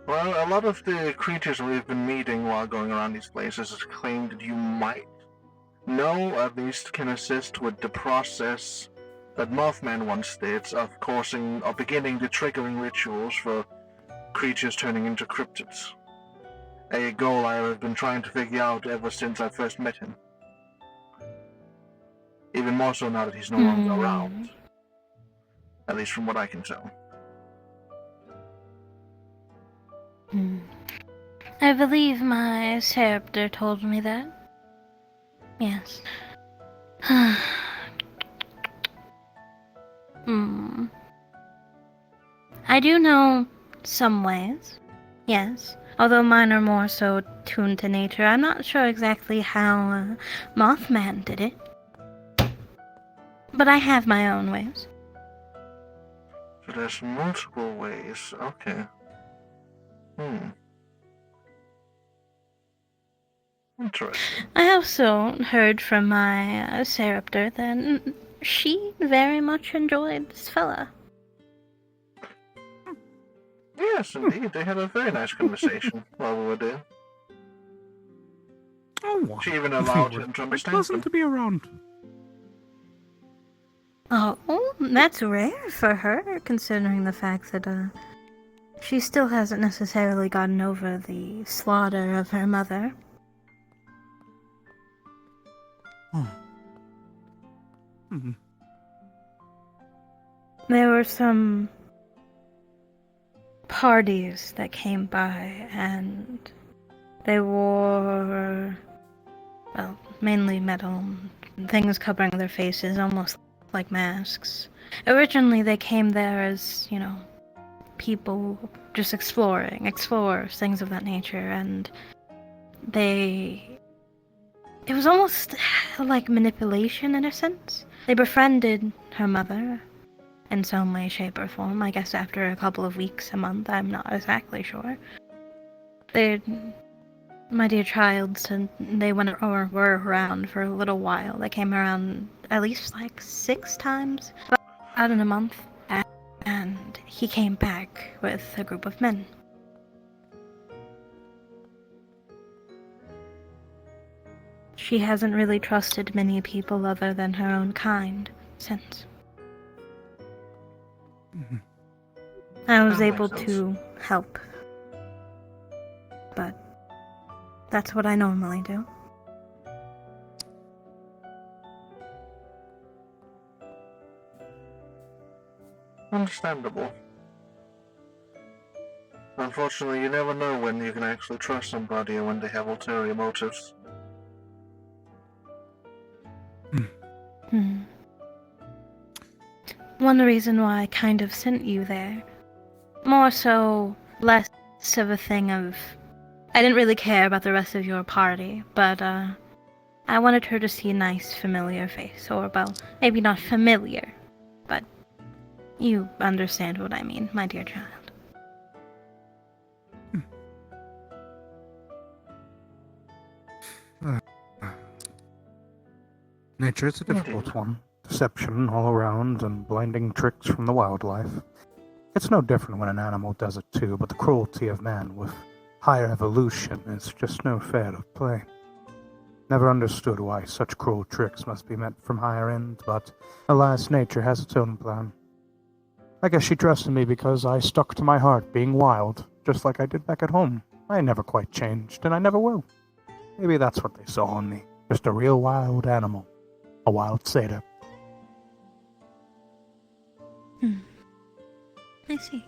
Well, a lot of the creatures we've been meeting while going around these places has claimed that you might know, at least can assist with the process that Mothman once did of causing or beginning the triggering rituals for creatures turning into cryptids. A goal I have been trying to figure out ever since I first met him. Even more so now that he's no longer around. At least from what I can tell. I believe my Seraptor told me that. Yes. I do know some ways, yes. Although mine are more so tuned to nature. I'm not sure exactly how Mothman did it. But I have my own ways. So there's multiple ways, okay. Interesting. I also heard from my Seraptor that she very much enjoyed this fella. Yes, indeed. They had a very nice conversation while we were there. Oh, she even allowed him to understand pleasant to be around. Oh, that's rare for her, considering the fact that she still hasn't necessarily gotten over the slaughter of her mother. There were some parties that came by, and they wore, well, mainly metal, things covering their faces, almost like masks. Originally, they came there as, people just explorers, things of that nature, and it was almost like manipulation in a sense. They befriended her mother in some way, shape, or form. I guess after a couple of weeks, a month, I'm not exactly sure. My dear child said they went or were around for a little while. They came around at least like 6 times, about in a month, and he came back with a group of men. she hasn't really trusted many people other than her own kind since. I was That able makes sense. to help. But that's what I normally do. Understandable. Unfortunately, you never know when you can actually trust somebody or when they have ulterior motives. One reason why I kind of sent you there, more so less of a thing of, I didn't really care about the rest of your party, but I wanted her to see a nice familiar face, or well, maybe not familiar, but you understand what I mean, my dear child. Nature is a difficult one. Deception all around and blinding tricks from the wildlife. It's no different when an animal does it too, but the cruelty of man with higher evolution is just no fair of play. Never understood why such cruel tricks must be met from higher end, but alas, nature has its own plan. I guess she trusted me because I stuck to my heart being wild, just like I did back at home. I never quite changed, and I never will. Maybe that's what they saw in me. Just a real wild animal. A wild satyr. I see.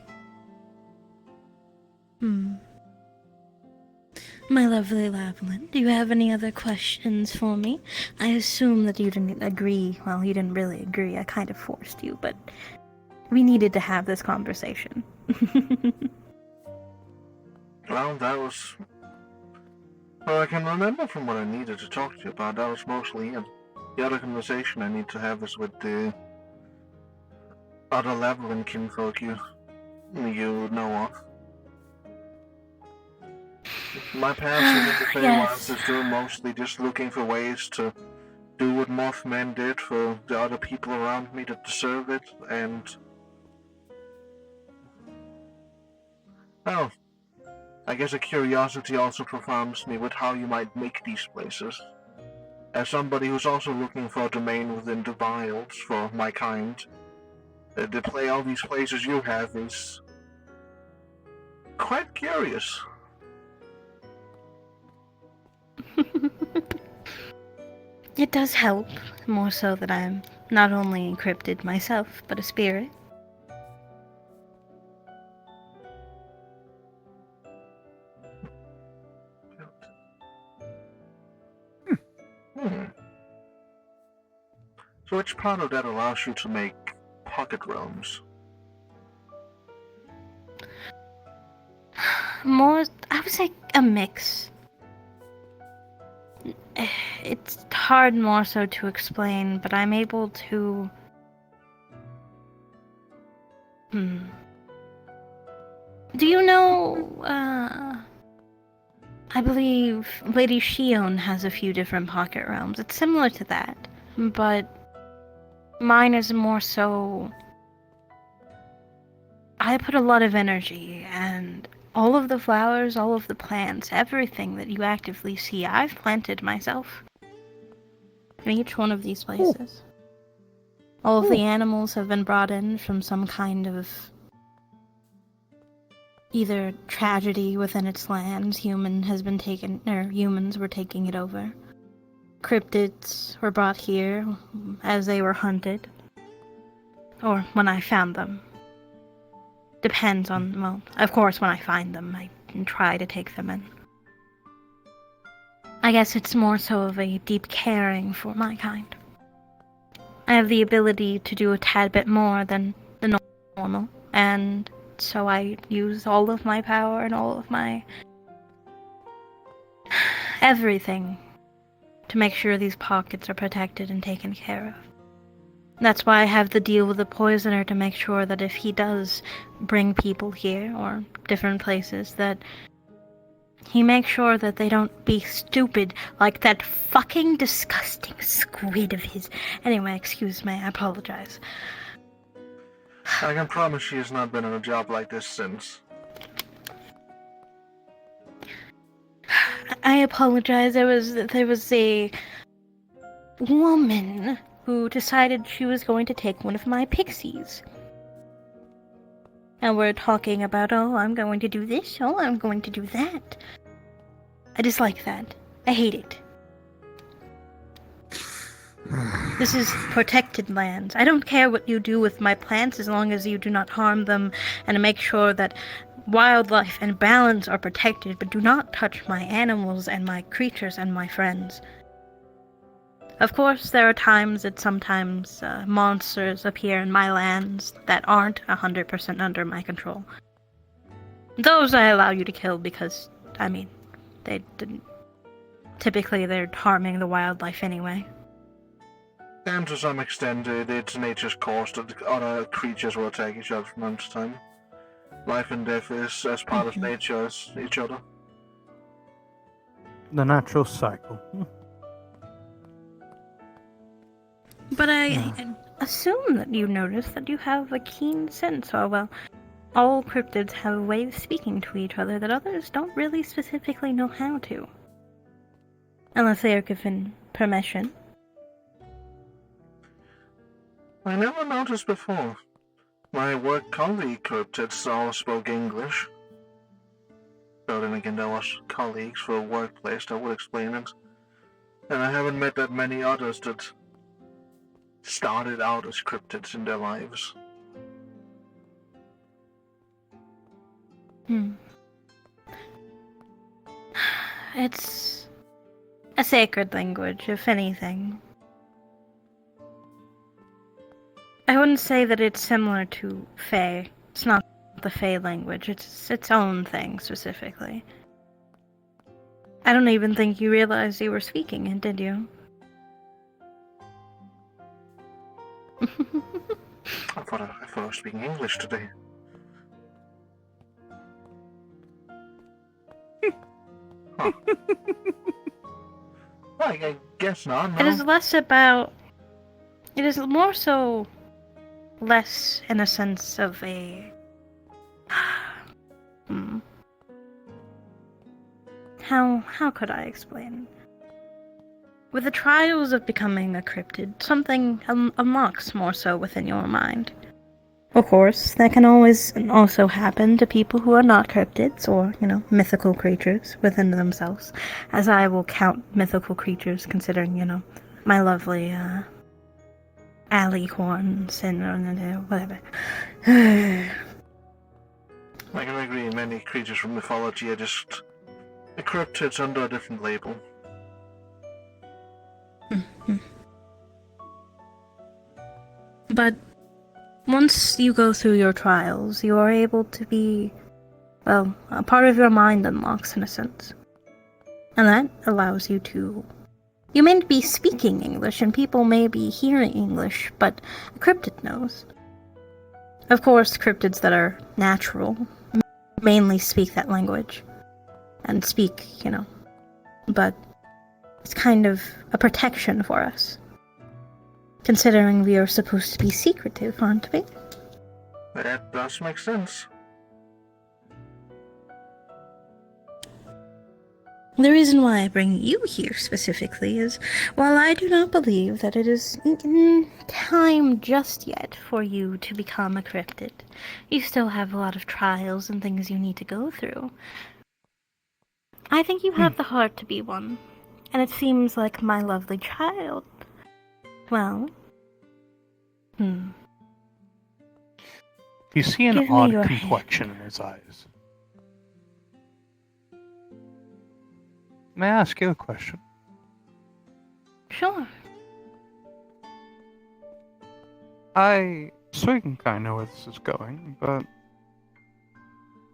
My lovely Lavalin, do you have any other questions for me? I assume that you didn't agree. Well, you didn't really agree. I kind of forced you, but we needed to have this conversation. Well, that was... Well, I can remember from what I needed to talk to you about, that was mostly it. The other conversation I need to have is with the other Lavalin kinfolk you know of. My past with the Feywilds is still mostly just looking for ways to do what Mothman did for the other people around me that deserve it, and... Oh, I guess a curiosity also profounds me with how you might make these places. As somebody who's also looking for a domain within the wilds for my kind, to play all these places you have is quite curious. It does help, more so that I'm not only encrypted myself, but a spirit. So which part of that allows you to make pocket realms? More, I would say a mix. It's hard more so to explain, but I'm able to... Do you know, I believe Lady Shion has a few different pocket realms. It's similar to that, but mine is more so... I put a lot of energy, and all of the flowers, all of the plants, everything that you actively see, I've planted myself. In each one of these places. All of the animals have been brought in from some kind of either tragedy within its lands, humans were taking it over. Cryptids were brought here as they were hunted. Or when I found them. Depends on, well, of course when I find them, I can try to take them in. I guess it's more so of a deep caring for my kind. I have the ability to do a tad bit more than the normal, and so I use all of my power and all of my... everything to make sure these pockets are protected and taken care of. That's why I have the deal with the poisoner to make sure that if he does bring people here, or different places, that he makes sure that they don't be stupid like that fucking disgusting squid of his. Anyway, excuse me, I apologize. I can promise she has not been on a job like this since. I apologize. There was a woman who decided she was going to take one of my pixies. And we're talking about, oh, I'm going to do this, oh, I'm going to do that. I dislike that. I hate it. This is protected lands. I don't care what you do with my plants as long as you do not harm them and make sure that wildlife and balance are protected, but do not touch my animals and my creatures and my friends. Of course, there are times that sometimes monsters appear in my lands that aren't 100% under my control. Those I allow you to kill because, I mean, they didn't. Typically, they're harming the wildlife anyway. And to some extent, it's nature's course that other creatures will attack each other from time to time. Life and death is as part of nature as each other. The natural cycle. But I assume that you notice that you have a keen sense, or well, all cryptids have a way of speaking to each other that others don't really specifically know how to. Unless they are given permission. I never noticed before. My work colleague cryptids all spoke English. So then again, there was colleagues for a workplace that would explain it. And I haven't met that many others that started out as cryptids in their lives. It's a sacred language, if anything. I wouldn't say that it's similar to Fae. It's not the Fae language, it's its own thing specifically. I don't even think you realized you were speaking it, did you? I thought I was speaking English today. Huh. I guess not, no. It is less about... It is more so... less in a sense of a... How could I explain? With the trials of becoming a cryptid, something unlocks more so within your mind. Of course, that can always also happen to people who are not cryptids, or, mythical creatures within themselves, as I will count mythical creatures considering, my lovely, alicorns and whatever. I can agree, many creatures from mythology are just cryptids under a different label. But once you go through your trials, you are able to be, well, a part of your mind unlocks in a sense. And that allows you to... You may be speaking English, and people may be hearing English, but a cryptid knows. Of course, cryptids that are natural mainly speak that language. And speak, but it's kind of a protection for us. Considering we are supposed to be secretive, aren't we? That does make sense. The reason why I bring you here specifically is, while I do not believe that it is time just yet for you to become a cryptid, you still have a lot of trials and things you need to go through. I think you have the heart to be one, and it seems like my lovely child. Well, You see an Give me odd your complexion in his eyes. May I ask you a question? Sure. I think I know where this is going, but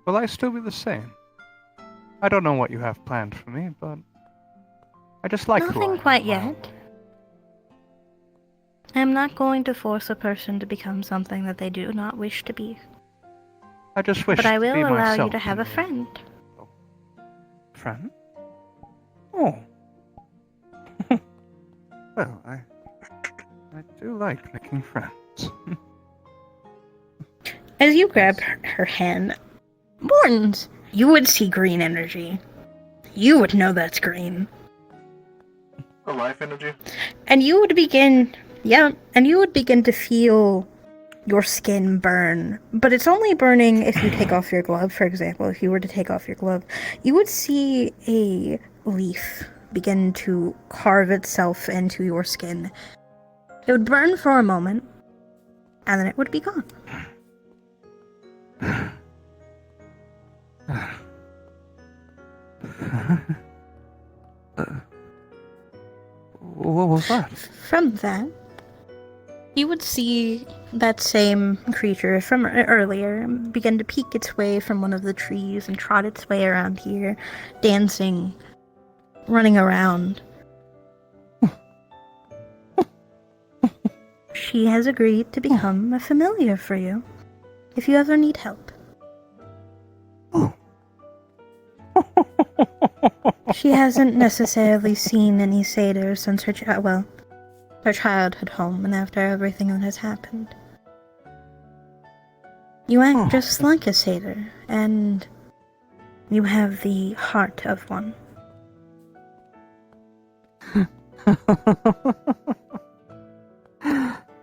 will I still be the same? I don't know what you have planned for me, but I just like who I Nothing am. quite yet. I'm not going to force a person to become something that they do not wish to be. I just wish But I to will be allow myself. you to have a friend. Friend? Oh. Well, I do like making friends. As you grab her hand, Morton's, you would see green energy. You would know that's green. The life energy. And you would begin to feel your skin burn. But it's only burning if you take off your glove, for example. If you were to take off your glove, you would see a leaf begin to carve itself into your skin. It would burn for a moment, and then it would be gone. What was that? From that, you would see that same creature from earlier begin to peek its way from one of the trees and trot its way around here, dancing, running around. She has agreed to become a familiar for you, if you ever need help. She hasn't necessarily seen any satyrs since her childhood home and after everything that has happened. You act just like a satyr, and you have the heart of one.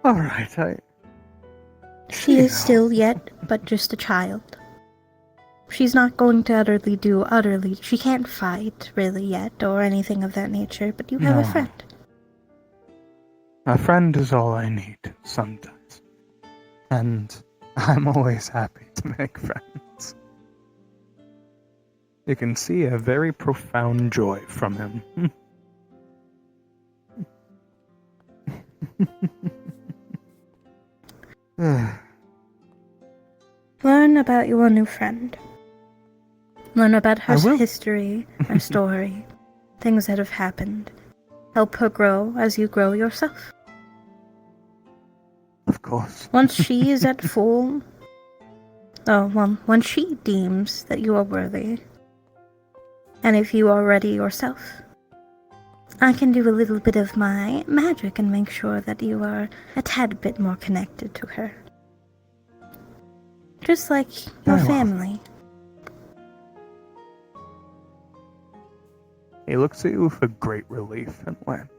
Alright, She is still yet but just a child. She's not going to she can't fight really yet or anything of that nature, but you have a No. friend. A friend is all I need sometimes. And I'm always happy to make friends. You can see a very profound joy from him. Learn about your new friend. Learn about her history, her story, things that have happened. Help her grow as you grow yourself. Of course. Once she is at full... when she deems that you are worthy, and if you are ready yourself, I can do a little bit of my magic and make sure that you are a tad bit more connected to her. Just like your family. He looks at you with a great relief and laugh,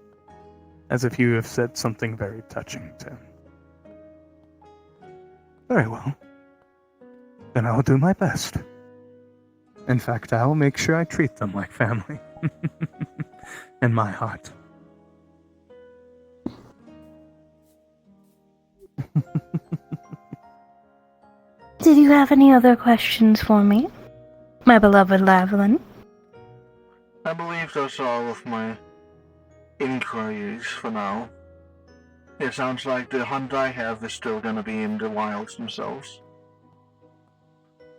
as if you have said something very touching to him. Very well. Then I'll do my best. In fact, I'll make sure I treat them like family. In my heart. Did you have any other questions for me, my beloved Lavalin? I believe those are all of my inquiries for now. It sounds like the hunt I have is still gonna be in the wilds themselves.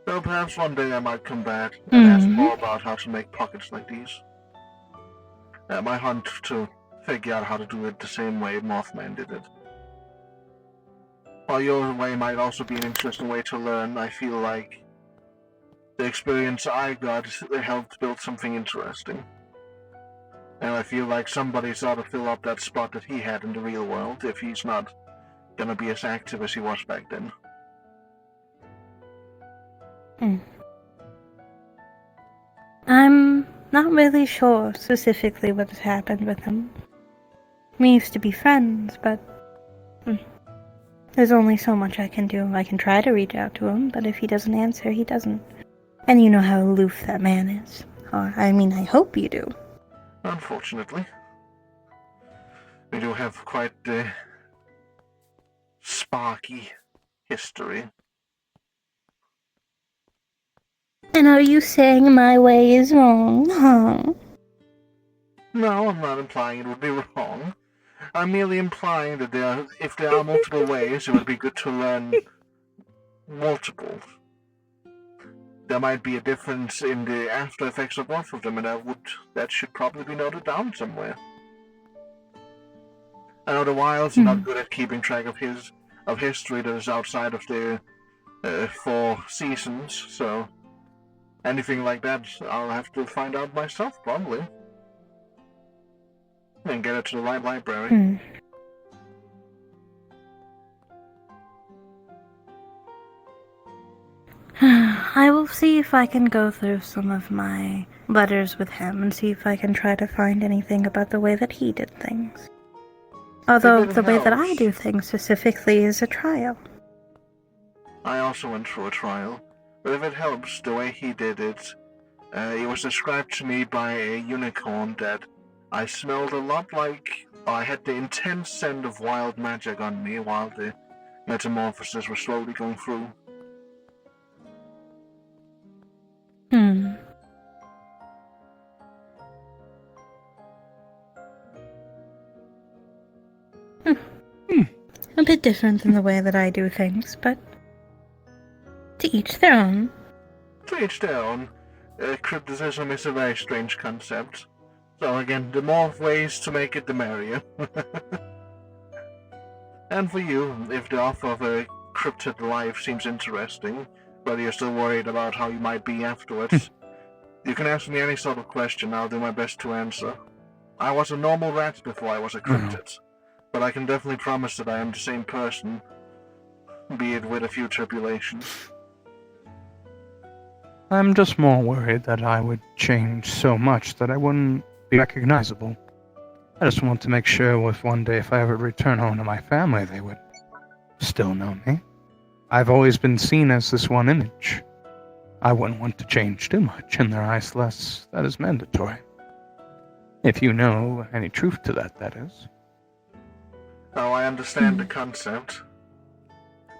So perhaps one day I might come back and ask more about how to make pockets like these. My hunt to figure out how to do it the same way Mothman did it. While your way might also be an interesting way to learn, I feel like the experience I got helped build something interesting. And I feel like somebody's ought to fill up that spot that he had in the real world if he's not gonna be as active as he was back then. I'm not really sure specifically what has happened with him. We used to be friends, but there's only so much I can do. I can try to reach out to him, but if he doesn't answer, he doesn't. And you know how aloof that man is. Or, I mean, I hope you do. Unfortunately. We do have quite the sparky history. And are you saying my way is wrong, huh? No, I'm not implying it would be wrong. I'm merely implying that if there are multiple ways, it would be good to learn multiple. There might be a difference in the after effects of both of them, and that should probably be noted down somewhere. I know the wilds are not good at keeping track of history that is outside of the 4 seasons, so anything like that I'll have to find out myself, probably. And get it to the right library. I will see if I can go through some of my letters with him and see if I can try to find anything about the way that he did things. Although the way that I do things specifically is a trial. I also went through a trial, but if it helps, the way he did it, it was described to me by a unicorn that I smelled a lot like I had the intense scent of wild magic on me while the metamorphoses were slowly going through. A bit different than the way that I do things, but to each their own. To each their own. Crypticism is a very strange concept. So again, the more ways to make it, the merrier. And for you, if the offer of a cryptid life seems interesting, but you're still worried about how you might be afterwards, you can ask me any sort of question. I'll do my best to answer. I was a normal rat before I was a cryptid, but I can definitely promise that I am the same person, be it with a few tribulations. I'm just more worried that I would change so much that I wouldn't be recognizable. I just want to make sure if one day if I ever return home to my family, they would still know me. I've always been seen as this one image. I wouldn't want to change too much in their eyes unless that is mandatory. If you know any truth to that, that is. Oh, I understand the concept.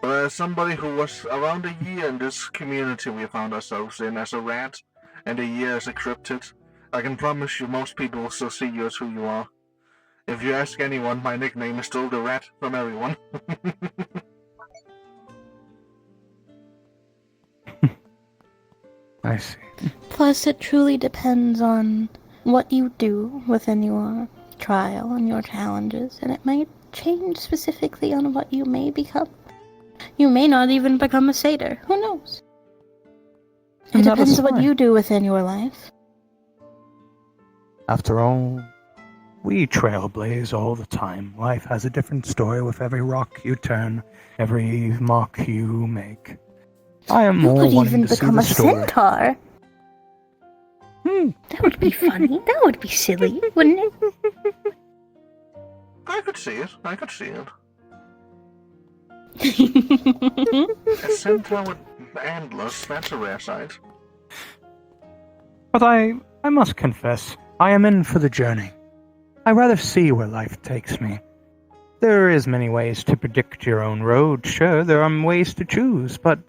But as somebody who was around a year in this community we found ourselves in as a rat, and a year as a cryptid, I can promise you most people will still see you as who you are. If you ask anyone, my nickname is still the rat from everyone. I see. Plus, it truly depends on what you do within your trial and your challenges, and it might change specifically on what you may become. You may not even become a satyr. Who knows? It depends what you do within your life. After all, we trailblaze all the time. Life has a different story with every rock you turn, every mark you make. I am more You could wanting even to see become the a story. centaur. That would be funny. That would be silly, wouldn't it? I could see it. I could see it. A centaur with antlers, that's a rare sight. But I must confess, I am in for the journey. I rather see where life takes me. There is many ways to predict your own road, sure, there are ways to choose, but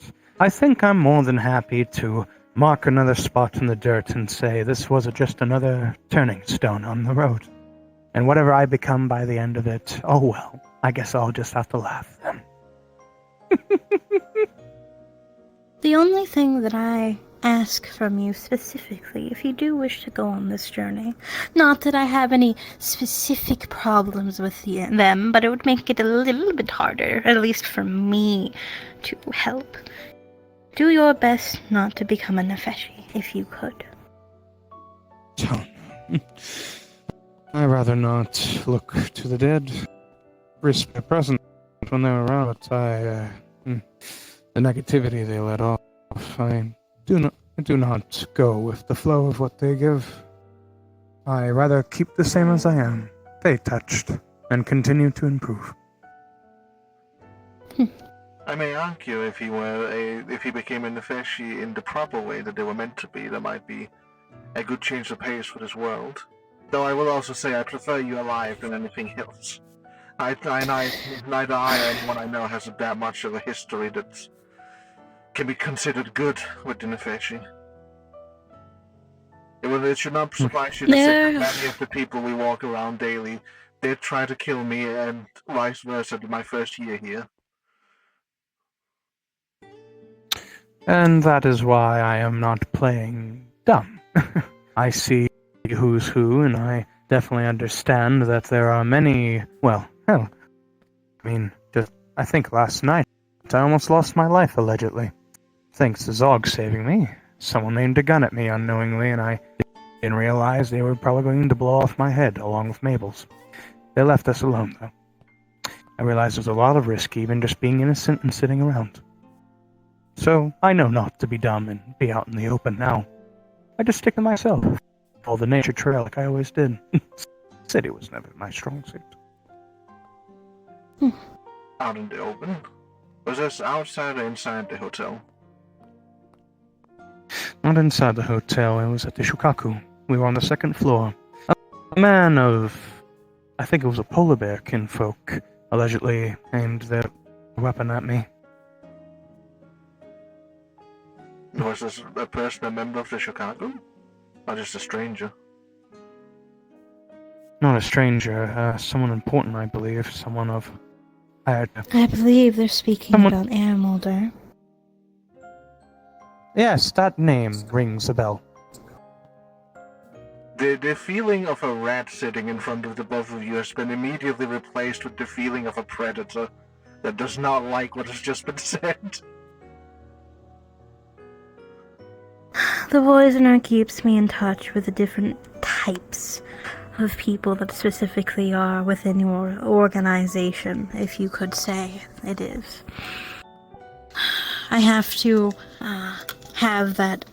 I think I'm more than happy to mark another spot in the dirt and say this was just another turning stone on the road. And whatever I become by the end of it, oh well, I guess I'll just have to laugh then. The only thing that I ask from you specifically, if you do wish to go on this journey, not that I have any specific problems with them, but it would make it a little bit harder, at least for me, to help. Do your best not to become a Nefeshi, if you could. I'd rather not look to the dead, risk their presence when they're around, but the negativity they let off, I do not go with the flow of what they give. I rather keep the same as I am, stay touched, and continue to improve. I may argue if he became a Nefeshi in the proper way that they were meant to be, there might be a good change of pace for this world. Though I will also say I prefer you alive than anything else. Neither I or anyone I know has that much of a history that can be considered good with the Nefeshi. It should not surprise you to say that many of the people we walk around daily did try to kill me, and vice versa my first year here. And that is why I am not playing dumb. I see who's who, and I definitely understand that there are many, well, hell, I think last night I almost lost my life, allegedly. Thanks to Zog saving me. Someone aimed a gun at me unknowingly, and I didn't realize they were probably going to blow off my head, along with Mabel's. They left us alone, though. I realized there was a lot of risk even just being innocent and sitting around. So, I know not to be dumb and be out in the open now. I just stick to myself. Follow the nature trail like I always did. City was never my strong suit. Out in the open? Was this outside or inside the hotel? Not inside the hotel, it was at the Shukaku. We were on the second floor. A man of, I think it was a polar bear kinfolk, allegedly aimed their weapon at me. Was this a person a member of the Chicago? Or just a stranger? Not a stranger, someone important, I believe. Someone of... I believe they're speaking about Air Mulder. Yes, that name rings a bell. The feeling of a rat sitting in front of the both of you has been immediately replaced with the feeling of a predator that does not like what has just been said. The poisoner keeps me in touch with the different types of people that specifically are within your organization, if you could say it is. I have to have that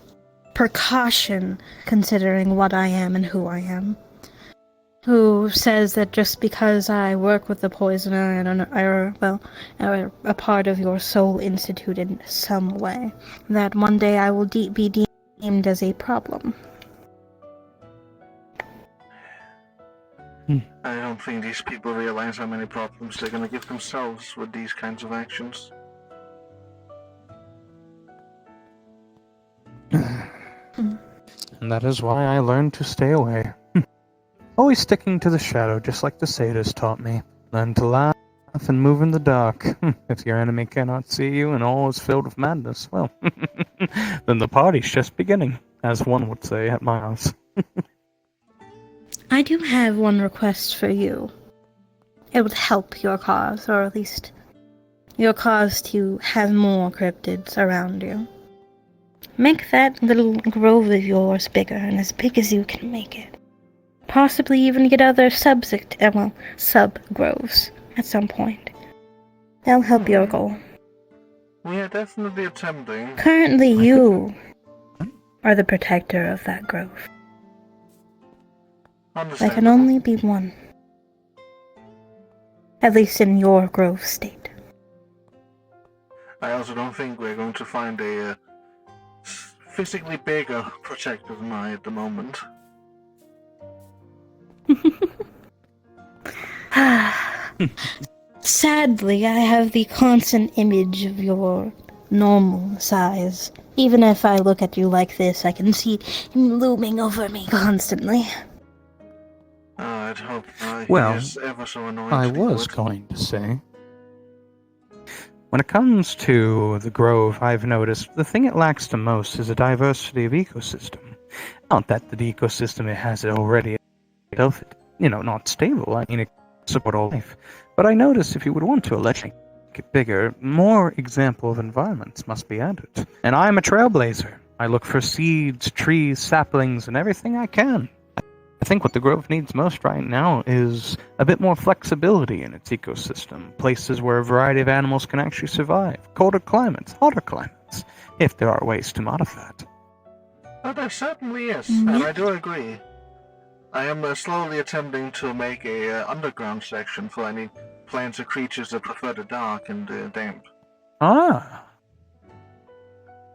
precaution considering what I am and who I am. Who says that just because I work with the poisoner and are a part of your Soul Institute in some way, that one day I will be deemed as a problem. I don't think these people realize how many problems they're gonna give themselves with these kinds of actions. And that is why I learned to stay away. Always sticking to the shadow, just like the satyrs taught me. Learn to laugh and move in the dark. If your enemy cannot see you and all is filled with madness, well, then the party's just beginning, as one would say at my house. I do have one request for you. It would help your cause, or at least your cause to have more cryptids around you. Make that little grove of yours bigger, and as big as you can make it. Possibly even get other sub-groves at some point. That'll help your goal. We are definitely attempting. Currently, you are the protector of that grove. There can only be one. At least in your grove state. I also don't think we're going to find a physically bigger protector than I at the moment. Sadly, I have the constant image of your normal size. Even if I look at you like this, I can see him looming over me constantly. I'd hope Well, he is ever so annoying I to deal was with. going to say, when it comes to the grove, I've noticed the thing it lacks the most is a diversity of ecosystem. Not that the ecosystem it has already itself, not stable. I mean, it can support all life. But I notice if you would want to allegedly make it bigger, more example of environments must be added. And I'm a trailblazer. I look for seeds, trees, saplings, and everything I can. I think what the grove needs most right now is a bit more flexibility in its ecosystem, places where a variety of animals can actually survive, colder climates, hotter climates, if there are ways to modify it. Oh, there certainly is, and I do agree. I am slowly attempting to make a underground section for any plants or creatures that prefer the dark and damp. Ah!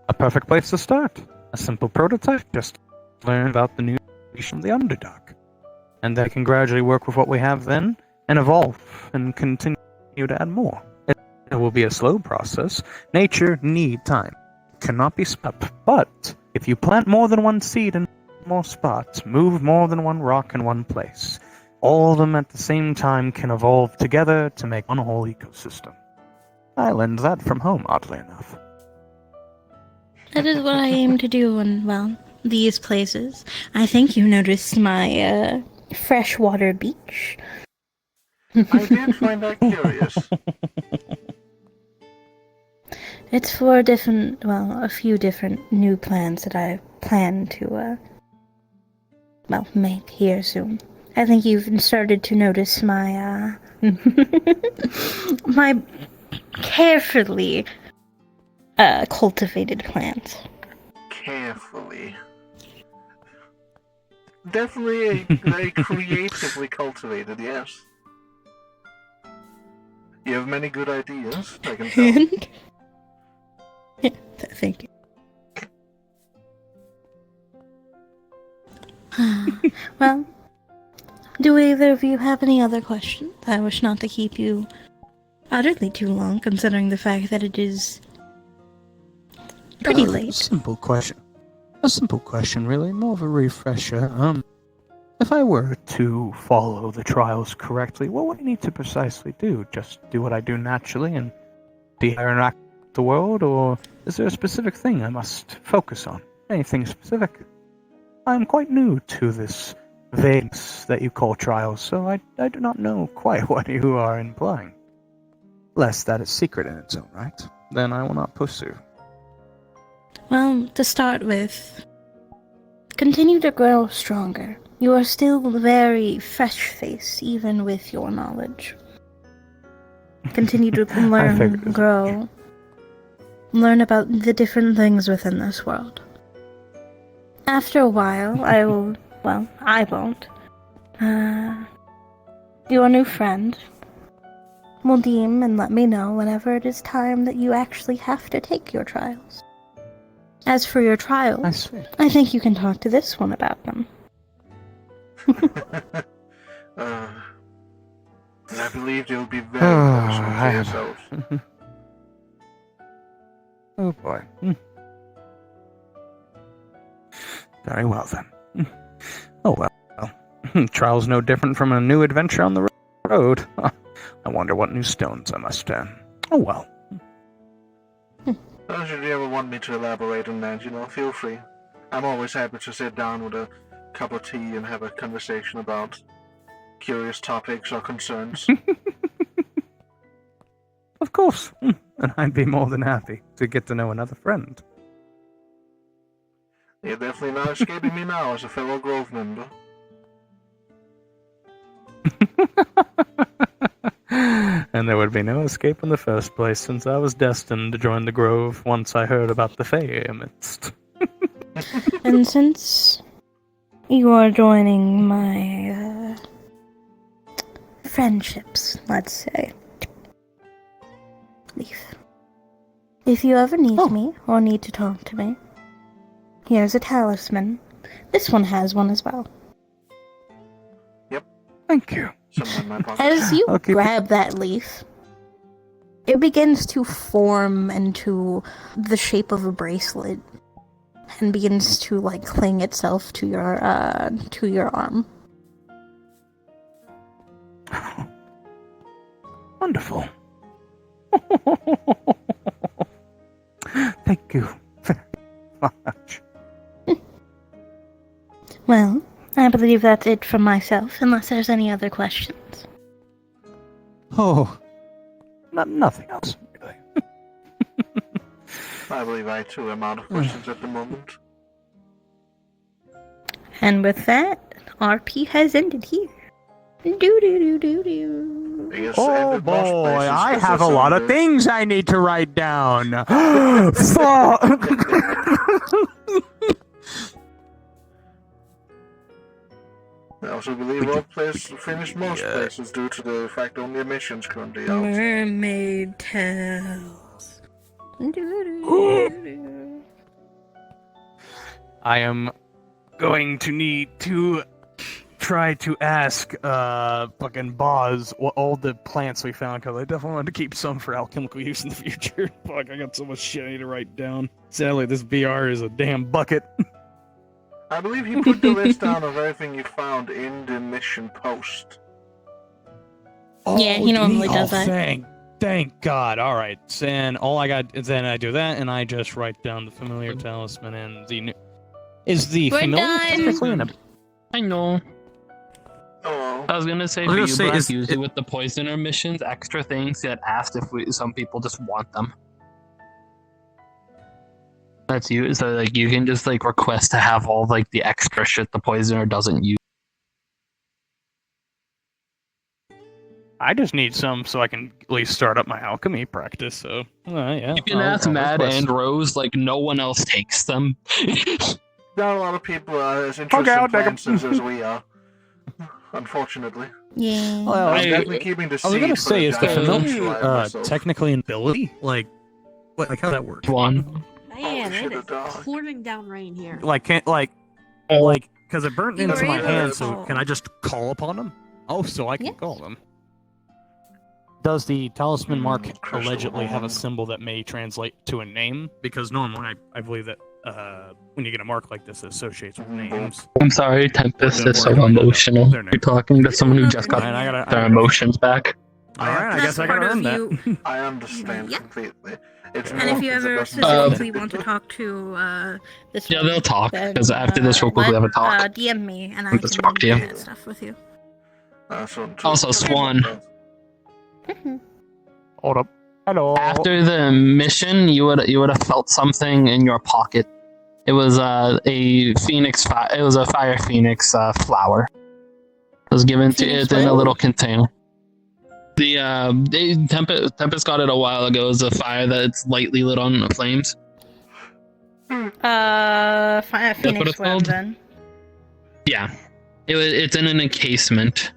A perfect place to start. A simple prototype, just learn about the new from the Underdark. And then I can gradually work with what we have then, and evolve, and continue to add more. It will be a slow process. Nature need time. Cannot be sped up. But if you plant more than one seed in more spots, move more than one rock in one place, all of them at the same time can evolve together to make one whole ecosystem. I learned that from home, oddly enough. That is what I aim to do in, these places. I think you noticed my, freshwater beach. I did find that curious. It's for a few different new plans that I plan to, make here soon. I think you've started to notice my, my carefully, cultivated plants. Carefully. Definitely very creatively cultivated, yes. You have many good ideas, I can tell. And yeah, thank you. Well, do either of you have any other questions? I wish not to keep you utterly too long, considering the fact that it is pretty late. Simple question. A simple question, really. More of a refresher. If I were to follow the trials correctly, what would I need to precisely do? Just do what I do naturally and de-interact with the world, or is there a specific thing I must focus on? Anything specific? I'm quite new to this vagueness that you call trials, so I do not know quite what you are implying. Lest that is secret in its own right, then I will not pursue. Well, to start with, continue to grow stronger. You are still very fresh-faced, even with your knowledge. Continue to learn, grow, learn about the different things within this world. After a while, I won't. Your new friend will deem and let me know whenever it is time that you actually have to take your trials. As for your trials, I think you can talk to this one about them. I believe you'll be very patient for yourself. Oh boy. Very well then. Oh well. Trial's no different from a new adventure on the road. I wonder what new stones I must Oh well. So should you ever want me to elaborate on that, feel free. I'm always happy to sit down with a cup of tea and have a conversation about curious topics or concerns. Of course. And I'd be more than happy to get to know another friend. You're definitely not escaping me now as a fellow Grove member. And there would be no escape in the first place, since I was destined to join the Grove once I heard about the Fae amidst. And since you are joining my friendships, let's say, Leaf, if you ever need me or need to talk to me, here's a talisman. This one has one as well. Yep. Thank you. As you grab that leaf, it begins to form into the shape of a bracelet and begins to cling itself to your arm. Wonderful. Thank you very much. Well, I believe that's it from myself, unless there's any other questions. Oh, nothing else, really. I believe I too am out of questions at the moment. And with that, RP has ended here. Do. Oh boy, I have a lot of things I need to write down. Fuck! I also believe all places finished most places due to the fact only emissions currently out. Mermaid Tales. I am going to need to try to ask fucking Boz what all the plants we found, because I definitely want to keep some for alchemical use in the future. Fuck, I got so much shit I need to write down. Sadly, this VR is a damn bucket. I believe he put the list down of everything you found in the mission post. Yeah, he normally does that. Thank God. All right, then all I got is then I do that, and I just write down the familiar talisman and the. Is the We're familiar done. technically in a? I know. Oh. I was gonna say for you, Brock, usually with the poisoner missions, extra things get asked if some people just want them. That's you. So you can just request to have all the extra shit the poisoner doesn't use. I just need some so I can at least start up my alchemy practice. So yeah, You can ask Matt and Rose, no one else takes them. Not a lot of people are as interested in plants as we are. Unfortunately. Yeah. Well, I'm definitely keeping the I was gonna seed for say, the is the giant familiar lion myself. technically an ability? Like, what? Like how that works? One. Man, it is pouring down rain here. Like can't like because it burnt You into were my able hand. to So call. can I just call upon them? Oh, so I can call them. Does the talisman mark allegedly have a symbol that may translate to a name? Because normally I believe that when you get a mark like this, it associates with names. I'm sorry, Tempest is so Or do I not know emotional. their name? You're talking to someone who just got their emotions back. Alright, I guess I gotta earn that. I understand completely. It's And if you ever doesn't specifically want to talk to this Yeah, one, they'll talk, then, 'cause after this real quick we have a talk. DM me and I I'll can just talk to you. do that stuff with you. Also, Swan. Hold up. Hello. After the mission, you would have felt something in your pocket. It was a phoenix. It was a fire phoenix flower. It was given to it in a little container. The Tempest got it a while ago. It's a fire that's lightly lit on flames. Phoenix web then. Yeah, it's in an encasement,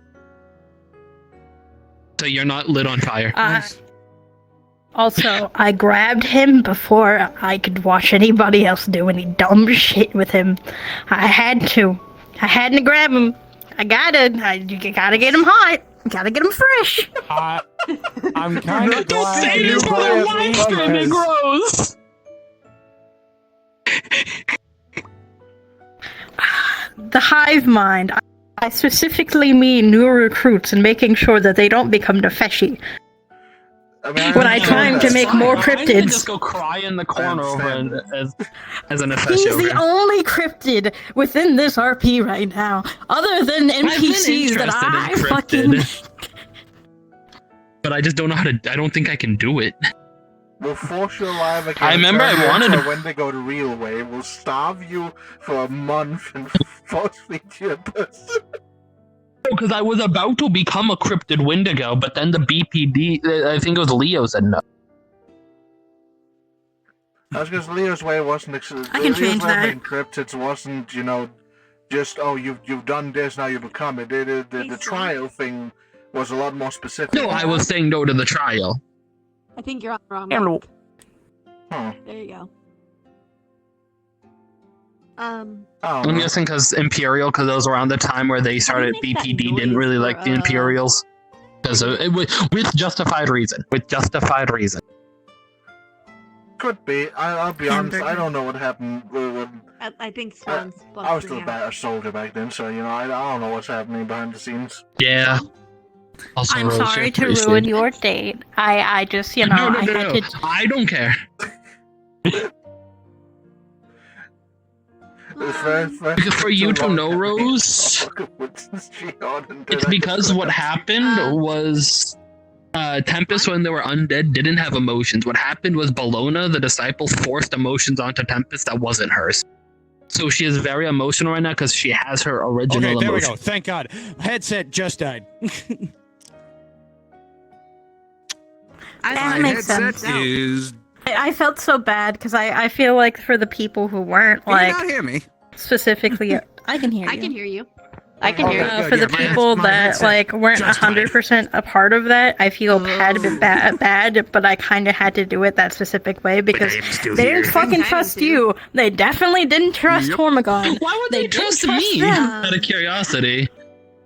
so you're not lit on fire. Also, I grabbed him before I could watch anybody else do any dumb shit with him. I had to grab him. You gotta get him hot. Gotta get him fresh. I'm kind of glad Say you this for the grabbed live me stream, it because- grows. The hive mind. I specifically mean new recruits and making sure that they don't become Nefeshi. When I try to make more I can cryptids. just go cry in the corner over as an Nefeshi He's over the here. only cryptid within this RP right now, other than NPCs that I interested in fucking. cryptid. But I just don't know how to. I don't think I can do it. We'll force you alive again. I remember I wanted to- when they go to real way. We'll starve you for a month and force feed you a person. Because I was about to become a cryptid Wendigo, but then the BPD, I think it was Leo, said no. That's because Leo's way wasn't. I can change that. In cryptids wasn't, just you've done this, now you become it. The trial thing was a lot more specific. No, I was saying no to the trial. I think you're on the wrong. Hello. mic. Huh. There you go. I'm guessing because Imperial, because it was around the time where they started BPD, didn't really like the Imperials. Because with justified reason. With justified reason. Could be. I'll be honest. I don't know what happened. I think Swan's. I was still a soldier back then, so I don't know what's happening behind the scenes. Yeah. Also, I'm Rose, sorry you're to pretty ruin sweet. your date. I just, No, I had to. I don't care. Because for you to know, Rose, it's because what happened was Tempest, when they were undead, didn't have emotions. What happened was Bologna, the disciple, forced emotions onto Tempest that wasn't hers. So she is very emotional right now because she has her original Okay, there we emotion. go. Thank God. Headset just died. That makes sense. Is... I felt so bad because I feel like for the people who weren't Can you like not hear me? specifically, I can hear you. I can hear you. I can hear Okay, you. good, For yeah, the my people that headset like weren't just died. 100% a part of that, I feel bad, but I kind of had to do it that specific way because I'm still they here. didn't fucking trust you. They definitely didn't trust Yep. Hormagon. Why would they trust didn't me? them. Out of curiosity.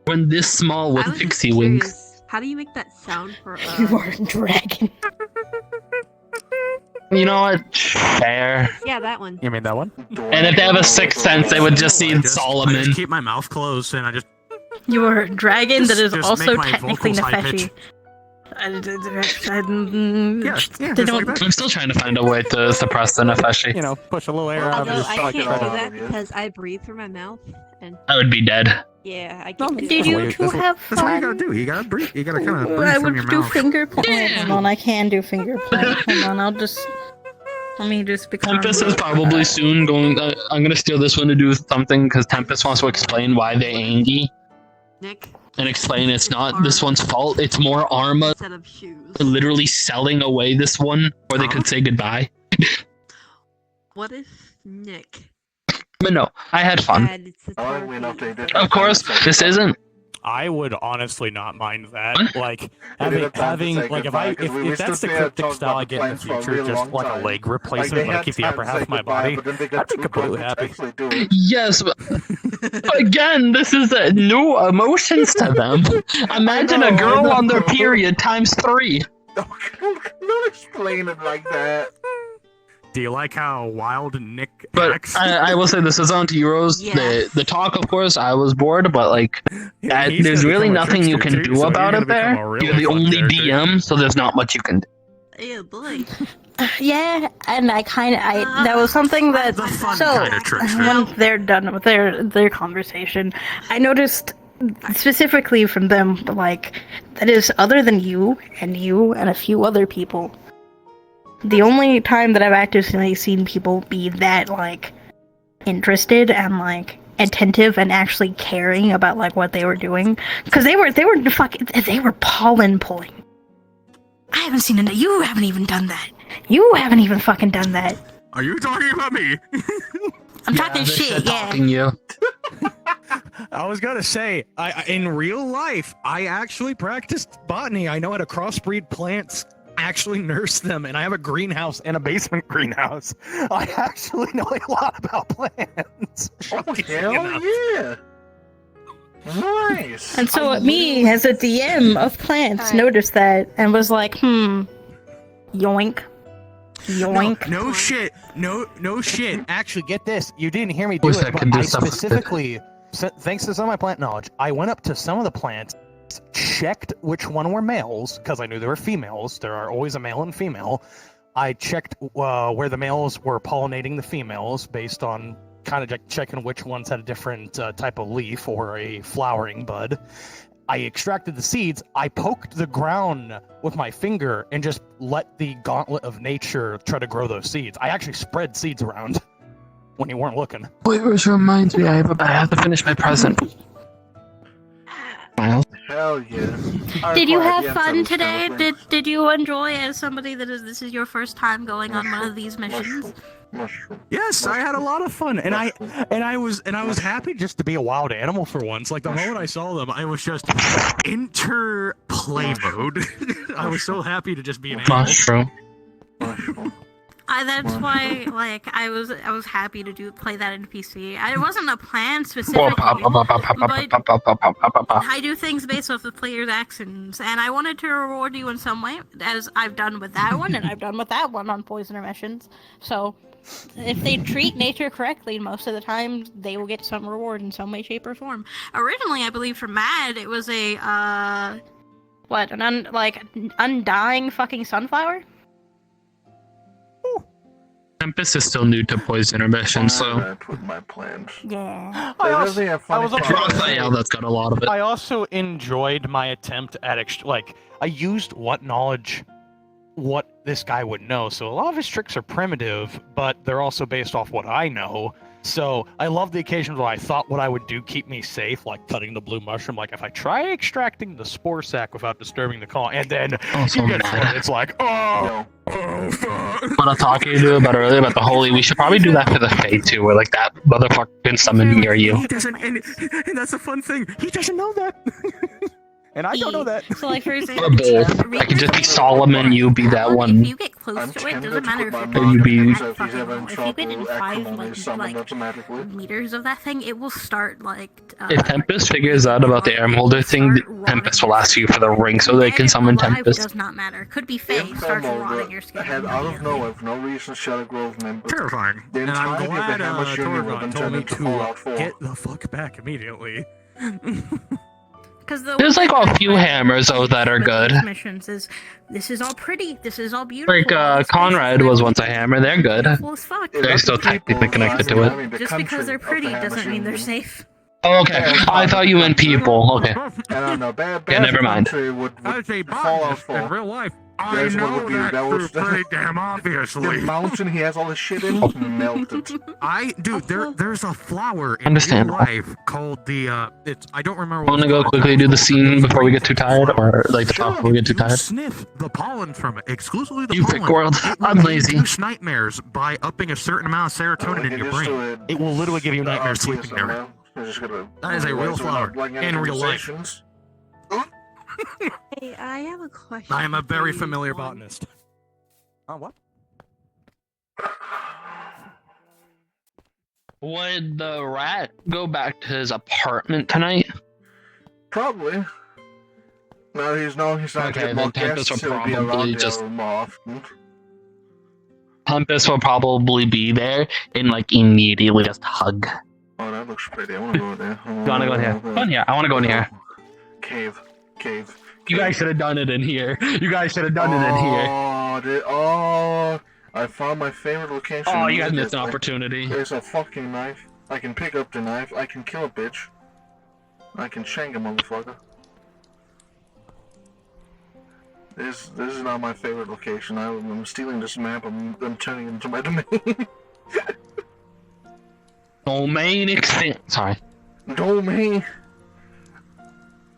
When this small with I was pixie wings. curious, how do you make that sound for? You are a dragon. You know what? Fair. Yeah, that one. You mean that one? And if they have a sixth sense, they would just need I Solomon. just keep my mouth closed and I just... You are a dragon that is Just also make my technically vocals high Nefeshi. Yeah, They just don't. like that. I'm still trying to find a way to suppress the Nefeshi. You know, push a little air out of Although his I stomach. can't do that because I breathe through my mouth, and I would be dead. yeah, I can't. do Did that. you two have That's what you fun? gotta do. You gotta breathe. You gotta kind of breathe I from would your do mouth. finger play. Hold on, I can do finger play. Hold on, let me just become. Tempest is probably soon going. I'm gonna steal this one to do something because Tempest wants to explain why they angry. Nick, And explain it's not this one's fault. It's more Arma set of shoes. literally selling away this one, or they could say goodbye. What if Nick But no, I had fun. Of course, this isn't. I would honestly not mind that. Like having like if that's the cryptic style I get in the future, just like a leg replacement, but I keep the upper half of my body, I'd be completely happy. Yes, but again, this is no emotions to them. Imagine a girl on their period times 3. Don't explain it like that. Do you like how wild Nick acts? But I will say this is on to Euros. Yes. The talk, of course, I was bored, but like, there's really nothing you can do about it there. You're the only DM, so there's not much you can do. Oh boy. Yeah, and that was something that when they're done with their conversation, I noticed specifically from them, like, that is, other than you and a few other people, the only time that I've actually seen people be that, like, interested and, like, attentive and actually caring about, like, what they were doing, because they were pollen pulling. I haven't seen it. You haven't even done that. You haven't even fucking done that. Are you talking about me? I'm talking shit, yeah. Talking you. I was gonna say, in real life, I actually practiced botany. I know how to crossbreed plants, actually nurse them, and I have a greenhouse and a basement greenhouse. I actually know a lot about plants. Oh, hell yeah! Nice! And so me, as a DM of plants, noticed that and was like, yoink. Yoink. No shit. No shit. Actually, get this. You didn't hear me do it, but I specifically, thanks to some of my plant knowledge, I went up to some of the plants, checked which one were males, because I knew there were females. There are always a male and female. I checked where the males were pollinating the females based on kind of checking which ones had a different type of leaf or a flowering bud. I extracted the seeds, I poked the ground with my finger, and just let the gauntlet of nature try to grow those seeds. I actually spread seeds around when you weren't looking. Wait, which reminds me, I have to finish my present. Hell yeah. Did you have fun today? Did you enjoy, as somebody this is your first time going on one of these missions? Yes, I had a lot of fun, and I was happy just to be a wild animal for once. Like the moment I saw them, I was just enter play mode. I was so happy to just be an animal. Mushroom. That's why, like, I was happy to play that in PC. It wasn't a plan specifically, but I do things based off the player's actions, and I wanted to reward you in some way, as I've done with that one, and I've done with that one on Poisoner missions. So, if they treat nature correctly, most of the time they will get some reward in some way, shape, or form. Originally, I believe for Mad, it was a an undying fucking sunflower. Tempest is still new to Poisoner mission, so. I put my plans. Yeah. That's got a lot of it. I also enjoyed my attempt at I used what knowledge what this guy would know. So a lot of his tricks are primitive, but they're also based off what I know. So I love the occasions where I thought what I would do keep me safe, like cutting the blue mushroom. Like if I try extracting the spore sac without disturbing the colony, and then you get flooded, it's like, oh fuck. What I was talking to you about earlier about the holy, we should probably do that for the Fae too, where like that motherfucker can summon near you. He doesn't, and that's a fun thing. He doesn't know that. And I don't know that. So, like, for example, Or both. I could just be Solomon, you be that one. if you get close to it, doesn't matter if you're Or you be... if you get in 5 meters of that thing, it will start like. If Tempest figures out about the arm holder thing, Tempest will ask you for the ring so they can summon Tempest. Does not matter. Could be Fae starts rotting your skin. I had out of nowhere, for no reason, Shadow Grove member. Terrifying. The And I'm entirety of the glad Hammer Junior would Torgon have told me intended to Fallout to 4. get the fuck back immediately. There's like a few hammers though that are good. Missions is this is all pretty. This is all beautiful. Like Conrad was once a hammer. They're good. Cool as fuck. They're still technically connected to it. Just because they're pretty doesn't mean they're safe. Oh, okay. I thought you meant people. Okay. I don't know. Bad Yeah, never mind. country would As a fall out botanist in for. real life, I know that's true pretty damn obviously. The mountain he has all this shit in melted. There's a flower in real Understandable. life called the it's I don't remember what Want to it's go called. quickly do the scene before we get too tired, or like the top before we get too tired? Sniff the pollen from it, exclusively the You pollen. pick world. It will I'm lazy. induce nightmares by upping a certain amount of serotonin in your brain. It will literally give you nightmares sleeping near it. That is a real flower in real life. Hey, I have a question. I am a very for you. familiar botanist. Oh, what? Would the rat go back to his apartment tonight? Probably. No, he's not Okay, getting then more Tempest guests. will He'll be probably around just- there more often. Tempest will probably be there and like immediately just hug. Oh, that looks pretty. I want to go in there. You wanna go in here? Go in here. I want to go in here. Cave. You guys should have done it in here. You guys should have done it in here. I found my favorite location. Oh, you guys missed an opportunity. There's a fucking knife. I can pick up the knife. I can kill a bitch. I can shank a motherfucker. This is not my favorite location. I'm stealing this map. I'm turning it into my domain. Domain extent. Sorry. Domain.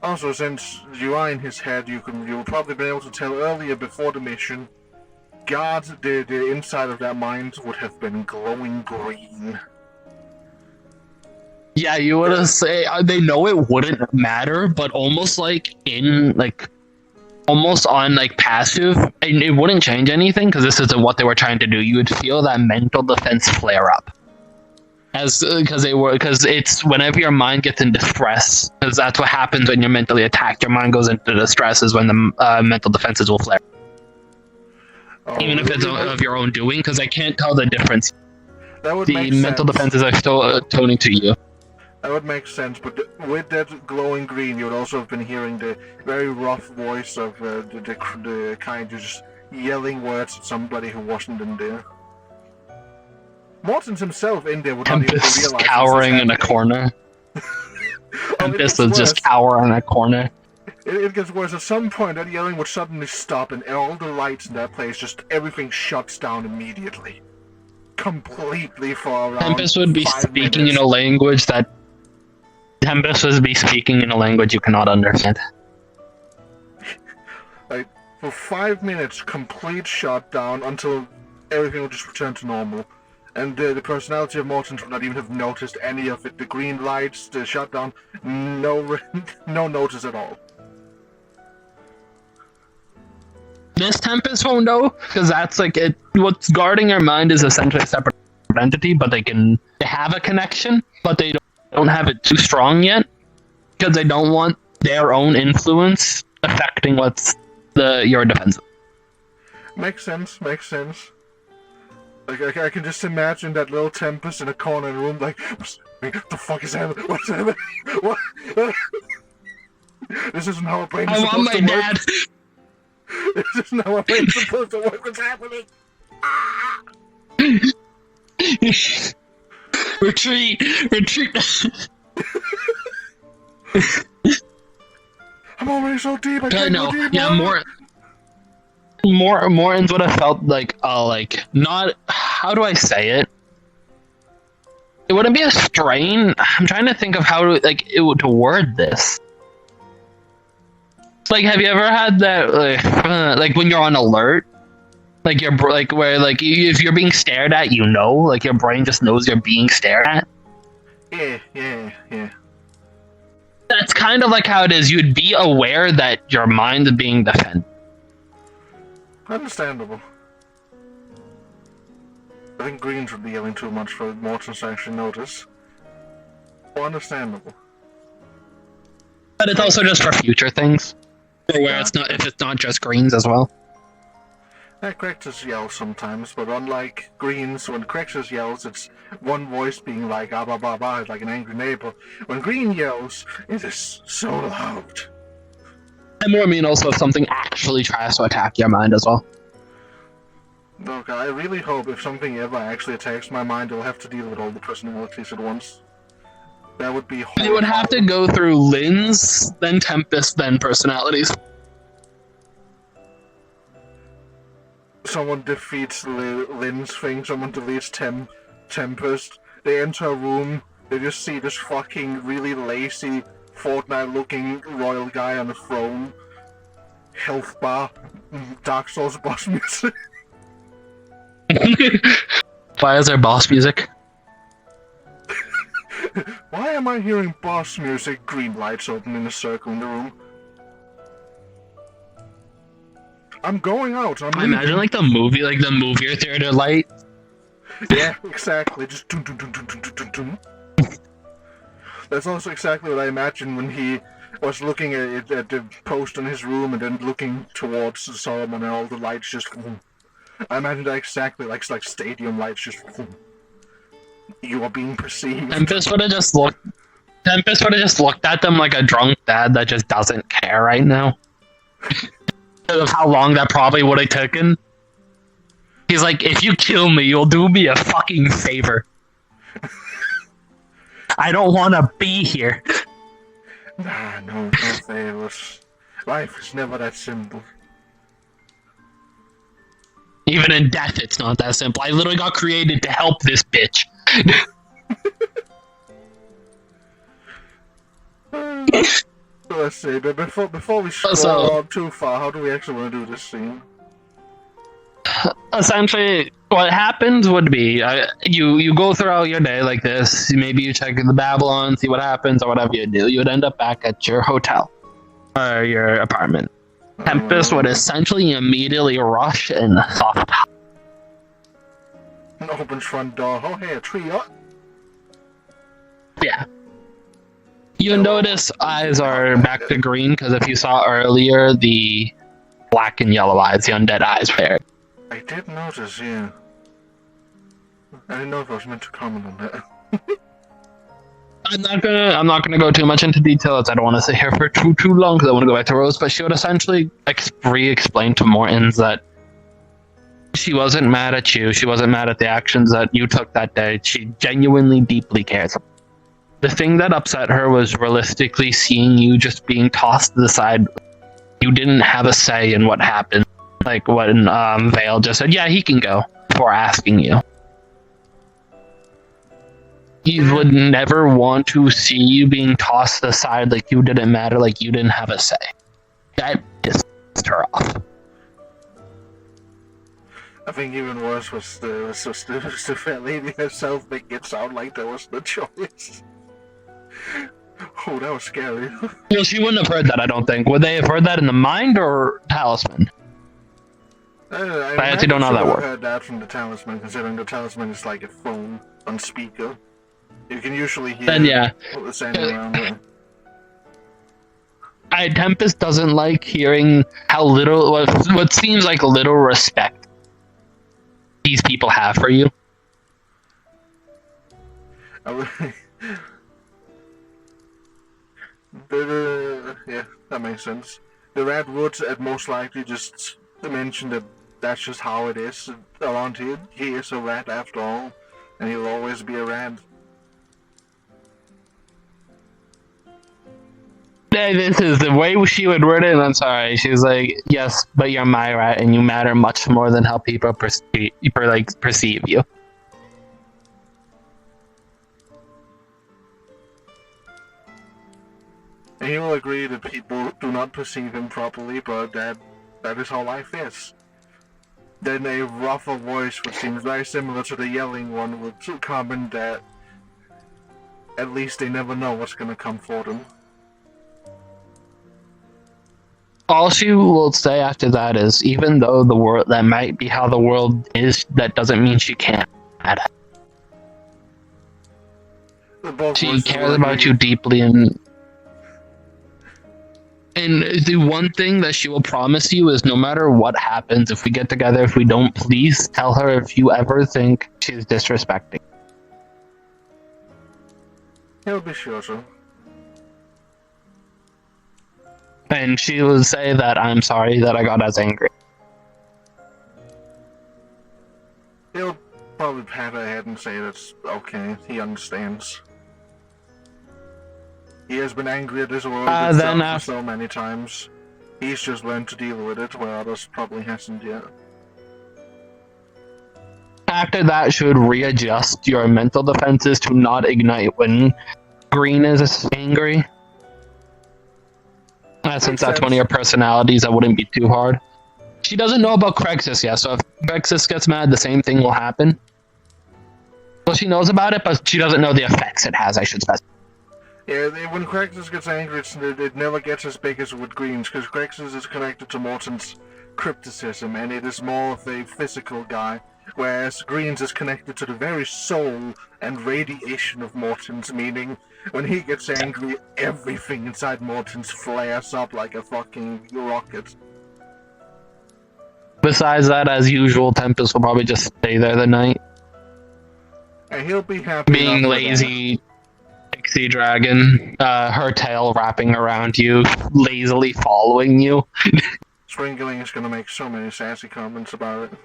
Also, since you are in his head, you'll probably be able to tell earlier before the mission. God, the inside of that mind would have been glowing green. Yeah, you would have say they know it wouldn't matter, but almost like in like almost on like passive, and it wouldn't change anything because this isn't what they were trying to do. You would feel that mental defense flare up. As because it's whenever your mind gets into stress, because that's what happens when you're mentally attacked. Your mind goes into distress is when the mental defenses will flare. Even if it's of your own doing, because I can't tell the difference. The mental defenses are still toning to you. That would make sense, but with that glowing green, you would also have been hearing the very rough voice of the kind who's just yelling words at somebody who wasn't in there. Morton's himself in there would not even Tempest realize cowering in a corner. Tempest was just cowering in a corner. It gets worse. At some point, that yelling would suddenly stop, and all the lights in that place, just everything shuts down immediately. Completely for around Tempest would be 5 speaking minutes. in a language that Tempest would be speaking in a language you cannot understand. Like, for 5 minutes, complete shutdown until everything would just return to normal. And the personality of Morton would not even have noticed any of it. The green lights, the shutdown, no notice at all. This Tempest won't know, because that's like it. What's guarding your mind is essentially a separate entity, but they have a connection, but they don't have it too strong yet, because they don't want their own influence affecting what's your defense. Makes sense. Like, I can just imagine that little Tempest in a corner in the room, like, what the fuck is happening? What's happening? What? This isn't how a brain is supposed to work. Dad. This isn't how a brain is supposed to work. What's happening? Retreat! I'm already so deep. I can't go deep. Yeah, Morton's would have felt like not. How do I say it? It wouldn't be a strain. I'm trying to think of how to word this. Like, have you ever had that like when you're on alert, like you're like where like if you're being stared at, like your brain just knows you're being stared at. Yeah. That's kind of like how it is. You'd be aware that your mind is being defended. Understandable. I think Greens would be yelling too much for Morton to actually notice. Understandable. But it's also just for future things. Or where it's not, if it's not just Greens as well. Crexus yells sometimes, but unlike Greens, when Crexus yells, it's one voice being like, ah, bah, bah, bah, like an angry neighbor. When Green yells, it is so loud. And more mean also if something actually tries to attack your mind as well. Look, I really hope if something ever actually attacks my mind, I'll have to deal with all the personalities at once. That would be They would have to go through Lynn's, then Tempest, then personalities. Someone defeats Lynn's thing, someone deletes Tempest. They enter a room, they just see this fucking really lazy, Fortnite-looking royal guy on a throne. Health bar, Dark Souls boss music. Why is there boss music? Why am I hearing boss music? Green lights open in a circle in the room. I'm going out. I imagine like the movie theater light. Yeah, exactly. Just dun, dun, dun, dun, dun, dun, dun, dun. That's also exactly what I imagined when he was looking at the post in his room and then looking towards Solomon and all the lights just. I imagined that exactly like stadium lights just. You are being perceived. Tempest would have just looked at them like a drunk dad that just doesn't care right now. Of how long that probably would have taken. He's like, if you kill me, you'll do me a fucking favor. I don't want to be here. Nah, no favors. Life is never that simple. Even in death, it's not that simple. I literally got created to help this bitch. Let's see, but before we scroll on too far, how do we actually want to do this scene? Essentially, what happens would be you go throughout your day like this. Maybe you check the Babylon, see what happens, or whatever you do. You would end up back at your hotel or your apartment. Tempest would essentially immediately rush in soft. An open front door. Oh, hey, a tree. Oh. Yeah. You notice eyes are back to green because if you saw earlier, the black and yellow eyes, the undead eyes there. I did notice, yeah. I didn't know if I was meant to comment on that. I'm not gonna go too much into details. I don't want to sit here for too long because I want to go back to Rose. But she would essentially re-explain to Mortons that she wasn't mad at you. She wasn't mad at the actions that you took that day. She genuinely, deeply cares. The thing that upset her was realistically seeing you just being tossed to the side. You didn't have a say in what happened. Like when Vale just said, "Yeah, he can go," before asking you. He would never want to see you being tossed aside like you didn't matter, like you didn't have a say. That pissed her off. I think even worse was the fair lady herself making it sound like there was no choice. Oh, that was scary. Well, she wouldn't have heard that, I don't think. Would they have heard that in the mind or talisman? I actually don't know how that works. I heard that from the talisman, considering the talisman is like a phone on speaker. You can usually hear what they're saying around there. Tempest doesn't like hearing how little, what seems like little respect these people have for you. Yeah, that makes sense. The rat would most likely just mention that that's just how it is around here. He is a rat after all, and he'll always be a rat. This is the way she would word it, and I'm sorry. She was like, "Yes, but you're my rat, and you matter much more than how people perceive you." And he will agree that people do not perceive him properly, but that is how life is. Then a rougher voice, which seems very similar to the yelling one, would comment that at least they never know what's gonna come for them. All she will say after that is, even though the world, that might be how the world is, that doesn't mean she can't. She cares about you deeply, and the one thing that she will promise you is no matter what happens, if we get together, if we don't, please tell her if you ever think she's disrespecting. He'll be sure to. And she will say that I'm sorry that I got as angry. He'll probably pat her head and say that's okay, he understands. He has been angry at this world itself for so many times. He's just learned to deal with it, where others probably hasn't yet. After that, should readjust your mental defenses to not ignite when green is angry. Since that's one of your personalities, that wouldn't be too hard. She doesn't know about Crexus yet, so if Crexus gets mad, the same thing will happen. Well, she knows about it, but she doesn't know the effects it has, I should specify. Yeah, when Crexus gets angry, it never gets as big as with greens, because Crexus is connected to Morton's crypticism, and it is more of a physical guy, whereas greens is connected to the very soul and radiation of Morton's, meaning when he gets angry, everything inside Morton's flares up like a fucking rocket. Besides that, as usual, Tempest will probably just stay there the night. And he'll be happy. Being lazy, pixie dragon, her tail wrapping around you, lazily following you. Sprinkling is gonna make so many sassy comments about it.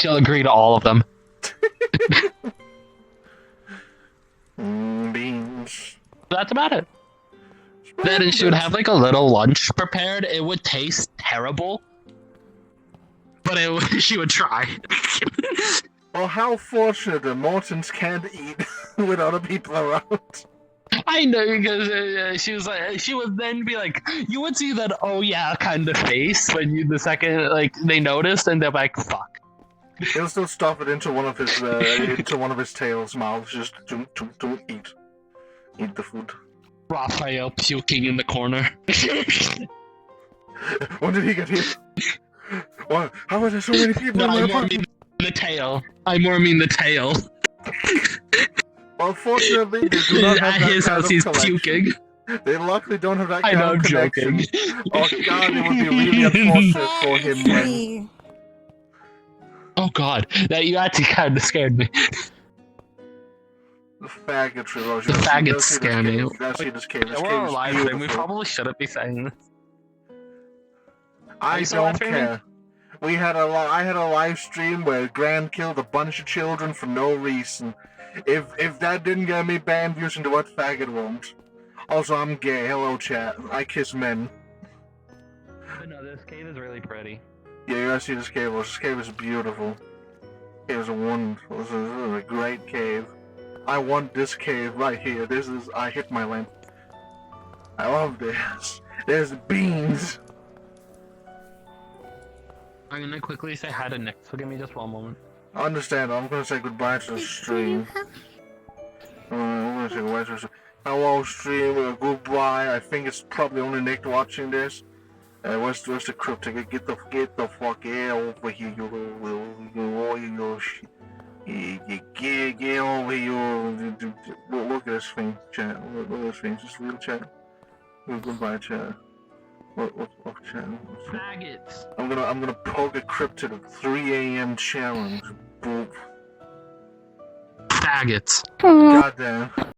She'll agree to all of them. Beans. That's about it. Then she would have like a little lunch prepared. It would taste terrible, but she would try. Well, how fortunate that Mortons can't eat with other people around. I know, because she was like, she would then be like, you would see that oh yeah kind of face when you the second like they noticed, and they're like, fuck. He'll still stuff it into one of his tail's mouths. Just to eat the food. Raphael puking in the corner. When did he get here? What? How are there so many people in my apartment? The tail. I more mean the tail. Well, fortunately, they do not have at that his kind house, of he's collection. puking. They luckily don't have that I kind know, of I'm connection. joking. Oh god, it would be really unfortunate for him when... Oh god, that you actually kind of scared me. The faggot trilogy. The faggots scare me. You gotta see this cave. This We're cave on a is live stream. We beautiful. probably shouldn't be saying this. I you still don't live streaming? care. I had a live stream where Gran killed a bunch of children for no reason. If that didn't get me banned using the word faggot won't. Also, I'm gay. Hello, chat. I kiss men. But no, this cave is really pretty. Yeah, you gotta see this cave. This cave is beautiful. It was wonderful. This is a great cave. I want this cave right here. I hit my lamp. I love this. There's beans. I'm gonna quickly say hi to Nick, so give me just one moment. I understand. I'm gonna say goodbye to the stream. I'm gonna say goodbye to the stream. Hello, stream. Goodbye. I think it's probably only Nick watching this. Where's the cryptic? Get the fuck over here, you get over here. Look at this thing, chat. Look at this thing. Just real chat. Goodbye, chat. What channel? Faggots. I'm gonna poke a cryptid at 3 a.m. challenge. Boop. Faggots. Goddamn.